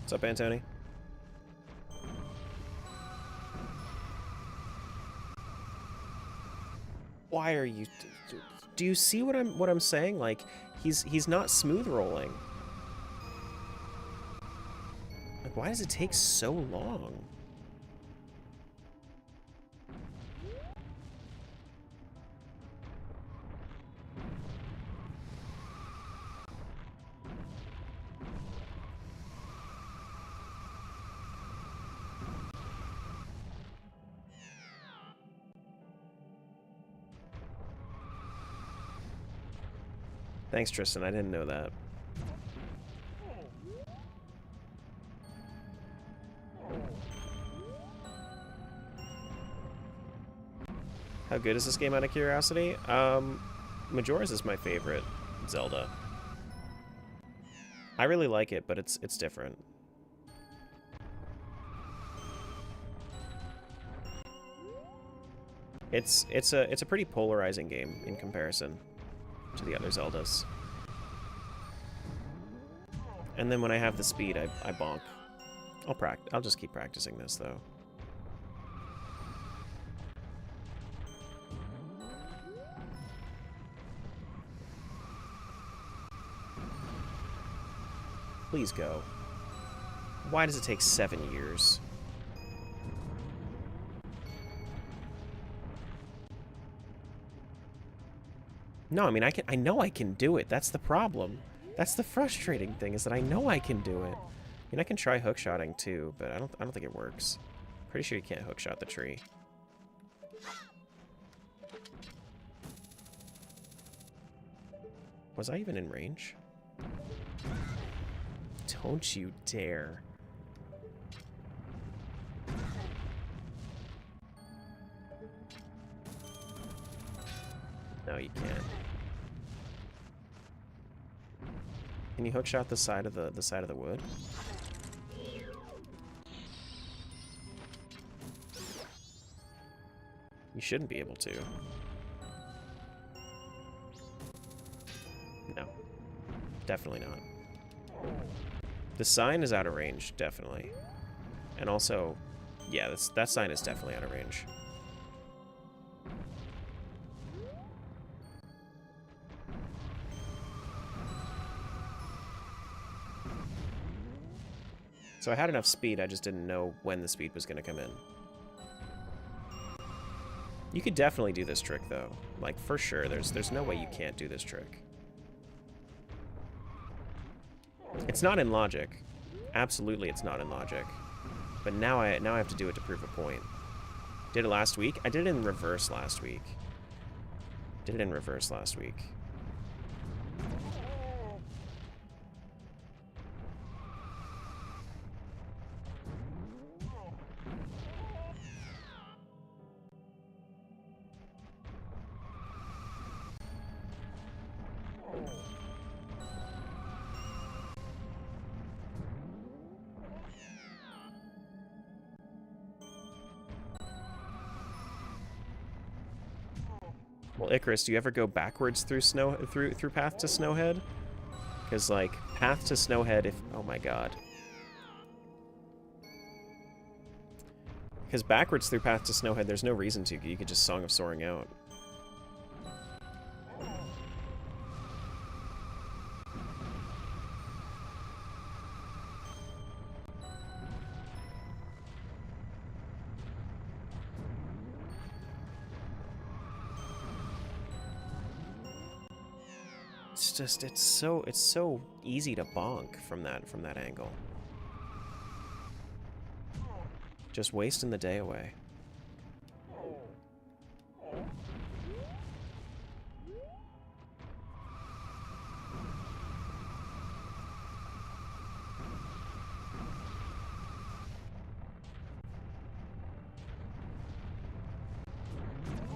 What's up, Antony? Why are you? Do you see what I'm saying? Like, he's not smooth rolling. Like, why does it take so long? Thanks, Tristan. I didn't know that. How good is this game out of curiosity? Majora's is my favorite Zelda. I really like it, but it's different. It's a pretty polarizing game in comparison to the other Zeldas. And then when I have the speed, I bonk. I'll just keep practicing this though. Please go. Why does it take 7 years? No, I mean I know I can do it. That's the problem. That's the frustrating thing, is that I know I can do it. I mean, I can try hookshotting too, but I don't think it works. Pretty sure you can't hookshot the tree. Was I even in range? Don't you dare. No, you can't. Can you hookshot the side of the wood? You shouldn't be able to. No. Definitely not. The sign is out of range, definitely. And also, yeah, that sign is definitely out of range. So I had enough speed, I just didn't know when the speed was going to come in. You could definitely do this trick, though. Like, for sure, there's no way you can't do this trick. It's not in logic. Absolutely, it's not in logic. But now I have to do it to prove a point. Did it last week? I did it in reverse last week. Did it in reverse last week. Well, Icarus, do you ever go backwards through through Path to Snowhead? Because like Path to Snowhead, oh my god. Because backwards through Path to Snowhead, there's no reason to. You could just Song of Soaring out. It's just it's so easy to bonk from that angle. Just wasting the day away.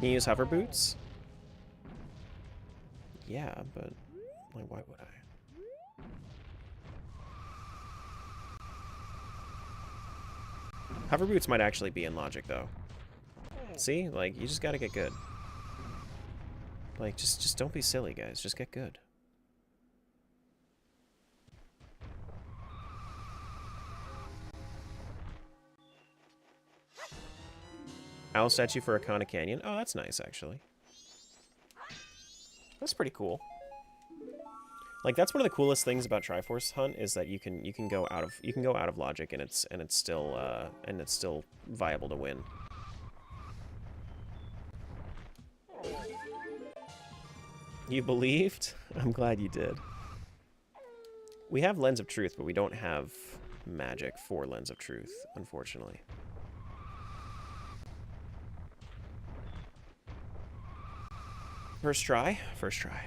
Can you use hover boots? Yeah, but like, why would I? Hover boots might actually be in logic, though. See? Like, you just gotta get good. Like, just don't be silly, guys. Just get good. Owl statue for Akana Canyon. Oh, that's nice, actually. That's pretty cool. Like, that's one of the coolest things about Triforce Hunt, is that you can go out of logic and it's still viable to win. You believed? I'm glad you did. We have Lens of Truth, but we don't have magic for Lens of Truth, unfortunately. First try? First try.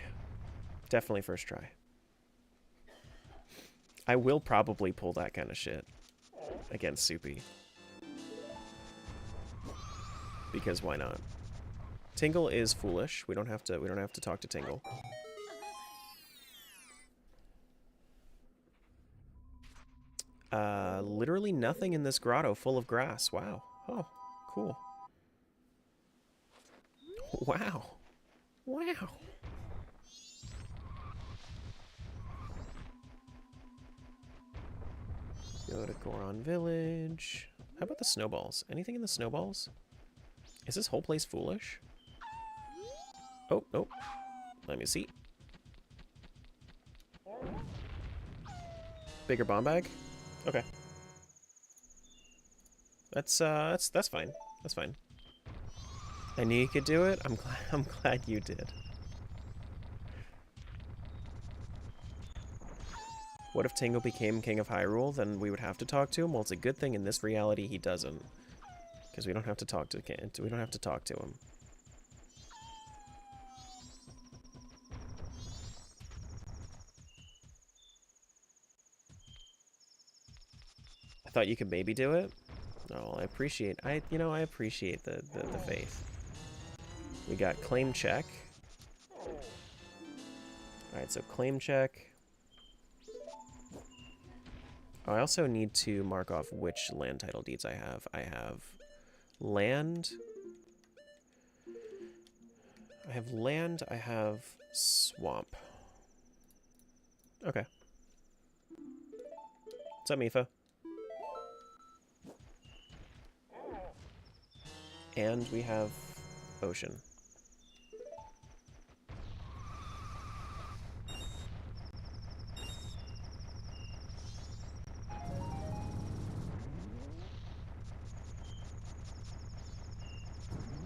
Definitely first try. I will probably pull that kind of shit against Soupy. Because why not? Tingle is foolish. We don't have to talk to Tingle. Literally nothing in this grotto full of grass. Wow. Oh, cool. Wow. Wow. Go to Goron Village. How about the snowballs? Anything in the snowballs? Is this whole place foolish? Oh, nope. Let me see. Bigger bomb bag? Okay. That's fine. That's fine. I knew you could do it. I'm glad you did. What if Tingle became King of Hyrule? Then we would have to talk to him. Well, it's a good thing in this reality he doesn't, because we don't have to talk to him. I thought you could maybe do it. No, I appreciate the faith. We got claim check. All right, so claim check. Oh, I also need to mark off which land title deeds I have. I have land. I have swamp. Okay. What's up, Mifa? And we have ocean.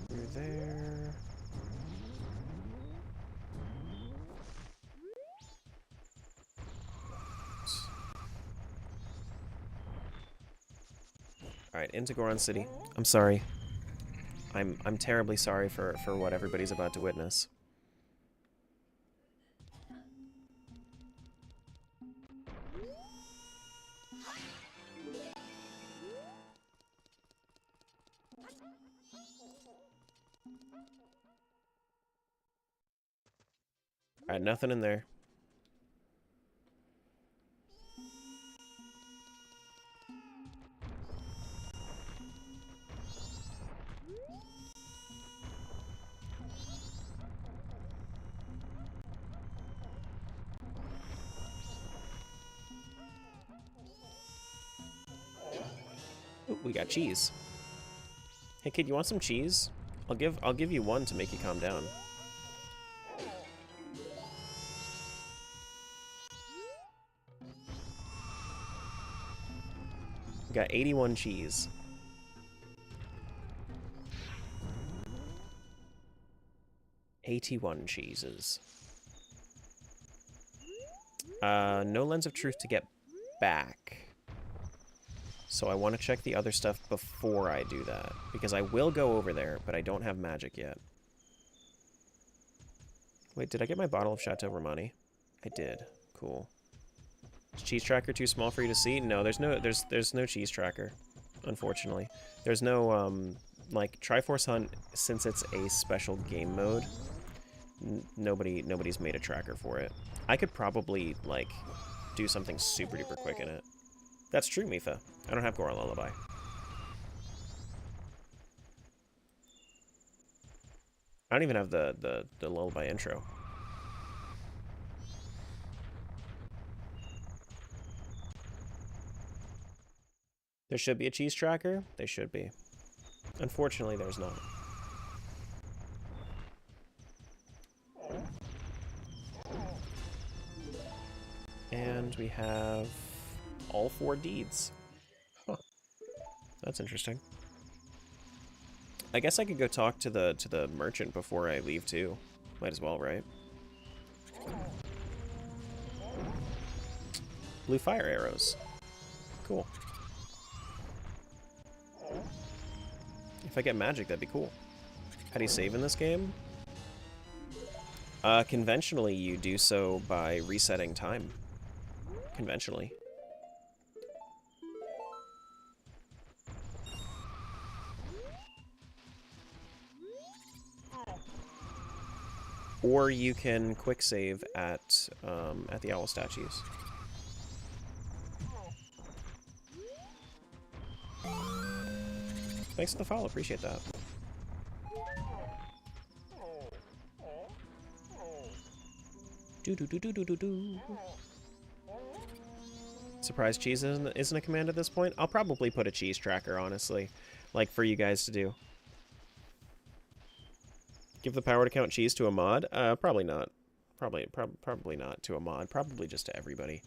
Through there. Alright, into Goron City. I'm sorry. I'm terribly sorry for what everybody's about to witness. Alright, nothing in there. Ooh, we got cheese. Hey kid, you want some cheese? I'll give you one to make you calm down. We got 81 cheese. $81 cheeses. No lens of truth to get back. So I want to check the other stuff before I do that. Because I will go over there, but I don't have magic yet. Wait, did I get my bottle of Chateau Romani? I did. Cool. Is cheese tracker too small for you to see? No, there's no cheese tracker, unfortunately. There's no, like, Triforce Hunt, since it's a special game mode, nobody's made a tracker for it. I could probably, like, do something super duper quick in it. That's true, Mifa. I don't have Goron Lullaby. I don't even have the Lullaby intro. There should be a cheese tracker? They should be. Unfortunately, there's not. And we have all 4 deeds. Huh. That's interesting. I guess I could go talk to the merchant before I leave too. Might as well, right? Blue fire arrows. Cool. If I get magic, that'd be cool. How do you save in this game? Conventionally, you do so by resetting time. Conventionally. Or you can quick save at the owl statues. Thanks for the follow, appreciate that. Do. Surprise cheese isn't a command at this point? I'll probably put a cheese tracker, honestly. Like, for you guys to do. Give the power to count cheese to a mod? Probably not. Probably not to a mod. Probably just to everybody.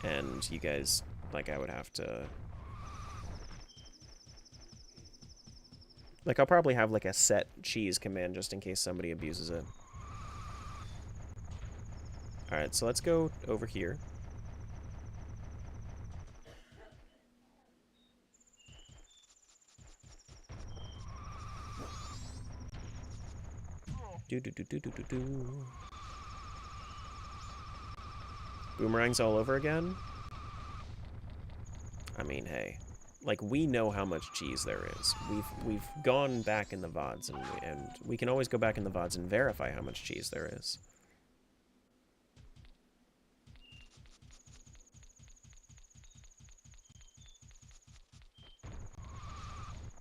And you guys, like, I would have to... Like, I'll probably have, like, a set cheese command just in case somebody abuses it. Alright, so let's go over here. Do. Boomerangs all over again? I mean, hey. Like, we know how much cheese there is. We've gone back in the VODs, and we can always go back in the VODs and verify how much cheese there is.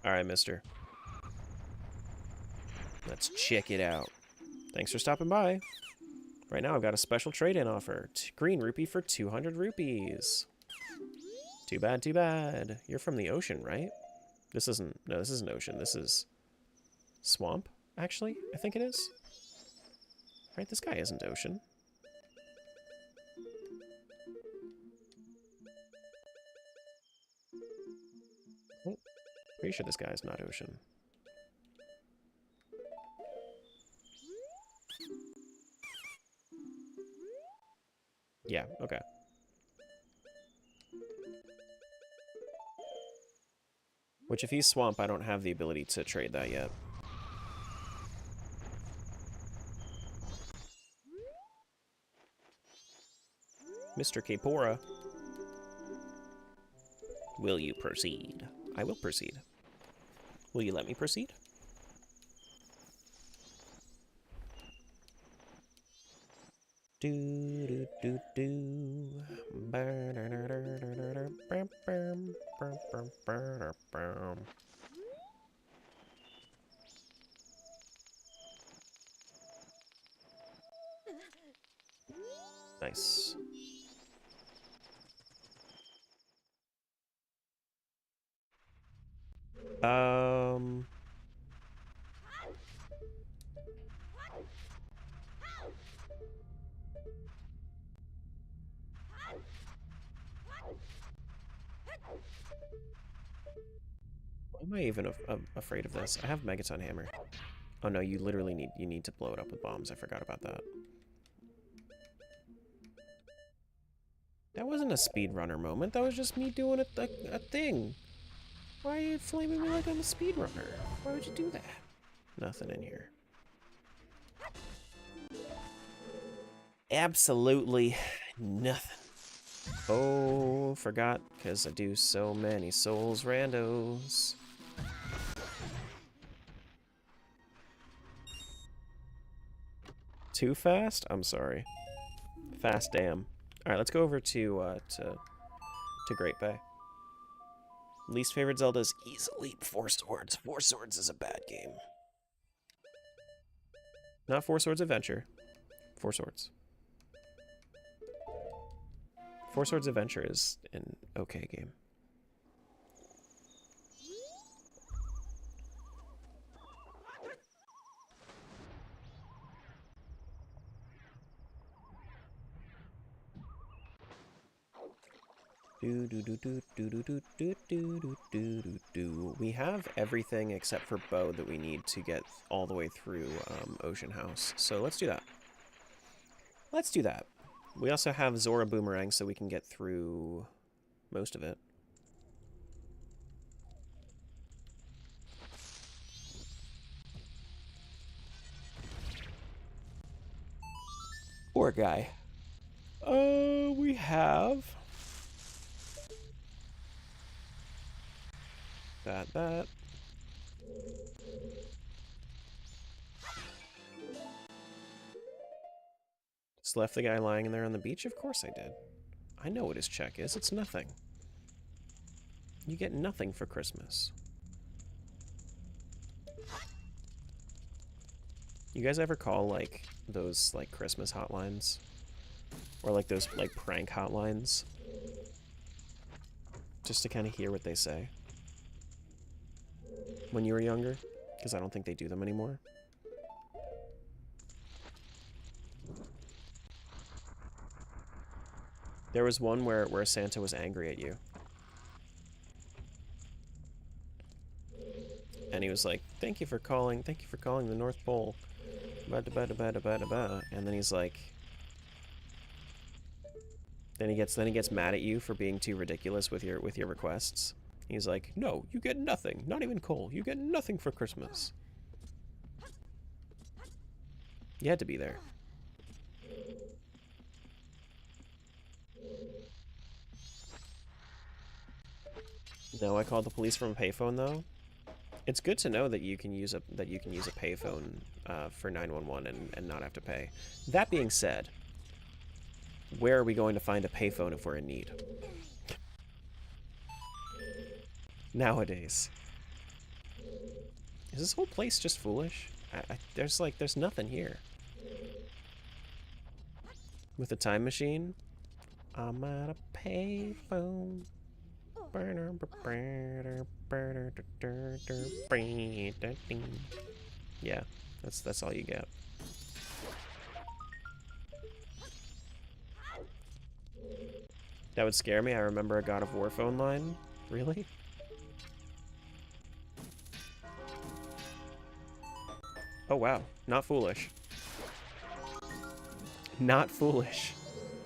Alright, mister. Let's check it out. Thanks for stopping by. Right now I've got a special trade-in offer. Green rupee for 200 rupees. Too bad, too bad. You're from the ocean, right? This isn't... No, this isn't ocean. This is... swamp, actually? I think it is. Right, this guy isn't ocean. Oh, pretty sure this guy is not ocean. Yeah, okay. Which, if he's swamp, I don't have the ability to trade that yet. Mr. Kapora. Will you proceed? I will proceed. Will you let me proceed? Nice. Why am I even afraid of this? I have Megaton Hammer. Oh no, you literally need to blow it up with bombs. I forgot about that. That wasn't a speedrunner moment. That was just me doing a thing. Why are you flaming me like I'm a speedrunner? Why would you do that? Nothing in here. Absolutely nothing. Oh, forgot, because I do so many souls randos. Too fast? I'm sorry. Fast damn. Alright, let's go over to Great Bay. Least favorite Zelda is easily Four Swords. Four Swords is a bad game. Not Four Swords Adventure. Four Swords. Four Swords Adventure is an okay game. We have everything except for bow that we need to get all the way through Ocean House. So let's do that. Let's do that. We also have Zora Boomerang, so we can get through most of it. Poor guy. We have that. Just left the guy lying there on the beach? Of course I did. I know what his check is. It's nothing. You get nothing for Christmas. You guys ever call, like, those, like, Christmas hotlines? Or, like, those, like, prank hotlines? Just to kind of hear what they say. When you were younger? Because I don't think they do them anymore. There was one where Santa was angry at you. And he was like, thank you for calling the North Pole. And then he's like, then he gets mad at you for being too ridiculous with your requests. He's like, no, you get nothing, not even coal. You get nothing for Christmas. You had to be there. No, I called the police from a payphone though. It's good to know that you can use a payphone for 911 and not have to pay. That being said, where are we going to find a payphone if we're in need? Nowadays. Is this whole place just foolish? There's nothing here. With a time machine, I'm at a payphone. Yeah, that's all you get. That would scare me. I remember a God of War phone line. Really? Oh wow, not foolish. Not foolish.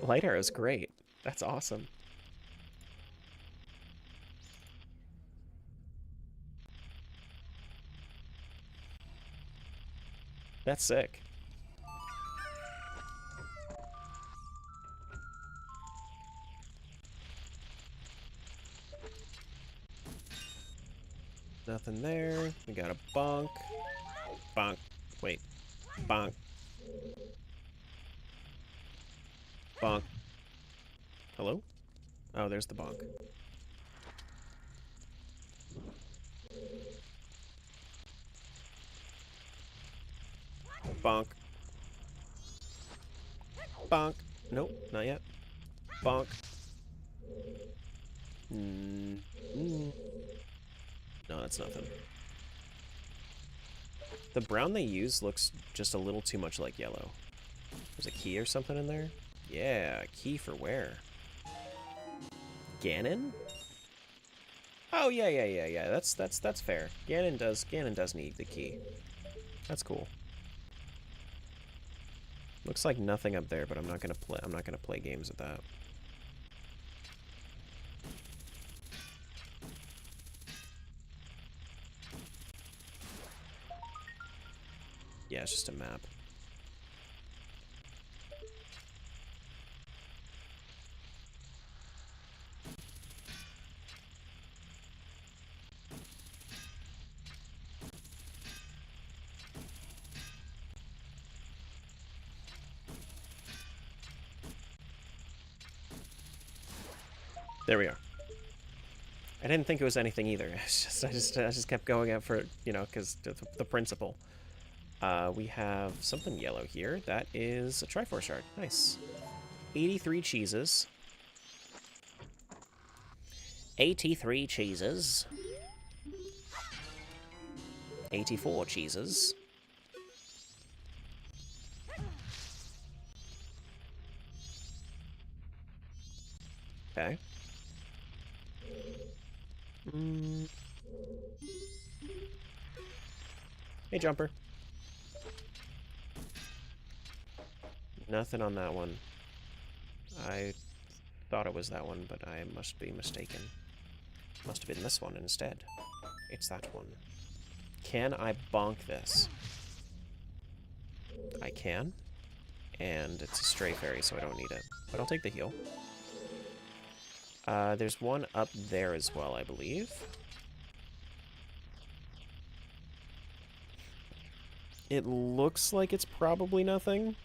Light arrow's great. That's awesome. That's sick. Nothing there. We got a bonk. Bonk. Wait. Bonk. Bonk. Hello? Oh, there's the bonk. Bonk. Bonk. Nope, not yet. Bonk. No, that's nothing. The brown they use looks just a little too much like yellow. There's a key or something in there? Yeah, key for where? Ganon? Oh yeah. That's fair. Ganon does need the key. That's cool. Looks like nothing up there, but I'm not gonna play games with that. Yeah, it's just a map. There we are. I didn't think it was anything either. I just kept going out for, you know, because the principle. We have something yellow here. That is a Triforce shard. Nice. 83 cheeses. 83 cheeses. 84 cheeses. Okay. Hey, Jumper. Nothing on that one. I thought it was that one, but I must be mistaken. Must have been this one instead. It's that one. Can I bonk this? I can. And it's a stray fairy, so I don't need it. But I'll take the heal. There's one up there as well, I believe. It looks like it's probably nothing.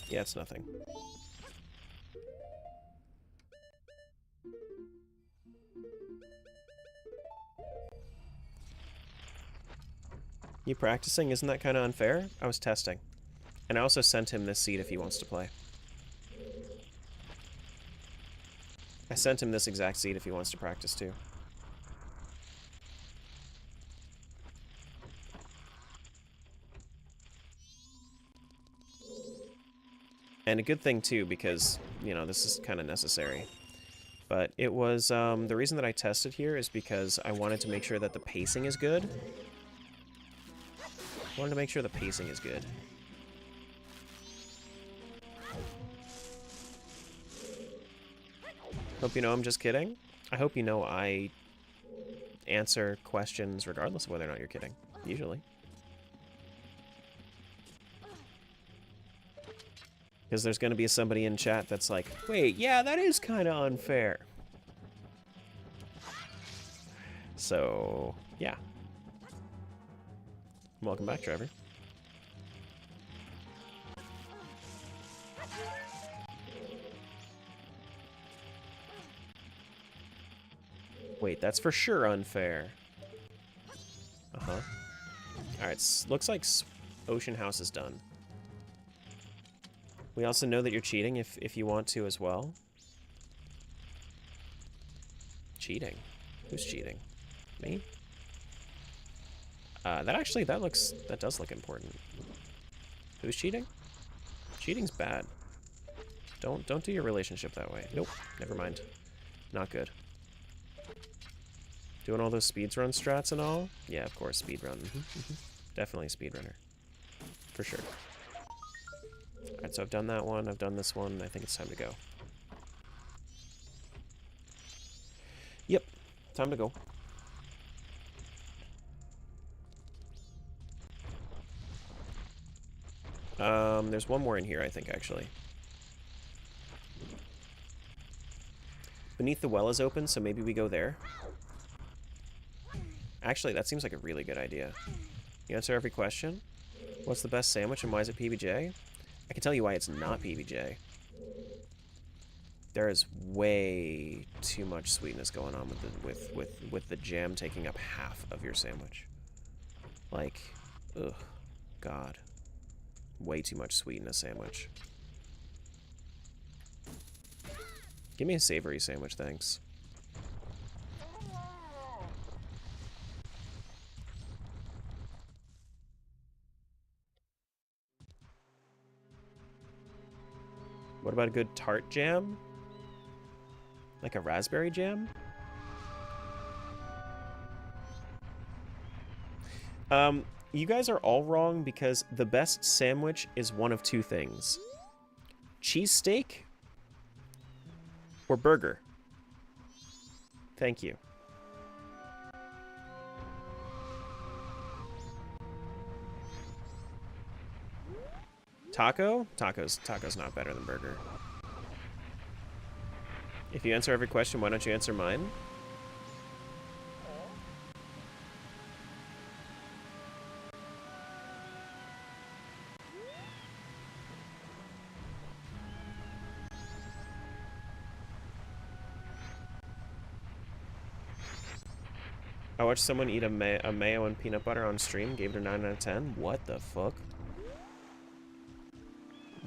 Yeah, it's nothing. You practicing? Isn't that kind of unfair? I was testing. And I also sent him this seed if he wants to play. I sent him this exact seed if he wants to practice too. And a good thing too, because, you know, this is kind of necessary. But it was, the reason that I tested here is because I wanted to make sure that the pacing is good. I wanted to make sure the pacing is good. Hope you know I'm just kidding. I hope you know I answer questions regardless of whether or not you're kidding, usually. Because there's going to be somebody in chat that's like, wait, yeah, that is kind of unfair. So, yeah. Welcome back, Trevor. Wait, that's for sure unfair. Uh-huh. Alright, looks like Ocean House is done. We also know that you're cheating if you want to as well. Cheating? Who's cheating? Me? That does look important. Who's cheating? Cheating's bad. Don't do your relationship that way. Nope, never mind. Not good. Doing all those speedrun strats and all? Yeah, of course, speedrun. Definitely a speedrunner. For sure. Alright, so I've done that one, I've done this one, I think it's time to go. Yep, time to go. There's one more in here, I think, actually. Beneath the well is open, so maybe we go there. Actually, that seems like a really good idea. You answer every question? What's the best sandwich and why is it PBJ? I can tell you why it's not PBJ. There is way too much sweetness going on with the jam taking up half of your sandwich. Like, ugh, God. Way too much sweet in a sandwich. Give me a savory sandwich, thanks. What about a good tart jam? Like a raspberry jam? You guys are all wrong because the best sandwich is one of two things. Cheesesteak or burger. Thank you. Taco? Taco's not better than burger. If you answer every question, why don't you answer mine? I watched someone eat a mayo and peanut butter on stream, gave it a 9 out of 10. What the fuck?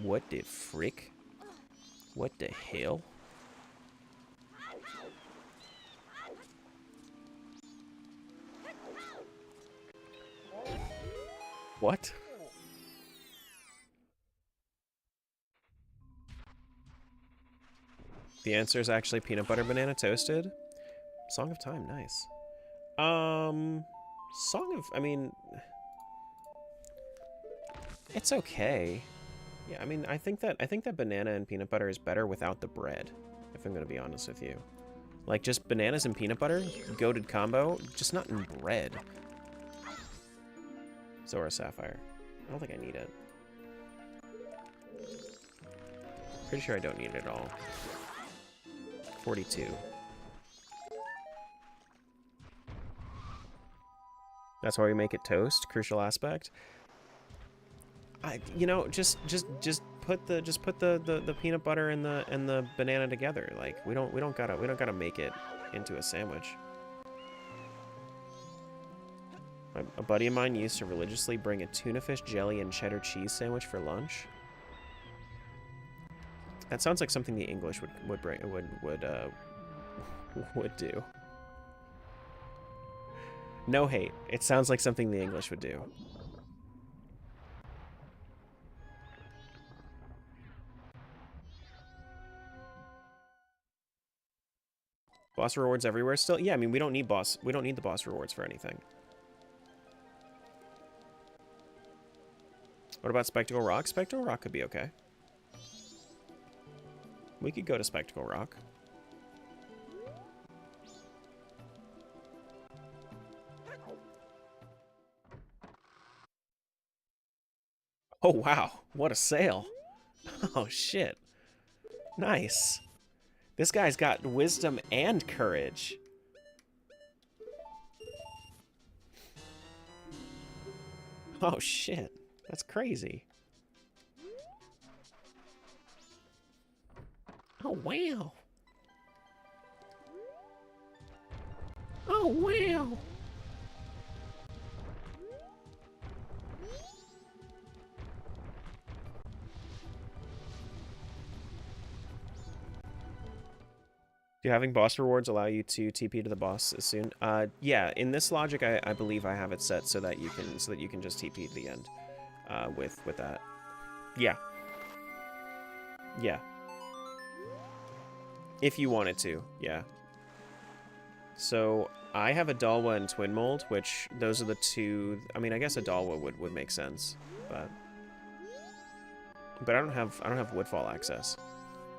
What the frick? What the hell? What? The answer is actually peanut butter banana toasted. Song of Time, nice. Song of, I mean, it's okay. Yeah, I mean, I think that banana and peanut butter is better without the bread, if I'm gonna be honest with you. Like, just bananas and peanut butter? Goated combo? Just not in bread. Zora Sapphire. I don't think I need it. Pretty sure I don't need it at all. 42. That's why we make it toast. Crucial aspect. You know, just put the peanut butter and the banana together. Like, we don't gotta make it into a sandwich. A buddy of mine used to religiously bring a tuna fish jelly and cheddar cheese sandwich for lunch. That sounds like something the English would do. No hate. It sounds like something the English would do. Boss rewards everywhere still? Yeah, I mean we don't need the boss rewards for anything. What about Spectacle Rock? Spectacle Rock could be okay. We could go to Spectacle Rock. Oh wow, what a sale. Oh shit. Nice. This guy's got wisdom and courage. Oh shit. That's crazy. Oh, wow. Oh, wow. Do having boss rewards allow you to TP to the boss as soon? Yeah, in this logic, I believe I have it set so that you can just TP to the end with that. Yeah. Yeah. If you wanted to, yeah. So I have a Dalwa and Twin Mold, which those are the two. I mean, I guess a Dalwa would make sense, but I don't have Woodfall access.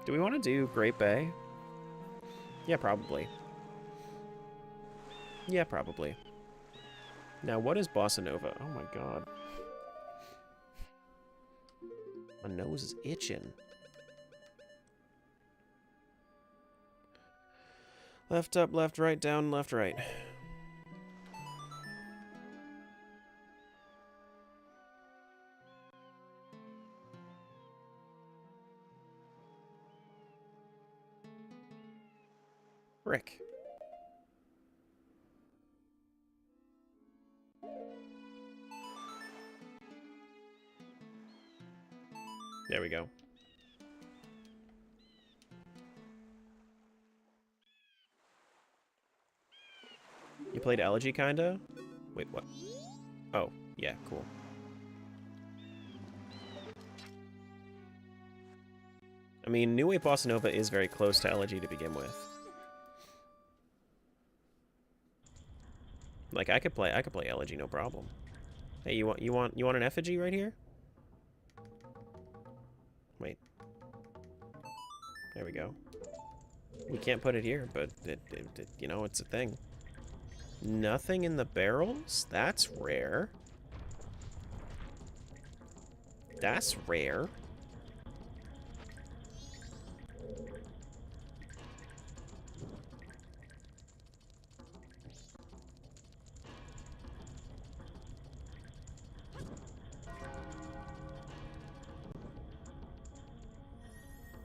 Do we want to do Great Bay? Yeah, probably. Yeah, probably. Now, what is Bossa Nova? Oh my god. My nose is itching. Left up, left, right, down, left, right. Rick. There we go. You played Elegy, kinda? Wait, what? Oh, yeah, cool. I mean, New Wave Bossa Nova is very close to Elegy to begin with. Like, I could play Elegy, no problem. Hey, you want an effigy right here? Wait. There we go. We can't put it here, but you know, it's a thing. Nothing in the barrels? That's rare. That's rare.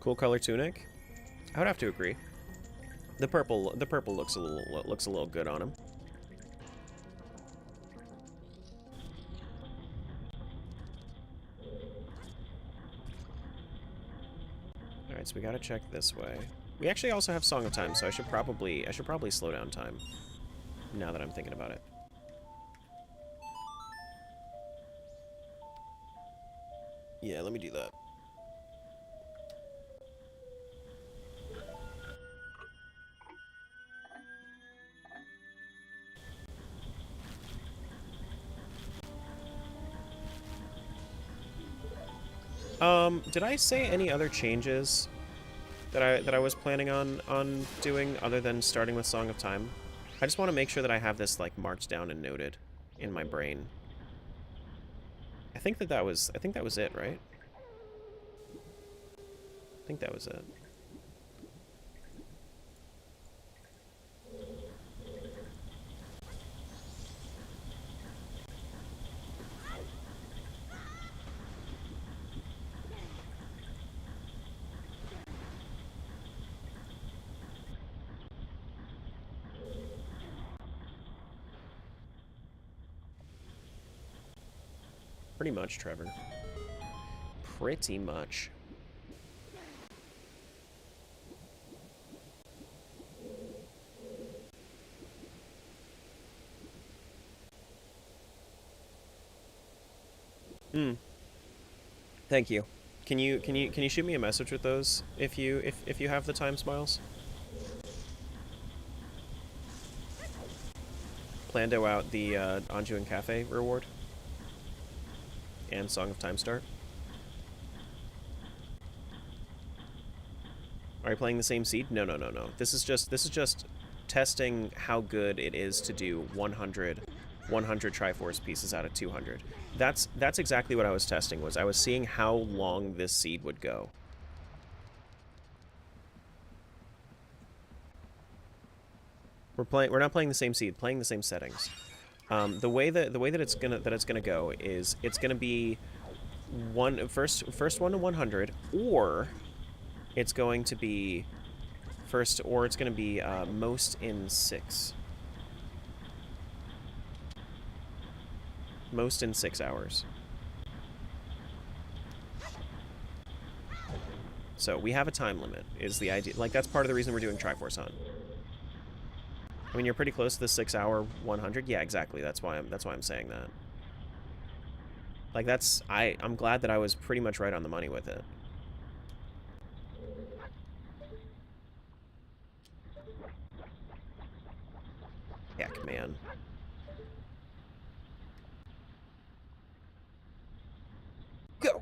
Cool color tunic? I would have to agree. The purple looks a little good on him. All right, so we got to check this way. We actually also have Song of Time, so I should probably slow down time. Now that I'm thinking about it. Yeah, let me do that. Did I say any other changes that I was planning on doing other than starting with Song of Time. I just want to make sure that I have this like marked down and noted in my brain. I think that was it, right? I think that was it. Pretty much, Trevor. Pretty much. Hmm. Thank you. Can you shoot me a message with those if you have the time, Smiles? Plando out the Anju and Cafe reward and Song of Time start. Are you playing the same seed? No. This is just testing how good it is to do 100 Triforce pieces out of 200. That's exactly what I was testing. I was seeing how long this seed would go. We're not playing the same seed, playing the same settings. The way that it's gonna go is it's gonna be first 1 to 100, or it's going to be most in 6. Most in 6 hours. So we have a time limit, is the idea. Like, that's part of the reason we're doing Triforce Hunt. I mean, you're pretty close to the 6-hour 100. Yeah, exactly. That's why I'm saying that. Like, I'm glad that I was pretty much right on the money with it. Heck, man. Go!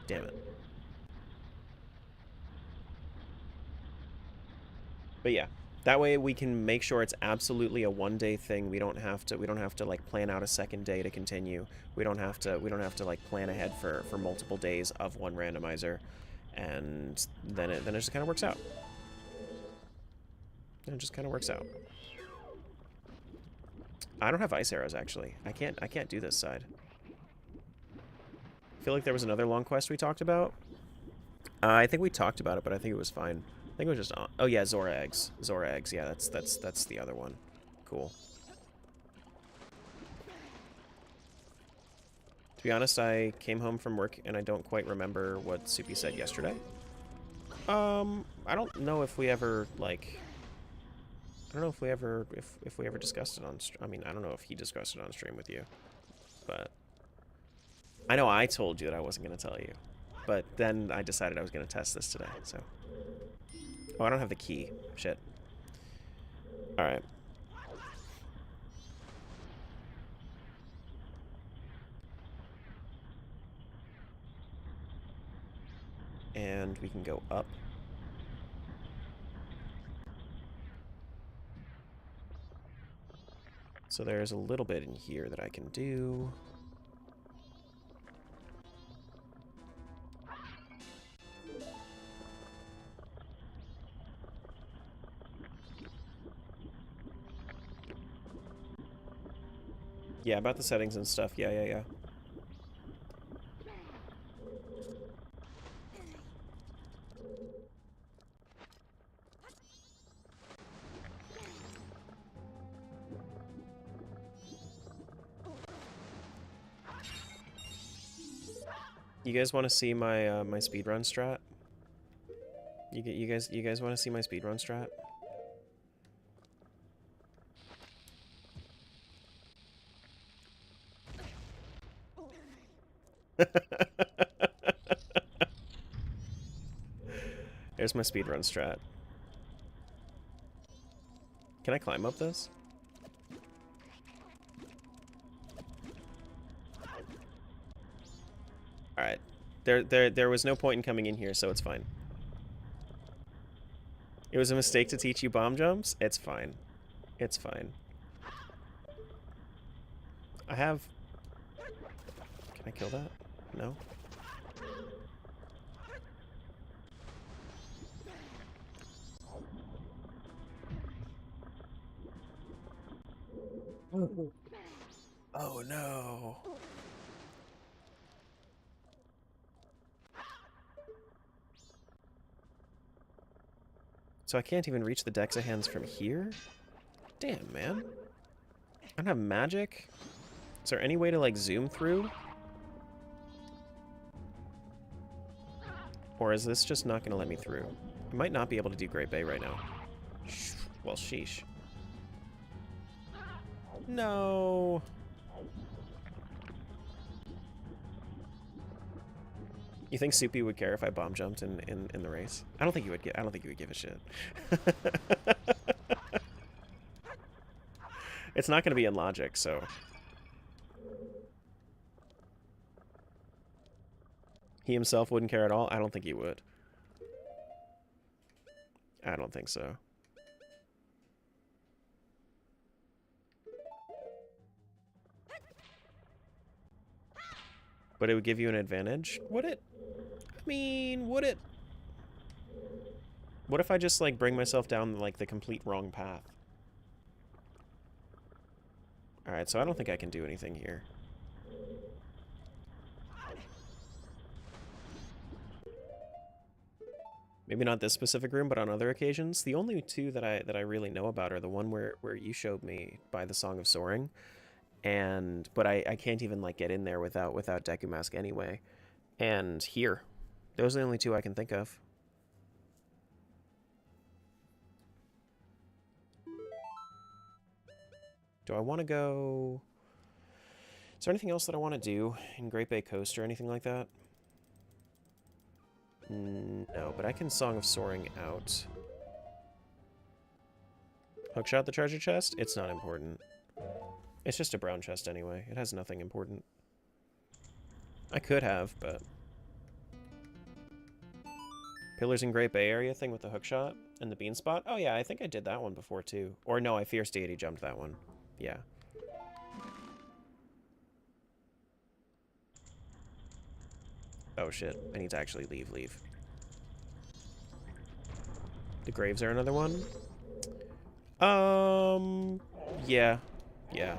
Damn it. But yeah, that way we can make sure it's absolutely a one-day thing. We don't have to like plan out a second day to continue. We don't have to like plan ahead for multiple days of one randomizer, and then it just kind of works out. It just kind of works out. I don't have ice arrows, actually. I can't do this side. I feel like there was another long quest we talked about. I think we talked about it, but I think it was fine. I think it was just on. Oh yeah, Zora eggs. Zora eggs. Yeah, that's the other one. Cool. To be honest, I came home from work and I don't quite remember what Soupy said yesterday. I don't know if we ever like. I don't know if we ever discussed it on. I mean, I don't know if he discussed it on stream with you, but I know I told you that I wasn't going to tell you, but then I decided I was going to test this today. So, oh, I don't have the key. Shit. All right. And we can go up. So there's a little bit in here that I can do. Yeah, about the settings and stuff. Yeah. You guys want to see my my speedrun strat? You guys want to see my speedrun strat? There's my speedrun strat. Can I climb up this? Alright. There was no point in coming in here, so it's fine. It was a mistake to teach you bomb jumps? It's fine. It's fine. I have... Can I kill that? No? Oh no. So I can't even reach the Dexa hands from here? Damn, man. I don't have magic? Is there any way to, like, zoom through? Or is this just not going to let me through? I might not be able to do Great Bay right now. Well, sheesh. No. You think Soupy would care if I bomb jumped in the race? I don't think he would I don't think he would give a shit. It's not going to be in logic, so. He himself wouldn't care at all? I don't think he would. I don't think so. But it would give you an advantage? Would it? I mean, would it? What if I just, like, bring myself down, like, the complete wrong path? Alright, so I don't think I can do anything here. Maybe not this specific room, but on other occasions. The only two that I really know about are the one where you showed me by the Song of Soaring. But I can't even, like, get in there without Deku Mask anyway. And here. Those are the only two I can think of. Do I want to go... Is there anything else that I want to do in Great Bay Coast or anything like that? No, but I can Song of Soaring out. Hookshot the treasure chest? It's not important. It's just a brown chest anyway. It has nothing important. I could have, but... Pillars in Great Bay Area thing with the hookshot and the bean spot? Oh yeah, I think I did that one before too. Or no, I Fierce Deity jumped that one. Yeah. Oh shit, I need to actually leave. The graves are another one? Yeah. Yeah.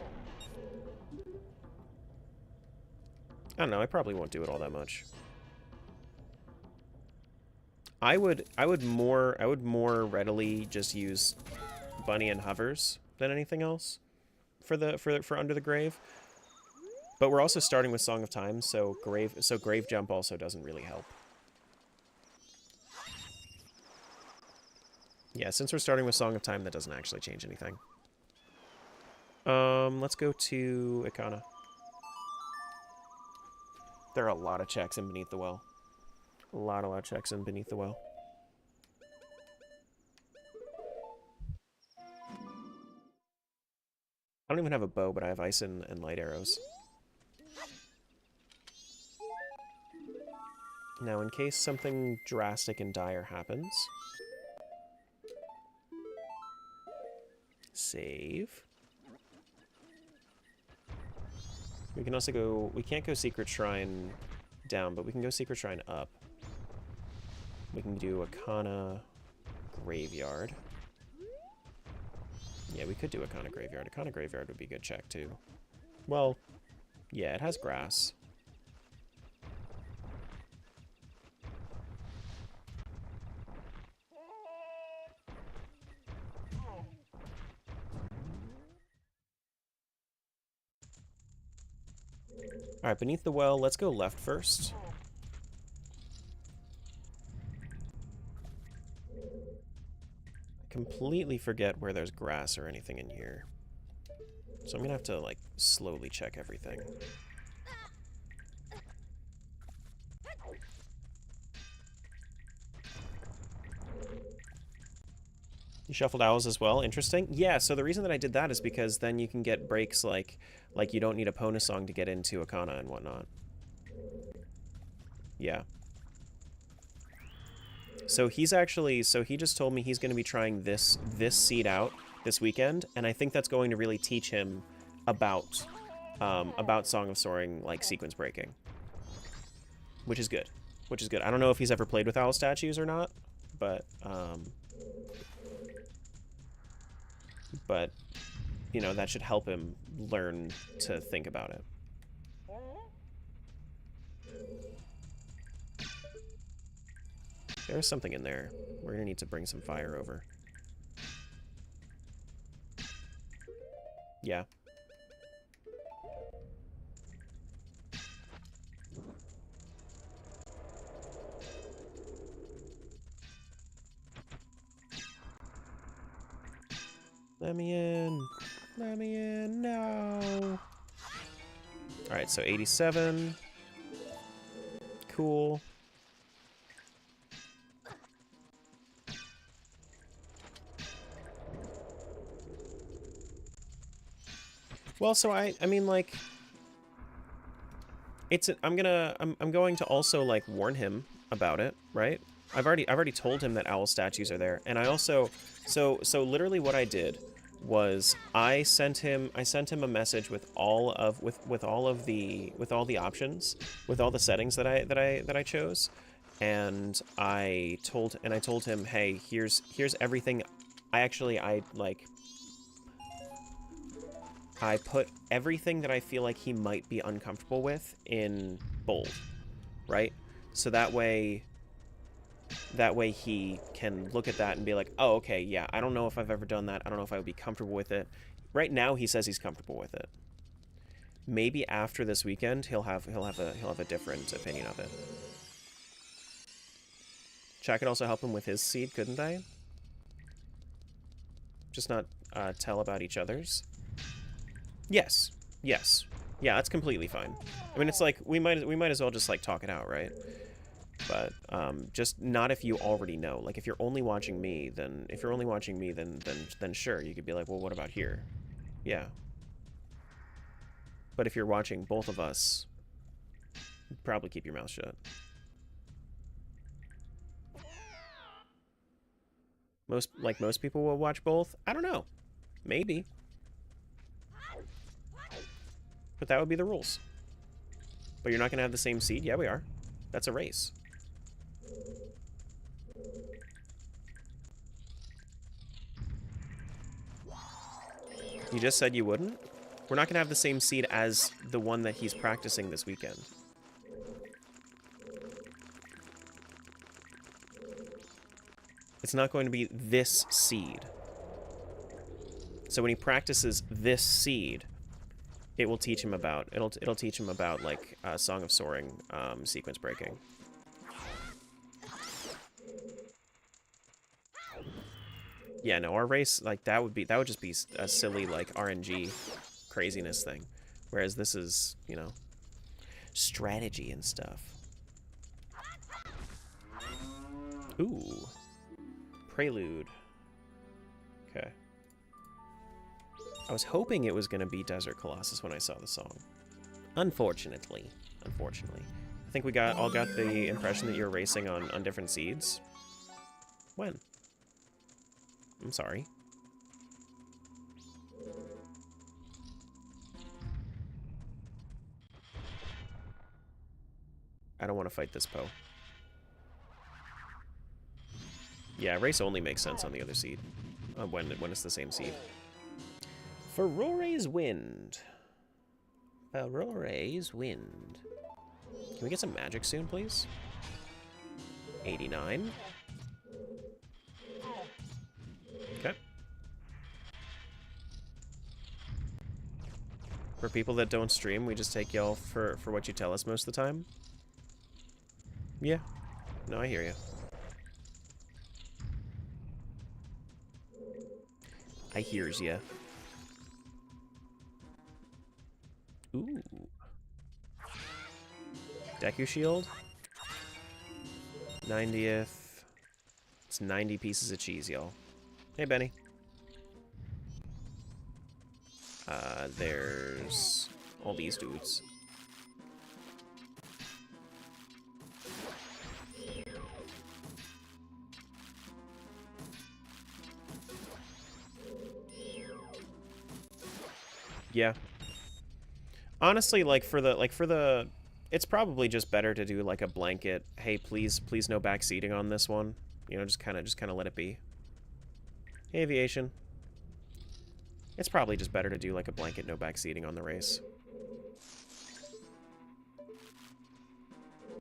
I don't know, I probably won't do it all that much. I would more readily just use Bunny and Hovers than anything else for Under the Grave. But we're also starting with Song of Time, so Grave Jump also doesn't really help. Yeah, since we're starting with Song of Time, that doesn't actually change anything. Let's go to Ikana. There are a lot of checks in Beneath the Well. A lot of checks in Beneath the Well. I don't even have a bow, but I have ice and light arrows. Now, in case something drastic and dire happens... Save. We can also go... We can't go Secret Shrine down, but we can go Secret Shrine up. We can do Akana Graveyard. Yeah, we could do Akana Graveyard. Akana Graveyard would be a good check, too. Well, yeah, it has grass. Alright, Beneath the Well, let's go left first. I completely forget where there's grass or anything in here. So I'm gonna have to, like, slowly check everything. You shuffled owls as well? Interesting. Yeah, so the reason that I did that is because then you can get breaks like you don't need a Pona song to get into Akana and whatnot. Yeah. So he's actually, so he just told me he's going to be trying this seed out this weekend, and I think that's going to really teach him about Song of Soaring, like, sequence breaking. Which is good. Which is good. I don't know if he's ever played with owl statues or not, but, you know, that should help him learn to think about it. There's something in there. We're gonna need to bring some fire over. Yeah. Let me in. Let me in. No. Alright, so 87. Cool. Well, so I mean, like, I'm going to also, like, warn him about it, right? I've already told him that owl statues are there, and I also, so literally what I did was I sent him a message with all the options, with all the settings that I chose, and I told him, hey, here's everything. I put everything that I feel like he might be uncomfortable with in bold, right? So that way he can look at that and be like, oh, okay, yeah, I don't know if I've ever done that. I don't know if I would be comfortable with it. Right now, he says he's comfortable with it. Maybe after this weekend, he'll have a different opinion of it. Chat could also help him with his seed, couldn't they? Just not tell about each other's. Yes. Yes. Yeah, that's completely fine. I mean, it's like we might as well just, like, talk it out, right? But just not if you already know. Like, if you're only watching me, then sure, you could be like, well, what about here? Yeah. But if you're watching both of us, probably keep your mouth shut. Most people will watch both. I don't know. Maybe. But that would be the rules. But you're not going to have the same seed? Yeah, we are. That's a race. You just said you wouldn't? We're not going to have the same seed as the one that he's practicing this weekend. It's not going to be this seed. So when he practices this seed, it will teach him about, it'll teach him about, like, Song of Soaring, sequence breaking. Yeah, no, our race, like, that would just be a silly, like, RNG craziness thing. Whereas this is, you know, strategy and stuff. Ooh. Prelude. Okay. I was hoping it was going to be Desert Colossus when I saw the song. Unfortunately. I think we all got the impression that you're racing on different seeds. When? I'm sorry. I don't want to fight this Poe. Yeah, race only makes sense on the other seed. When it's the same seed. Furore's Wind. Furore's Wind. Can we get some magic soon, please? 89. Okay. For people that don't stream, we just take y'all for what you tell us most of the time. Yeah. No, I hear you. I hears ya. Ooh. Deku Shield. 90th. It's 90 pieces of cheese, y'all. Hey, Benny. There's all these dudes. Yeah. Honestly, like for the it's probably just better to do like a blanket, hey, please no backseating on this one. You know, just kind of let it be. Aviation. It's probably just better to do like a blanket no backseating on the race.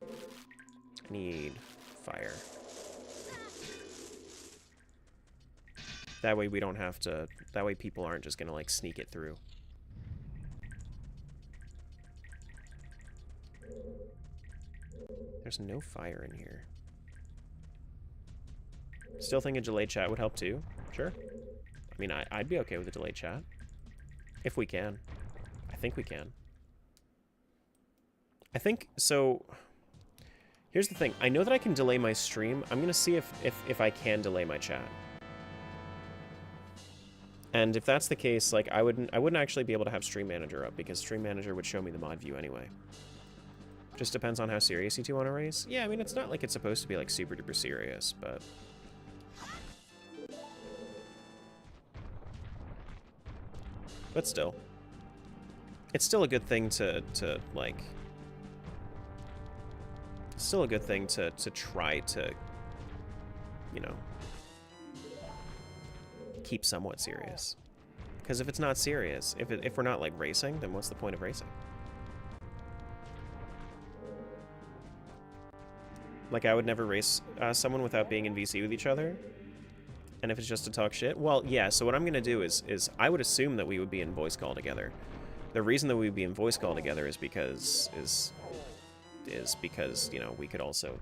I need fire. That way we don't have to, that way people aren't just gonna like sneak it through. There's no fire in here. Still think a delayed chat would help too. Sure. I mean, I'd be okay with a delayed chat. If we can. I think we can. I think, so... Here's the thing. I know that I can delay my stream. I'm gonna see if I can delay my chat. And if that's the case, like, I wouldn't actually be able to have Stream Manager up, because Stream Manager would show me the mod view anyway. Just depends on how serious you two want to race. Yeah, I mean, it's not like it's supposed to be, like, super duper serious, but... But still. It's still a good thing to like... It's still a good thing to try to, you know, keep somewhat serious. Because if it's not serious, if we're not, like, racing, then what's the point of racing? Like, I would never race someone without being in VC with each other. And if it's just to talk shit, well, yeah, so what I'm going to do is I would assume that we would be in voice call together. The reason that we would be in voice call together is because, you know, we could also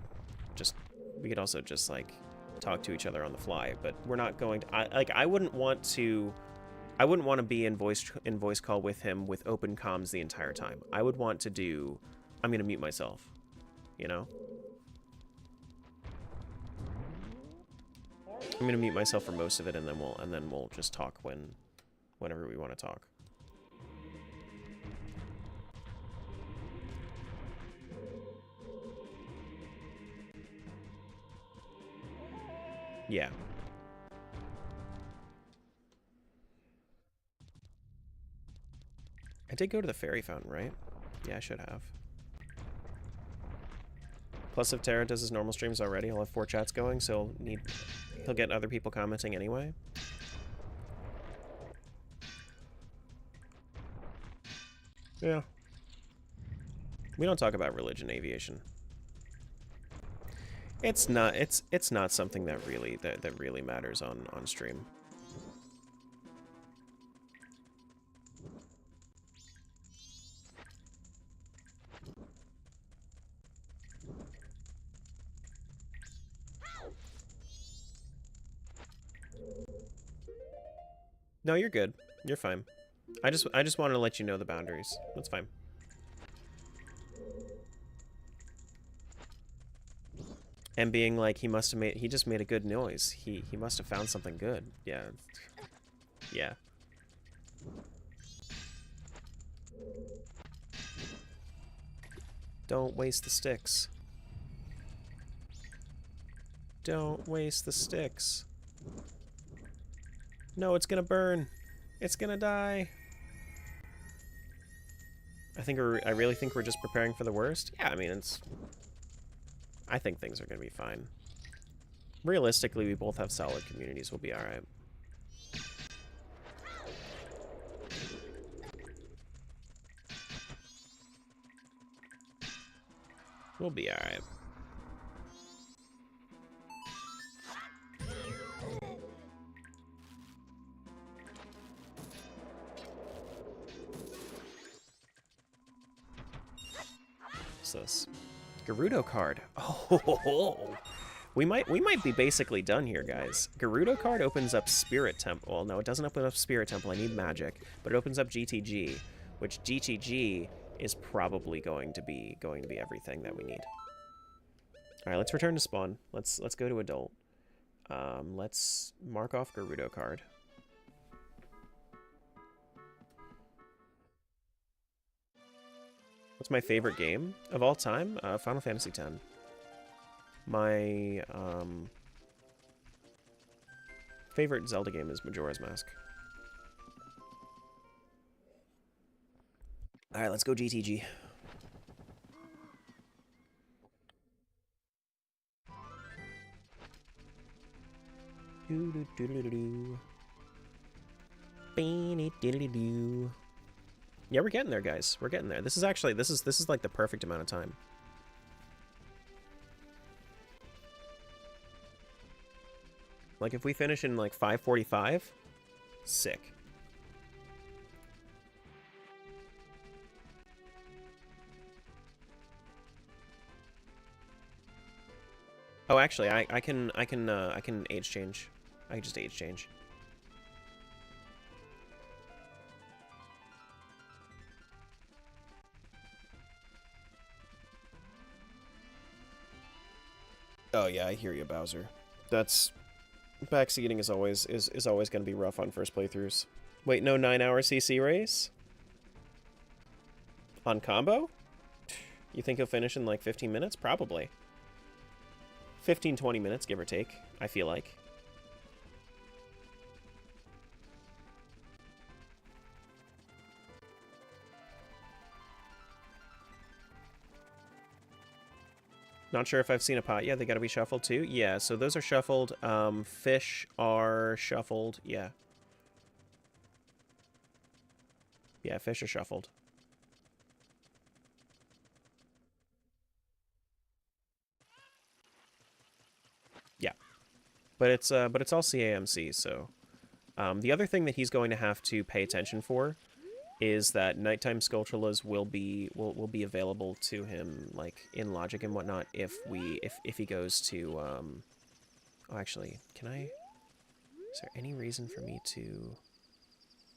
just, like, talk to each other on the fly, but we're not going to, I wouldn't want to be in voice call with him with open comms the entire time. I would want to do, I'm going to mute myself, you know? I'm gonna mute myself for most of it, and then we'll just talk whenever we want to talk. Yeah. I did go to the fairy fountain, right? Yeah, I should have. Plus, if Terra does his normal streams already, he'll have 4 chats going, so he'll get other people commenting anyway. Yeah. We don't talk about religion aviation. It's not something that really matters on stream. No, you're good. You're fine. I just wanted to let you know the boundaries. That's fine. And being like, he just made a good noise. He must have found something good. Yeah. Yeah. Don't waste the sticks. Don't waste the sticks. No, it's gonna burn. It's gonna die. I really think we're just preparing for the worst. Yeah, I mean, I think things are gonna be fine. Realistically, we both have solid communities. We'll be alright. We'll be alright. What's this? Gerudo card. Oh, we might be basically done here, guys. Gerudo card opens up Spirit Temple. Well, no, it doesn't open up Spirit Temple. I need magic, but it opens up GTG, which GTG is probably going to be everything that we need. All right, let's return to spawn. Let's go to adult. Let's mark off Gerudo card. What's my favorite game of all time? Final Fantasy X. My favorite Zelda game is Majora's Mask. Alright, let's go GTG. Yeah, we're getting there, guys. We're getting there. This is actually this is like the perfect amount of time. Like if we finish in like 5:45, sick. Oh, actually, I can age change. I can just age change. Oh yeah, I hear you, Bowser. That's backseating is always going to be rough on first playthroughs. Wait, no 9-hour CC race on combo? You think he'll finish in like 15 minutes? Probably. 15-20 minutes, give or take, I feel like. Not sure if I've seen a pot yet. They gotta be shuffled too? Yeah, so those are shuffled. Fish are shuffled. Yeah. Yeah, fish are shuffled. Yeah. But it's all CAMC, so the other thing that he's going to have to pay attention for is that nighttime Skulltulas will be available to him like in logic and whatnot if he goes to oh, actually, can I, is there any reason for me to,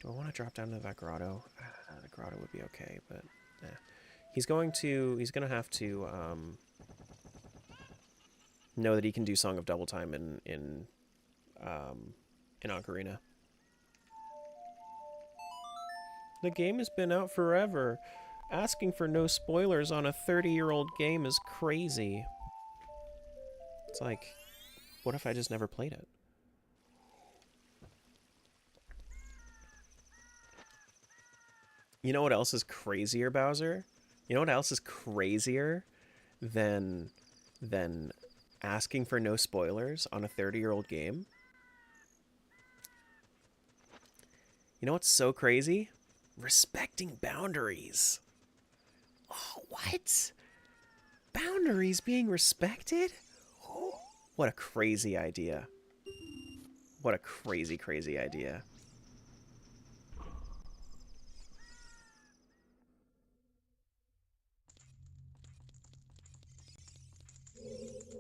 do I want to drop down to that grotto? The grotto would be okay, but he's gonna have to know that he can do Song of Double Time in Ocarina. The game has been out forever. Asking for no spoilers on a 30-year-old game is crazy. It's like, what if I just never played it? You know what else is crazier, Bowser? You know what else is crazier than asking for no spoilers on a 30-year-old game? You know what's so crazy? Respecting boundaries. Oh, what? Boundaries being respected? Oh, what a crazy idea. What a crazy, crazy idea.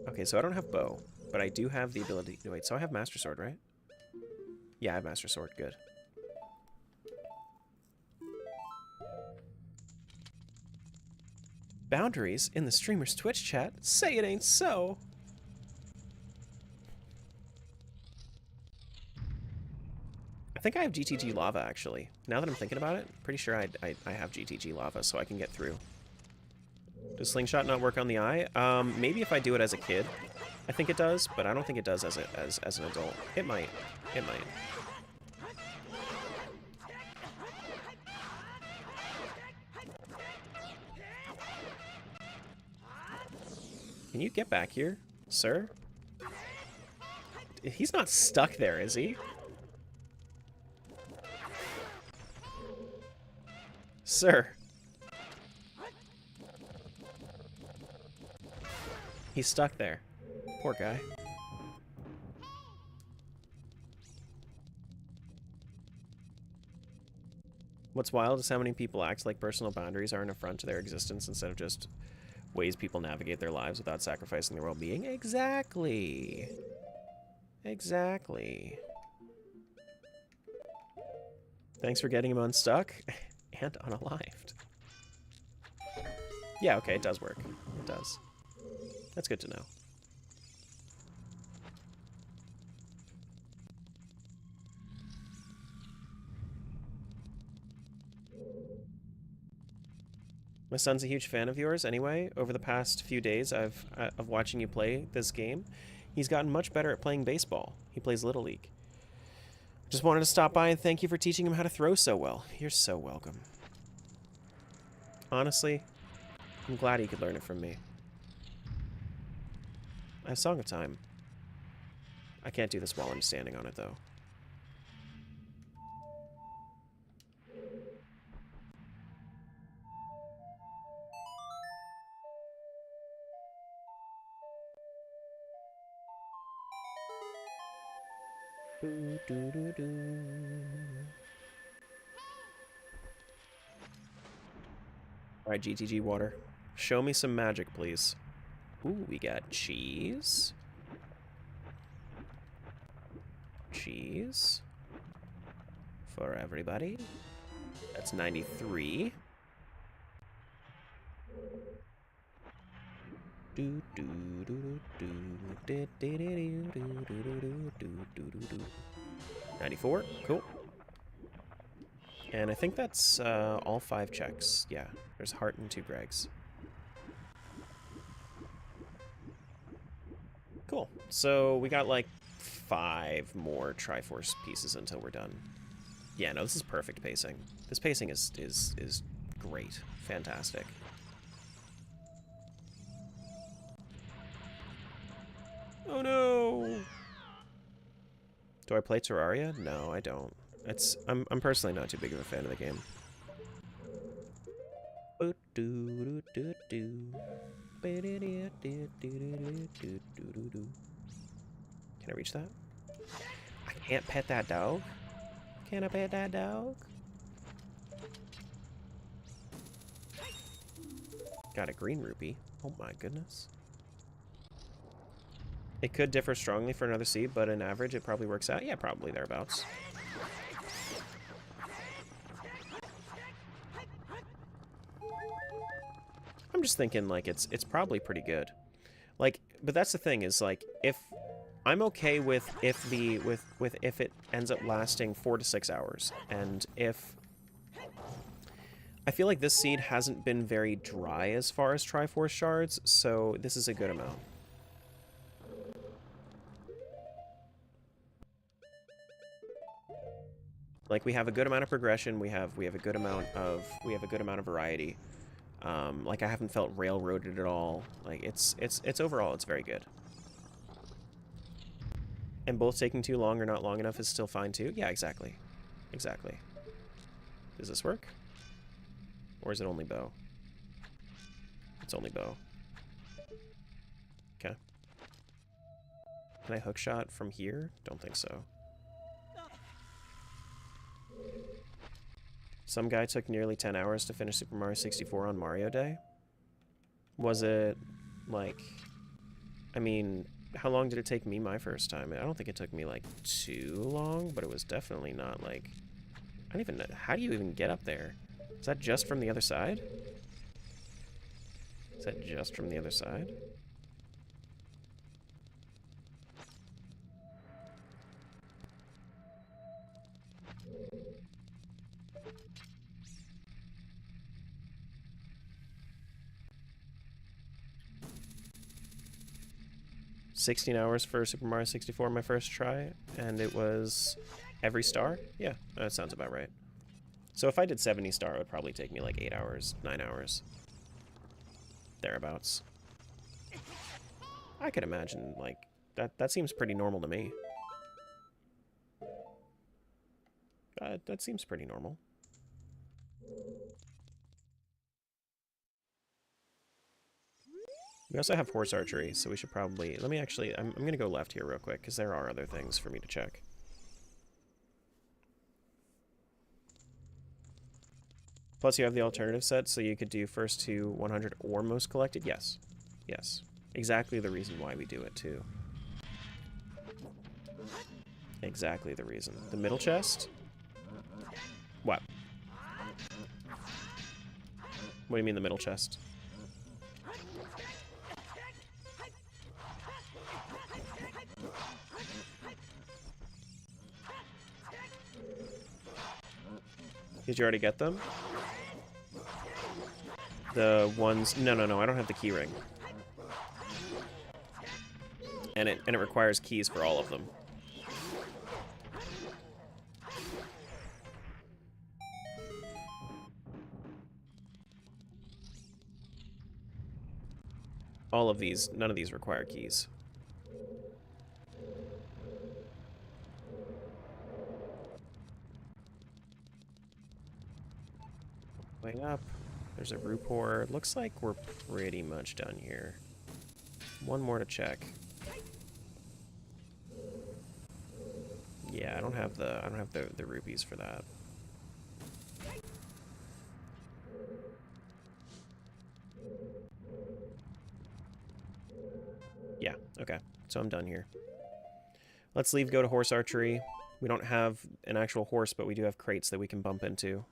Okay, so I don't have bow, but I do have the ability... Wait, so I have Master Sword, right? Yeah, I have Master Sword. Good. Boundaries in the streamer's Twitch chat? Say it ain't so! I think I have GTG Lava, actually. Now that I'm thinking about it, pretty sure I have GTG Lava, so I can get through. Does Slingshot not work on the eye? Maybe if I do it as a kid. I think it does, but I don't think it does as an adult. It might. It might. Can you get back here, sir? He's not stuck there, is he? Sir. He's stuck there. Poor guy. What's wild is how many people act like personal boundaries are an affront to their existence instead of just ways people navigate their lives without sacrificing their well-being. Exactly. Exactly. Thanks for getting him unstuck and unalived. Yeah, okay, it does work. It does. That's good to know. My son's a huge fan of yours anyway. Over the past few days of watching you play this game, he's gotten much better at playing baseball. He plays Little League. Just wanted to stop by and thank you for teaching him how to throw so well. You're so welcome. Honestly, I'm glad he could learn it from me. A Song of Time. I can't do this while I'm standing on it, though. Alright, GTG water. Show me some magic, please. Ooh, we got cheese. Cheese. For everybody. That's 93. Do do do do do do do do do 94. Cool. And I think that's all 5 checks. Yeah, there's heart and 2 Gregs. Cool. So we got like 5 more Triforce pieces until we're done. Yeah, no, this is perfect pacing. This pacing is great. Fantastic. Oh no! Do I play Terraria? No, I don't. I'm personally not too big of a fan of the game. Can I reach that? I can't pet that dog? Can I pet that dog? Got a green rupee. Oh my goodness. It could differ strongly for another seed, but in average it probably works out. Yeah, probably thereabouts. I'm just thinking like it's probably pretty good. Like, but that's the thing is like if I'm okay with if it ends up lasting 4 to 6 hours, and if I feel like this seed hasn't been very dry as far as Triforce shards, so this is a good amount. Like we have a good amount of progression, we have a good amount of variety. Like I haven't felt railroaded at all. Like it's overall it's very good. And both taking too long or not long enough is still fine too. Yeah, exactly. Exactly. Does this work? Or is it only bow? It's only bow. Okay. Can I hookshot from here? Don't think so. Some guy took nearly 10 hours to finish Super Mario 64 on Mario Day. Was it, like... I mean, how long did it take me my first time? I don't think it took me, like, too long, but it was definitely not, like... I don't even know... How do you even get up there? Is that just from the other side? Is that just from the other side? 16 hours for Super Mario 64 my first try, and it was every star? Yeah, that sounds about right. So if I did 70 star, it would probably take me like 8 hours, 9 hours. Thereabouts. I could imagine, like, that seems pretty normal to me. That seems pretty normal. We also have horse archery, so we should probably... Let me actually... I'm going to go left here real quick, because there are other things for me to check. Plus you have the alternative set, so you could do first to 100 or most collected. Yes. Yes. Exactly the reason why we do it, too. Exactly the reason. The middle chest? What? What do you mean the middle chest? Did you already get them? The ones... No, I don't have the key ring. And it requires keys for all of them. All of these, none of these require keys. Way up. There's a Rupor. Looks like we're pretty much done here. One more to check. Yeah, I don't have the rupees for that. Yeah, okay. So I'm done here. Let's leave, go to horse archery. We don't have an actual horse, but we do have crates that we can bump into.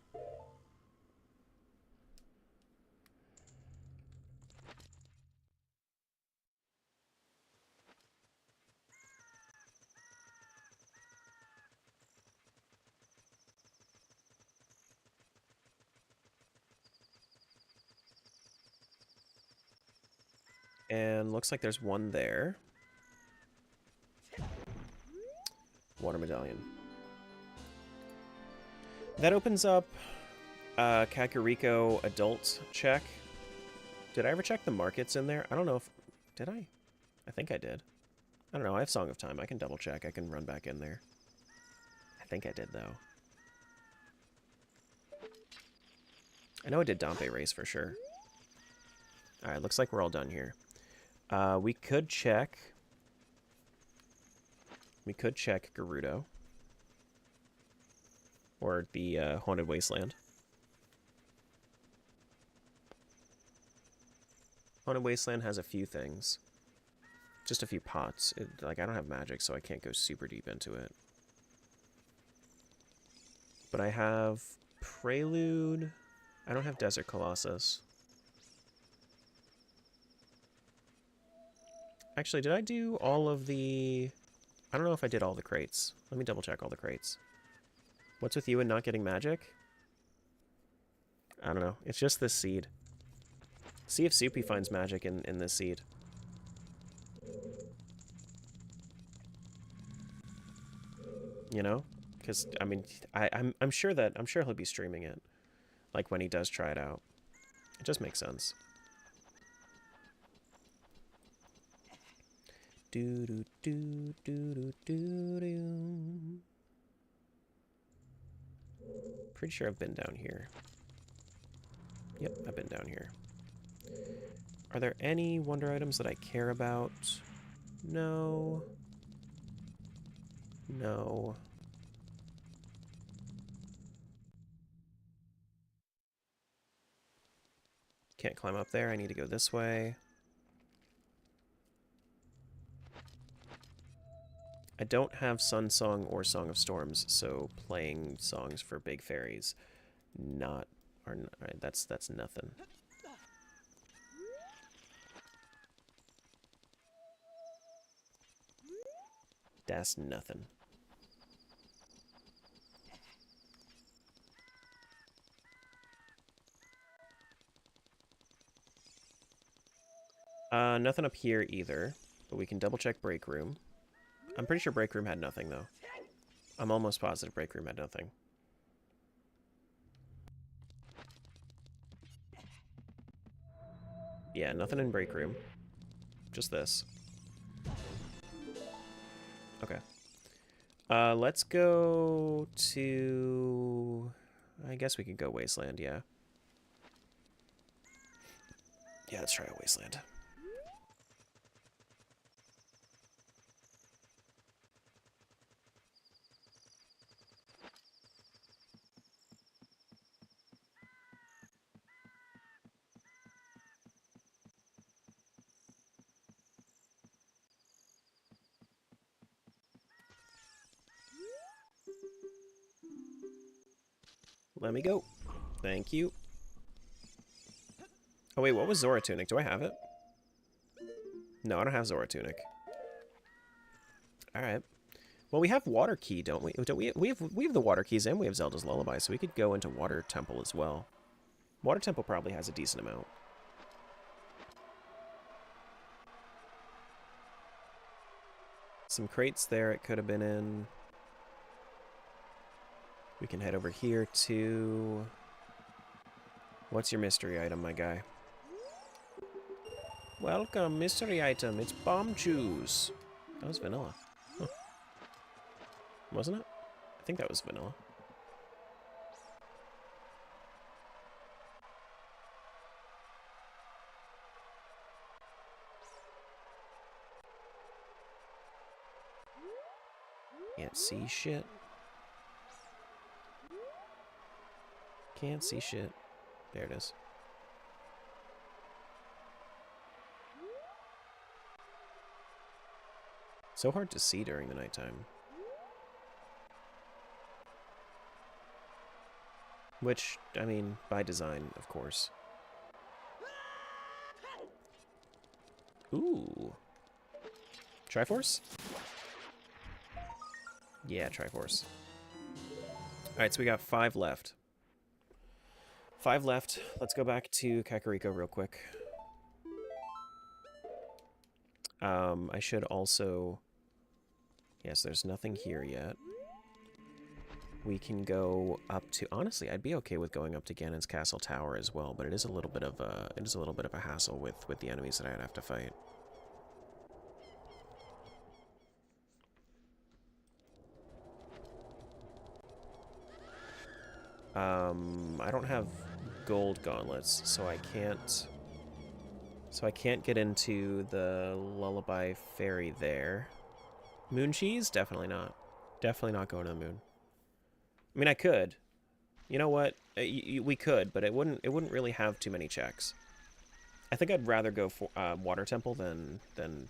And looks like there's one there. Water medallion. That opens up Kakariko adult check. Did I ever check the markets in there? I don't know if... Did I? I think I did. I don't know. I have Song of Time. I can double check. I can run back in there. I think I did, though. I know I did Dompe Race for sure. Alright, looks like we're all done here. We could check... We could check Gerudo. Or the Haunted Wasteland. Haunted Wasteland has a few things. Just a few pots. Like, I don't have magic, so I can't go super deep into it. But I have Prelude. I don't have Desert Colossus. Actually, did I do all of the... I don't know if I did all the crates. Let me double check all the crates. What's with you and not getting magic? I don't know. It's just this seed. See if Soupy finds magic in this seed. You know? Because, I mean, I'm sure he'll be streaming it. Like, when he does try it out. It just makes sense. Pretty sure I've been down here. Yep, I've been down here. Are there any wonder items that I care about? No. No. Can't climb up there. I need to go this way. I don't have Sun Song or Song of Storms, so playing songs for big fairies, that's nothing. That's nothing. Nothing up here either, but we can double check Break Room. I'm pretty sure Break Room had nothing, though. I'm almost positive Break Room had nothing. Yeah, nothing in Break Room. Just this. Okay. Let's go to... I guess we could go Wasteland, yeah. Yeah, let's try a Wasteland. Let me go. Thank you. Oh wait, what was Zora Tunic? Do I have it? No, I don't have Zora Tunic. Alright. Well, we have Water Key, don't we? Don't we? We have the Water Keys and we have Zelda's Lullaby, so we could go into Water Temple as well. Water Temple probably has a decent amount. Some crates there it could have been in. We can head over here to... What's your mystery item, my guy? Welcome, mystery item. It's bomb juice. That was vanilla. Huh. Wasn't it? I think that was vanilla. Can't see shit. Can't see shit. There it is. So hard to see during the nighttime. Which, I mean, by design, of course. Ooh. Triforce? Yeah, Triforce. Alright, so we got 5 left. 5 left. Let's go back to Kakariko real quick. I should also... Yes, there's nothing here yet. We can go up to... Honestly, I'd be okay with going up to Ganon's Castle Tower as well, but it is a little bit of a hassle with the enemies that I'd have to fight. I don't have gold gauntlets, so I can't... So I can't get into the Lullaby Fairy there. Moon Cheese? Definitely not. Definitely not going to the moon. I mean, I could. You know what? We could, but it wouldn't really have too many checks. I think I'd rather go for Water Temple than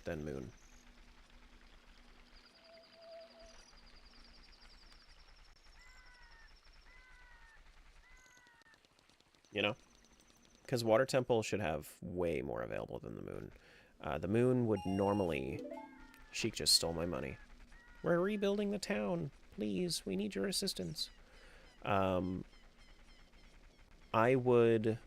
Moon. You know? Because Water Temple should have way more available than the Moon. The Moon would normally... Sheik just stole my money. We're rebuilding the town. Please, we need your assistance. I would...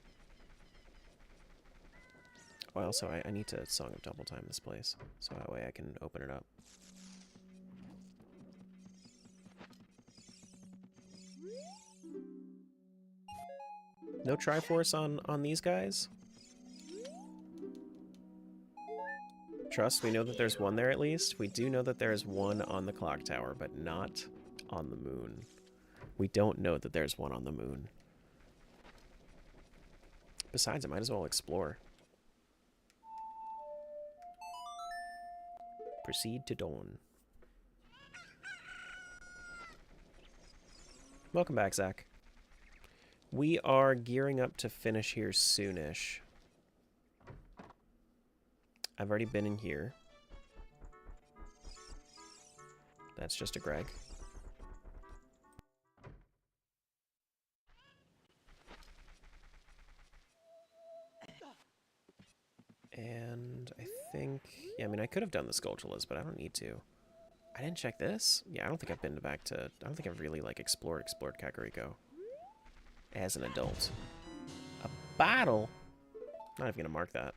Well, also, I need to Song of Double Time this place, so that way I can open it up. No Triforce on these guys? Trust, we know that there's one there at least. We do know that there's one on the clock tower, but not on the moon. We don't know that there's one on the moon. Besides, I might as well explore. Proceed to dawn. Welcome back, Zach. We are gearing up to finish here soonish. I've already been in here. That's just a Greg. And I think... Yeah, I mean, I could have done the Skulltulas, but I don't need to. I didn't check this? Yeah, I don't think I've been back to... I don't think I've really, like, explored Kakariko. As an adult. A battle? Not even gonna mark that.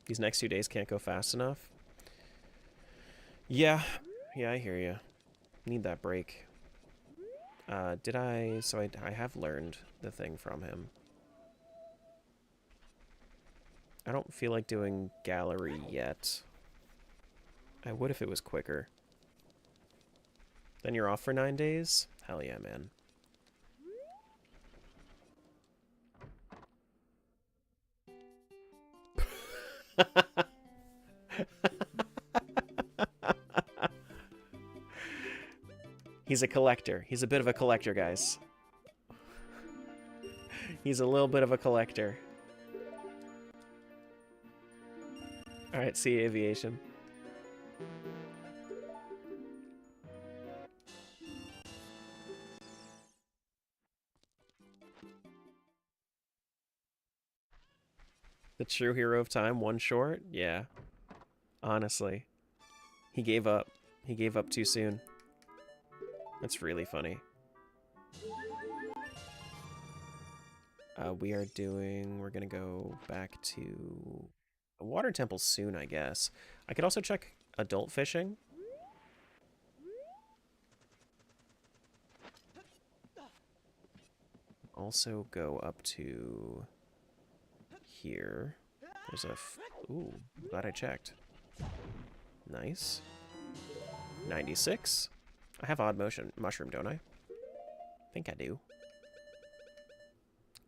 These next 2 days can't go fast enough. Yeah, I hear you. Need that break. Did I... So I have learned the thing from him. I don't feel like doing gallery yet. I would if it was quicker. Then you're off for 9 days? Hell yeah, man. He's a collector. He's a bit of a collector, guys. He's a little bit of a collector. Alright, see you, Aviation. The true hero of time, one short? Yeah. Honestly. He gave up. He gave up too soon. That's really funny. We're gonna go back to a water temple soon, I guess. I could also check adult fishing. Also go up to here. There's a... Ooh, glad I checked. Nice. 96. I have odd motion mushroom, don't I? I think I do.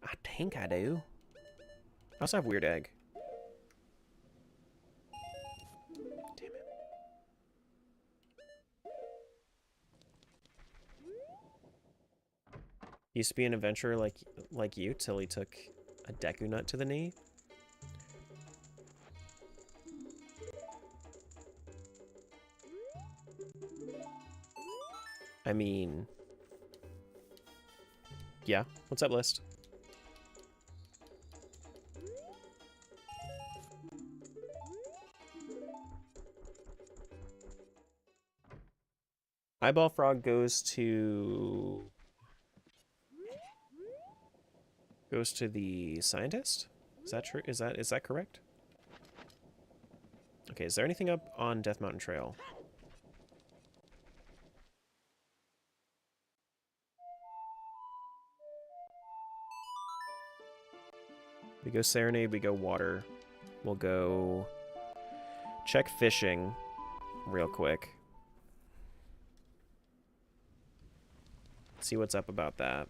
I think I do. I also have weird egg. Damn it. Used to be an adventurer like you till he took a Deku Nut to the knee. I mean... Yeah, what's up, List? Eyeball Frog goes to the scientist? Is that true? Is that correct? Okay, is there anything up on Death Mountain Trail? We go Serenade, we go Water. We'll go check fishing real quick. See what's up about that.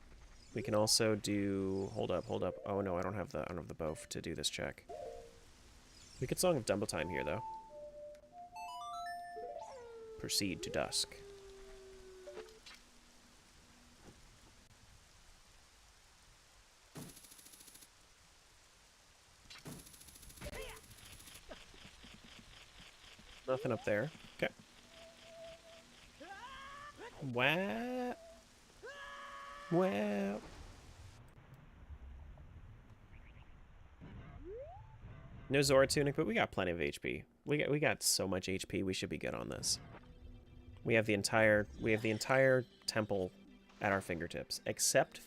We can also do... Hold up. Oh no, I don't have the bow to do this check. We could Song of Dumble Time here, though. Proceed to dusk. Nothing up there. Okay. What? Well... No Zora Tunic, but we got plenty of HP. We got so much HP, we should be good on this. We have the entire temple at our fingertips, except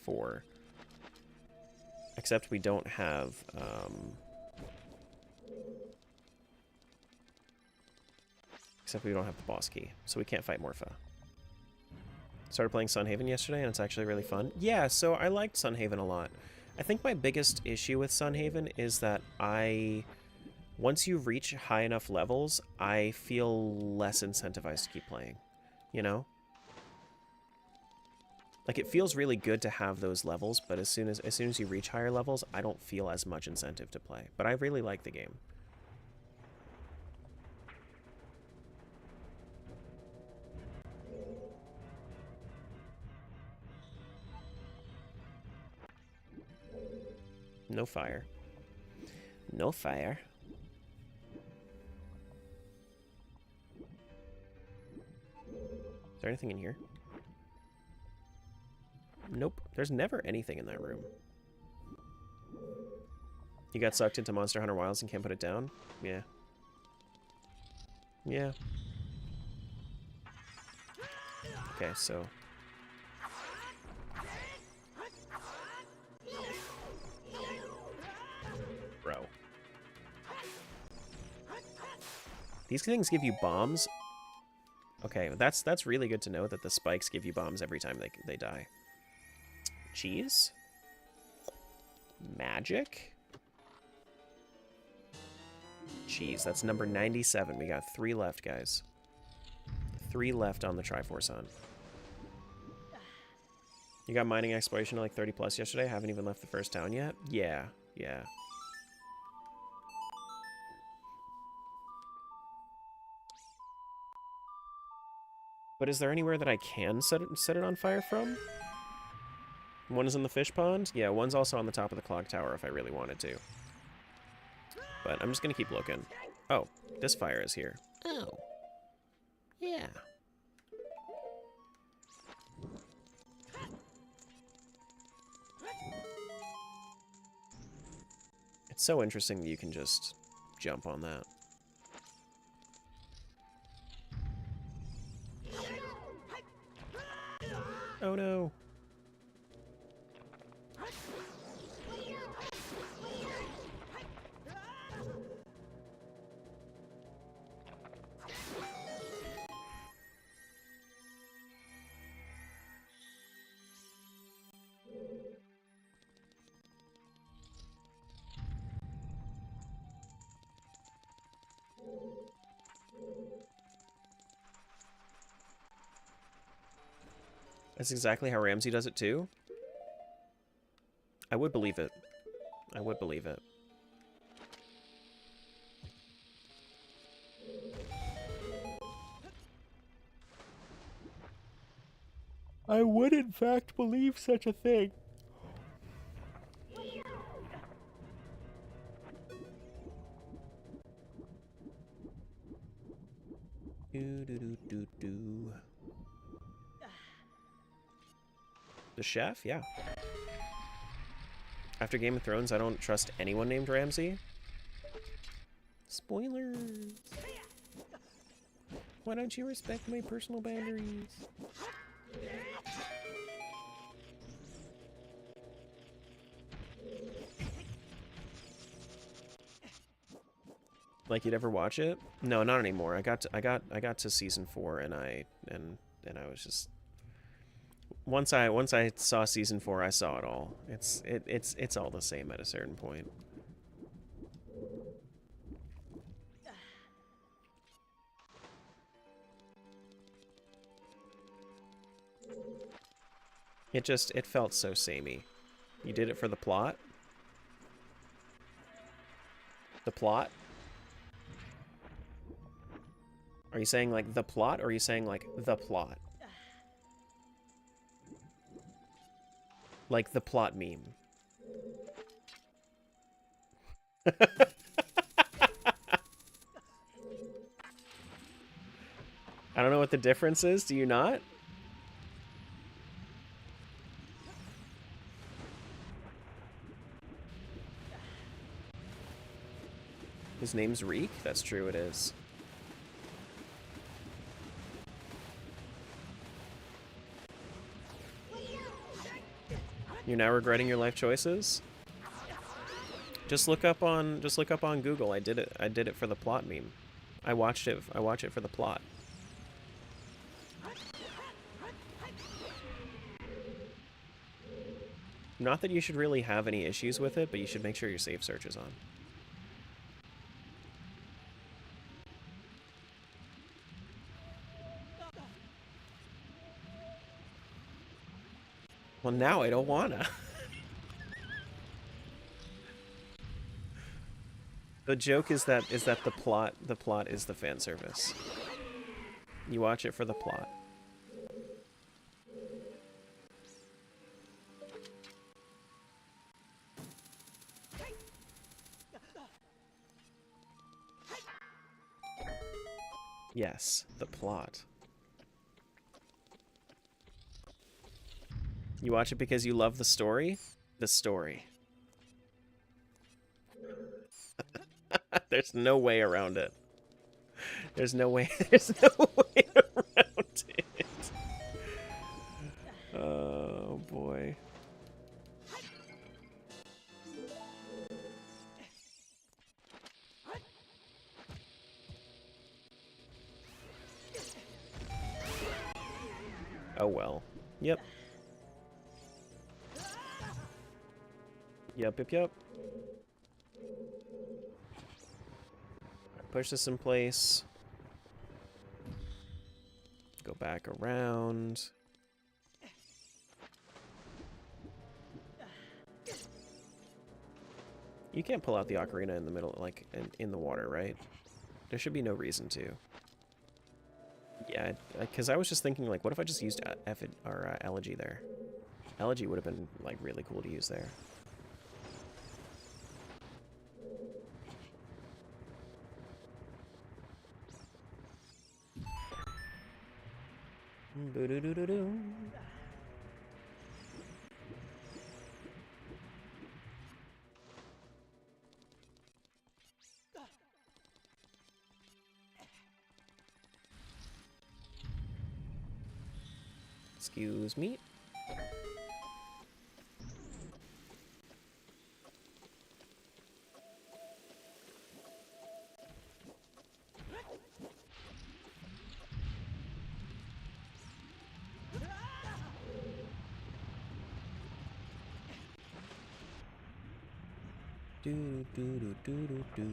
we don't have except we don't have the boss key, so we can't fight Morpha. Started playing Sunhaven yesterday, and it's actually really fun. Yeah, so I liked Sunhaven a lot. I think my biggest issue with Sunhaven is that once you reach high enough levels, I feel less incentivized to keep playing, you know? Like, it feels really good to have those levels, but as soon as you reach higher levels, I don't feel as much incentive to play. But I really like the game. No fire. No fire. Is there anything in here? Nope. There's never anything in that room. You got sucked into Monster Hunter Wilds and can't put it down? Yeah. Yeah. Okay, so... Bro. These things give you bombs? Okay, that's really good to know that the spikes give you bombs every time they die. Cheese? Magic? Cheese, that's number 97. We got 3 left, guys. 3 left on the Triforce on. You got mining exploration to like 30 plus yesterday? Haven't even left the first town yet? Yeah, yeah. But is there anywhere that I can set it on fire from? One is in the fish pond? Yeah, one's also on the top of the clock tower if I really wanted to. But I'm just gonna keep looking. Oh, this fire is here. Oh. Yeah. It's so interesting that you can just jump on that. Oh no. That's exactly how Ramsey does it too. I would believe it. I would believe it. I would in fact believe such a thing. Do do do do do. The chef, yeah. After Game of Thrones, I don't trust anyone named Ramsey. Spoilers. Why don't you respect my personal boundaries? Like you'd ever watch it? No, not anymore. I got to season 4 and I was just once I saw season 4, I saw it all. It's all the same at a certain point. It felt so samey. You did it for the plot? The plot? Are you saying like the plot, or are you saying like the plot? Like the plot meme. I don't know what the difference is. Do you not? His name's Reek? That's true, it is. You're now regretting your life choices? Just look up on Google. I did it for the plot meme. I watch it for the plot. Not that you should really have any issues with it, but you should make sure your save search is on. Well, now I don't wanna. The joke is that the plot is the fan service. You watch it for the plot. Yes, the plot. You watch it because you love the story? The story. There's no way around it. There's no way around it. Oh boy. Oh well. Yep. Yep. Push this in place. Go back around. You can't pull out the ocarina in the middle, like, in the water, right? There should be no reason to. Yeah, because I was just thinking, like, what if I just used Elegy there? Elegy would have been, like, really cool to use there. Boo-doo-doo-doo-doo. Excuse me. Do do do do do do.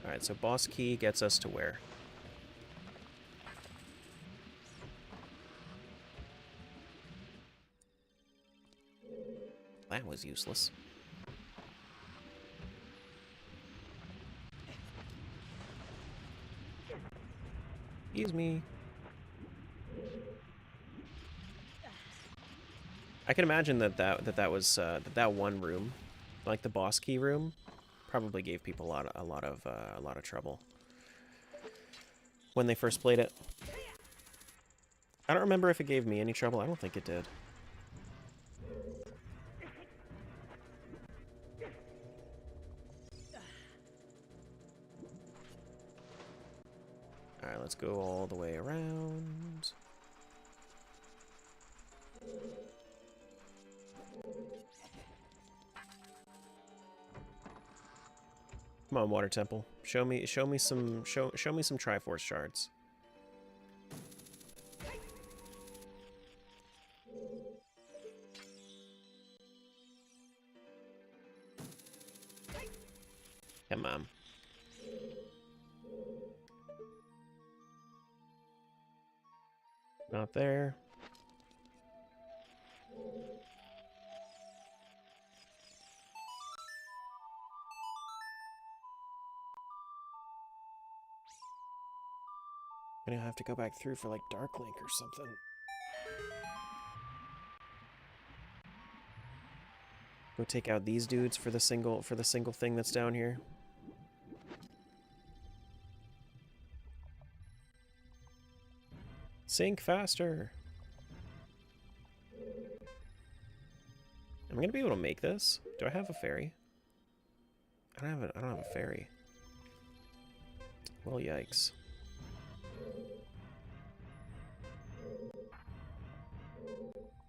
All right, so boss key gets us to where? that was useless. Excuse me. I can imagine that was that one room, like the boss key room, probably gave people a lot of trouble when they first played it. I don't remember if it gave me any trouble. I don't think it did. Alright, let's go all the way around. Come on, Water Temple. Show me some Triforce shards. Come on. Not there. I'm gonna have to go back through for like Dark Link or something. Go take out these dudes for the single thing that's down here. Sink faster. Am I gonna be able to make this? Do I have a ferry? I don't have a ferry. Well, yikes.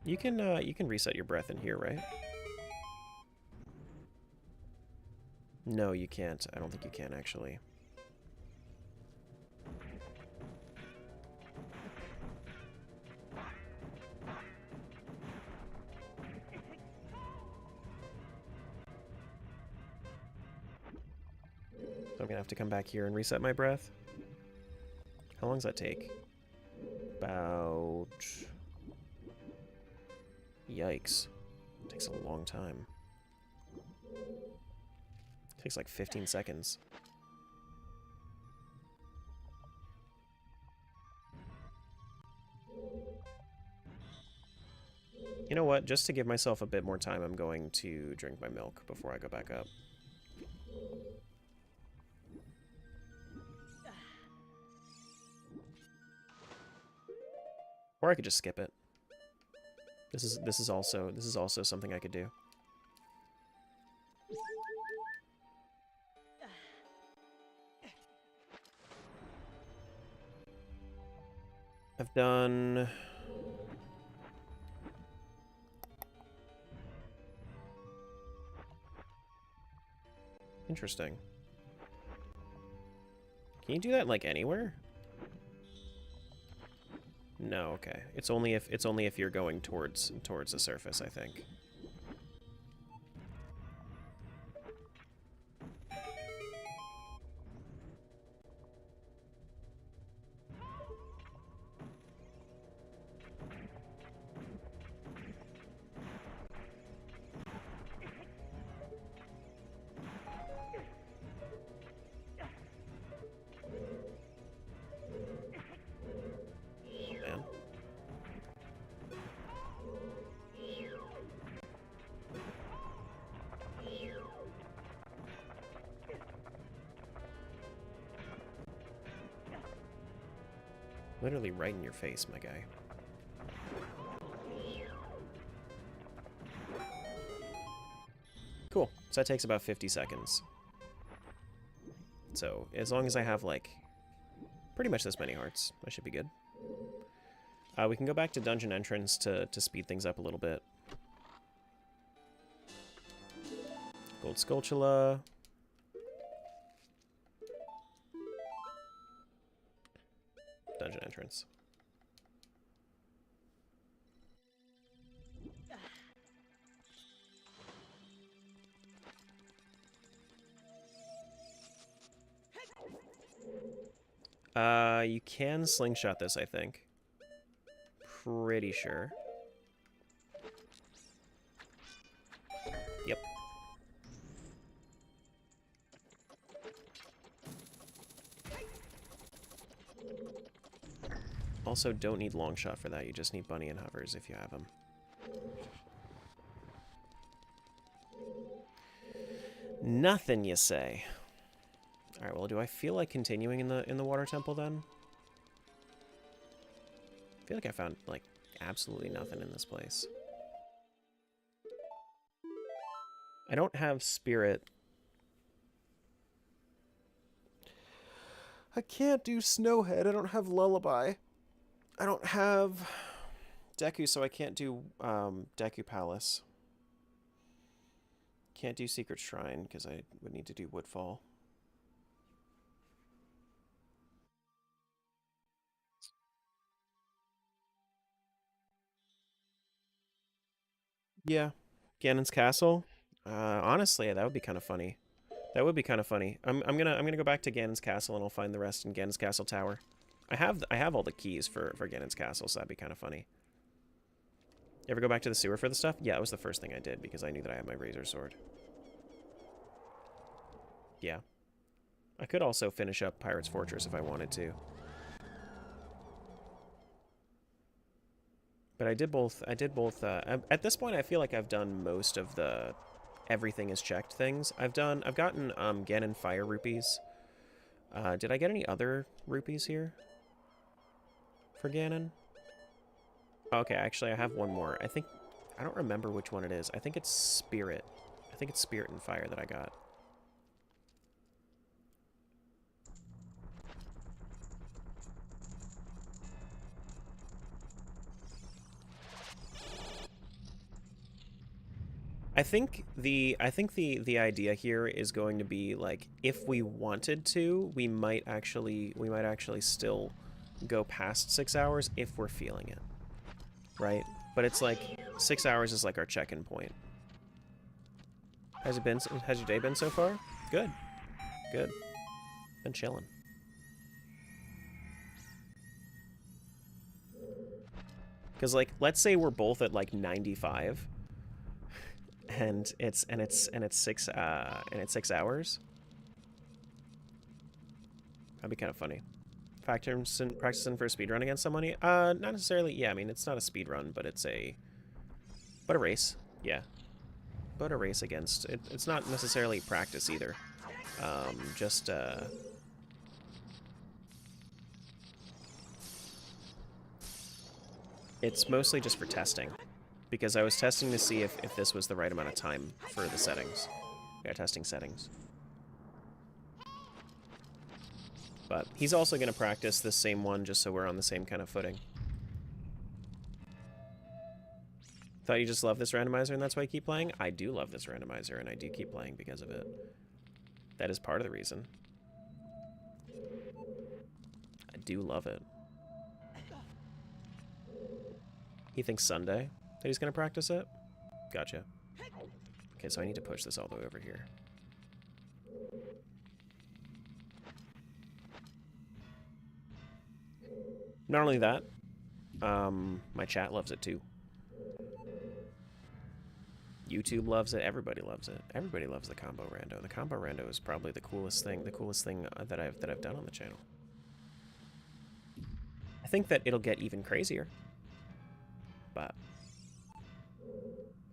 You can reset your breath in here, right? No, you can't. I don't think you can, actually. So I'm gonna have to come back here and reset my breath. How long does that take? About... Yikes. It takes a long time. It takes like 15 seconds. You know what? Just to give myself a bit more time, I'm going to drink my milk before I go back up. Or I could just skip it. This is also something I could do. I've done... Interesting. Can you do that like anywhere? No, okay. It's only if you're going towards the surface, I think. Literally right in your face, my guy. Cool. So that takes about 50 seconds. So, as long as I have, like, pretty much this many hearts, I should be good. We can go back to dungeon entrance to speed things up a little bit. Gold Skulltula. Dungeon entrance. You can slingshot this, I think. Pretty sure. Also, don't need long shot for that. You just need bunny and hovers if you have them. Nothing, you say. All right. Well, do I feel like continuing in the water temple then? I feel like I found like absolutely nothing in this place. I don't have spirit. I can't do Snowhead. I don't have Lullaby. I don't have Deku, so I can't do Deku Palace. Can't do Secret Shrine because I would need to do Woodfall. Yeah, Ganon's Castle. Honestly, that would be kind of funny. That would be kind of funny. I'm gonna go back to Ganon's Castle and I'll find the rest in Ganon's Castle Tower. I have all the keys for Ganon's Castle, so that'd be kind of funny. You ever go back to the sewer for the stuff? Yeah, it was the first thing I did because I knew that I had my Razor Sword. Yeah. I could also finish up Pirate's Fortress if I wanted to. But I did both. At this point, I feel like I've done most of the everything is checked things. I've gotten Ganon Fire Rupees. Did I get any other rupees here for Ganon? Okay, actually, I have one more. I don't remember which one it is. I think it's Spirit. I think it's Spirit and Fire that I got. I think the idea here is going to be like if we wanted to, we might actually still go past 6 hours if we're feeling it. Right? But it's like 6 hours is like our check-in point. Has your day been so far? Good. Good. Been chilling. Cuz like let's say we're both at like 95 and it's 6 hours. That'd be kind of funny. Practicing for a speedrun against somebody? Not necessarily. Yeah, I mean, it's not a speedrun, but it's a race. Yeah. But a race against... It's not necessarily practice either. It's mostly just for testing. Because I was testing to see if this was the right amount of time for the settings. Yeah, testing settings. But he's also going to practice this same one just so we're on the same kind of footing. Thought you just love this randomizer and that's why you keep playing? I do love this randomizer and I do keep playing because of it. That is part of the reason. I do love it. He thinks Sunday that he's going to practice it? Gotcha. Okay, so I need to push this all the way over here. Not only that, my chat loves it too. YouTube loves it. Everybody loves it. Everybody loves the combo rando. The combo rando is probably the coolest thing that I've done on the channel. I think that it'll get even crazier. But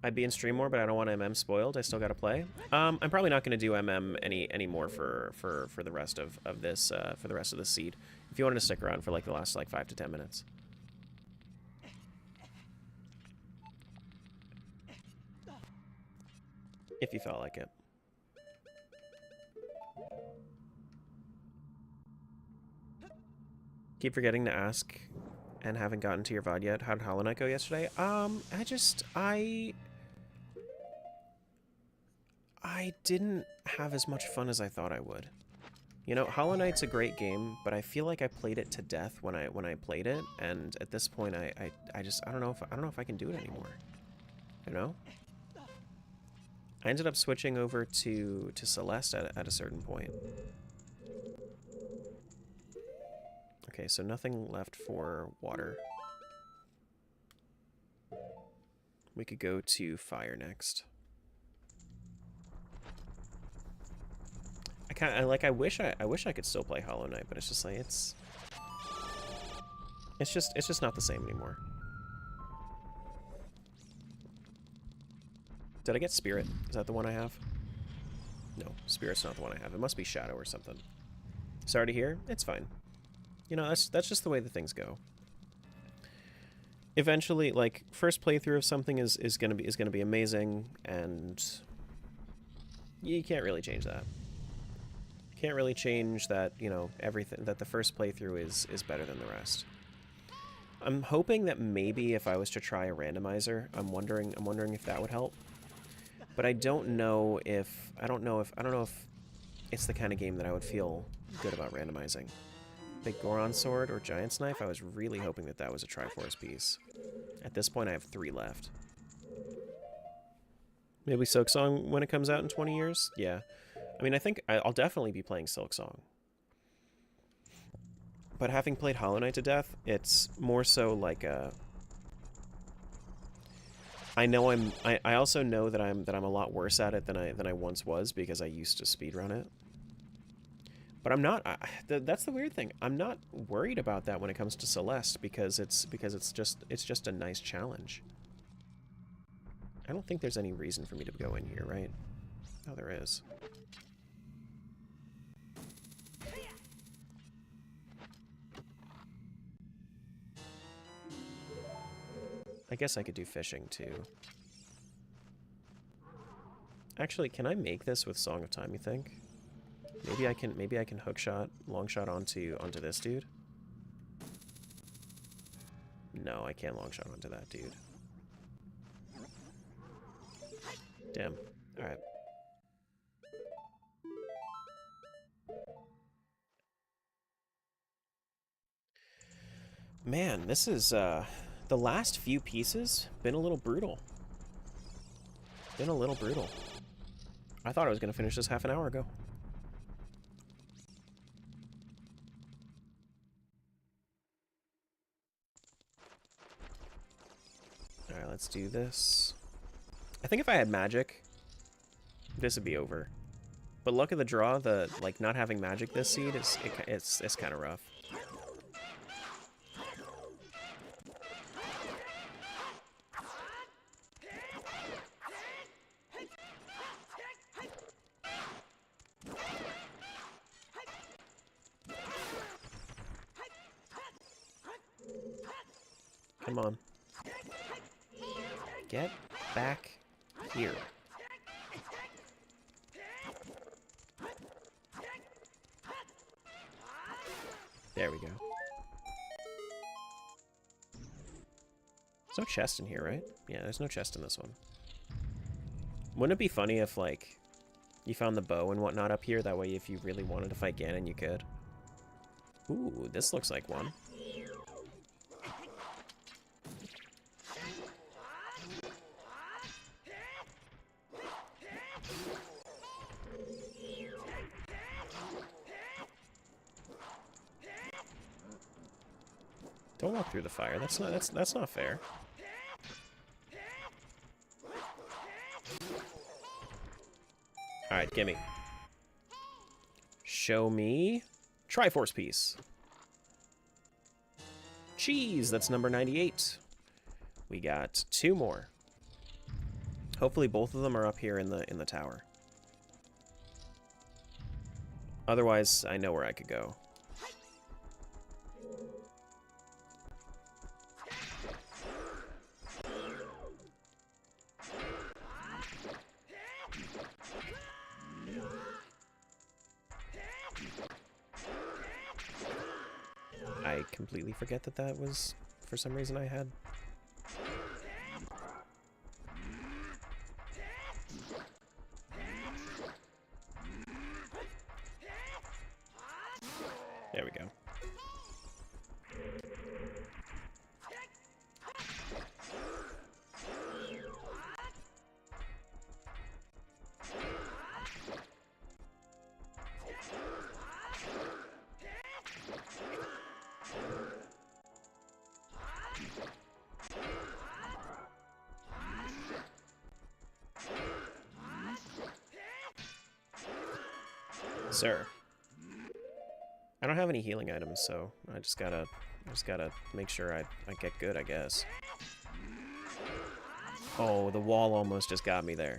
I'd be in stream more, but I don't want MM spoiled. I still gotta play. I'm probably not gonna do MM anymore for the rest of this for the rest of the seed. If you wanted to stick around for like the last like 5 to 10 minutes. If you felt like it. Keep forgetting to ask and haven't gotten to your VOD yet. How did Hollow Knight go yesterday? I didn't have as much fun as I thought I would. You know, Hollow Knight's a great game, but I feel like I played it to death when I played it, and at this point I don't know if I can do it anymore. You know? I ended up switching over to Celeste at a certain point. Okay, so nothing left for water. We could go to fire next. I wish I could still play Hollow Knight, but it's just like It's just not the same anymore. Did I get Spirit? Is that the one I have? No, Spirit's not the one I have. It must be Shadow or something. Sorry to hear. It's fine. You know, that's just the way the things go. Eventually, like, first playthrough of something is gonna be amazing, and you can't really change that. Can't really change that, you know, everything, that the first playthrough is better than the rest. I'm hoping that maybe if I was to try a randomizer, I'm wondering if that would help. But I don't know if it's the kind of game that I would feel good about randomizing. Big Goron Sword or Giant's Knife, I was really hoping that that was a Triforce piece. At this point, I have 3 left. Maybe Silksong when it comes out in 20 years? Yeah. I mean, I think I'll definitely be playing Silksong. But having played Hollow Knight to death, it's more so like a... I also know that I'm a lot worse at it than I once was because I used to speedrun it. But I'm not. That's the weird thing. I'm not worried about that when it comes to Celeste because it's just a nice challenge. I don't think there's any reason for me to go in here, right? Oh, there is. I guess I could do fishing too. Actually, can I make this with Song of Time, you think? Maybe I can hook shot, long shot onto this dude. No, I can't long shot onto that dude. Damn. Alright. Man, this is the last few pieces been a little brutal. Been a little brutal. I thought I was gonna finish this half an hour ago. Alright, let's do this. I think if I had magic, this would be over. But luck of the draw, like not having magic this seed it's kind of rough. Come on. Get back here. There we go. There's no chest in here, right? Yeah, there's no chest in this one. Wouldn't it be funny if, like, you found the bow and whatnot up here? That way, if you really wanted to fight Ganon, you could. Ooh, this looks like one. Don't walk through the fire. That's not fair. All right, gimme. Show me Triforce piece. Cheese. That's number 98. We got 2 more. Hopefully, both of them are up here in the tower. Otherwise, I know where I could go. I completely forget that was, for some reason, I had. There we go. Sir. I don't have any healing items, so I just gotta I just gotta make sure I get good, I guess. Oh, the wall almost just got me there.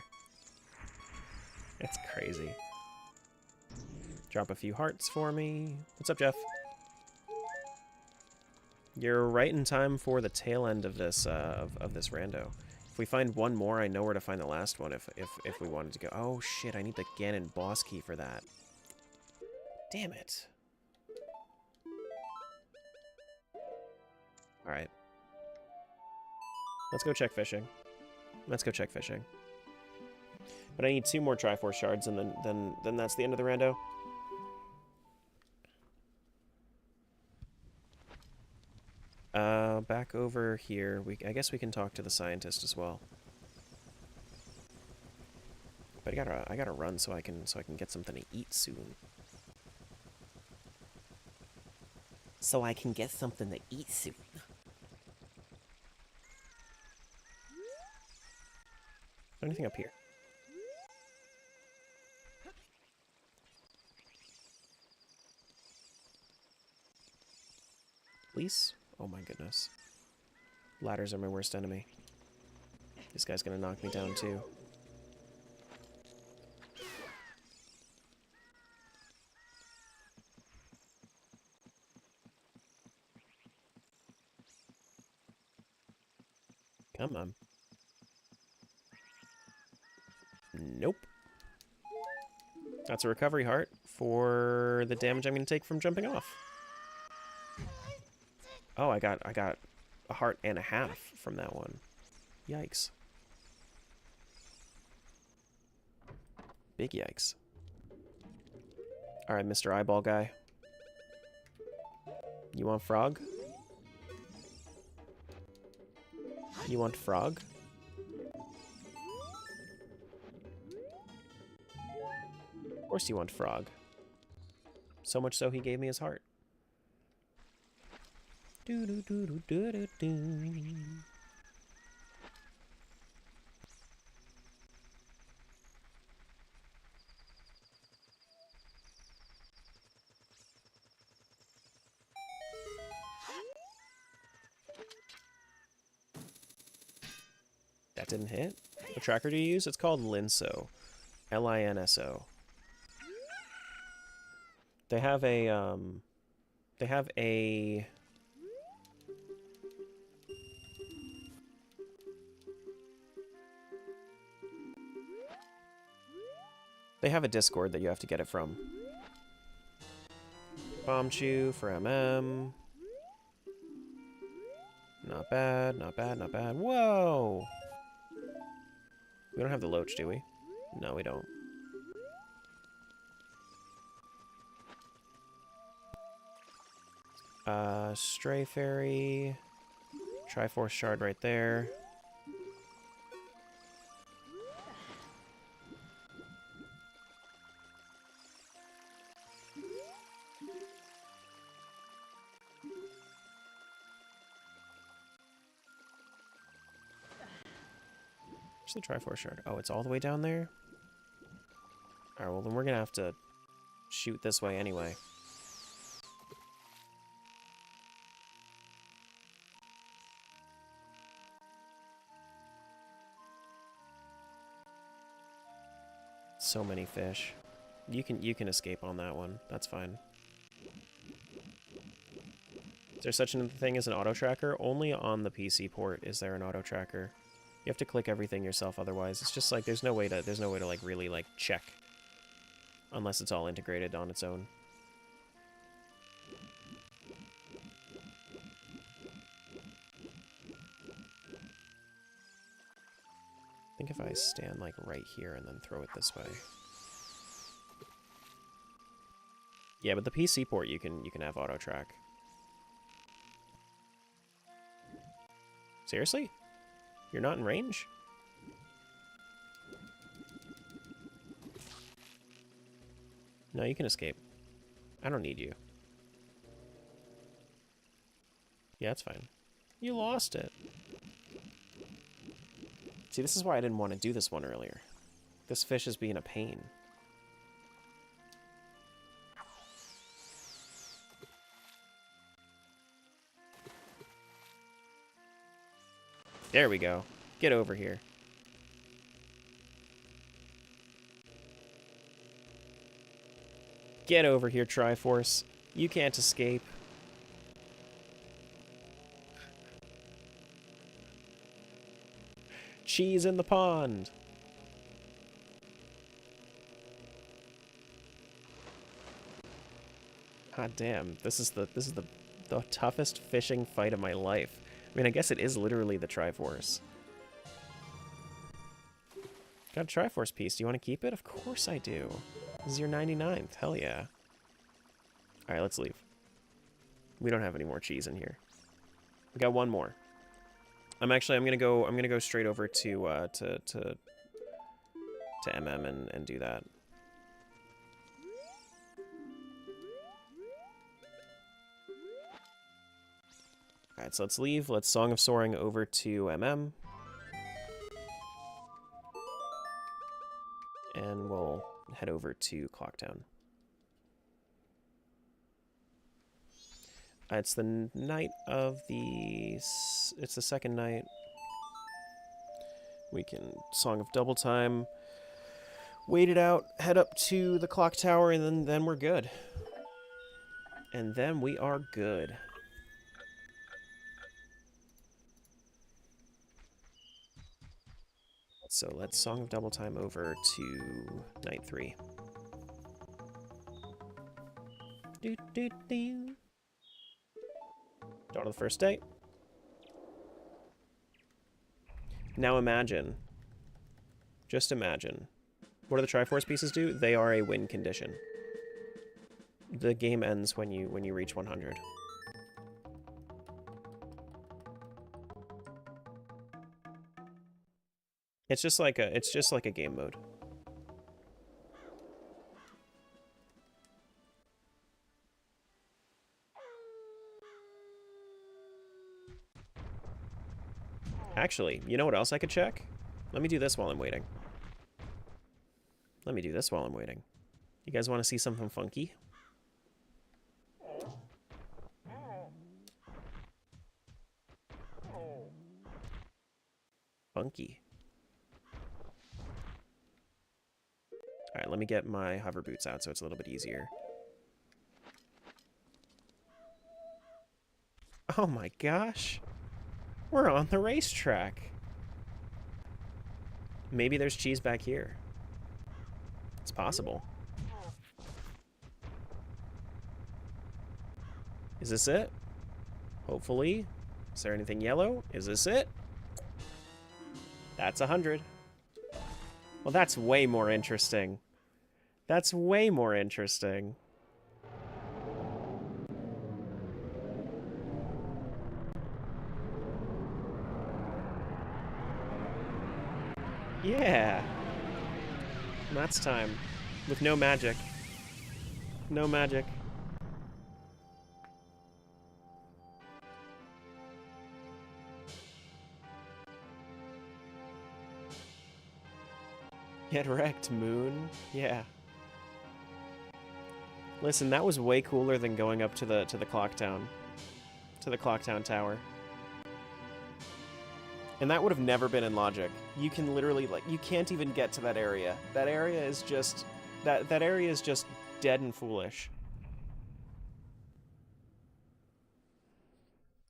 It's crazy. Drop a few hearts for me. What's up, Jeff? You're right in time for the tail end of this of this rando. If we find one more, I know where to find the last one if we wanted to go. Oh shit, I need the Ganon boss key for that. Damn it. Alright. Let's go check fishing. Let's go check fishing. But I need 2 more Triforce shards, and then that's the end of the rando. Back over here. I guess we can talk to the scientist as well. But I gotta run so I can get something to eat soon. So I can get something to eat soon. Anything up here? Please? Oh my goodness. Ladders are my worst enemy. This guy's gonna knock me down too. Come on. Nope. That's a recovery heart for the damage I'm gonna take from jumping off. Oh, I got a heart and a half from that one. Yikes. Big yikes. Alright, Mr. Eyeball Guy. You want frog? You want frog? Of course you want frog. So much so he gave me his heart. Do do do do do do do. That didn't hit. What tracker do you use? It's called Linso. Linso. They have a They have a Discord that you have to get it from. Bomb Chew for MM. Not bad, not bad, not bad. Whoa! We don't have the Loach, do we? No, we don't. Stray Fairy. Triforce Shard right there. Where's the Triforce Shard? Oh, it's all the way down there? Alright, well then we're gonna have to shoot this way anyway. So many fish. You can escape on that one. That's fine. Is there such a thing as an auto tracker? Only on the PC port is there an auto tracker. You have to click everything yourself otherwise. It's just like there's no way to like really like check unless it's all integrated on its own. I think if I stand like right here and then throw it this way. Yeah, but the PC port you can have auto track. Seriously? You're not in range? No, you can escape. I don't need you. Yeah, it's fine. You lost it. See, this is why I didn't want to do this one earlier. This fish is being a pain. There we go. Get over here. Get over here, Triforce. You can't escape. Cheese in the pond. God damn, this is the toughest fishing fight of my life. I mean, I guess it is literally the Triforce. Got a Triforce piece. Do you want to keep it? Of course I do. This is your 99th. Hell yeah. All right, let's leave. We don't have any more cheese in here. We got one more. I'm gonna go straight over to MM and do that. All right, so let's leave. Let's Song of Soaring over to MM. And we'll head over to Clocktown. It's the night of the... It's the second night. We can Song of Double Time. Wait it out, head up to the clock tower, and then we're good. And then we are good. So let's Song of Double Time over to night 3. Dawn of the first day. Now imagine. Just imagine. What do the Triforce pieces do? They are a win condition. The game ends when you reach 100. It's just like a game mode. Actually, you know what else I could check? Let me do this while I'm waiting. Let me do this while I'm waiting. You guys want to see something funky? Funky. Alright, let me get my hover boots out so it's a little bit easier. Oh my gosh! We're on the racetrack! Maybe there's cheese back here. It's possible. Is this it? Hopefully. Is there anything yellow? Is this it? That's 100. Well, that's way more interesting. That's way more interesting. Yeah. That's time. With no magic. No magic. Get wrecked, Moon. Yeah. Listen, that was way cooler than going up to the Clocktown. To the Clocktown Tower. And that would have never been in Logic. You can literally, like, you can't even get to that area. That area is just... That area is just dead and foolish.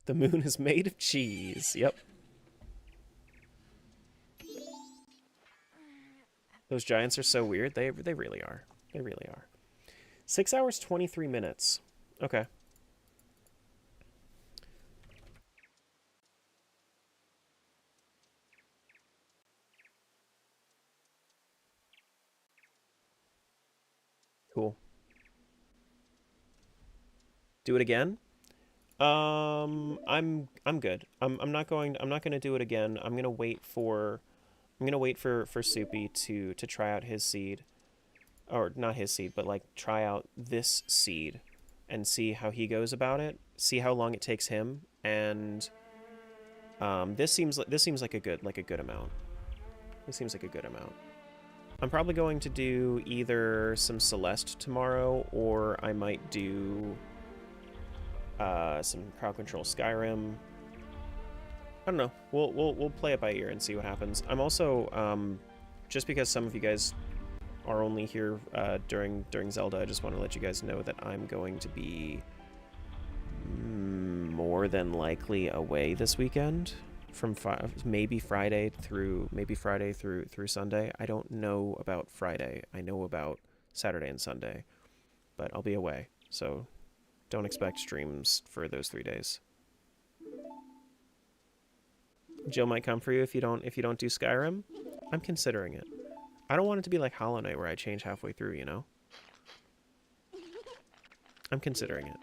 The moon is made of cheese. Yep. Those giants are so weird. They really are. They really are. 6 hours, 23 minutes. Okay. Cool. Do it again? I'm good. I'm not going to do it again. I'm gonna wait for Soupy to try out his seed. Or not his seed, but like try out this seed and see how he goes about it. See how long it takes him, and this seems like a good amount. This seems like a good amount. I'm probably going to do either some Celeste tomorrow, or I might do some Crowd Control Skyrim. I don't know. We'll play it by ear and see what happens. I'm also just because some of you guys are only here during Zelda, I just want to let you guys know that I'm going to be more than likely away this weekend from maybe Friday through Sunday. I don't know about Friday. I know about Saturday and Sunday, but I'll be away, so don't expect streams for those 3 days. Jill might come for you if you don't do Skyrim. I'm considering it. I don't want it to be like Hollow Knight where I change halfway through, you know? I'm considering it.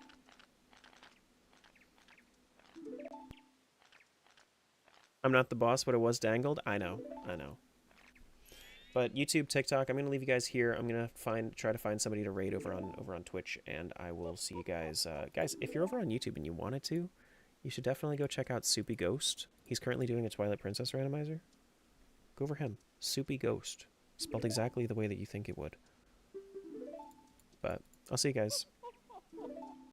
I'm not the boss, but it was dangled. I know. But YouTube, TikTok, I'm gonna leave you guys here. I'm gonna try to find somebody to raid over on Twitch, and I will see you guys. Guys, if you're over on YouTube and you wanted to, you should definitely go check out Soupy Ghost. He's currently doing a Twilight Princess randomizer. Go over him. Soupy Ghost. Spelled exactly the way that you think it would. But I'll see you guys.